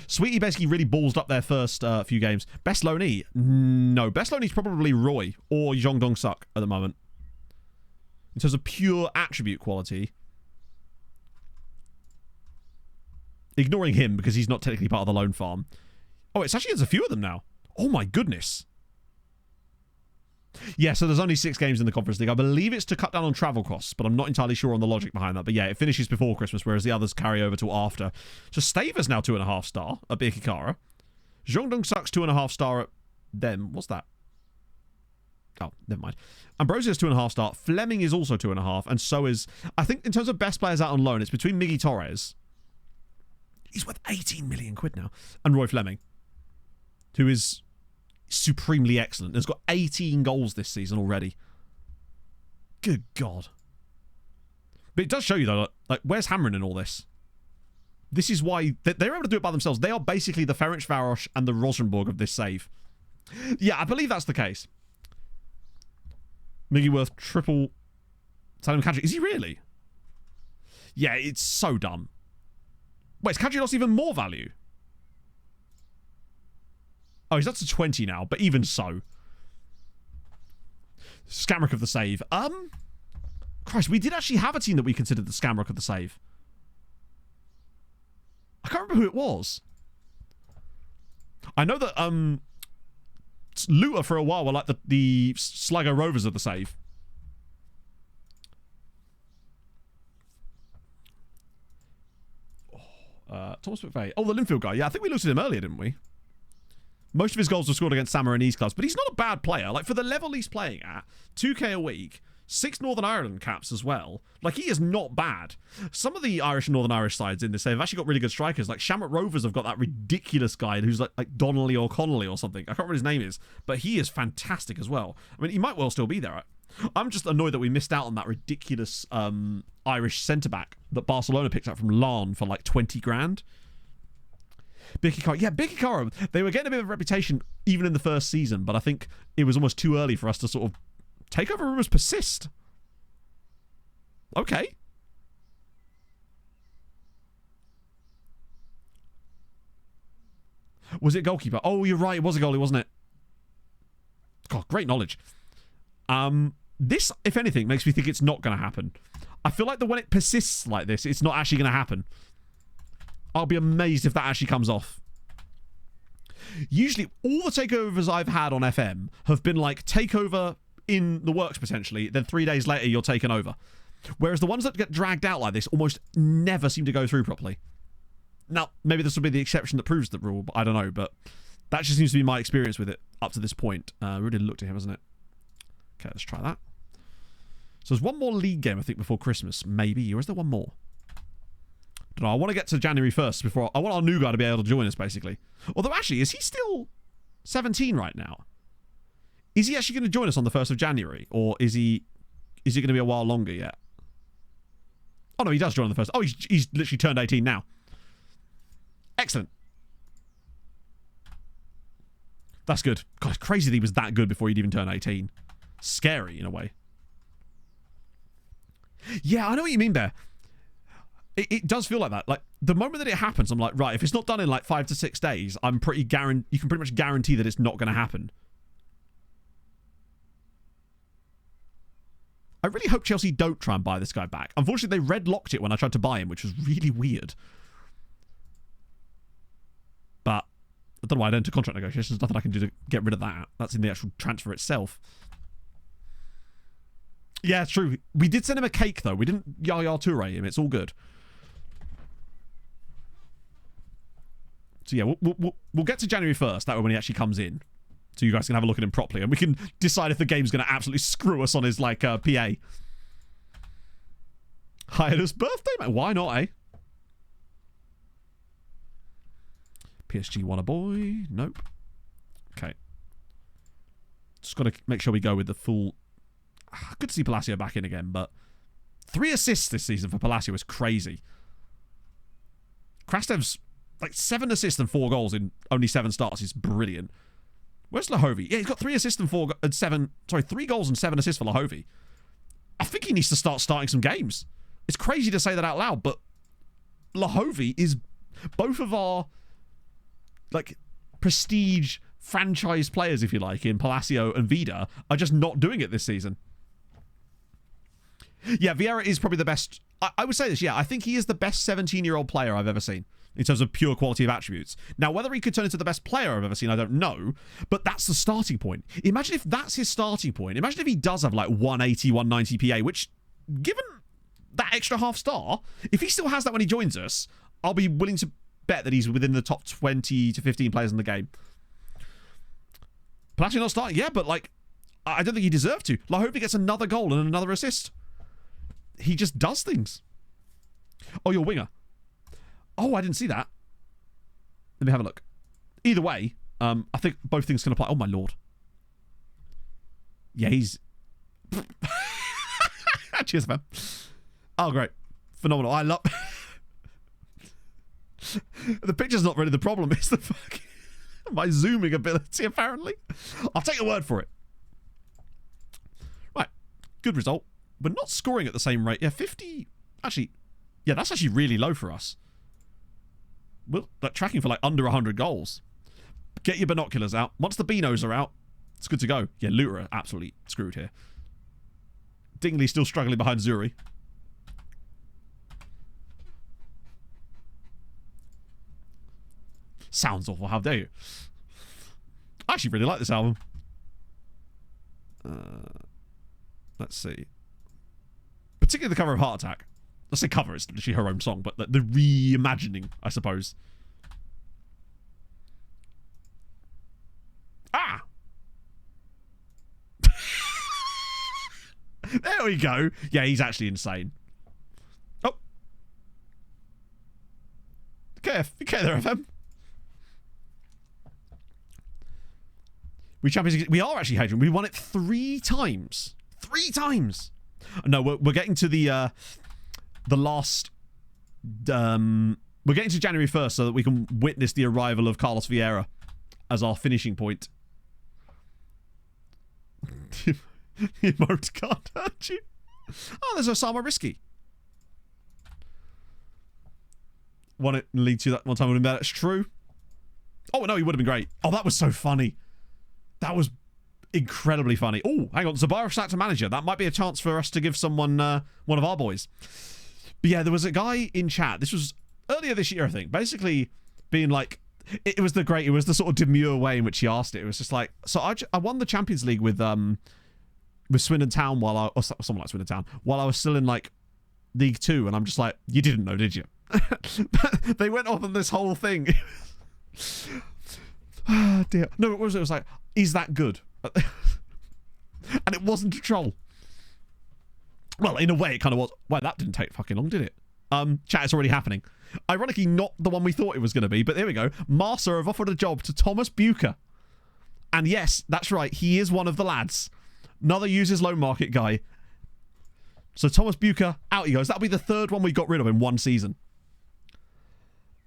Sweetie basically really ballsed up their first few games. Best loanee? No, best loanee's probably Roy or Jong Dong Suk at the moment. In terms of pure attribute quality. Ignoring him because he's not technically part of the loan farm. Oh, it's actually, there's a few of them now. Oh my goodness. Yeah, so there's only 6 games in the Conference League. I believe it's to cut down on travel costs, but I'm not entirely sure on the logic behind that. But yeah, it finishes before Christmas, whereas the others carry over till after. So Staver's now 2.5 star at Birkikara. Zhongdong Suk's 2.5 star at them. What's that? Oh, never mind. Ambrosia's 2.5 star. Fleming is also 2.5, and so is, I think in terms of best players out on loan, it's between Miggy Torres. He's worth 18 million quid now. And Roy Fleming, who is supremely excellent. Has got 18 goals this season already. Good God. But it does show you, though, like, where's Hammering in all this? This is why they're able to do it by themselves. They are basically the Ferencvaros and the Rosenborg of this save. Yeah, I believe that's the case. Miggy worth triple Salim Kadri. Is he really? Yeah, it's so dumb. Wait, is Kadri lost even more value? Oh, he's up to 20 now, but even so. Scamrock of the save. Christ, we did actually have a team that we considered the Scamrock of the save. I can't remember who it was. I know that Luta for a while were like the Sligo Rovers of the save. Thomas McVeigh. Oh, the Linfield guy. Yeah, I think we looked at him earlier, didn't we? Most of his goals were scored against Samarinese clubs, but he's not a bad player. Like, for the level he's playing at, 2k a week, 6 Northern Ireland caps as well. Like, he is not bad. Some of the Irish and Northern Irish sides in this, they've actually got really good strikers. Like, Shamrock Rovers have got that ridiculous guy who's like Donnelly or Connolly or something. I can't remember what his name is, but he is fantastic as well. I mean, he might well still be there. I'm just annoyed that we missed out on that ridiculous Irish centre-back that Barcelona picked up from Larne for like 20 grand. Birkikara. Yeah, Birkikara, they were getting a bit of a reputation even in the first season, but I think it was almost too early for us to sort of... Takeover rumours persist. Okay. Was it goalkeeper? Oh, you're right. It was a goalie, wasn't it? God, great knowledge. This, if anything, makes me think it's not going to happen. I feel like that when it persists like this, it's not actually going to happen. I'll be amazed if that actually comes off. Usually, all the takeovers I've had on FM have been like takeover in the works potentially, then 3 days later you're taken over. Whereas the ones that get dragged out like this almost never seem to go through properly. Now, maybe this will be the exception that proves the rule, but I don't know. But that just seems to be my experience with it up to this point. Really looked at him, hasn't it? Okay, let's try that. So there's one more league game, I think, before Christmas. Maybe. Or is there one more? I don't know. I want to get to January 1st before... I want our new guy to be able to join us, basically. Although, actually, is he still 17 right now? Is he actually going to join us on the 1st of January? Or is he going to be a while longer yet? Oh, no, he does join on the 1st. Oh, he's literally turned 18 now. Excellent. That's good. God, it's crazy that he was that good before he'd even turned 18. Scary, in a way. Yeah, I know what you mean there. It does feel like that. Like, the moment that it happens, I'm like, right, if it's not done in like 5 to 6 days, you can pretty much guarantee that it's not going to happen. I really hope Chelsea don't try and buy this guy back. Unfortunately, they red-locked it when I tried to buy him, which was really weird. But I don't know why I don't enter contract negotiations. There's nothing I can do to get rid of that. That's in the actual transfer itself. Yeah, it's true. We did send him a cake, though. We didn't Yaya Toure him. It's all good. So, yeah, we'll get to January 1st. That way when he actually comes in. So you guys can have a look at him properly. And we can decide if the game's going to absolutely screw us on his, like, PA. Hired his birthday, mate. Why not, eh? PSG want a boy? Nope. Okay. Just got to make sure we go with the full... Good to see Palacio back in again, but 3 assists this season for Palacio is crazy. Krastev's like 7 assists and 4 goals in only 7 starts is brilliant. Where's Lahovi? Yeah, he's got 3 assists and 3 goals and 7 assists for Lahovi. I think he needs to start starting some games. It's crazy to say that out loud, but Lahovi is both of our like prestige franchise players, if you like, in Palacio and Vida, are just not doing it this season. Yeah, Vieira is probably the best. I would say this, yeah. I think he is the best 17-year-old player I've ever seen in terms of pure quality of attributes. Now, whether he could turn into the best player I've ever seen, I don't know. But that's the starting point. Imagine if that's his starting point. Imagine if he does have like 180, 190 PA, which, given that extra half star, if he still has that when he joins us, I'll be willing to bet that he's within the top 20 to 15 players in the game. Palacio not starting, yeah, but like, I don't think he deserved to. I hope he gets another goal and another assist. He just does things. Oh, your winger. Oh, I didn't see that. Let me have a look. Either way, I think both things can apply. Oh, my lord. Yeah, he's... Cheers, man. Oh, great. Phenomenal. I love... The picture's not really the problem. It's the fucking... my zooming ability, apparently. I'll take your word for it. Right. Good result. We're not scoring at the same rate. Yeah, 50... Actually... Yeah, that's actually really low for us. We're like, tracking for like under 100 goals. Get your binoculars out. Once the Beanos are out, it's good to go. Yeah, Luter are absolutely screwed here. Dingley still struggling behind Zuri. Sounds awful. How dare you? I actually really like this album. Let's see. Particularly the cover of Heart Attack. Let's say cover, it's literally her own song, but the reimagining, I suppose. Ah! There we go. Yeah, he's actually insane. Oh. Okay there, FM. We are actually Hadrian. We won it 3 times. 3 times! No, we're getting to the last... we're getting to January 1st so that we can witness the arrival of Carlos Vieira as our finishing point. Emote can't hurt you. Oh, there's Osama Risky. Won it in League 2 that one time would have been better. It's true. Oh, no, he would have been great. Oh, that was so funny. That was incredibly funny. Oh, hang on. Zabara sacked to manager. That might be a chance for us to give someone, one of our boys. But yeah, there was a guy in chat. This was earlier this year, I think. Basically being like, it was the sort of demure way in which he asked it. It was just like, so I won the Champions League with Swindon Town or someone like Swindon Town while I was still in like League 2. And I'm just like, you didn't know, did you? They went off on this whole thing. Oh dear. No, it was like, is that good? And it wasn't a troll. Well, in a way it kind of was. Well, that didn't take fucking long, did it? Chat, it's already happening. Ironically, not the one we thought it was going to be, but there we go. Marsa have offered a job to Thomas Bucher. And yes, that's right, he is one of the lads. Another uses loan market guy. So Thomas Bucher, out he goes. That'll be the third one we got rid of in one season.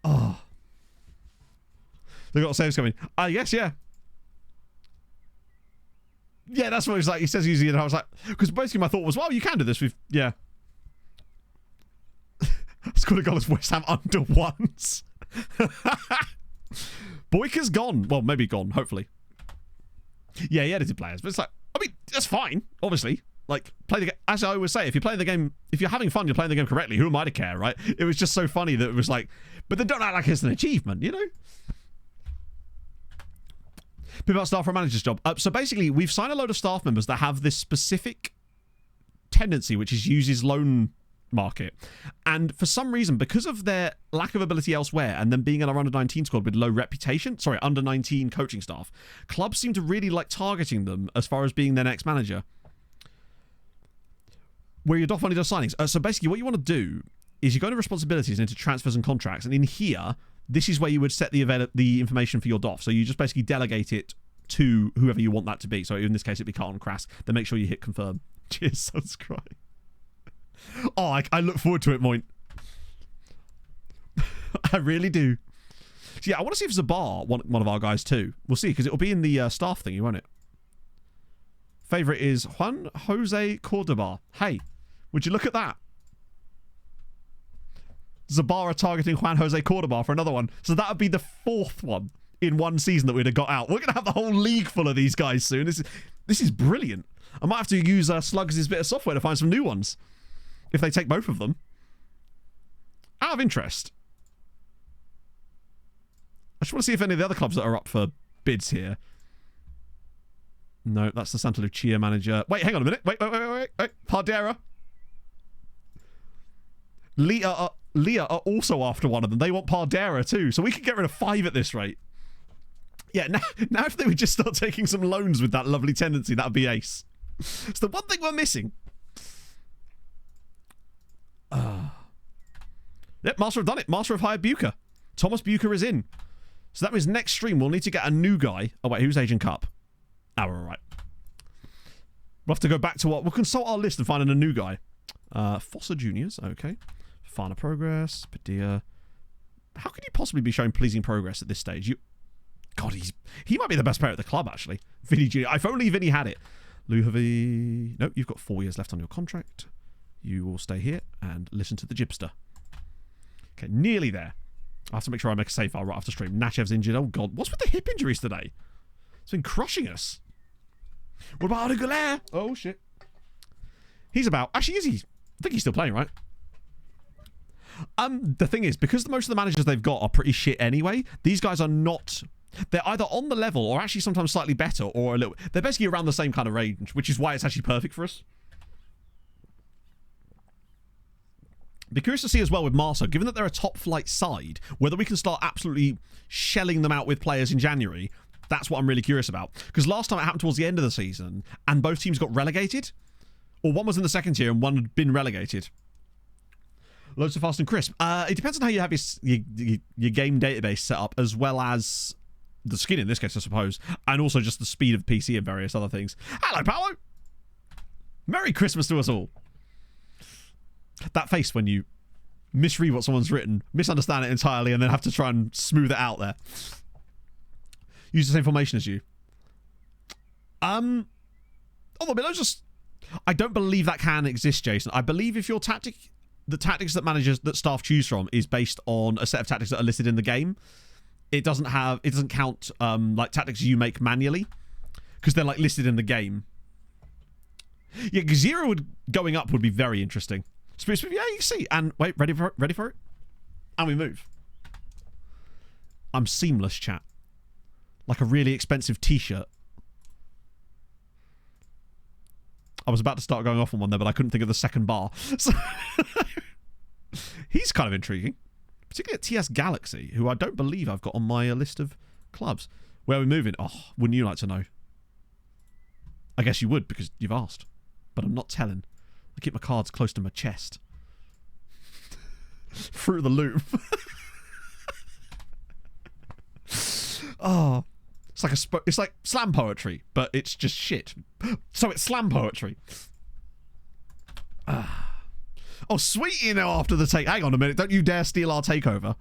Oh. They've got saves coming. Yes, yeah. Yeah, that's what he was like. He says he's, I was like, because basically my thought was, well, you can do this with, yeah. Scored a goal as West Ham under once. Boyka's gone. Well, maybe gone, hopefully. Yeah, he edited players, but it's like, I mean, that's fine, obviously. Like, play the game. As I always say, if you're playing the game, if you're having fun, you're playing the game correctly. Who am I to care, right? It was just so funny that it was like, but then don't act like it's an achievement, you know? People out staff for a manager's job. So basically, we've signed a load of staff members that have this specific tendency, which is uses loan market. And for some reason, because of their lack of ability elsewhere, and then being in our under-19 squad with low reputation, under-19 coaching staff, clubs seem to really like targeting them as far as being their next manager. Where your DOF only does signings. So basically, what you want to do is you go into responsibilities and into transfers and contracts, and in here, this is where you would set the information for your DOF. So you just basically delegate it to whoever you want that to be. So in this case, it'd be Carlton Crass. Then make sure you hit confirm. Cheers, subscribe. Oh, I look forward to it, Moint. I really do. So yeah, I want to see if Zabar, one of our guys too. We'll see, because it'll be in the staff thingy, won't it? Favorite is Juan Jose Cordoba. Hey, would you look at that? Zabara targeting Juan Jose Cordoba for another one. So that would be the fourth one in one season that we'd have got out. We're going to have the whole league full of these guys soon. This is brilliant. I might have to use Slugs' bit of software to find some new ones. If they take both of them. Out of interest. I just want to see if any of the other clubs that are up for bids here. No, that's the Santa Lucia manager. Wait, hang on a minute. Wait. Pardera. Leah are also after one of them. They want Pardera too. So we could get rid of 5 at this rate. Yeah, now if they would just start taking some loans with that lovely tendency, that would be ace. It's the one thing we're missing. Yep, Master have done it. Master have hired Bucher. Thomas Bucher is in. So that means next stream we'll need to get a new guy. Oh wait, who's Agent Cup? Oh, we're alright. We'll have to go back to what... We'll consult our list and find a new guy. Fossa Juniors, okay. Fana Progress, Padilla. How could he possibly be showing pleasing progress at this stage? God, he might be the best player at the club, actually. Vinny Jr. If only Vinny had it. Luhavi... Nope, you've got 4 years left on your contract. You will stay here and listen to the Jibster. Okay, nearly there. I have to make sure I make a save file right after stream. Nachev's injured. Oh, God. What's with the hip injuries today? It's been crushing us. What about Aguilera? Oh, shit. He's about... Actually, is he? I think he's still playing, right? The thing is, because most of the managers they've got are pretty shit anyway, these guys are not... They're either on the level or actually sometimes slightly better or a little... They're basically around the same kind of range, which is why it's actually perfect for us. Be curious to see as well with Marsa, given that they're a top flight side, whether we can start absolutely shelling them out with players in January. That's what I'm really curious about. Because last time it happened towards the end of the season, and both teams got relegated. Or one was in the second tier and one had been relegated. Loads of fast and crisp. It depends on how you have your game database set up, as well as the skin in this case, I suppose. And also just the speed of PC and various other things. Hello, Paolo! Merry Christmas to us all. That face when you misread what someone's written, misunderstand it entirely, and then have to try and smooth it out there. Use the same formation as you. Oh, there'll be loads of... I don't believe that can exist, Jason. I believe if your the tactics that staff choose from is based on a set of tactics that are listed in the game, it doesn't count like tactics you make manually because they're like listed in the game. Yeah, Zero going up would be very interesting. Yeah, you can see. And wait, ready for it? And we move. I'm seamless, chat. Like a really expensive t-shirt. I was about to start going off on one there, but I couldn't think of the second bar. So he's kind of intriguing. Particularly at TS Galaxy, who I don't believe I've got on my list of clubs. Where are we moving? Oh, wouldn't you like to know? I guess you would, because you've asked. But I'm not telling. I keep my cards close to my chest. Through the loop. Oh, it's like slam poetry, but it's just shit. So it's slam poetry. Oh, sweetie now after the take. Hang on a minute. Don't you dare steal our takeover.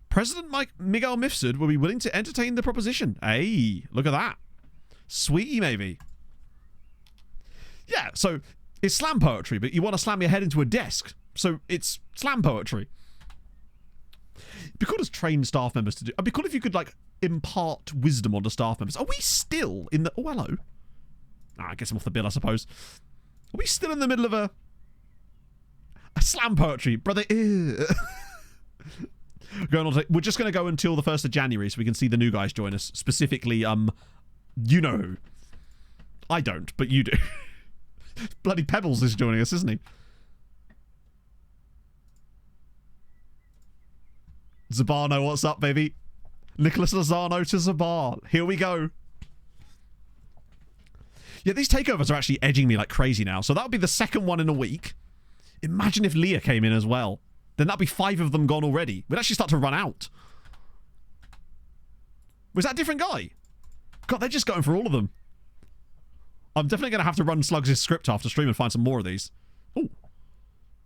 President Miguel Mifsud will be willing to entertain the proposition. Hey, look at that. Sweetie, maybe. Yeah, so it's slam poetry, but you want to slam your head into a desk. So it's slam poetry. It'd be cool as trained staff members to do. It'd be cool if you could, like, impart wisdom onto staff members. Are we still in the... Oh, hello. I guess I'm off the bill, I suppose. Are we still in the middle of a slam poetry? Brother, going on. We're just going to go until the 1st of January so we can see the new guys join us. Specifically, you know who. I don't, but you do. Bloody Pebbles is joining us, isn't he? Zabano, what's up, baby? Nicholas Lozano to Zabar. Here we go. Yeah, these takeovers are actually edging me like crazy now. So that would be the second one in a week. Imagine if Leah came in as well. Then that'd be 5 of them gone already. We'd actually start to run out. Was that a different guy? God, they're just going for all of them. I'm definitely going to have to run Slugs' script after stream and find some more of these. Ooh.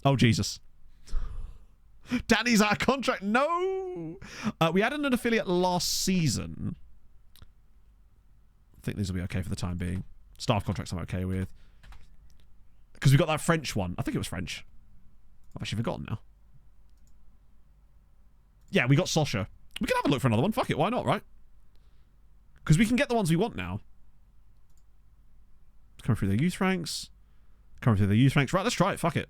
Oh, Jesus. Danny's out of contract. No! We added an affiliate last season. I think these will be okay for the time being. Staff contracts I'm okay with. Because we got that French one. I think it was French. I've actually forgotten now. Yeah, we got Sasha. We can have a look for another one. Fuck it, why not, right? Because we can get the ones we want now. Coming through the youth ranks. Coming through the youth ranks. Right, let's try it. Fuck it.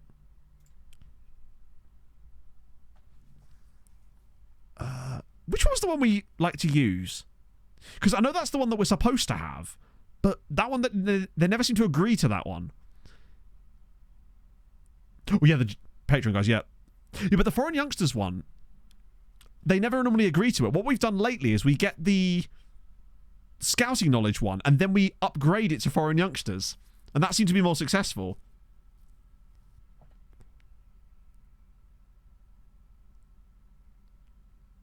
Which one was the one we like to use? Because I know that's the one that we're supposed to have. But that one, they never seem to agree to that one. Oh, yeah, the Patreon guys, yeah. Yeah, but the foreign youngsters one, they never normally agree to it. What we've done lately is we get the scouting knowledge one, and then we upgrade it to foreign youngsters. And that seemed to be more successful.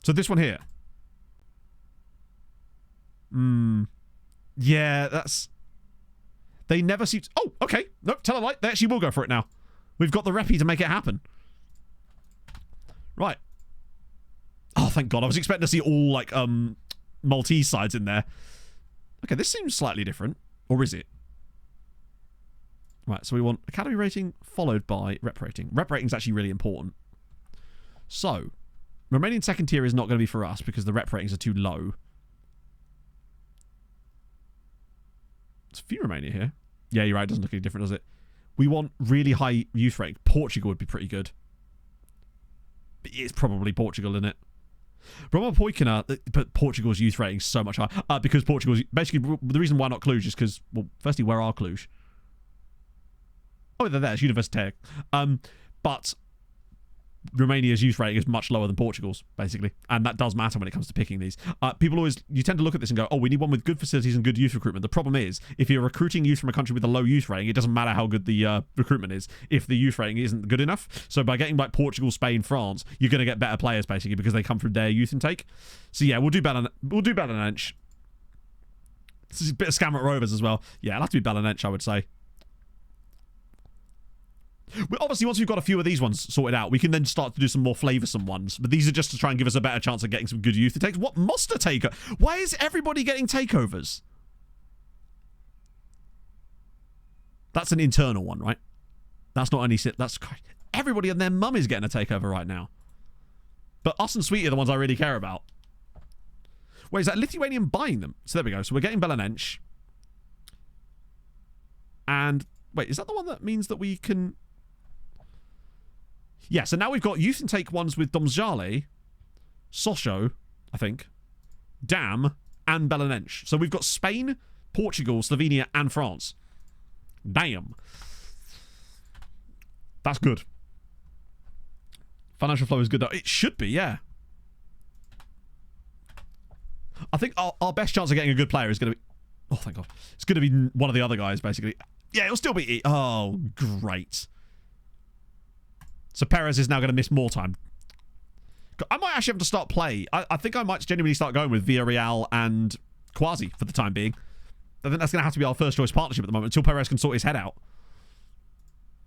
So this one here. Yeah, that's... They never seem to... Oh, okay. Nope, tell a lie. They actually will go for it now. We've got the reppy to make it happen. Right. Oh, thank God. I was expecting to see all, like, Maltese sides in there. Okay, this seems slightly different. Or is it? Right, so we want Academy rating followed by rep rating. Rep rating is actually really important. So... Remaining second tier is not going to be for us because the rep ratings are too low. There's a few Romania here. Yeah, you're right. It doesn't look any different, does it? We want really high youth rating. Portugal would be pretty good. But it's probably Portugal, isn't it? Roma Poikina, but Portugal's youth rating is so much higher. Because Portugal's... Basically, the reason why not Cluj is because... Well, firstly, where are Cluj? Oh, they're there. It's Universitaire. But... Romania's youth rating is much lower than Portugal's, basically. And that does matter when it comes to picking these. People always... You tend to look at this and go, oh, we need one with good facilities and good youth recruitment. The problem is, if you're recruiting youth from a country with a low youth rating, it doesn't matter how good the recruitment is if the youth rating isn't good enough. So by getting like Portugal, Spain, France, you're going to get better players, basically, because they come from their youth intake. So yeah, we'll do better than Ench. This is a bit of Scammer Rovers as well. Yeah, it'll have to be Ench, I would say. Obviously, once we've got a few of these ones sorted out, we can then start to do some more flavoursome ones. But these are just to try and give us a better chance of getting some good youth intakes. What Monster Taker? Why is everybody getting takeovers? That's an internal one, right? That's not any... That's... Everybody and their mum is getting a takeover right now. But us and Sweetie are the ones I really care about. Wait, is that Lithuanian buying them? So there we go. So we're getting Belenench. And... Wait, is that the one that means that we can... Yeah, so now we've got youth intake ones with Domzale, Sochaux, I think, Dam, and Belenench. So we've got Spain, Portugal, Slovenia, and France. Damn. That's good. Financial flow is good, though. It should be, yeah. I think our best chance of getting a good player is going to be... Oh, thank God. It's going to be one of the other guys, basically. Yeah, it'll still be... Oh, great. So Perez is now going to miss more time. I might actually have to start play. I think I might genuinely start going with Villarreal and Quasi for the time being. I think that's going to have to be our first choice partnership at the moment until Perez can sort his head out.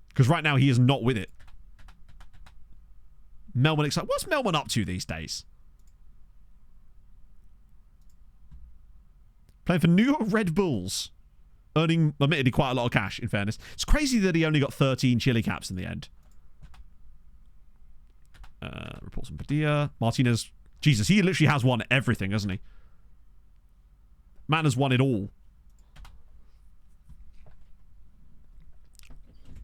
Because right now he is not with it. Melbourne excited. What's Melbourne up to these days? Playing for New York Red Bulls. Earning, admittedly, quite a lot of cash, in fairness. It's crazy that he only got 13 chili caps in the end. Reports from Padilla. Martinez. Jesus, he literally has won everything, hasn't he? Man has won it all.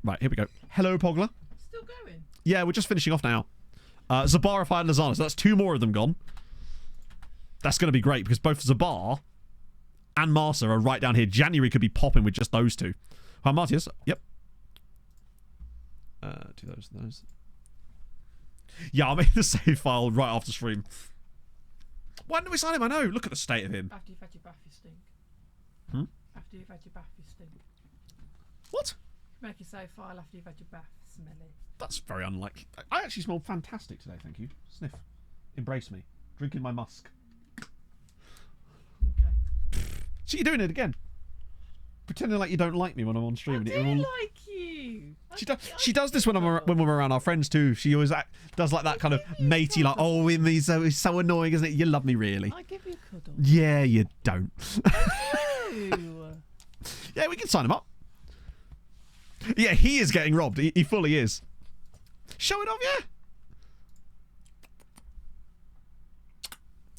Right, here we go. Hello, Pogler. Still going? Yeah, we're just finishing off now. Zabar fired Lozano, so that's 2 more of them gone. That's going to be great because both Zabar and Marsa are right down here. January could be popping with just those 2. Hi, Martius. Yep. Do those. Yeah, I'll make the save file right after stream. Why didn't we sign him? I know. Look at the state of him. After you've had your bath, you stink. Hmm? After you've had your bath, you stink. What? Make a save file after you've had your bath. Smelly. That's very unlikely. I actually smell fantastic today, thank you. Sniff. Embrace me. Drinking my musk. Okay. So you're doing it again. Pretending like you don't like me when I'm on stream. I do like you. She does this when we're around our friends too. She always does like that kind of matey, like, oh, he's so annoying, isn't it? You love me, really. I give you a cuddle. Yeah, you don't. Ew. Yeah, we can sign him up. Yeah, he is getting robbed. He fully is. Show it off, yeah.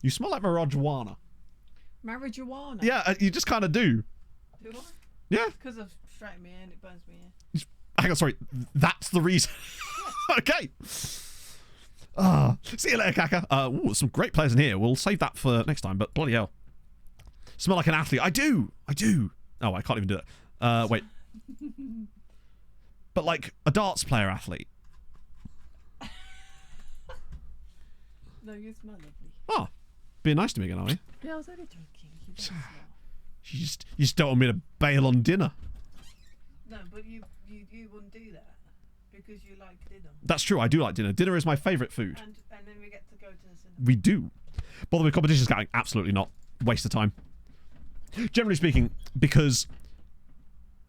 You smell like marijuana. Marijuana? Yeah, you just kind of do. Do I? Yeah. It's because I've straightened my hair and it burns me hair. Hang on, sorry. That's the reason. Okay. See you later, Kaka. Ooh, some great players in here. We'll save that for next time, but bloody hell. Smell like an athlete. I do. Oh, I can't even do it. Wait. But like a darts player athlete. No, you smell lovely. Oh, being nice to me again, are you? Yeah, I was only joking. You don't smell. You just don't want me to bail on dinner. No, but you wouldn't do that because you like dinner. That's true. I do like dinner. Dinner is my favourite food. And then we get to go to the cinema. We do. By the way, competition scouting, absolutely not. Waste of time. Generally speaking, because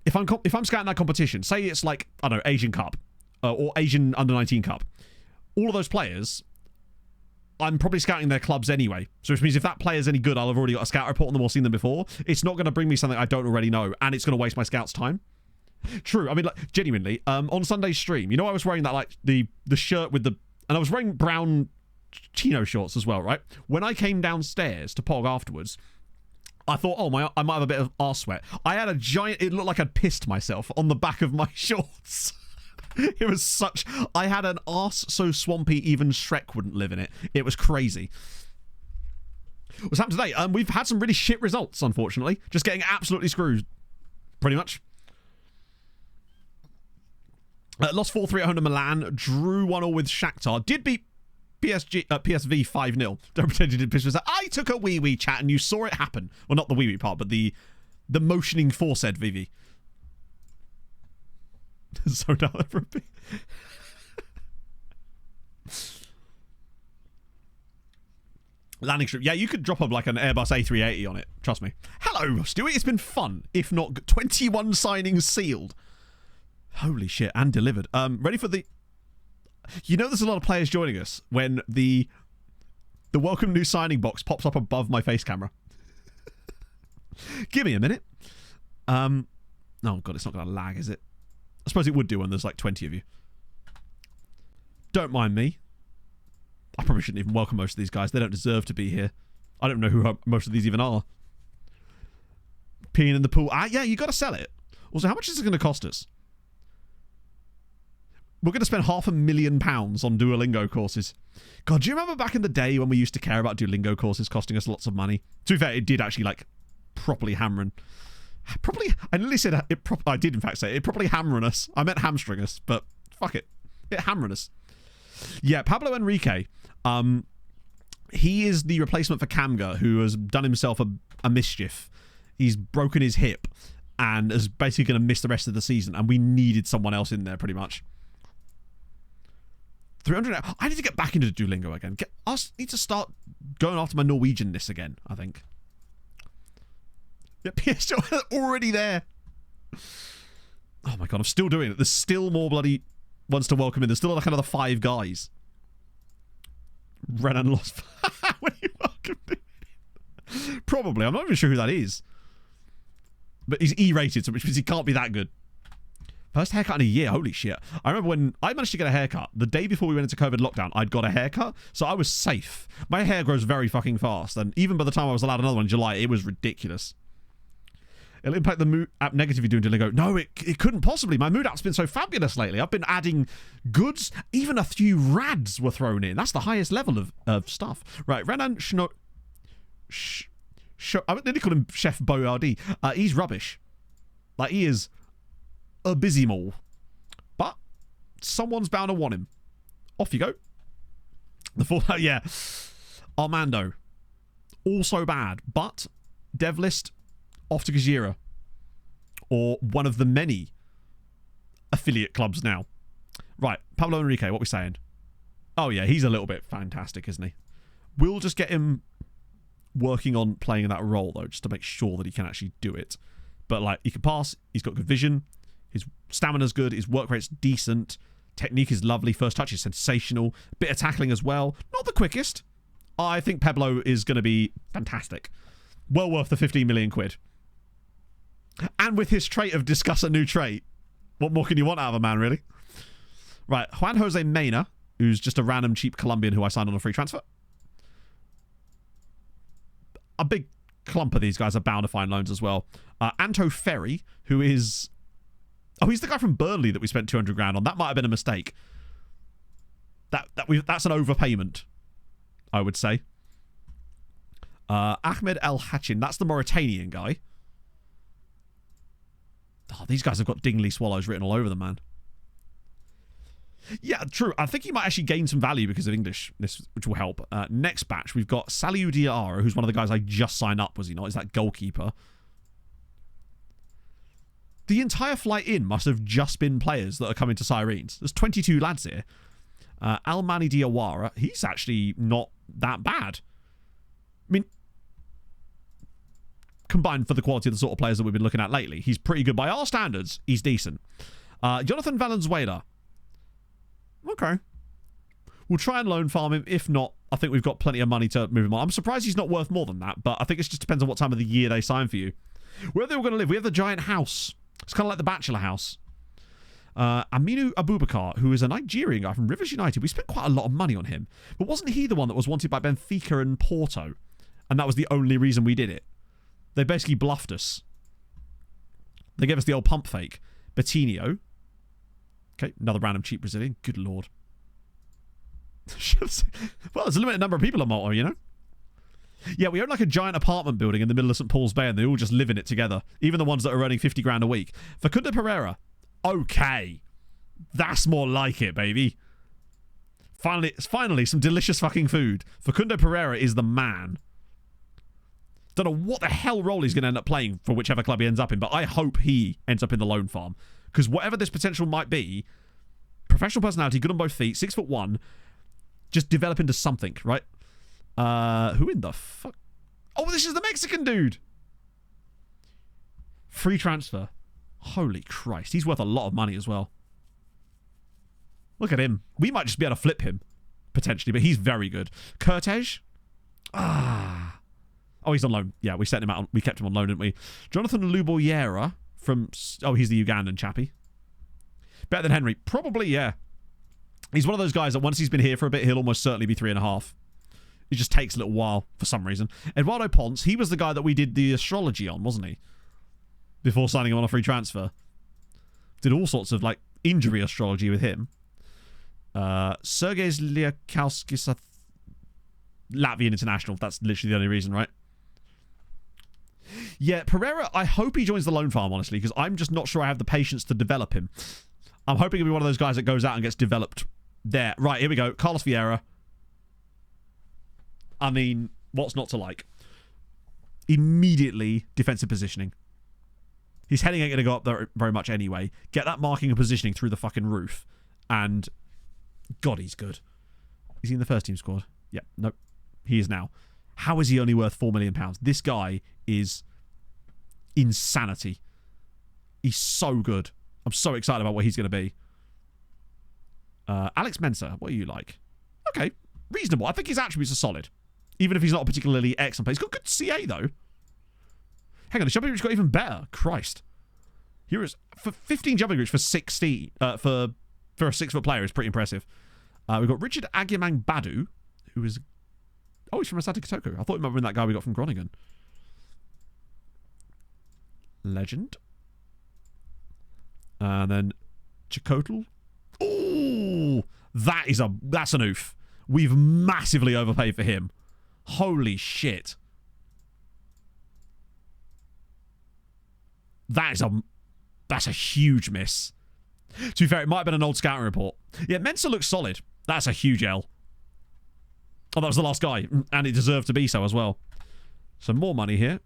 if I'm scouting that competition, say it's like, I don't know, Asian Cup or Asian Under-19 Cup, all of those players, I'm probably scouting their clubs anyway. So which means if that player's any good, I'll have already got a scout report on them or seen them before. It's not going to bring me something I don't already know, and it's going to waste my scout's time. True. I mean, like, genuinely, on Sunday's stream, you know, I was wearing that, like, the shirt with the... And I was wearing brown chino shorts as well, right? When I came downstairs to Pog afterwards, I thought, oh, I might have a bit of arse sweat. I had a giant... It looked like I'd pissed myself on the back of my shorts. It was such... I had an arse so swampy even Shrek wouldn't live in it. It was crazy. What's happened today? We've had some really shit results, unfortunately. Just getting absolutely screwed. Pretty much. Lost 4-3 at home to Milan. Drew 1-0 with Shakhtar. Did beat PSV 5-0. Don't pretend you did piss yourself. I took a wee chat and you saw it happen. Well, not the wee part, but the motioning foresaid VV. So now for a bit. Landing strip. Yeah, you could drop up like an Airbus A380 on it. Trust me. Hello, Stewie. It's been fun. If not, 21 signings sealed. Holy shit. And delivered. Ready for the... You know there's a lot of players joining us when the welcome new signing box pops up above my face camera. Give me a minute. Oh, God, it's not going to lag, is it? I suppose it would do when there's like 20 of you. Don't mind me. I probably shouldn't even welcome most of these guys. They don't deserve to be here. I don't know who most of these even are. Peeing in the pool. Yeah, you got to sell it. Also, how much is it going to cost us? We're going to spend £500,000 on Duolingo courses. God, do you remember back in the day when we used to care about Duolingo courses costing us lots of money? To be fair, it did actually, like, properly hammering. Probably, I nearly said I did in fact say it properly hammering us. I meant hamstring us, but fuck it. It hammering us. Yeah, Pablo Enrique. He is the replacement for Kamga, who has done himself a mischief. He's broken his hip and is basically going to miss the rest of the season, and we needed someone else in there pretty much. 300. I need to get back into Duolingo again. I need to start going after my Norwegian-ness again, I think. Yeah, PS already there. Oh my God, I'm still doing it. There's still more bloody ones to welcome in. There's still like another 5 guys. Renan lost. When you welcomed him. Probably. I'm not even sure who that is. But he's E-rated, so which means he can't be that good. First haircut in a year. Holy shit. I remember when I managed to get a haircut. The day before we went into COVID lockdown, I'd got a haircut. So I was safe. My hair grows very fucking fast. And even by the time I was allowed another one in July, it was ridiculous. It'll impact the mood app negatively doing Duolingo. No, it couldn't possibly. My mood app's been so fabulous lately. I've been adding goods. Even a few rads were thrown in. That's the highest level of stuff. Right, Renan I would nearly call him Chef Boyardee. He's rubbish. Like, he is abysmal. But someone's bound to want him. Off you go. The Fallout, yeah. Armando. Also bad. But dev list off to Gajira. Or one of the many affiliate clubs now. Right, Pablo Enrique, what are we saying? Oh yeah, he's a little bit fantastic, isn't he? We'll just get him working on playing that role, though, just to make sure that he can actually do it. But, like, he can pass, he's got good vision, his stamina's good, his work rate's decent, technique is lovely, first touch is sensational, bit of tackling as well. Not the quickest. I think Pablo is going to be fantastic. Well worth the 15 million quid. And with his trait of discuss a new trait, what more can you want out of a man, really? Right, Juan Jose Mena, who's just a random cheap Colombian who I signed on a free transfer. A big clump of these guys are bound to find loans as well. Anto Ferry, who is... Oh, he's the guy from Burnley that we spent 200 grand on. That might have been a mistake. That's an overpayment, I would say. Ahmed El Hachin, that's the Mauritanian guy. Oh, these guys have got Dingley Swallows written all over them, man. Yeah, true. I think he might actually gain some value because of English, which will help. Next batch, we've got Saliu Diarra, who's one of the guys I just signed up, was he not? Is that goalkeeper? The entire flight in must have just been players that are coming to Sirens. There's 22 lads here. Almani Diawara, he's actually not that bad. I mean, combined for the quality of the sort of players that we've been looking at lately, he's pretty good by our standards. He's decent. Jonathan Valenzuela. Okay. We'll try and loan farm him. If not, I think we've got plenty of money to move him on. I'm surprised he's not worth more than that, but I think it just depends on what time of the year they sign for you. Where are they all going to live? We have the giant house. It's kind of like the Bachelor house. Aminu Abubakar, who is a Nigerian guy from Rivers United. We spent quite a lot of money on him. But wasn't he the one that was wanted by Benfica and Porto? And that was the only reason we did it. They basically bluffed us. They gave us the old pump fake. Betinho. Okay, another random cheap Brazilian. Good lord. Well, there's a limited number of people on Malta, you know? Yeah, we own like a giant apartment building in the middle of St. Paul's Bay and they all just live in it together. Even the ones that are earning 50 grand a week. Facundo Pereira. Okay. That's more like it, baby. Finally, some delicious fucking food. Facundo Pereira is the man. Don't know what the hell role he's going to end up playing for whichever club he ends up in, but I hope he ends up in the loan farm. Because whatever this potential might be, professional personality, good on both feet, 6'1", just develop into something, right? Who in the fuck? Oh, this is the Mexican dude. Free transfer. Holy Christ. He's worth a lot of money as well. Look at him. We might just be able to flip him, potentially, but he's very good. Curtej? Oh, he's on loan. Yeah, we sent him out. We kept him on loan, didn't we? Jonathan Luboyera from... Oh, he's the Ugandan chappie. Better than Henry? Probably, yeah. He's one of those guys that once he's been here for a bit, he'll almost certainly be 3.5. It just takes a little while for some reason. Eduardo Ponce, he was the guy that we did the astrology on, wasn't he? Before signing him on a free transfer. Did all sorts of, like, injury astrology with him. Sergej Liakowskis, Latvian international. That's literally the only reason, right? Yeah, Pereira, I hope he joins the loan farm, honestly, because I'm just not sure I have the patience to develop him. I'm hoping he'll be one of those guys that goes out and gets developed there. Right, here we go. Carlos Vieira. I mean, what's not to like? Immediately defensive positioning. His heading ain't going to go up there very much anyway. Get that marking and positioning through the fucking roof. And, God, he's good. Is he in the first team squad? Yeah, nope. He is now. How is he only worth £4 million? This guy is insanity. He's so good. I'm so excited about what he's going to be. Alex Mensah, what are you like? Okay, reasonable. I think his attributes are solid. Even if he's not a particularly excellent player. He's got good CA, though. Hang on, the jumping reach got even better. Christ. Here is for 15 jumping reach for 60 for a 6-foot player is pretty impressive. We've got Richard Agyemang Badu, who is... Oh, he's from Asante Kotoko. I thought he might have been that guy we got from Groningen. Legend. And then Chakotl. Ooh, that's an oof. We've massively overpaid for him. Holy shit. That's a huge miss. To be fair, it might have been an old scouting report. Yeah, Mensah looks solid. That's a huge L. Oh, that was the last guy. And it deserved to be so as well. So more money here.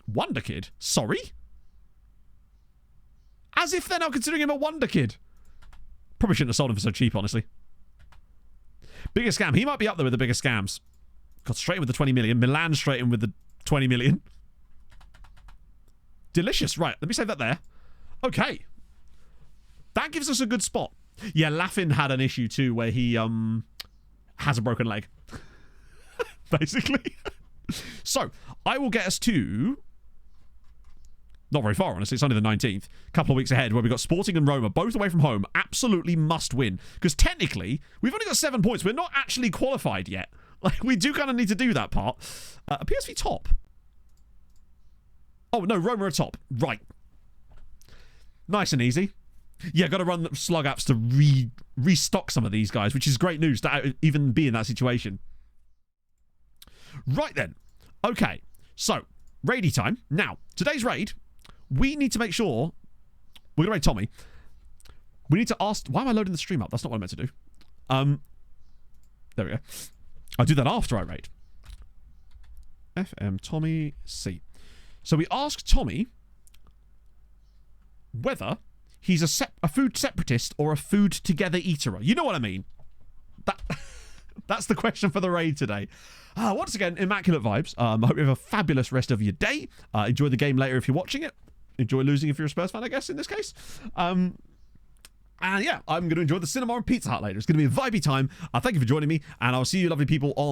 Wonder Kid? Sorry? As if they're now considering him a Wonder Kid. Probably shouldn't have sold him for so cheap, honestly. Biggest scam. He might be up there with the biggest scams. Got straight in with the 20 million. Milan straight in with the 20 million. Delicious. Right, let me save that there. Okay. That gives us a good spot. Yeah, Laffin had an issue too where he has a broken leg. Basically. So, I will get us to... Not very far, honestly. It's only the 19th. A couple of weeks ahead where we've got Sporting and Roma, both away from home. Absolutely must win. Because technically, we've only got 7 points. We're not actually qualified yet. Like, we do kind of need to do that part. A PSV top. Oh, no, Roma are top. Right. Nice and easy. Yeah, got to run the slug apps to restock some of these guys, which is great news to even be in that situation. Right then. Okay. So, raidy time. Now, today's raid, we need to make sure... We're going to raid Tommy. We need to ask... Why am I loading the stream up? That's not what I meant to do. There we go. I'll do that after I raid. FM Tommy C. So we ask Tommy whether he's a food separatist or a food together eater. You know what I mean? That's the question for the raid today. Once again, immaculate vibes. I hope you have a fabulous rest of your day. Enjoy the game later if you're watching it. Enjoy losing if you're a Spurs fan, I guess, in this case. And yeah, I'm going to enjoy the cinema and Pizza Hut later. It's going to be a vibey time. Thank you for joining me, and I'll see you lovely people on